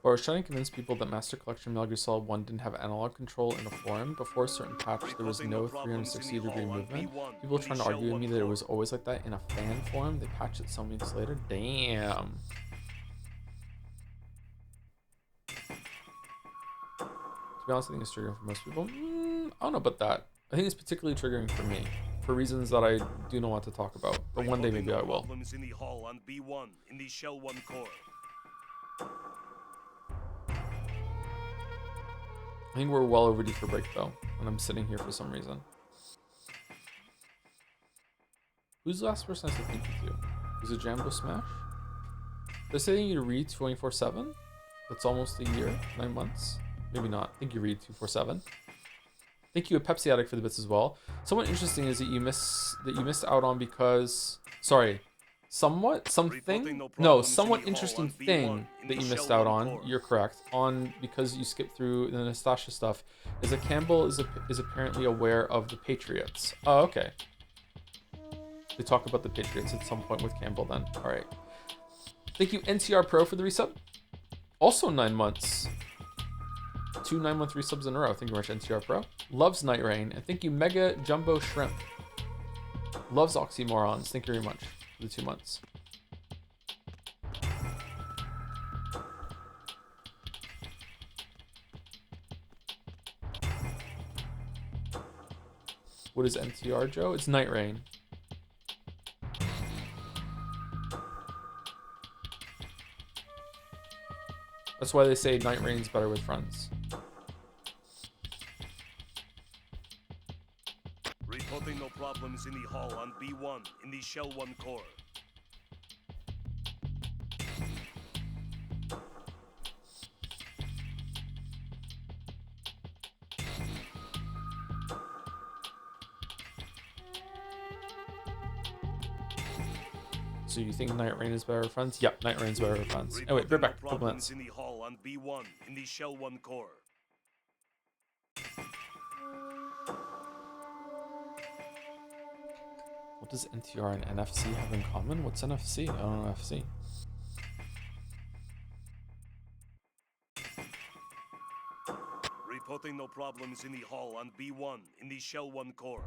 Or I was trying to convince people that Master Collection Metal Gear Solid 1 didn't have analog control in a forum. Before a certain patch, there was no 360-degree movement. People were trying to argue with me that it was always like that in a fan forum. They patched it some weeks later. Damn. To be honest, I think it's triggering for most people. I don't know about that. I think it's particularly triggering for me, for reasons that I do not want to talk about. But one day maybe I will. In the hall on B1 in the Shell 1 core. I think we're well overdue for break though, and I'm sitting here for some reason. Who's the last person I said thank you to? Was it Jambo Smash? Did I say you read 24/7? That's almost a year, 9 months. Maybe not. I think you read 247. Thank you, a Pepsi addict, for the bits as well. Somewhat interesting is that you missed out on because somewhat interesting thing that you missed out on. You're correct on because you skipped through the Nastasha stuff. Is that Campbell is apparently aware of the Patriots. Oh, okay. They talk about the Patriots at some point with Campbell. Then, all right. Thank you, NTR Pro, for the resub. Also 9 months. 2 9-month resubs in a row. Thank you very much, NTR Pro. Loves Night Rain, and thank you, Mega Jumbo Shrimp. Loves Oxymorons. Thank you very much. The 2 months. What is NTR, Joe? It's Night Rain. That's why they say Night Rain's better with friends. Reporting no problems in the hall on B1 in the Shell 1 core. So you think Night Rain is better with friends? Yep, Night Rain's better with friends. Oh wait, we're back. No Couple minutes. problems in the hall on B1 in the Shell 1 core. What does NTR and NFC have in common? What's NFC? I don't know NFC. Reporting no problems in the hall on B1 in the Shell 1 core.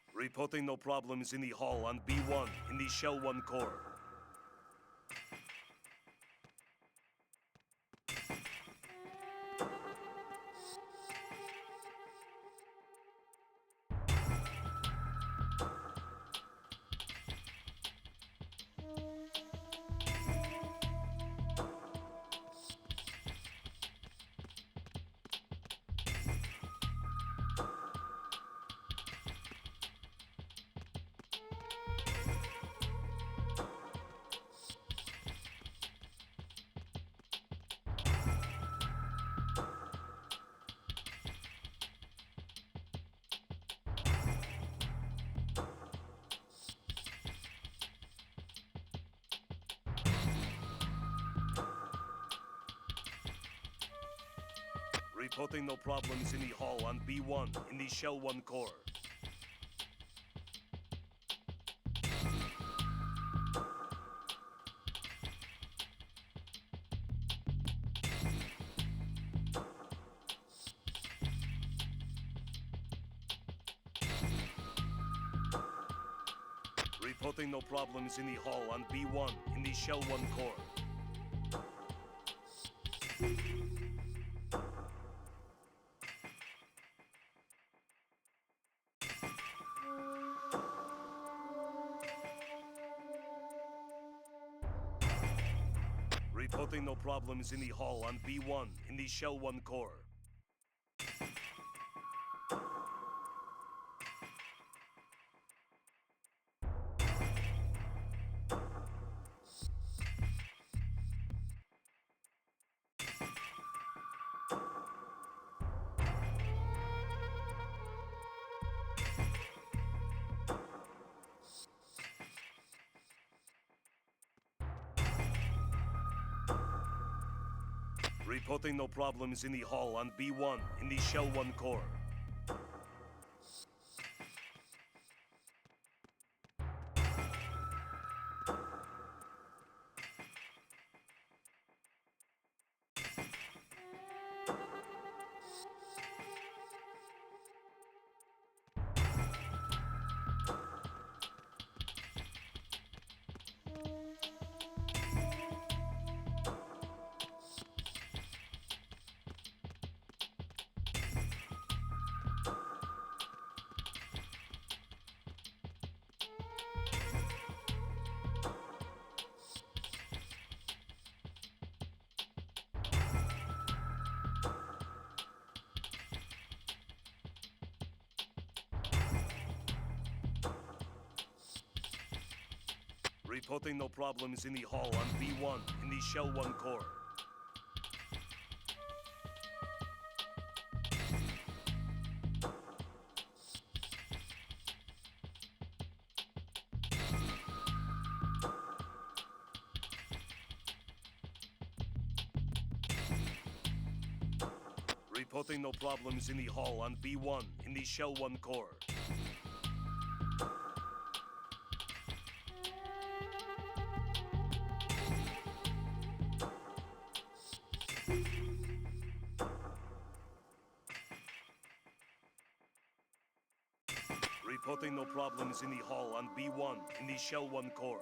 Reporting no problems in the hall on B1 in the Shell 1 core. Reporting no problems in the hall on B1 in the Shell 1 core. Reporting no problems in the hall on B1 in the Shell 1 core. Reporting no problems in the hall on B1 in the Shell 1 core. Reporting no problems in the hall on B1 in the Shell 1 core. Reporting no problems in the hall on B1 in the Shell 1 core. Reporting no problems in the hall on B1 in the Shell 1 core. Reporting no problems in the hall on B1 in the Shell 1 core.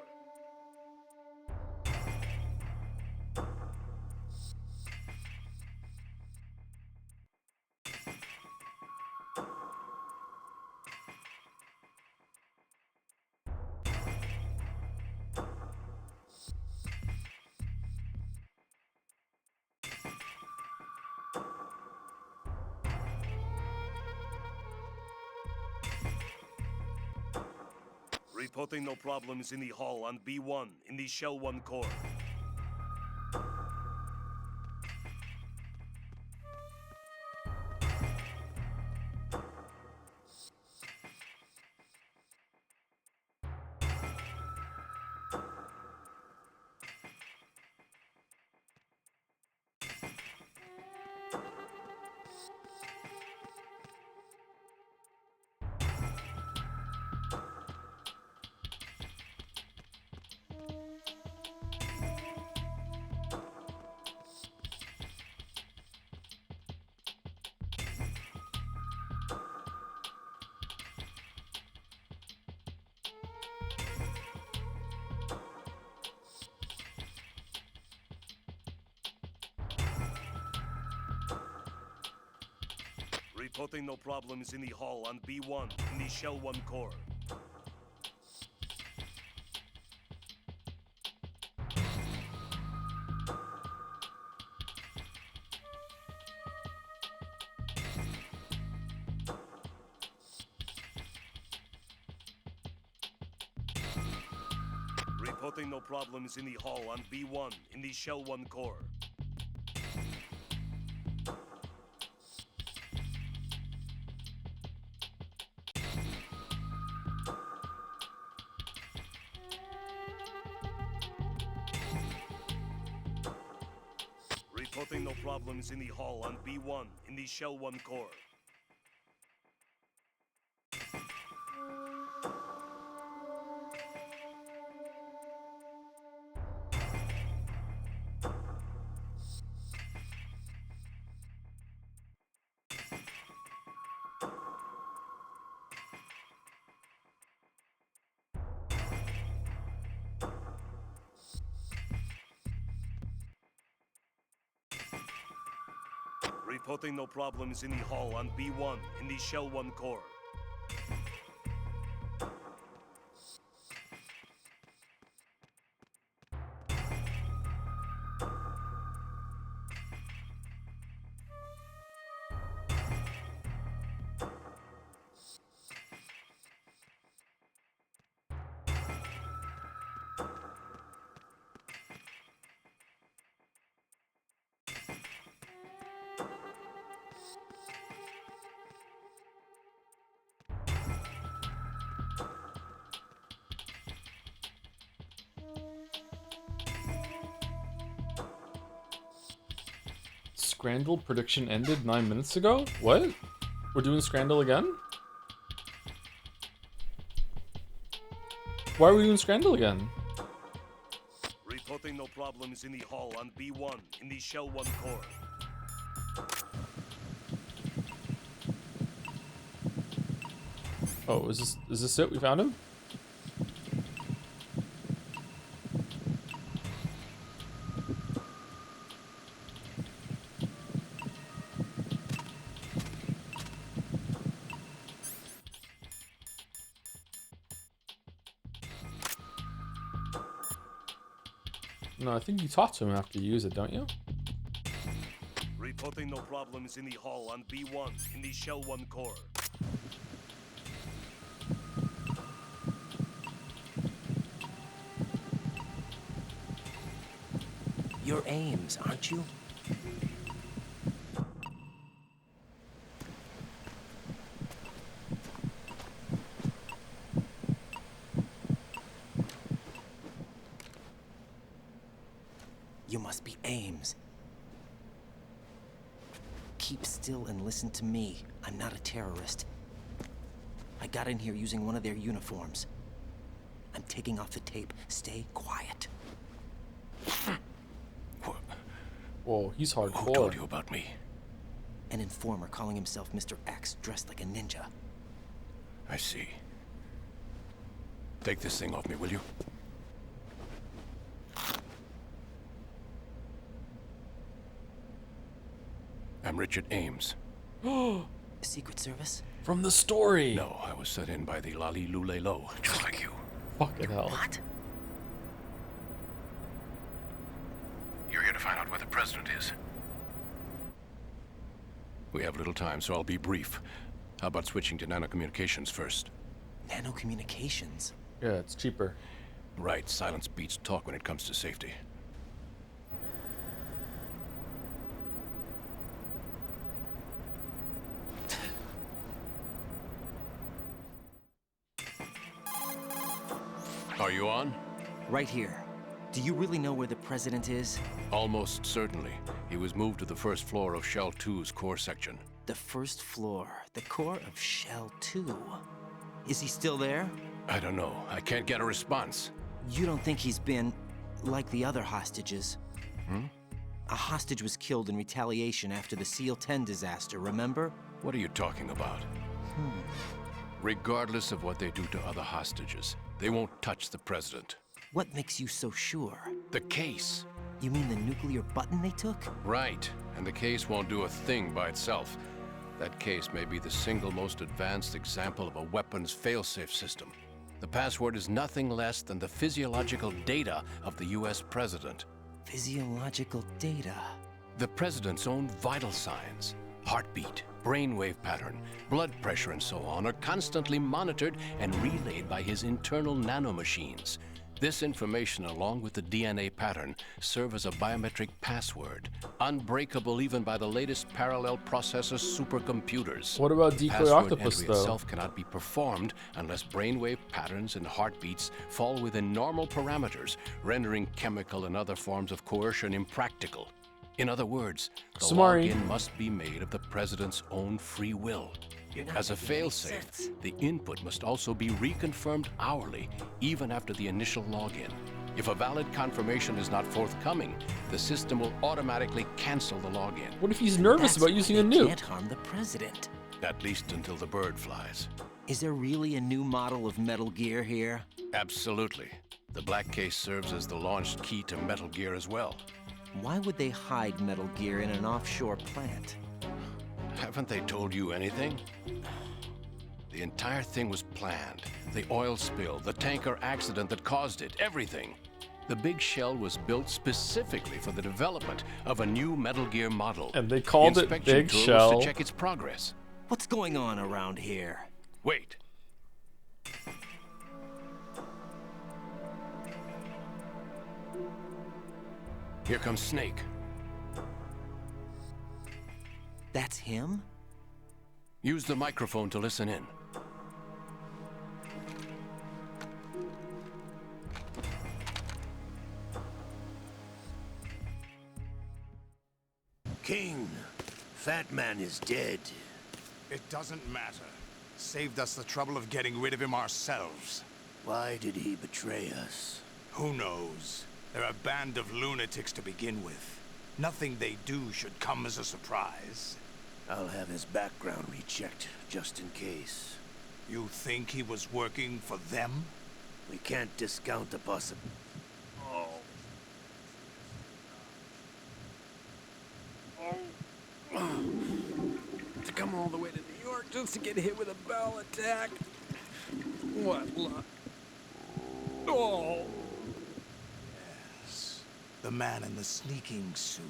Reporting no problems in the hall on B1 in the Shell 1 core. Reporting no problems in the hall on B1 in the Shell 1 core. Reporting no problems in the hall on B1 in the Shell 1 core. Reporting no problems in the hall on B1 in the Shell 1 core. Reporting no problems in the hall on B1 in the Shell 1 core. Scrandle prediction ended 9 minutes ago? What? We're doing Scrandle again? Why are we doing Scrandle again? Reporting no problems in the hall on B1 in the Shell 1 core. Oh, is this it? We found him? No, I think you talk to him after you use it, don't you? Reporting no problems in the hall on B1 in the Shell 1 core. You're Ames, aren't you? You must be Ames. Keep still and listen to me. I'm not a terrorist. I got in here using one of their uniforms. I'm taking off the tape. Stay quiet. Whoa, he's hardcore. Who told you about me? An informer calling himself Mr. X, dressed like a ninja. I see. Take this thing off me, will you? I'm Richard Ames. Secret Service? From the story. No, I was set in by the Lali Lule Lo, just like you. Fucking hell. What? You're here to find out where the president is. We have little time, so I'll be brief. How about switching to nanocommunications first? Nanocommunications? Yeah, it's cheaper. Right, silence beats talk when it comes to safety. Are you on? Right here. Do you really know where the president is? Almost certainly. He was moved to the first floor of Shell 2's core section. The first floor, the core of Shell 2. Is he still there? I don't know. I can't get a response. You don't think he's been like the other hostages? Hmm? A hostage was killed in retaliation after the SEAL 10 disaster, remember? What are you talking about? Regardless of what they do to other hostages, they won't touch the president. What makes you so sure? The case. You mean the nuclear button they took? Right, and the case won't do a thing by itself. That case may be the single most advanced example of a weapons failsafe system. The password is nothing less than the physiological data of the US president. Physiological data? The president's own vital signs, heartbeat, brainwave pattern, blood pressure and so on are constantly monitored and relayed by his internal nanomachines. This information, along with the DNA pattern, serve as a biometric password, unbreakable even by the latest parallel processor supercomputers. What about Decoy Password Octopus, entry though? itself cannot be performed unless brainwave patterns and heartbeats fall within normal parameters, rendering chemical and other forms of coercion impractical. In other words, the Samari. login must be made of the president's own free will. As a failsafe, the input must also be reconfirmed hourly, even after the initial login. If a valid confirmation is not forthcoming, the system will automatically cancel the login. What if he's nervous about using a nuke? Can't harm the president. At least until the bird flies. Is there really a new model of Metal Gear here? Absolutely. The black case serves as the launch key to Metal Gear as well. Why would they hide Metal Gear in an offshore plant? Haven't they told you anything? The entire thing was planned. The oil spill, the tanker accident that caused it, everything. The big shell was built specifically for the development of a new Metal Gear model. And they called the it inspection Big tour Shell. was to check its progress. What's going on around here? Wait. Here comes Snake. That's him? Use the microphone to listen in. King, Fat Man is dead. It doesn't matter. Saved us the trouble of getting rid of him ourselves. Why did he betray us? Who knows? They're a band of lunatics to begin with. Nothing they do should come as a surprise. I'll have his background rechecked, just in case. You think he was working for them? We can't discount the possibility. To come all the way to New York just to get hit with a bowel attack. What luck. Oh! Yes. The man in the sneaking suit.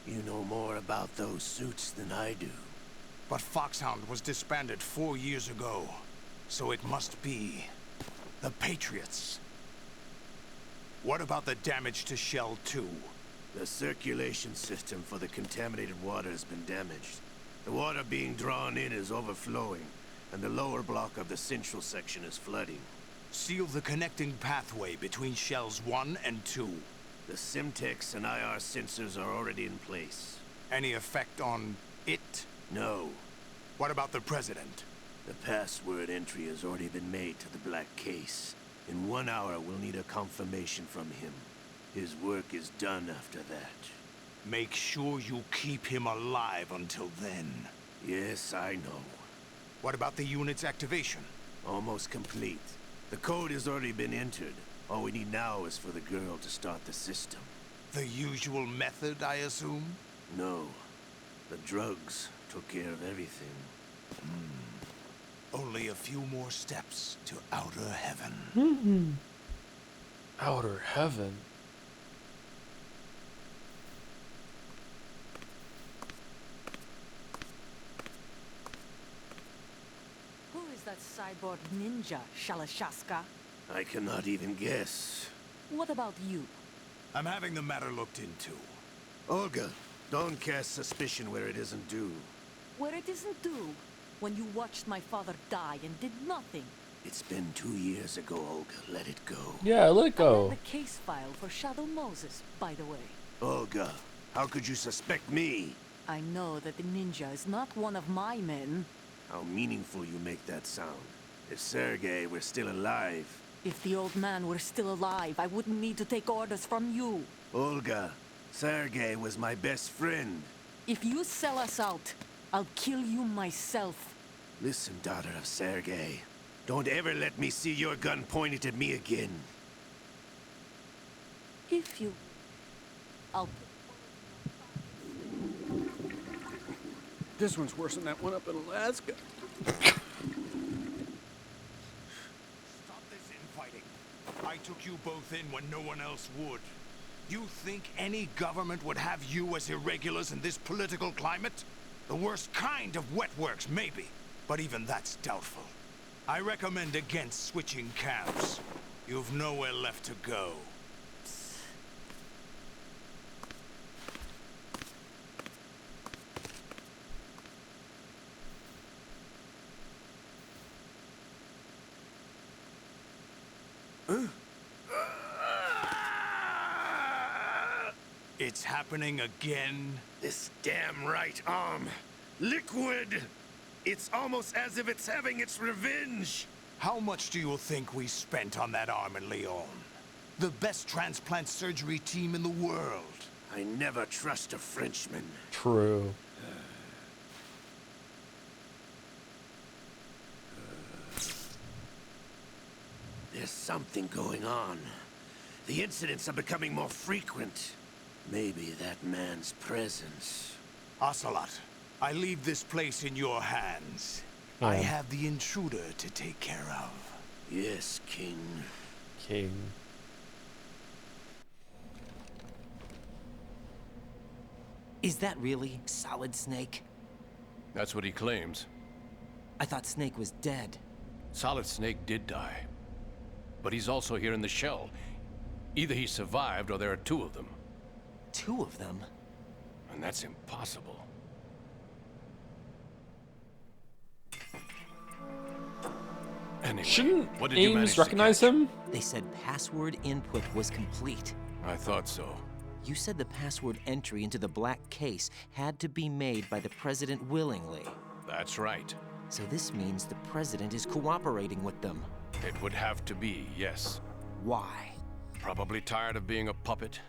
You know more about those suits than I do. But Foxhound was disbanded 4 years ago. So it must be the Patriots. What about the damage to Shell 2? The circulation system for the contaminated water has been damaged. The water being drawn in is overflowing, and the lower block of the central section is flooding. Seal the connecting pathway between Shells 1 and 2. The Simtex and IR sensors are already in place. Any effect on it? No. What about the President? The password entry has already been made to the black case. In 1 hour, we'll need a confirmation from him. His work is done after that. Make sure you keep him alive until then. Yes, I know. What about the unit's activation? Almost complete. The code has already been entered. All we need now is for the girl to start the system. The usual method, I assume? No. The drugs took care of everything. Only a few more steps to outer heaven. Outer heaven. Who is that cyborg ninja, Shalashaska? I cannot even guess. What about you? I'm having the matter looked into. Olga, don't cast suspicion where it isn't due. Where it isn't due, when you watched my father die and did nothing. It's been 2 years ago, Olga. Let it go. Yeah, let it I go. have the case file for Shadow Moses, by the way. Olga, how could you suspect me? I know that the ninja is not one of my men. How meaningful you make that sound. If Sergei were still alive... If the old man were still alive, I wouldn't need to take orders from you. Olga, Sergei was my best friend. If you sell us out, I'll kill you myself. Listen, daughter of Sergei. Don't ever let me see your gun pointed at me again. If you... I'll... This one's worse than that one up in Alaska. I took you both in when no one else would. You think any government would have you as irregulars in this political climate? The worst kind of wet works, maybe. But even that's doubtful. I recommend against switching camps. You've nowhere left to go. It's happening again? This damn right arm. Liquid! It's almost as if it's having its revenge. How much do you think we spent on that arm in Lyon? The best transplant surgery team in the world. I never trust a Frenchman. True. There's something going on. The incidents are becoming more frequent. Maybe that man's presence. Ocelot, I leave this place in your hands. I have the intruder to take care of. Yes, King. King. Is that really Solid Snake? That's what he claims. I thought Snake was dead. Solid Snake did die. But he's also here in the shell. Either he survived or there are two of them. Two of them? And that's impossible. Anyway, shouldn't what did you manage Ames to recognize catch? him? They said password input was complete. I thought so. You said the password entry into the black case had to be made by the president willingly. That's right. So this means the president is cooperating with them. It would have to be, yes. Why? Probably tired of being a puppet,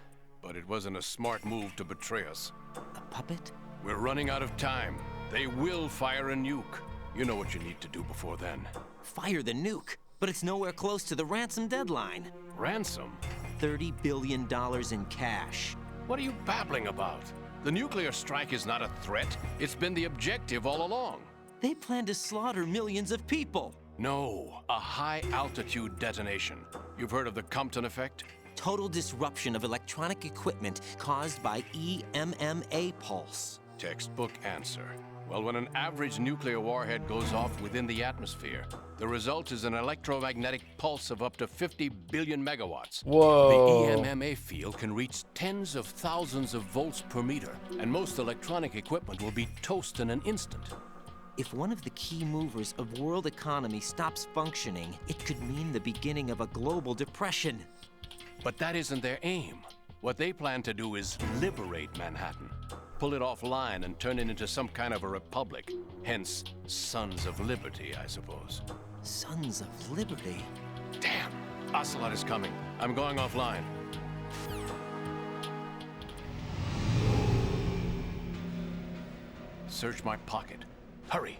but it wasn't a smart move to betray us. A puppet? We're running out of time. They will fire a nuke. You know what you need to do before then. Fire the nuke? But it's nowhere close to the ransom deadline. Ransom? $30 billion in cash. What are you babbling about? The nuclear strike is not a threat. It's been the objective all along. They plan to slaughter millions of people. No, a high-altitude detonation. You've heard of the Compton effect? Total disruption of electronic equipment caused by EMMA pulse. Textbook answer. Well, when an average nuclear warhead goes off within the atmosphere, the result is an electromagnetic pulse of up to 50 billion megawatts. Whoa. The EMMA field can reach tens of thousands of volts per meter, and most electronic equipment will be toast in an instant. If one of the key movers of world economy stops functioning, it could mean the beginning of a global depression. But that isn't their aim. What they plan to do is liberate Manhattan. Pull it offline and turn it into some kind of a republic. Hence, Sons of Liberty, I suppose. Sons of Liberty? Damn! Ocelot is coming. I'm going offline. Search my pocket. Hurry!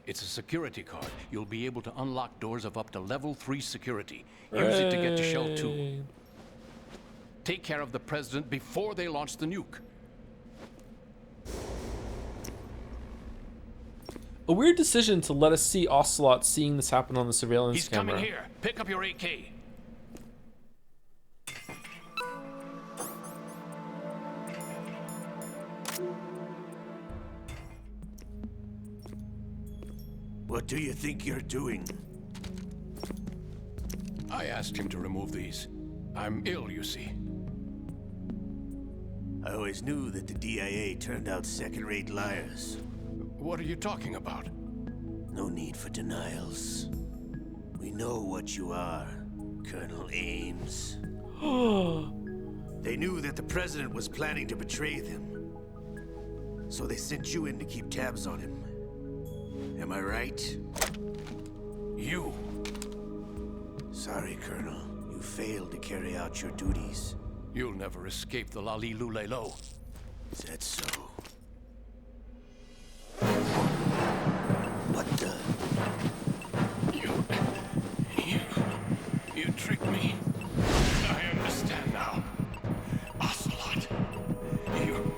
It's a security card. You'll be able to unlock doors of up to level 3 security. Use it to get to Shell 2. Take care of the president before they launch the nuke. A weird decision to let us see Ocelot seeing this happen on the surveillance He's camera. coming here. Pick up your AK. What do you think you're doing? I asked him to remove these. I'm ill, you see. I always knew that the DIA turned out second-rate liars. What are you talking about? No need for denials. We know what you are, Colonel Ames. They knew that the president was planning to betray them. So they sent you in to keep tabs on him. Am I right? You. Sorry, Colonel. You failed to carry out your duties. You'll never escape the Lali-Lulelo. Is that so? What the? You tricked me. I understand now. Ocelot. You...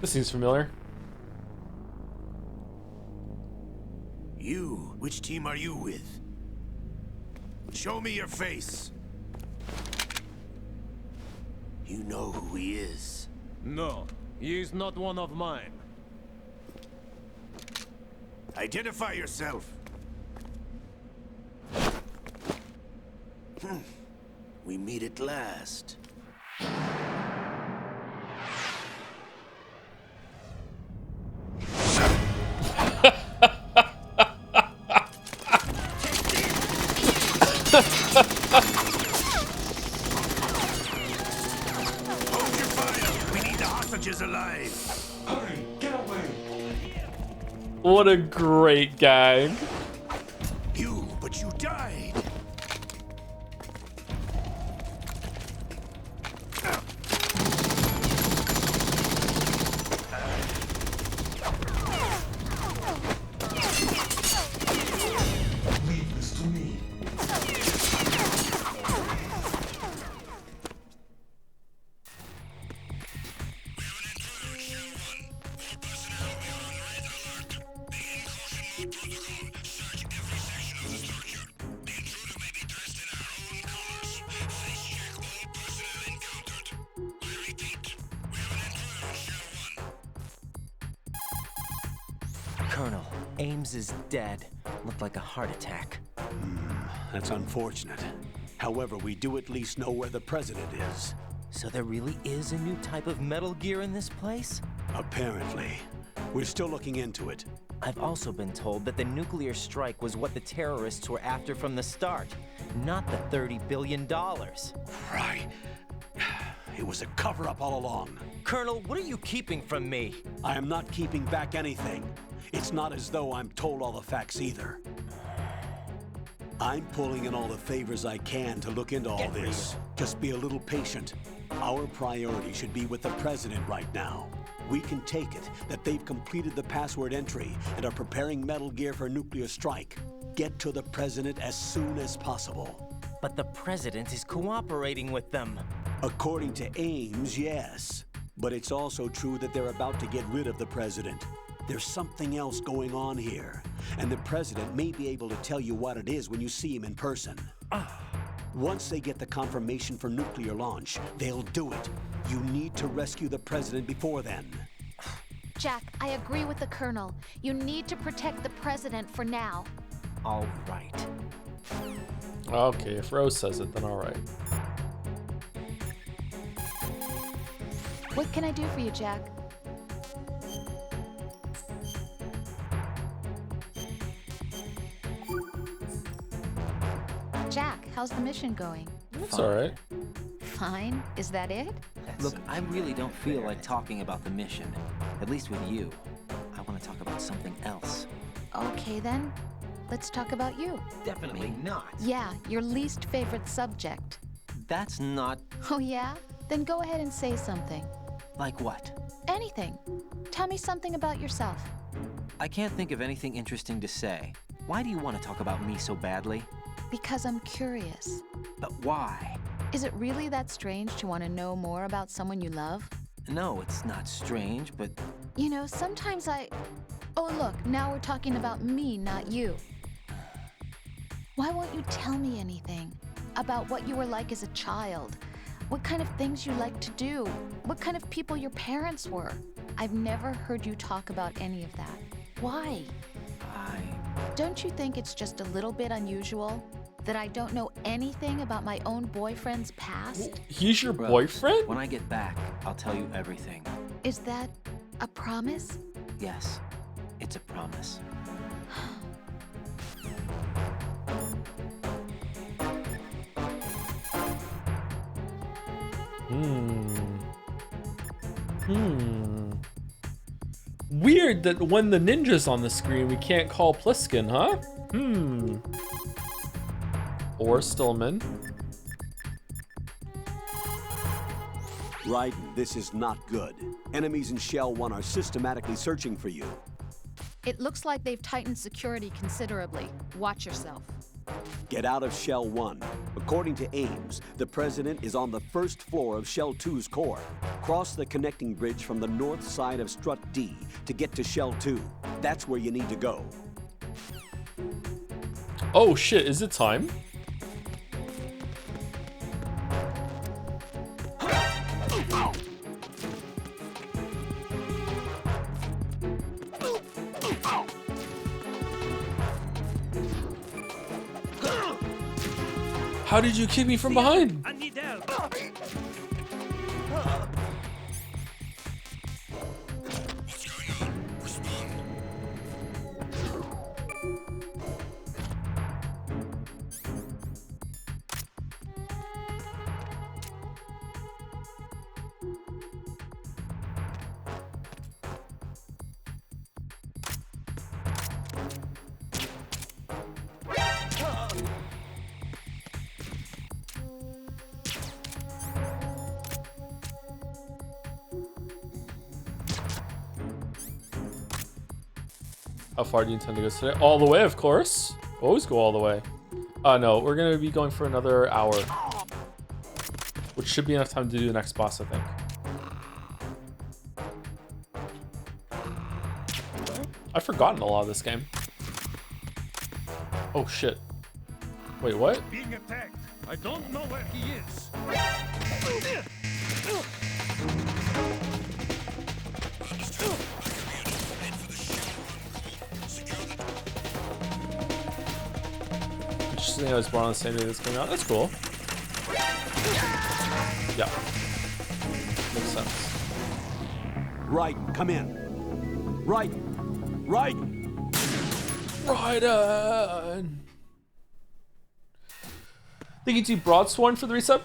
This seems familiar. You? Which team are you with? Show me your face. You know who he is. No, he is not one of mine. Identify yourself. We meet at last. Hold your fire! We need the hostages alive! Hurry, get away! What a great gag. But you died! Leave this to me. Colonel, Ames is dead. Looked like a heart attack. That's unfortunate. However, we do at least know where the president is. So there really is a new type of Metal Gear in this place? Apparently. We're still looking into it. I've also been told that the nuclear strike was what the terrorists were after from the start, not the $30 billion. Right. It was a cover-up all along. Colonel, what are you keeping from me? I am not keeping back anything. It's not as though I'm told all the facts either. I'm pulling in all the favors I can to look into all this. Just be a little patient. Our priority should be with the president right now. We can take it that they've completed the password entry and are preparing Metal Gear for nuclear strike. Get to the president as soon as possible. But the president is cooperating with them. According to Ames, yes. But it's also true that they're about to get rid of the president. There's something else going on here, and the president may be able to tell you what it is when you see him in person. Once they get the confirmation for nuclear launch, they'll do it. You need to rescue the president before then. Jack, I agree with the Colonel. You need to protect the president for now. All right. Okay, if Rose says it, then all right. What can I do for you, Jack? Jack, how's the mission going? It's all right. Fine. Is that it? Look, I really don't feel like talking about the mission. At least with you. I want to talk about something else. Okay, then. Let's talk about you. Definitely not. Yeah, your least favorite subject. That's not... Oh, yeah? Then go ahead and say something. Like what? Anything. Tell me something about yourself. I can't think of anything interesting to say. Why do you want to talk about me so badly? Because I'm curious. But why? Is it really that strange to want to know more about someone you love? No, it's not strange, but... You know, sometimes Oh, look, now we're talking about me, not you. Why won't you tell me anything? About what you were like as a child? What kind of things you like to do? What kind of people your parents were? I've never heard you talk about any of that. Why? Don't you think it's just a little bit unusual that I don't know anything about my own boyfriend's past? He's your boyfriend? When I get back, I'll tell you everything. Is that a promise? Yes, it's a promise. Weird that when the ninja's on the screen, we can't call Pliskin, huh? Or Stillman. Raiden, this is not good. Enemies in Shell 1 are systematically searching for you. It looks like they've tightened security considerably. Watch yourself. Get out of Shell 1. According to Ames, the President is on the first floor of Shell 2's core. Cross the connecting bridge from the north side of Strut D to get to Shell 2. That's where you need to go. Oh shit, is it time? How did you kick me from behind? I need help. How far do you intend to go today? All the way, of course. Always go all the way. No, we're gonna be going for another hour, which should be enough time to do the next boss, I think. I've forgotten a lot of this game. Oh shit. Wait, what? Being attacked. I don't know where he is. Interesting, I was born on the same day this came out. That's cool. Yeah. Makes sense. Raiden, come in. Raiden! Raiden! Raiden! Thank you to Broadsworn for the resub.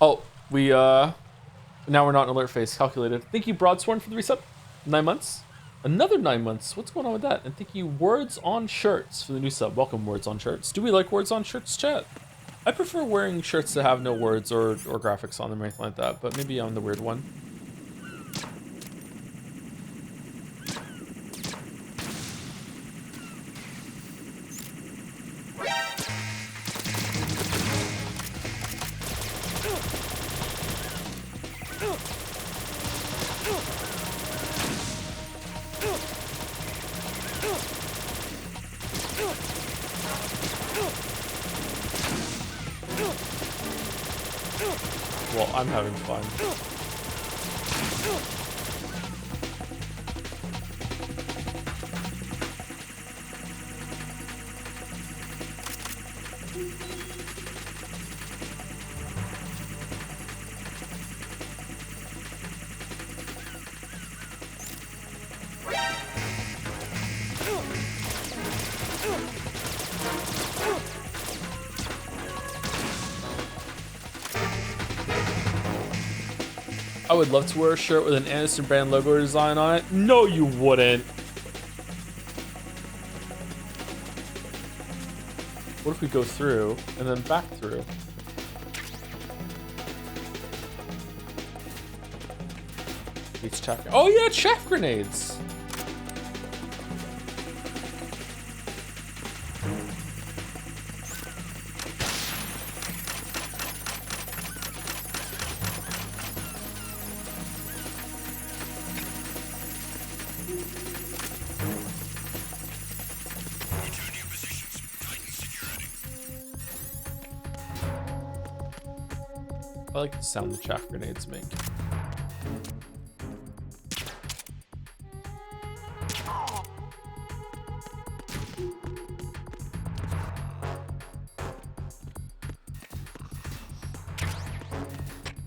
Oh, we, now we're not in alert phase. Calculated. Thank you, Broadsworn, for the resub. 9 months. Another 9 months. What's going on with that? And thank you, Words on Shirts, for the new sub. Welcome, Words on Shirts. Do we like Words on Shirts, chat? I prefer wearing shirts that have no words or graphics on them or anything like that, but maybe I'm the weird one. Well, I'm having fun. I would love to wear a shirt with an Anderson brand logo design on it. No, you wouldn't. What if we go through and then back through? It's chaff. Oh yeah, chaff grenades. I like the sound the chaff grenades make.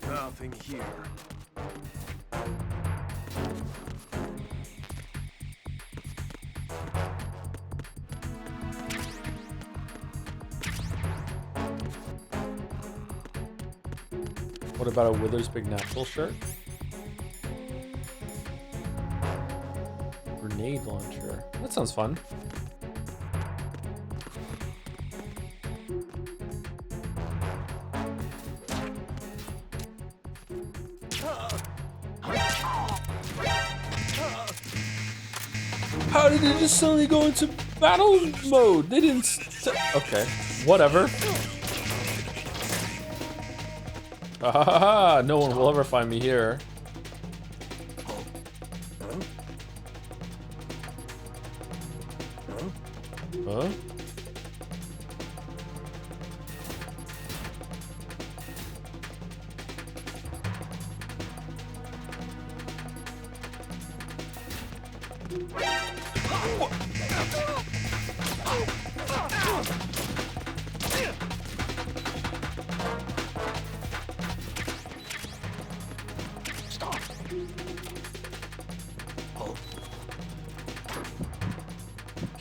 Nothing here. What about a Wither's Big Natural shirt? Grenade launcher. That sounds fun. How did it just suddenly go into battle mode? They didn't. Okay, whatever. Ah, no one will ever find me here. Huh?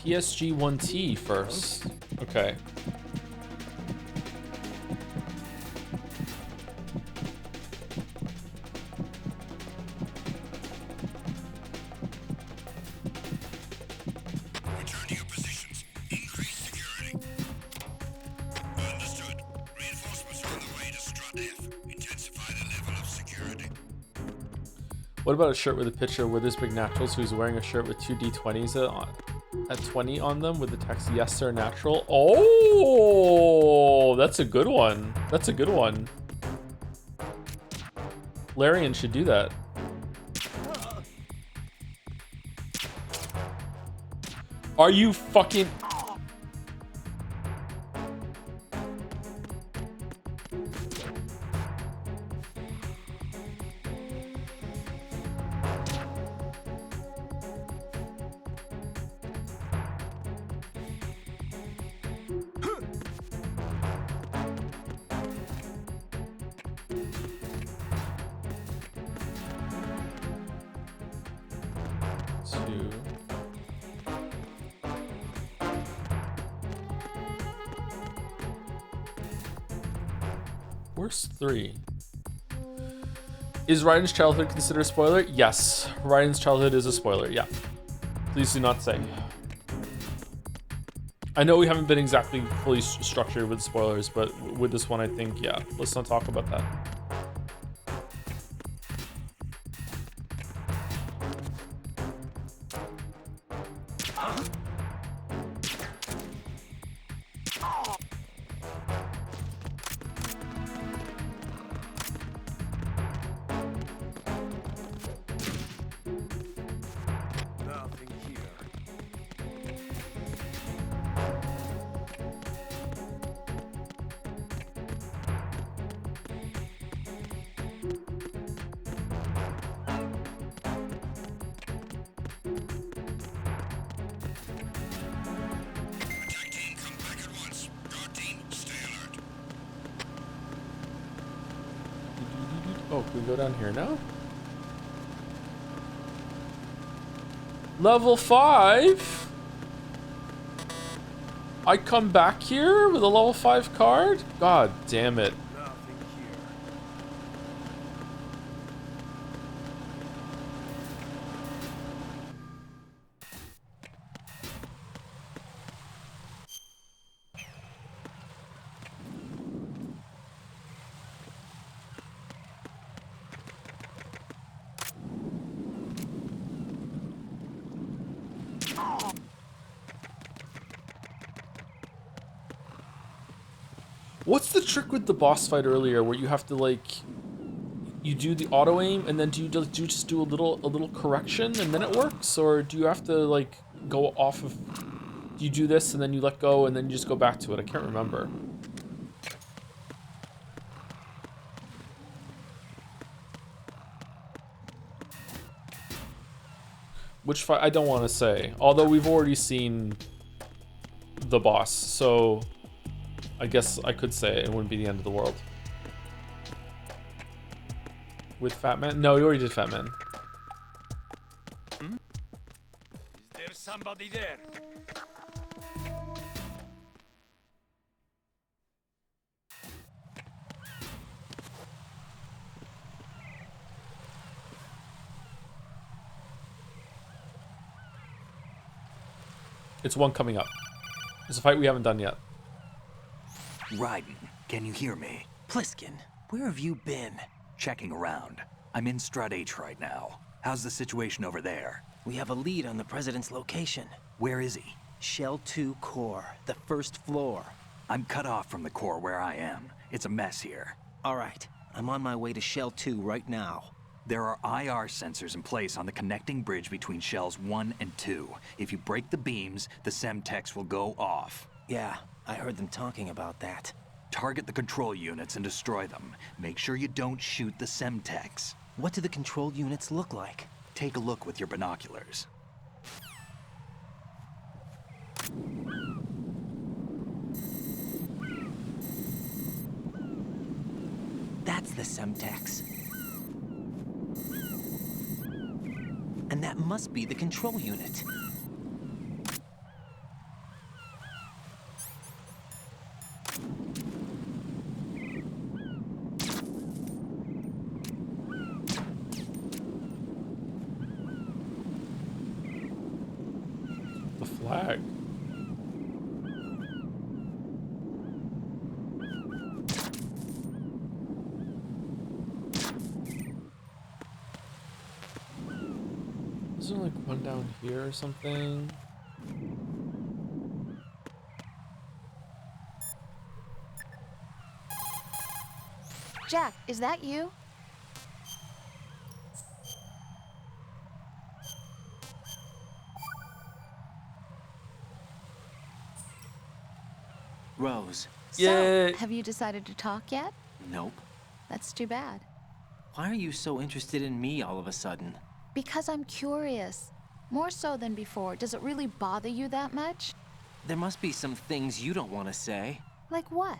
PSG-1T first. Okay. Return to your positions. Increase security. Understood. Reinforcements are on the way to Strut F. Intensify the level of security. What about a shirt with a picture of Wither's Big Naturals who's wearing a shirt with 2 D20s at 20 on them with the text "Yes Sir Natural"? Oh, that's a good one. That's a good one. Larian should do that. Are you fucking... Where's 3? Is Raiden's childhood considered a spoiler? Yes. Raiden's childhood is a spoiler, yeah. Please do not say. I know we haven't been exactly fully structured with spoilers, but with this one, I think, yeah. Let's not talk about that. Nothing here. Attack team, come back at once. Guard team, stay alert. Oh, can we go down here now? Level 5? I come back here with a level 5 card? God damn it. Nothing here. What's the trick with the boss fight earlier where you have to like you do the auto aim and then do you just do a little correction and then it works, or do you have to like go off of, do you do this and then you let go and then you just go back to it? I can't remember. Which fight? I don't want to say, although we've already seen the boss, so I guess I could say it wouldn't be the end of the world. With Fat Man? No, you already did Fat Man. Is there somebody there? It's one coming up. It's a fight we haven't done yet. Raiden, can you hear me? Pliskin, where have you been? Checking around. I'm in Strut H right now. How's the situation over there? We have a lead on the President's location. Where is he? Shell 2 core, the first floor. I'm cut off from the core where I am. It's a mess here. All right, I'm on my way to Shell 2 right now. There are IR sensors in place on the connecting bridge between Shells 1 and 2. If you break the beams, the Semtex will go off. Yeah, I heard them talking about that. Target the control units and destroy them. Make sure you don't shoot the Semtex. What do the control units look like? Take a look with your binoculars. That's the Semtex. And that must be the control unit. The flag. Is there like one down here or something? Jack, is that you? Rose. So, have you decided to talk yet? Nope. That's too bad. Why are you so interested in me all of a sudden? Because I'm curious. More so than before. Does it really bother you that much? There must be some things you don't want to say. Like what?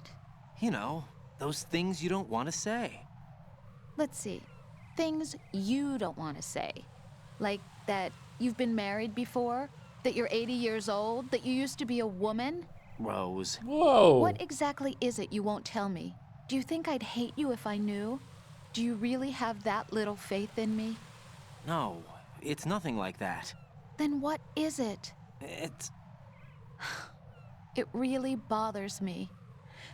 You know, those things you don't want to say. Let's see. Things you don't want to say. Like that you've been married before? That you're 80 years old? That you used to be a woman? Rose. Whoa. What exactly is it you won't tell me? Do you think I'd hate you if I knew? Do you really have that little faith in me? No, it's nothing like that. Then what is it? It's... It really bothers me.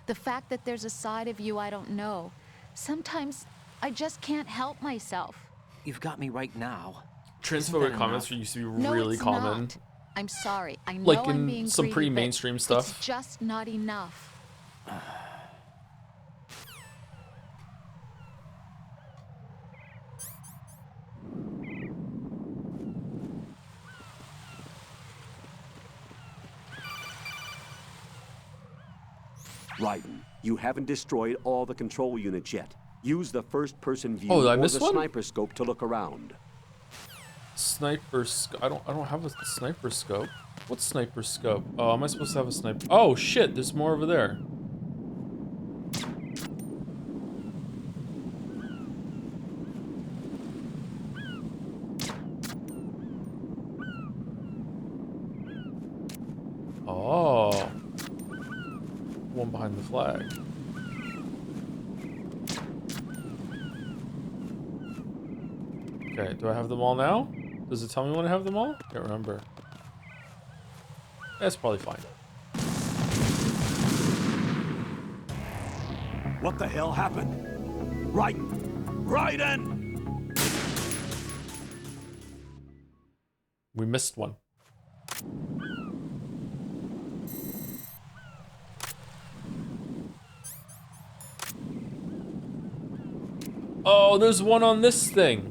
The fact that there's a side of you I don't know. Sometimes I just can't help myself. You've got me right now. Transphobic comments used to be No, really it's common. not. I'm sorry. I know Like I'm in being some greedy, pretty but mainstream stuff. It's just not enough. Raiden, you haven't destroyed all the control units yet. Use the first-person view Oh, did I or miss the one? sniper scope to look around. Sniper scope. I don't have a sniper scope. What's sniper scope? Oh, am I supposed to have a sniper? Oh shit, there's more over there. Oh. One behind the flag. Okay, do I have them all now? Does it tell me when I have them all? Can't remember. That's probably fine. What the hell happened? Raiden! Raiden! We missed one. Oh, there's one on this thing.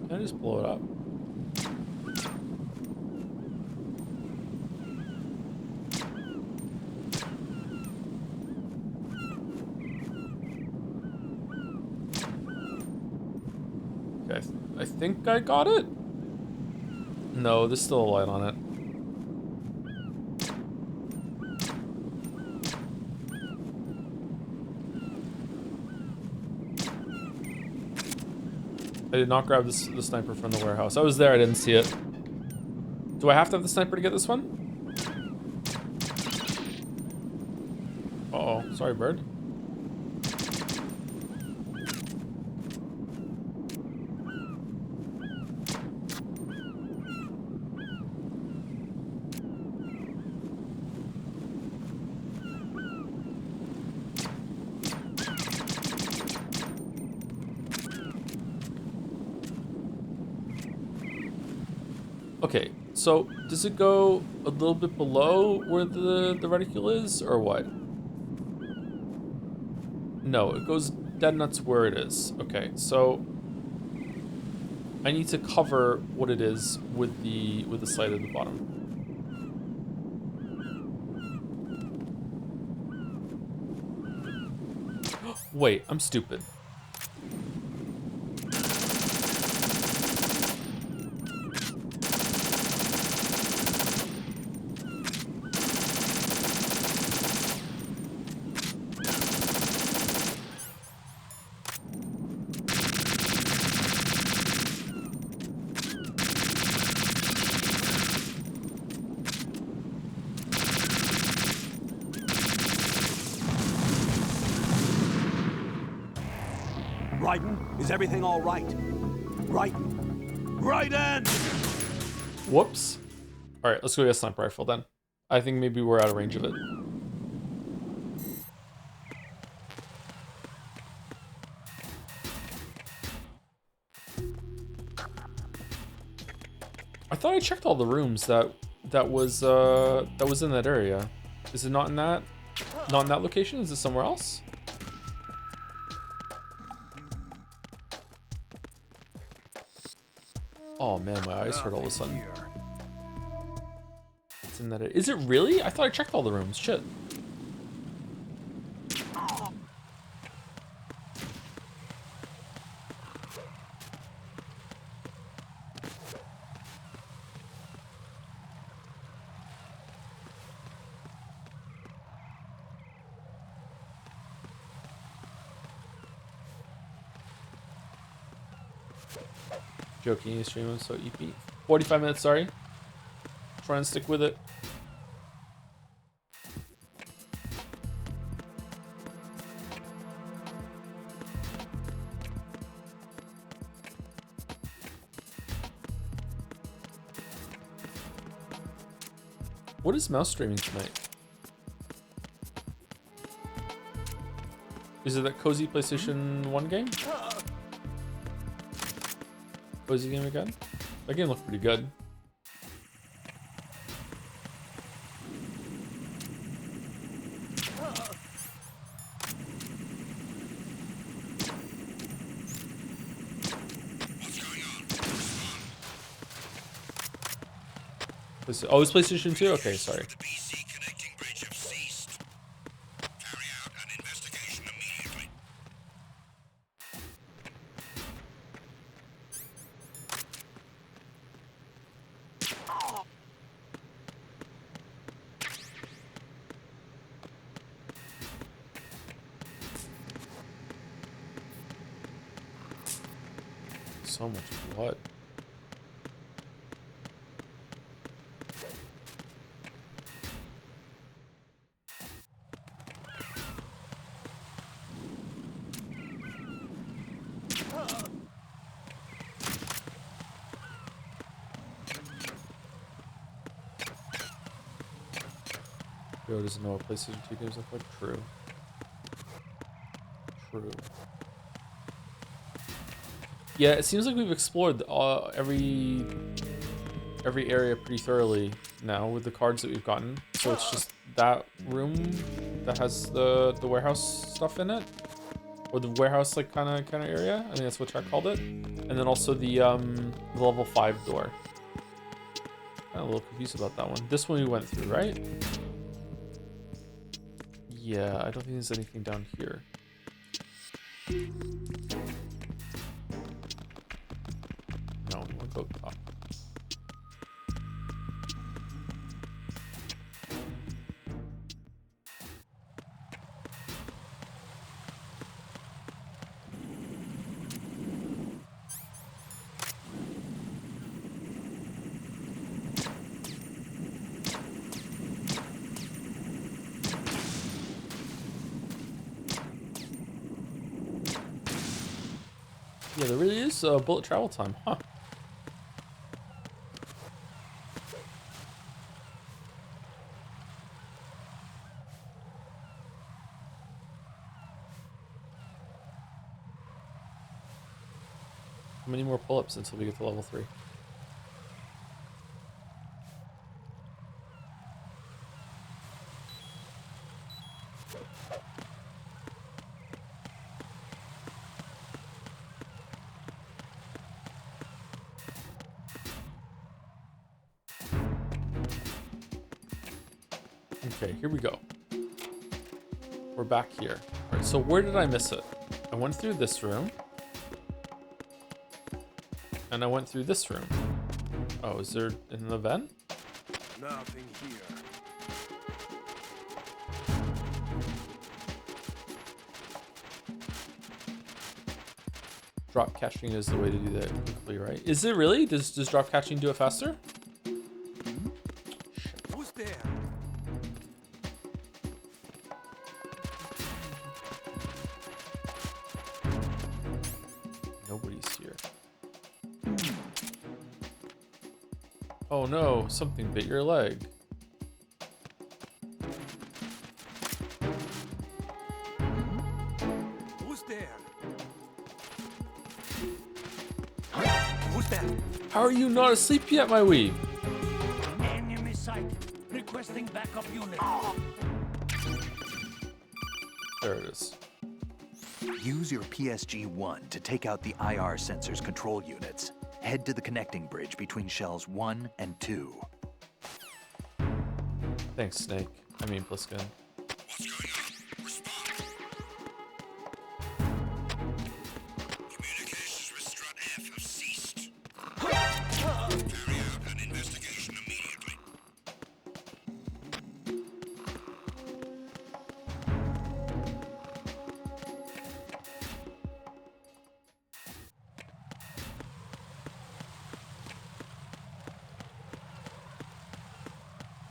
Can I just blow it up? Okay, I think I got it. No, there's still a light on it. I did not grab the sniper from the warehouse. I was there, I didn't see it. Do I have to have the sniper to get this one? Uh-oh, sorry, bird. Okay, so does it go a little bit below where the reticule is, or what? No, it goes dead nuts where it is. Okay, so I need to cover what it is with the slide at the bottom. Wait, I'm stupid. Raiden, is everything all right? Raiden! Raiden! Whoops. All right, let's go get a sniper rifle then. I think maybe we're out of range of it. I thought I checked all the rooms that was in that area. Is it not in that location? Is it somewhere else? Oh man, my eyes hurt all of a sudden. It's in that. Is it really? I thought I checked all the rooms. Shit. Joking, you stream was so EP. 45 minutes, sorry. Try and stick with it. What is mouse streaming tonight? Is it that cozy PlayStation 1 game? Cozy game again? That game looked pretty good. Oh, it's PlayStation 2? Okay, sorry. So much blood. Joe doesn't know what PlayStation 2 games look like. True. True. Yeah, it seems like we've explored every area pretty thoroughly now with the cards that we've gotten. So it's just that room that has the warehouse stuff in it, or the warehouse like kind of area. I think that's what Chuck called it. And then also the level 5 door. I'm a little confused about that one. This one we went through, right? Yeah, I don't think there's anything down here. No, we'll go up. Yeah, there really is bullet travel time, huh? How many more pull-ups until we get to level 3? Okay, here we go. We're back here. All right, so where did I miss it? I went through this room. And I went through this room. Oh, is there an event? Nothing here. Drop catching is the way to do that quickly, right? Is it really? Does drop catching do it faster? Who's there? Nobody's here. Oh no, something bit your leg. Who's there? Who's that? How are you not asleep yet, my weeb? Enemy sighted. Requesting backup unit. There it is. Use your PSG-1 to take out the IR sensor's control units. Head to the connecting bridge between shells 1 and 2. Thanks, Snake. I mean, Pliskin. What's going on? Respond. Communications with Strut F have ceased. Carry out an investigation immediately.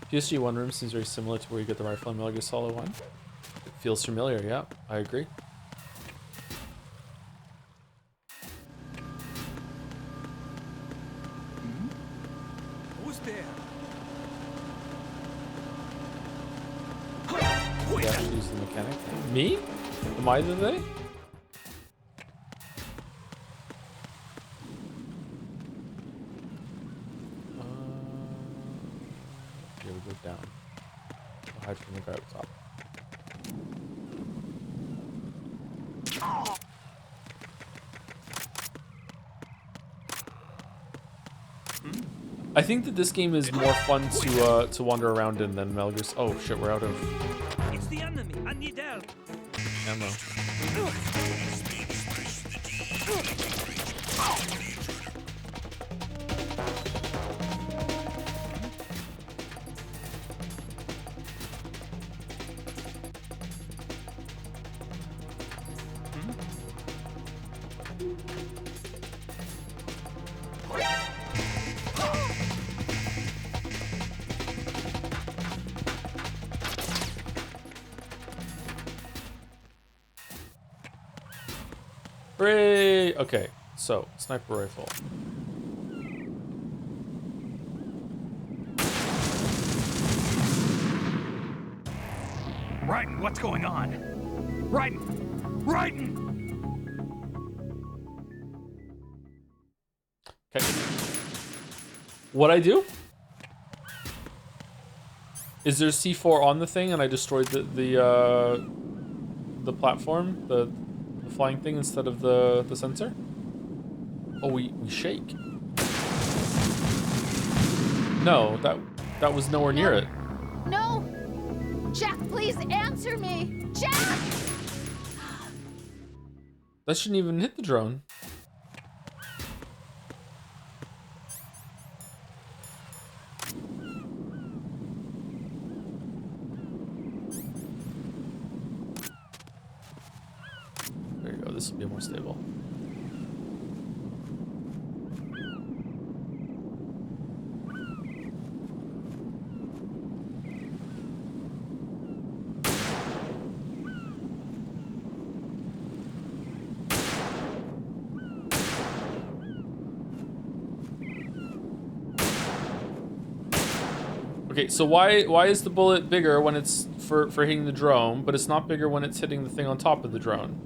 PSG-1 room seems very similar to where you get the rifle in Metal Gear Solid 1. It feels familiar, yeah, I agree. Who's there? They actually use the mechanic. Me? Am I the they? Here we go down. I'll hide from the guy up top. I think that this game is more fun to wander around in than Metal Gear. Oh shit, we're out of It's the enemy. I need help. ammo. Hooray! Okay, so sniper rifle. Raiden, what's going on? Raiden! Raiden! Okay. What I do? Is there C4 on the thing and I destroyed the platform, the flying thing instead of the sensor? Oh, we shake. No, that was nowhere near it. No! Jack, please answer me! Jack! That shouldn't even hit the drone. There you go, this will be more stable. Okay, so why is the bullet bigger when it's for hitting the drone, but it's not bigger when it's hitting the thing on top of the drone?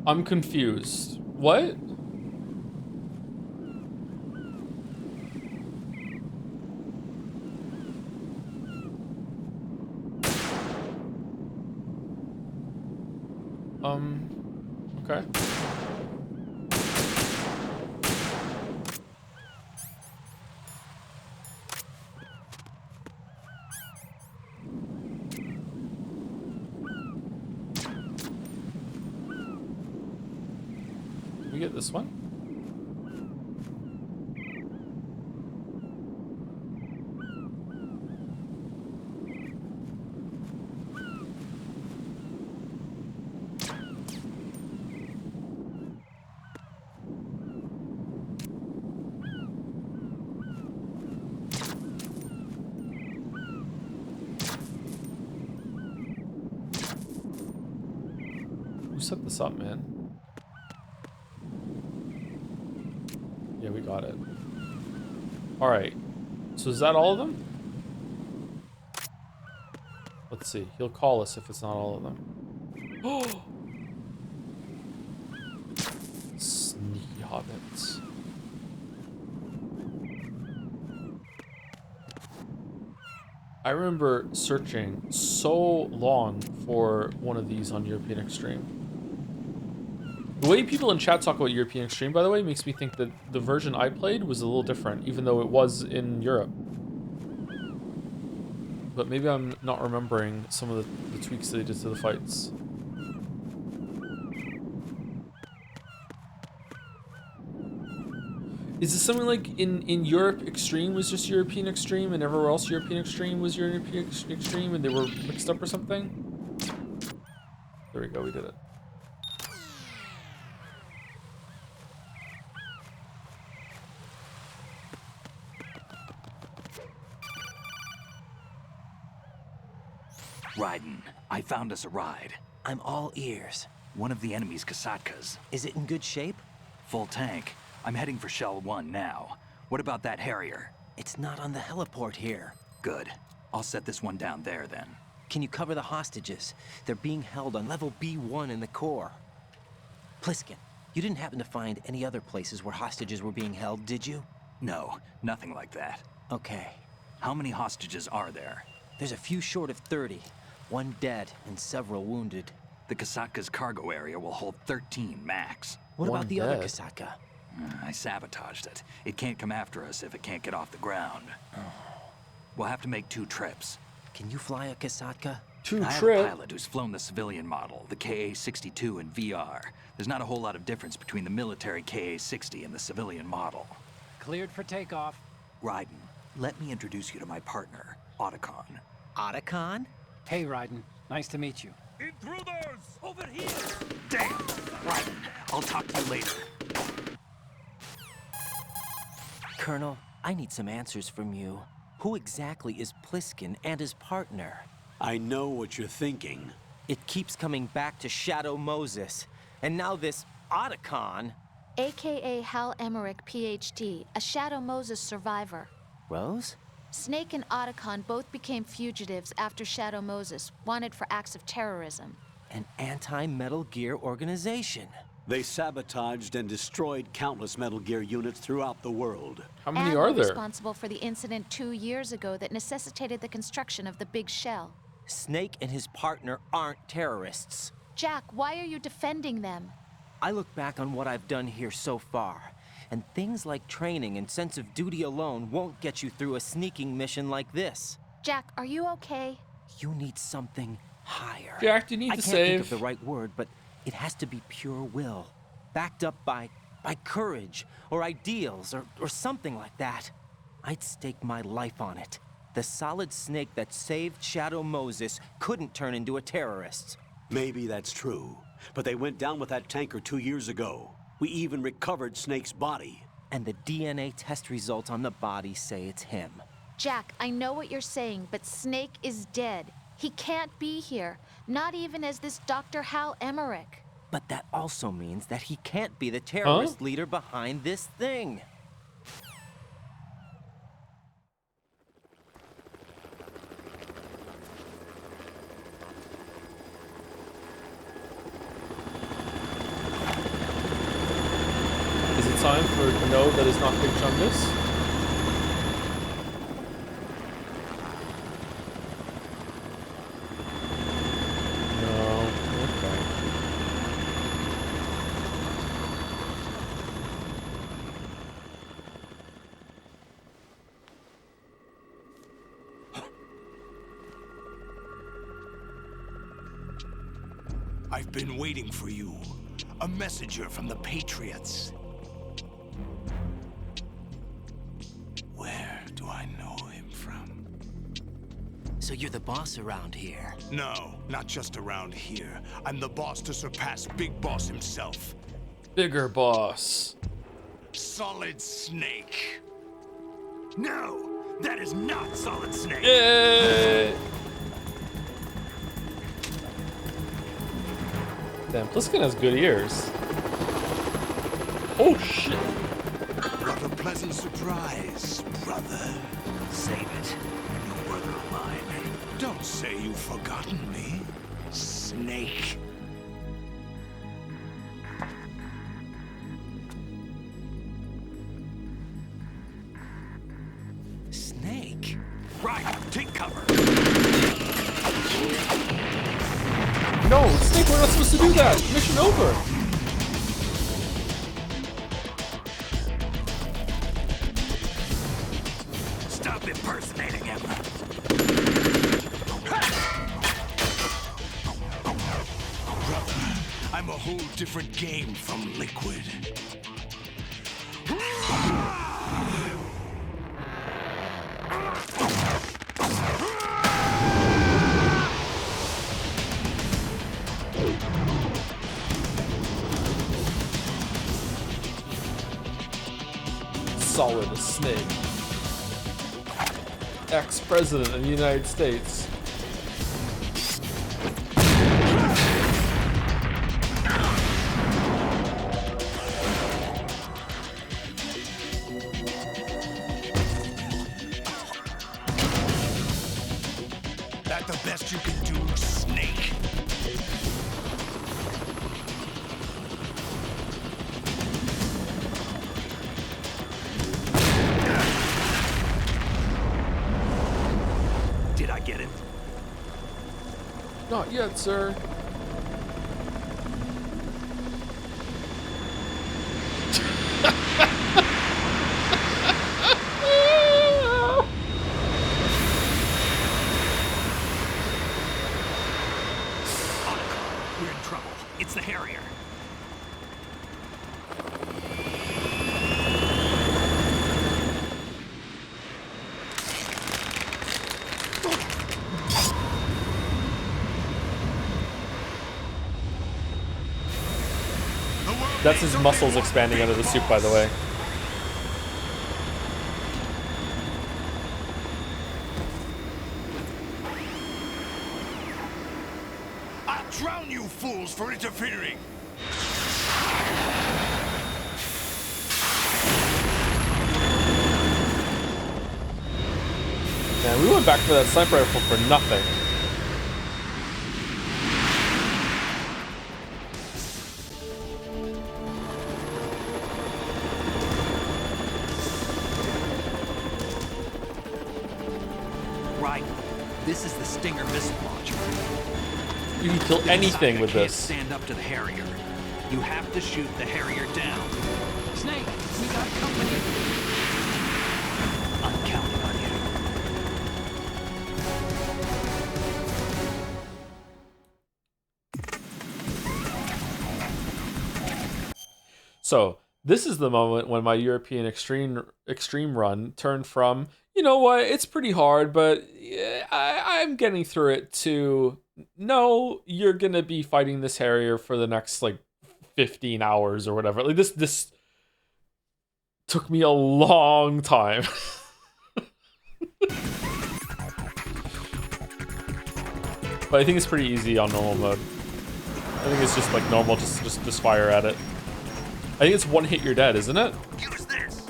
I'm confused. What? Okay. Can we get this one? Who set this up, man? Yeah, we got it. Alright. So is that all of them? Let's see. He'll call us if it's not all of them. Oh! Sneaky hobbits. I remember searching so long for one of these on European Extreme. The way people in chat talk about European Extreme, by the way, makes me think that the version I played was a little different, even though it was in Europe. But maybe I'm not remembering some of the tweaks they did to the fights. Is it something like in Europe Extreme was just European Extreme and everywhere else European Extreme was European Extreme and they were mixed up or something? There we go, we did it. Raiden, I found us a ride. I'm all ears. One of the enemy's Kasatkas. Is it in good shape? Full tank. I'm heading for Shell 1 now. What about that Harrier? It's not on the heliport here. Good. I'll set this one down there then. Can you cover the hostages? They're being held on level B1 in the core. Pliskin, you didn't happen to find any other places where hostages were being held, did you? No, nothing like that. Okay. How many hostages are there? There's a few short of 30. One dead and several wounded. The Kasatka's cargo area will hold 13 max. What about the other Kasatka? I sabotaged it. It can't come after us if it can't get off the ground. We'll have to make 2 trips. Can you fly a Kasatka? I have a pilot who's flown the civilian model, the KA-62 in VR. There's not a whole lot of difference between the military KA-60 and the civilian model. Cleared for takeoff. Raiden, let me introduce you to my partner, Otacon. Otacon? Hey, Raiden. Nice to meet you. Intruders! Over here! Damn! Raiden, I'll talk to you later. Colonel, I need some answers from you. Who exactly is Pliskin and his partner? I know what you're thinking. It keeps coming back to Shadow Moses. And now this Otacon. AKA Hal Emmerich, PhD, a Shadow Moses survivor. Rose? Snake and Otacon both became fugitives after Shadow Moses, wanted for acts of terrorism. An anti-Metal Gear organization. They sabotaged and destroyed countless Metal Gear units throughout the world. How many And are were there? responsible for the incident 2 years ago that necessitated the construction of the big shell. Snake and his partner aren't terrorists. Jack, why are you defending them? I look back on what I've done here so far, and things like training and sense of duty alone won't get you through a sneaking mission like this. Jack, are you okay? You need something higher. Jack, you need I to can't think save. of the right word, but it has to be pure will, backed up by courage or ideals or something like that. I'd stake my life on it. The solid Snake that saved Shadow Moses couldn't turn into a terrorist. Maybe that's true, but they went down with that tanker 2 years ago. We even recovered Snake's body. And the DNA test results on the body say it's him. Jack, I know what you're saying, but Snake is dead. He can't be here, not even as this Dr. Hal Emmerich. But that also means that he can't be the terrorist leader behind this thing. Is it time for no that is not Big Chungus? No. Okay. I've been waiting for you. A messenger from the Patriots. Where do I know him from? So you're the boss around here? No, not just around here. I'm the boss to surpass Big Boss himself. Bigger boss. Solid Snake. No, that is not Solid Snake. Yay! Damn, Pliskin has good ears. Oh shit! What a pleasant surprise, brother. Save it. You brother of mine. Don't say you've forgotten me, Snake. Snake? Right, take cover. No, Snake, we're not supposed to do that. Mission over. Stop impersonating him. Brother, I'm a whole different game from Liquid. Solid Snake. Ex-president of the United States. That the best you can do, Snake? Did I get it? Not yet, sir. We're in trouble. It's the Harrier. That's his muscles expanding under the suit, by the way. I'll drown you fools for interfering. Man, we went back for that sniper rifle for nothing. Right. This is the Stinger missile launcher. You can kill anything with this. Stand up to the Harrier. You have to shoot the Harrier down. Snake, we got company. I'm counting on you. So this is the moment when my European extreme run turned from, you know what, it's pretty hard, but I'm getting through it, to, no, you're gonna be fighting this Harrier for the next like 15 hours or whatever. Like this took me a long time. But I think it's pretty easy on normal mode. I think it's just like normal, just fire at it. I think it's one hit you're dead, isn't it? Use this.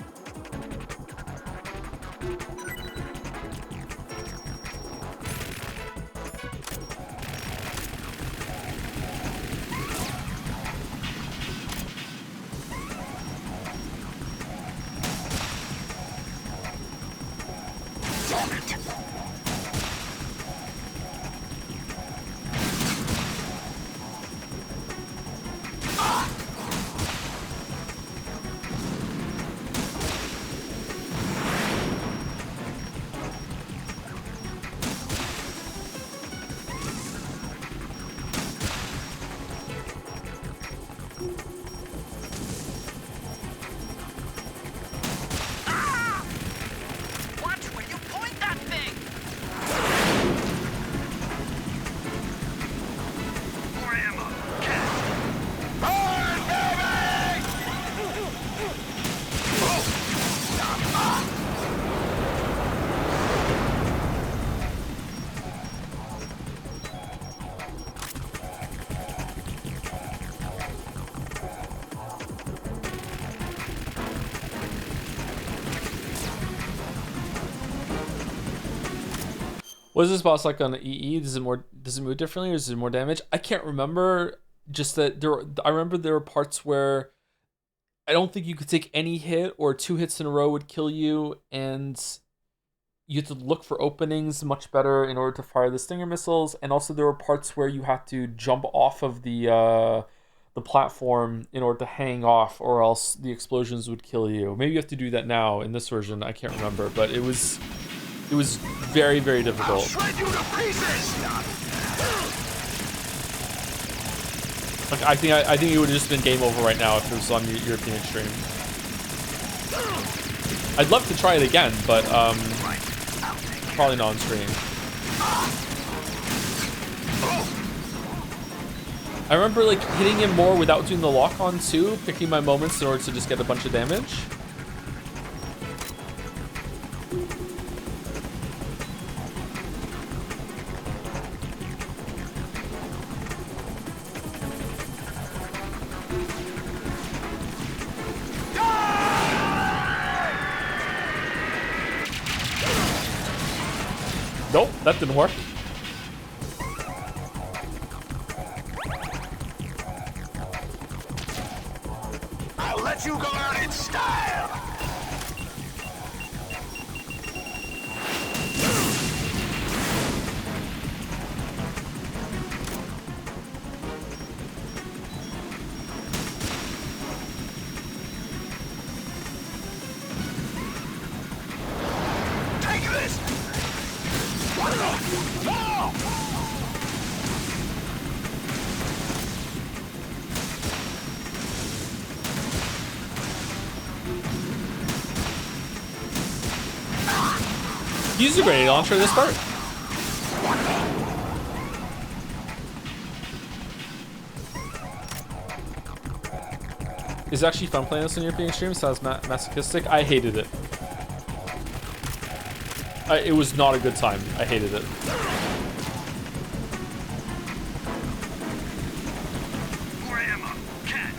What is this boss like on EE? Does it move differently, or is it more damage? I can't remember. Just that I remember there were parts where I don't think you could take any hit, or 2 hits in a row would kill you, and you had to look for openings much better in order to fire the Stinger missiles. And also there were parts where you had to jump off of the platform in order to hang off, or else the explosions would kill you. Maybe you have to do that now in this version. I can't remember, but it was very, very difficult. I'll shred you to pieces! Like, I think it would have just been game over right now if it was on the European Extreme. I'd love to try it again, but probably not on stream. I remember like hitting him more without doing the lock on too, picking my moments in order to just get a bunch of damage. Nope, that didn't work. I'll let you go out in style! Take this! What the? No! Use the grenade launcher this part. It's actually fun playing this on European Extreme. Sounds masochistic. I hated it. It was not a good time. I hated it. More ammo. Catch.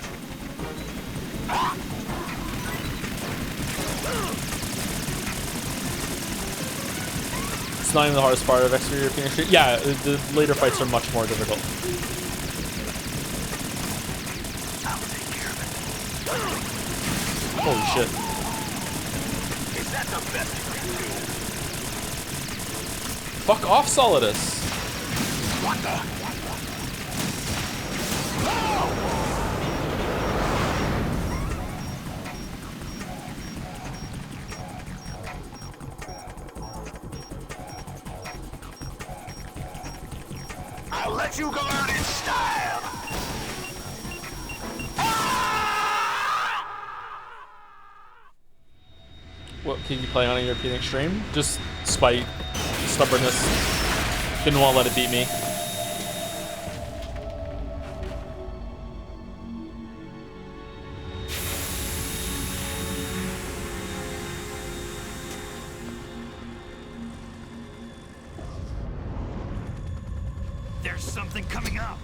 It's not even the hardest part of Extra European Extreme. Yeah, the later fights are much more difficult. Holy shit. Is that the best you can do? Fuck off, Solidus. What the? I'll let you go out in style. What can you play on a European Extreme? Just spite, stubbornness. Didn't want to let it beat me. There's something coming up.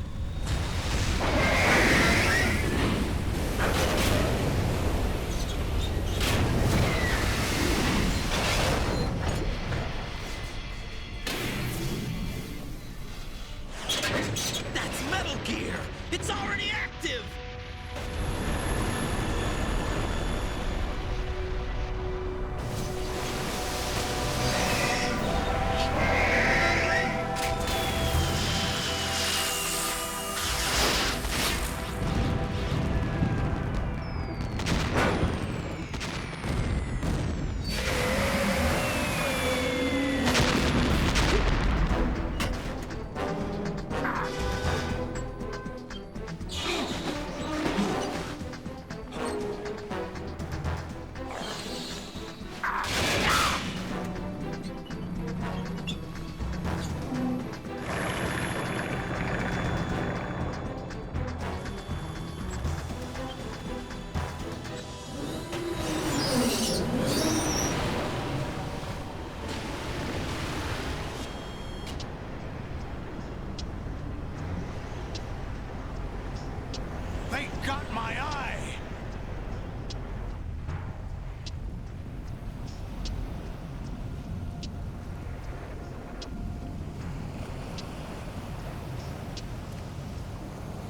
That's Metal Gear! It's already active! They got my eye!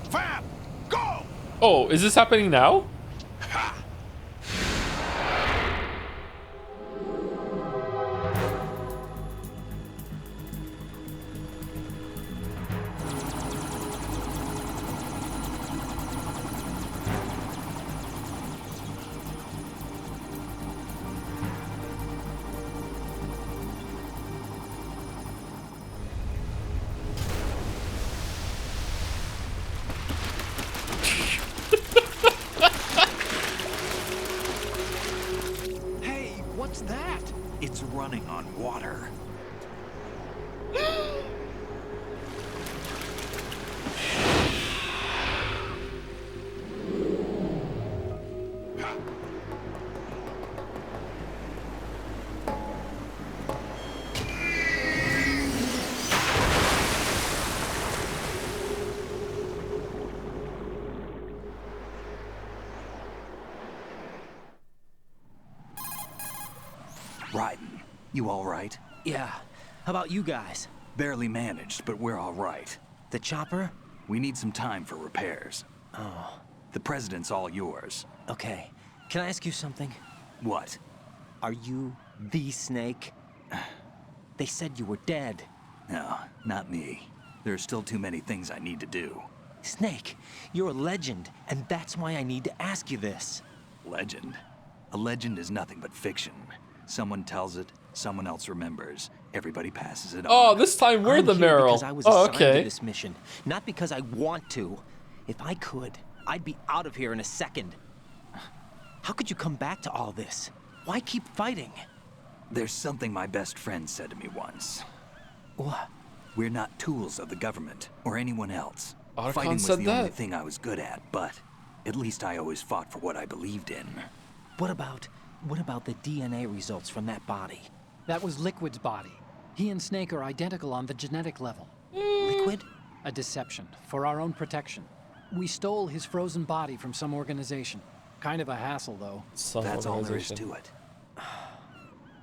Fab! Go! Oh, is this happening now? Hey, what's that? It's running on water. Raiden, you all right? Yeah. How about you guys? Barely managed, but we're all right. The chopper? We need some time for repairs. Oh. The president's all yours. Okay. Can I ask you something? What? Are you the Snake? They said you were dead. No, not me. There are still too many things I need to do. Snake, you're a legend, and that's why I need to ask you this. Legend? A legend is nothing but fiction. Someone tells it, someone else remembers. Everybody passes it on. Oh, this time we're I'm the here Meryl. because I was Oh, assigned okay. to this mission, not because I want to. If I could, I'd be out of here in a second. How could you come back to all this? Why keep fighting? There's something my best friend said to me once. What? We're not tools of the government or anyone else. Otacon Fighting was said the that. only thing I was good at, but at least I always fought for what I believed in. What about the DNA results from that body? That was Liquid's body. He and Snake are identical on the genetic level. Liquid? A deception, for our own protection. We stole his frozen body from some organization. Kind of a hassle, though. That's all there is to it.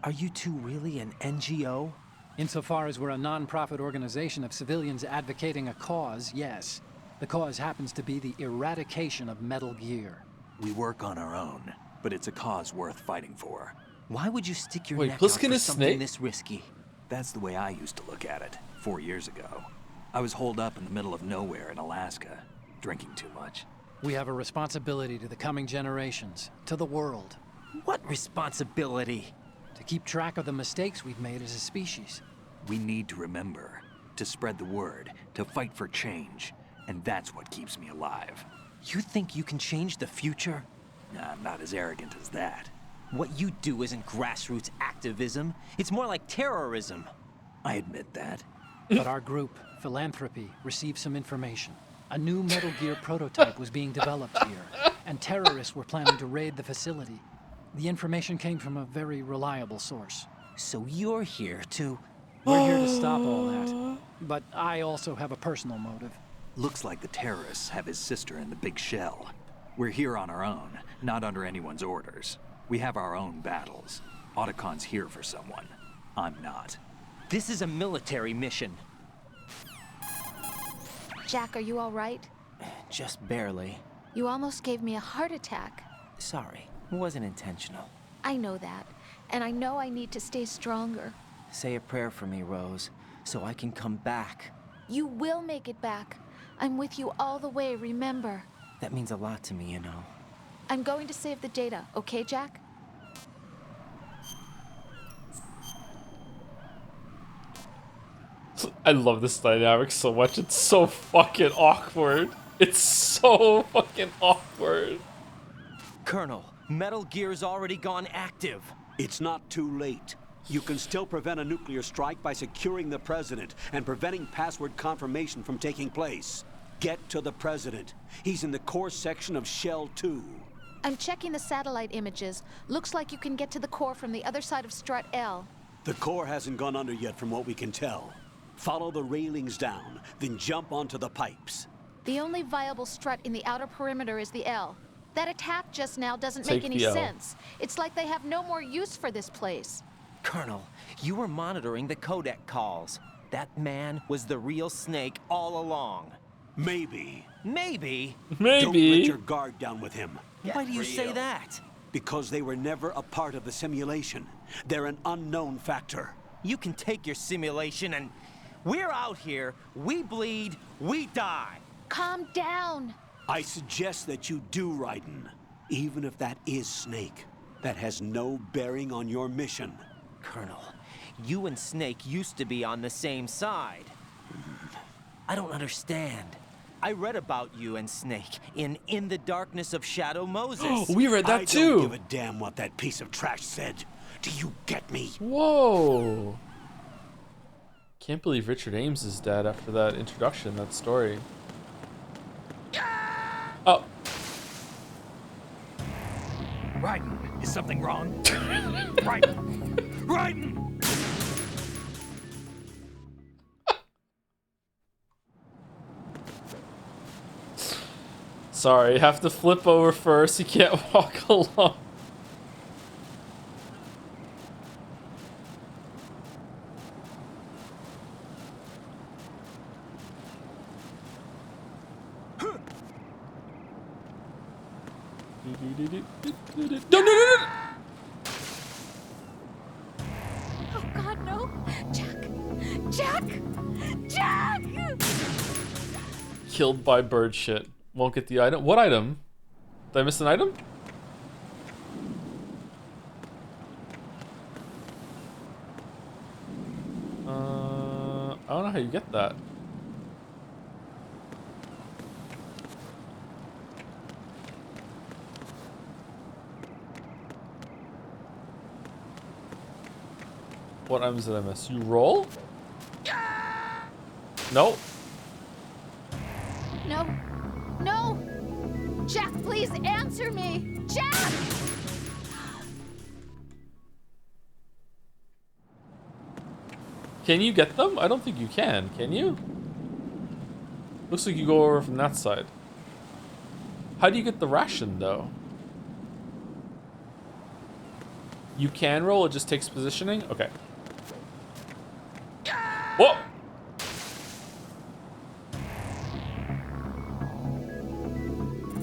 Are you two really an NGO? Insofar as we're a non-profit organization of civilians advocating a cause, yes. The cause happens to be the eradication of Metal Gear. We work on our own, but it's a cause worth fighting for. Why would you stick your Wait, neck out Pliskin for is something Snake? this risky? That's the way I used to look at it 4 years ago. I was holed up in the middle of nowhere in Alaska, drinking too much. We have a responsibility to the coming generations, to the world. What responsibility? To keep track of the mistakes we've made as a species. We need to remember, to spread the word, to fight for change, and that's what keeps me alive. You think you can change the future? Nah, I'm not as arrogant as that. What you do isn't grassroots activism. It's more like terrorism. I admit that. But our group, Philanthropy, received some information. A new Metal Gear prototype was being developed here, and terrorists were planning to raid the facility. The information came from a very reliable source. So you're here to... We're here to stop all that. But I also have a personal motive. Looks like the terrorists have his sister in the big shell. We're here on our own, not under anyone's orders. We have our own battles. Otacon's here for someone. I'm not. This is a military mission. Jack, are you all right? Just barely. You almost gave me a heart attack. Sorry, it wasn't intentional. I know that, and I know I need to stay stronger. Say a prayer for me, Rose, so I can come back. You will make it back. I'm with you all the way, remember? That means a lot to me, you know. I'm going to save the data, okay, Jack? I love this dynamic so much. It's so fucking awkward. It's so fucking awkward. Colonel, Metal Gear's already gone active. It's not too late. You can still prevent a nuclear strike by securing the president and preventing password confirmation from taking place. Get to the president. He's in the core section of Shell 2. I'm checking the satellite images. Looks like you can get to the core from the other side of Strut L. The core hasn't gone under yet from what we can tell. Follow the railings down, then jump onto the pipes. The only viable strut in the outer perimeter is the L. That attack just now doesn't Take make any the L. sense. It's like they have no more use for this place. Colonel, you were monitoring the codec calls. That man was the real Snake all along. Maybe. Maybe? Don't let your guard down with him. Why do you say that? Because they were never a part of the simulation. They're an unknown factor. You can take your simulation and... We're out here, we bleed, we die. Calm down. I suggest that you do, Raiden. Even if that is Snake. That has no bearing on your mission. Colonel, you and Snake used to be on the same side. I don't understand. I read about you and Snake in the Darkness of Shadow Moses. We read that too. I don't give a damn what that piece of trash said. Do you get me? Whoa. Can't believe Richard Ames is dead after that introduction, that story. Oh. Raiden, is something wrong? Raiden! Raiden! Sorry, you have to flip over first. You can't walk along. No. Oh God, no. Jack! Jack! Jack! Killed by bird shit. Won't get the item. What item? Did I miss an item? I don't know how you get that. What items did I miss? You roll? No. No. No! Jack, please answer me! Jack! Can you get them? I don't think you can you? Looks like you go over from that side. How do you get the ration, though? You can roll, it just takes positioning? Okay. Whoa!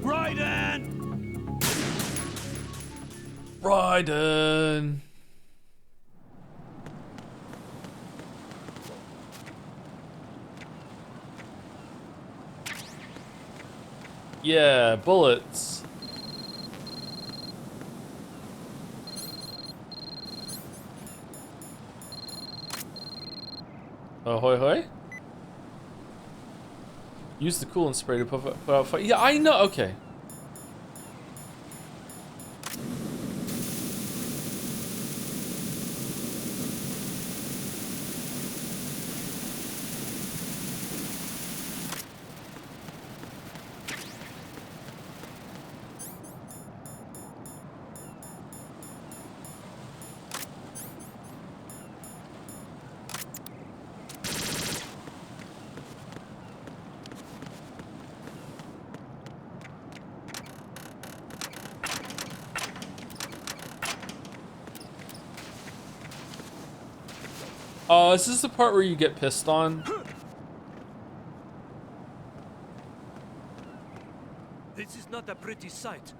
Raiden! Raiden! Yeah, bullets. Oh, hoi hoi. Use the coolant spray to put out fire. Yeah, I know. Okay. Is this the part where you get pissed on? This is not a pretty sight.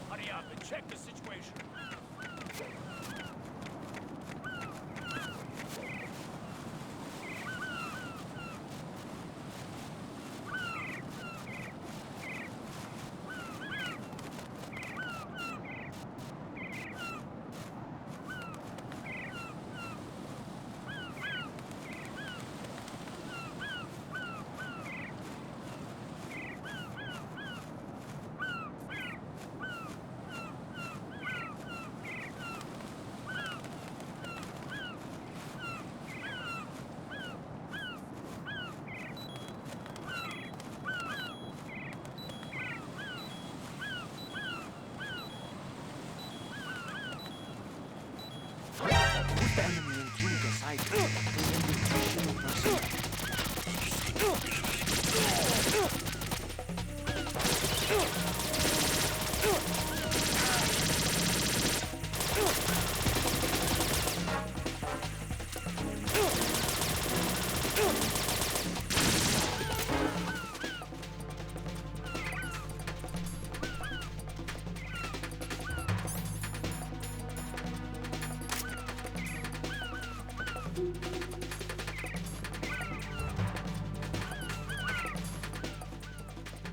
Hurry up and check the situation.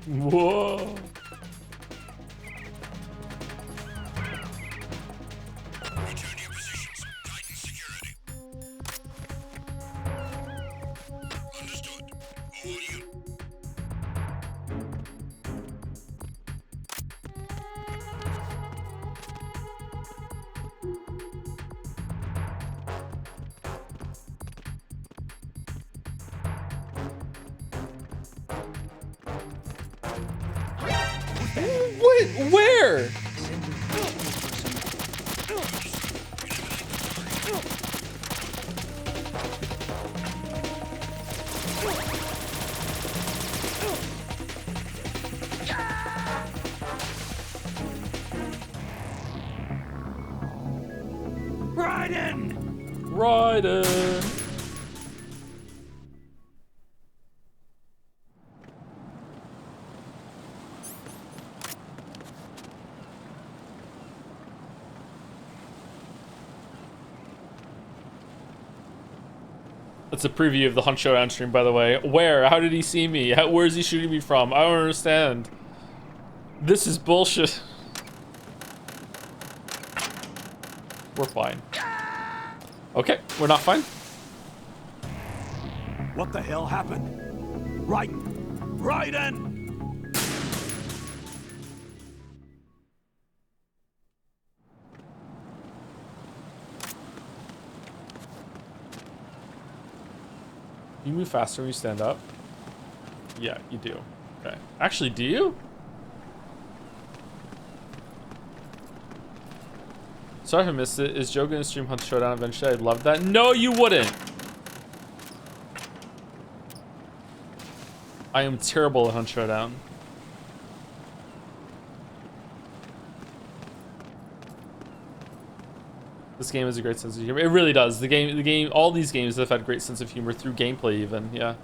Whoa. Return your positions. Tighten security. Understood. All you. Wait, where? Raiden! Raiden! That's a preview of the Hunt Showdown stream, by the way. Where? How did he see me? Where is he shooting me from? I don't understand. This is bullshit. We're fine. Okay, we're not fine. What the hell happened? Raiden! Raiden! You move faster when you stand up? Yeah, you do. Okay. Actually, do you? Sorry if I missed it. Is Joe gonna stream Hunt Showdown eventually? I'd love that. No, you wouldn't! I am terrible at Hunt Showdown. This game has a great sense of humor. It really does. The game, all these games have had great sense of humor through gameplay even, yeah.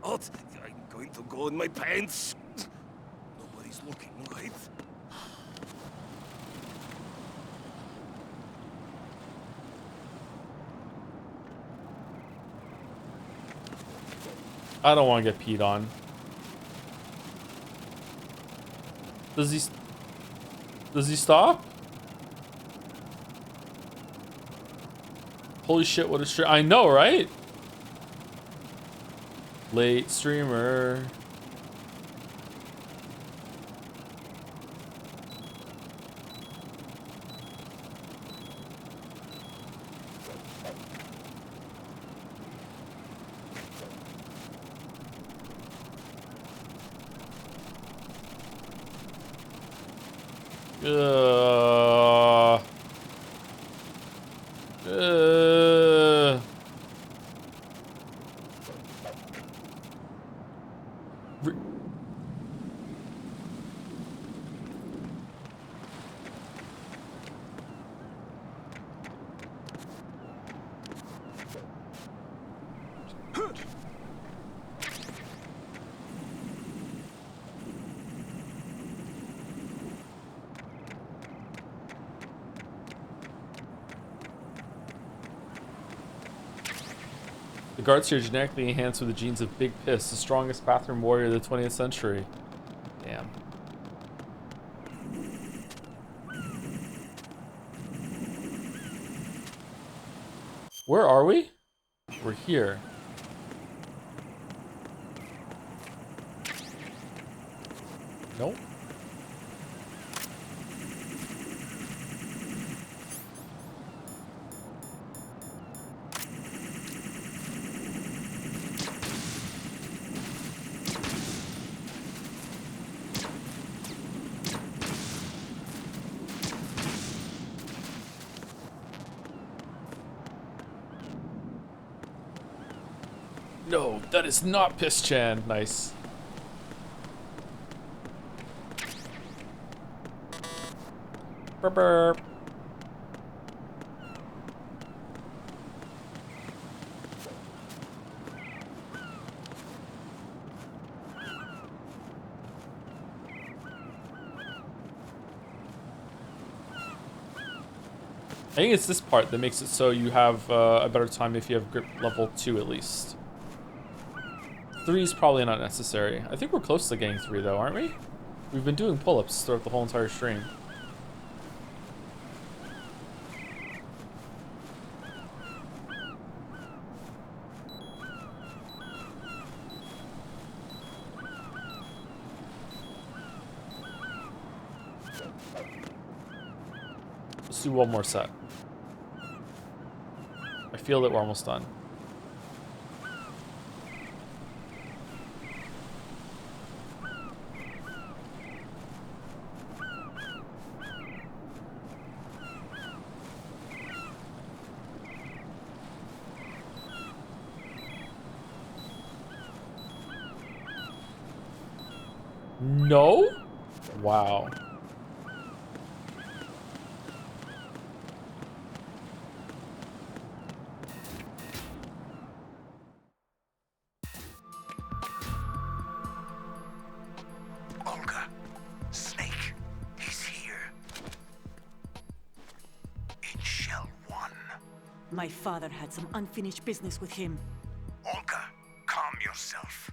What? I'm going to go in my pants. Nobody's looking, right? I don't want to get peed on. Does he stop? Holy shit, what a stream. I know, right? Late streamer. The guards here genetically enhanced with the genes of Big Piss, the strongest bathroom warrior of the 20th century. Damn. Where are we? We're here. Nope. No, that is not Piss-chan. Nice. Burp, burp. I think it's this part that makes it so you have a better time if you have grip level 2 at least. 3 is probably not necessary. I think we're close to getting 3 though, aren't we? We've been doing pull-ups throughout the whole entire stream. Let's do one more set. I feel that we're almost done. No? Wow. Olga, Snake, he's here. In Shell 1. My father had some unfinished business with him. Olga, calm yourself.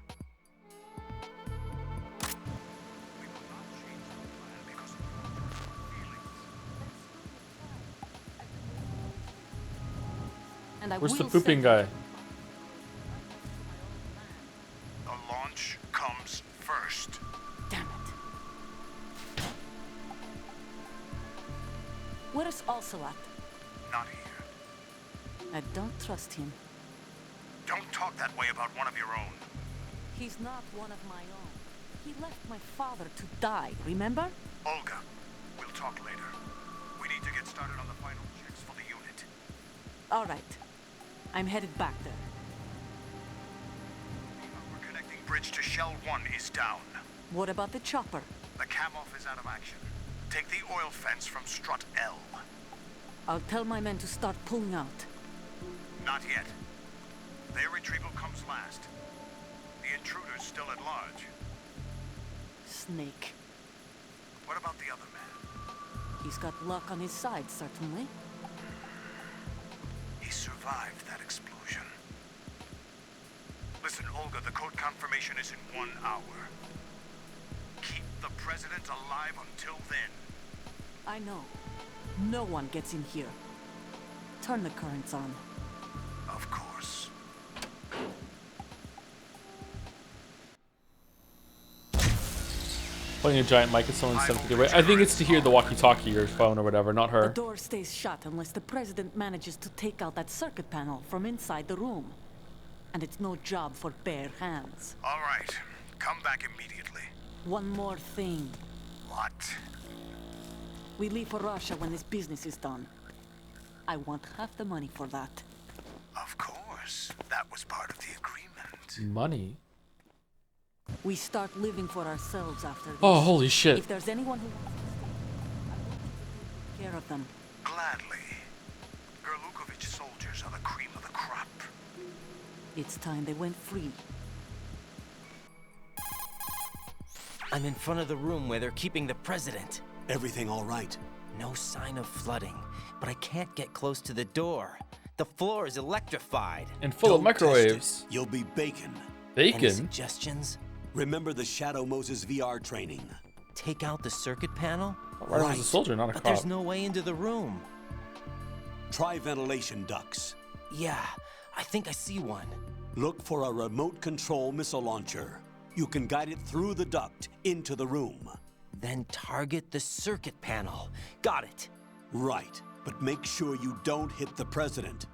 And I Where's the will pooping send- guy? The launch comes first. Damn it. Where is Ocelot? Not here. I don't trust him. Don't talk that way about one of your own. He's not one of my own. He left my father to die, remember? Olga, we'll talk later. We need to get started on the final checks for the unit. All right. I'm headed back there. Our connecting bridge to Shell 1 is down. What about the chopper? The cam-off is out of action. Take the oil fence from strut L. I'll tell my men to start pulling out. Not yet. Their retrieval comes last. The intruder's still at large. Snake. What about the other man? He's got luck on his side, certainly. He survived that explosion. Listen, Olga, the code confirmation is in 1 hour. Keep the president alive until then. I know. No one gets in here. Turn the currents on. Of course. Pointing a giant mic at someone 7 feet away. I think it's to hear the walkie-talkie or phone or whatever, not her. The door stays shut unless the president manages to take out that circuit panel from inside the room. And it's no job for bare hands. All right. Come back immediately. One more thing. What? We leave for Russia when this business is done. I want half the money for that. Of course. That was part of the agreement. Money? We start living for ourselves after this. Oh, holy shit. If there's anyone who wants to stay, I will take care of them. Gladly. Gerlukovich soldiers are the cream of the crop. It's time they went free. I'm in front of the room where they're keeping the president. Everything all right? No sign of flooding, but I can't get close to the door. The floor is electrified. And full of microwaves. You'll be bacon. Bacon? Any suggestions? Remember the Shadow Moses VR training. Take out the circuit panel? Ryden was a soldier, not a But cop. there's no way into the room. Try ventilation ducts. Yeah, I think I see one. Look for a remote control missile launcher. You can guide it through the duct into the room. Then target the circuit panel. Got it. Right, but make sure you don't hit the president.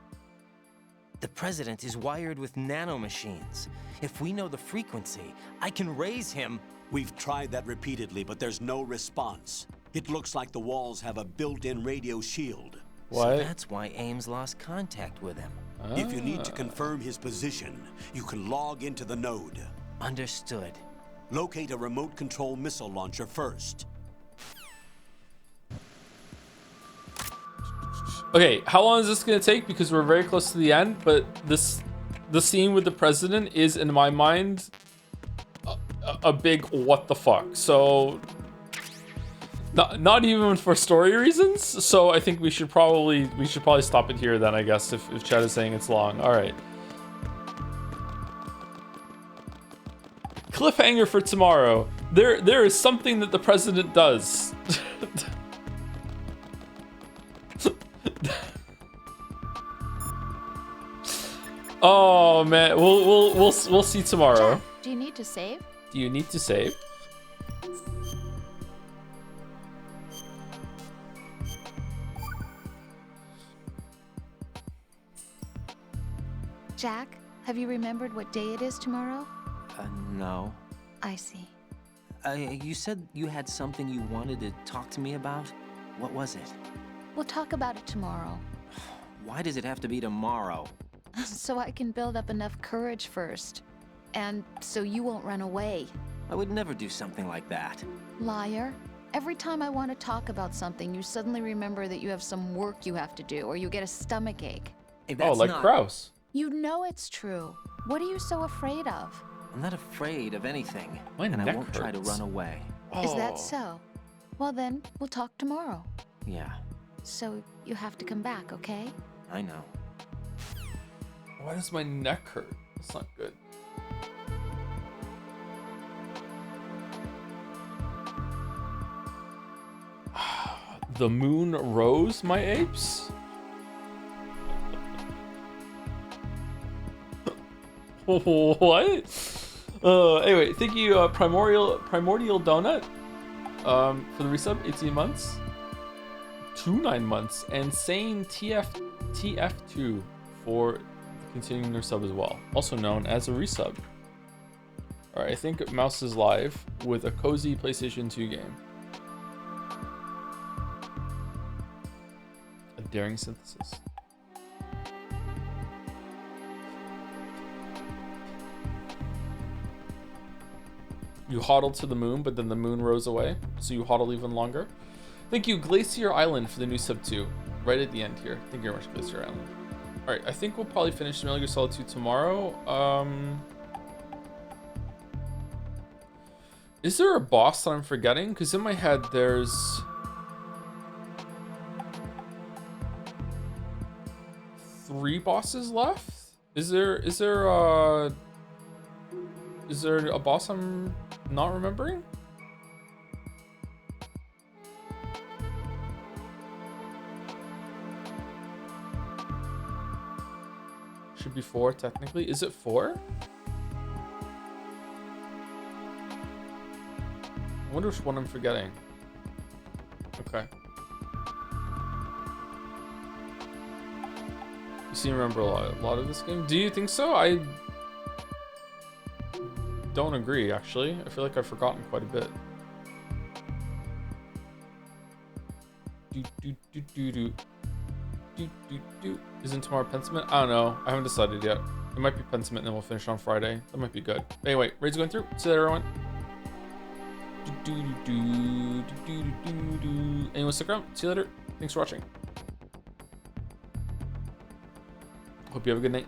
The president is wired with nanomachines. If we know the frequency, I can raise him. We've tried that repeatedly, but there's no response. It looks like the walls have a built-in radio shield. So that's why Ames lost contact with him. If you need to confirm his position, you can log into the node. Understood. Locate a remote control missile launcher first. Okay, how long is this gonna take? Because we're very close to the end, but the scene with the president is, in my mind, a big what the fuck. So not even for story reasons. So I think we should probably stop it here then, I guess, if Chad is saying it's long. All right. Cliffhanger for tomorrow. There is something that the president does. Oh man, we'll see tomorrow. Jack, do you need to save? Do you need to save? Jack, have you remembered what day it is tomorrow? No. I see. You said you had something you wanted to talk to me about? What was it? We'll talk about it tomorrow. Why does it have to be tomorrow? So I can build up enough courage first. And so you won't run away. I would never do something like that. Liar. Every time I want to talk about something, you suddenly remember that you have some work you have to do, or you get a stomach ache. Hey, oh, like Kraus. You know it's true. What are you so afraid of? I'm not afraid of anything. My and I neck won't try to hurts. run away. Is that so? Well then, we'll talk tomorrow. Yeah, So you have to come back, okay? I know. Why does my neck hurt? That's not good. The moon rose, my apes? What? Anyway, thank you, Primordial Donut, for the resub, 18 months. 9 months. And Sane TF2 for continuing their sub as well, also known as a resub. Alright, I think Mouse is live with a cozy PlayStation 2 game. A daring synthesis. You hodled to the moon, but then the moon rose away, so you hodled even longer. Thank you, Glacier Island, for the new sub 2. Right at the end here. Thank you very much, Glacier Island. Alright, I think we'll probably finish Metal Gear Solid 2 tomorrow. Is there a boss that I'm forgetting? Because in my head, there's... three bosses left? Is there a boss I'm not remembering? Should be 4 technically. Is it 4? I wonder which one I'm forgetting. Okay. You seem to remember a lot of this game. Do you think so? I don't agree, actually. I feel like I've forgotten quite a bit. Isn't tomorrow Pentiment? I don't know. I haven't decided yet. It might be Pentiment and then we'll finish on Friday. That might be good. Anyway, Raid's going through. See you later, everyone. Anyone stick around? See you later. Thanks for watching. Hope you have a good night.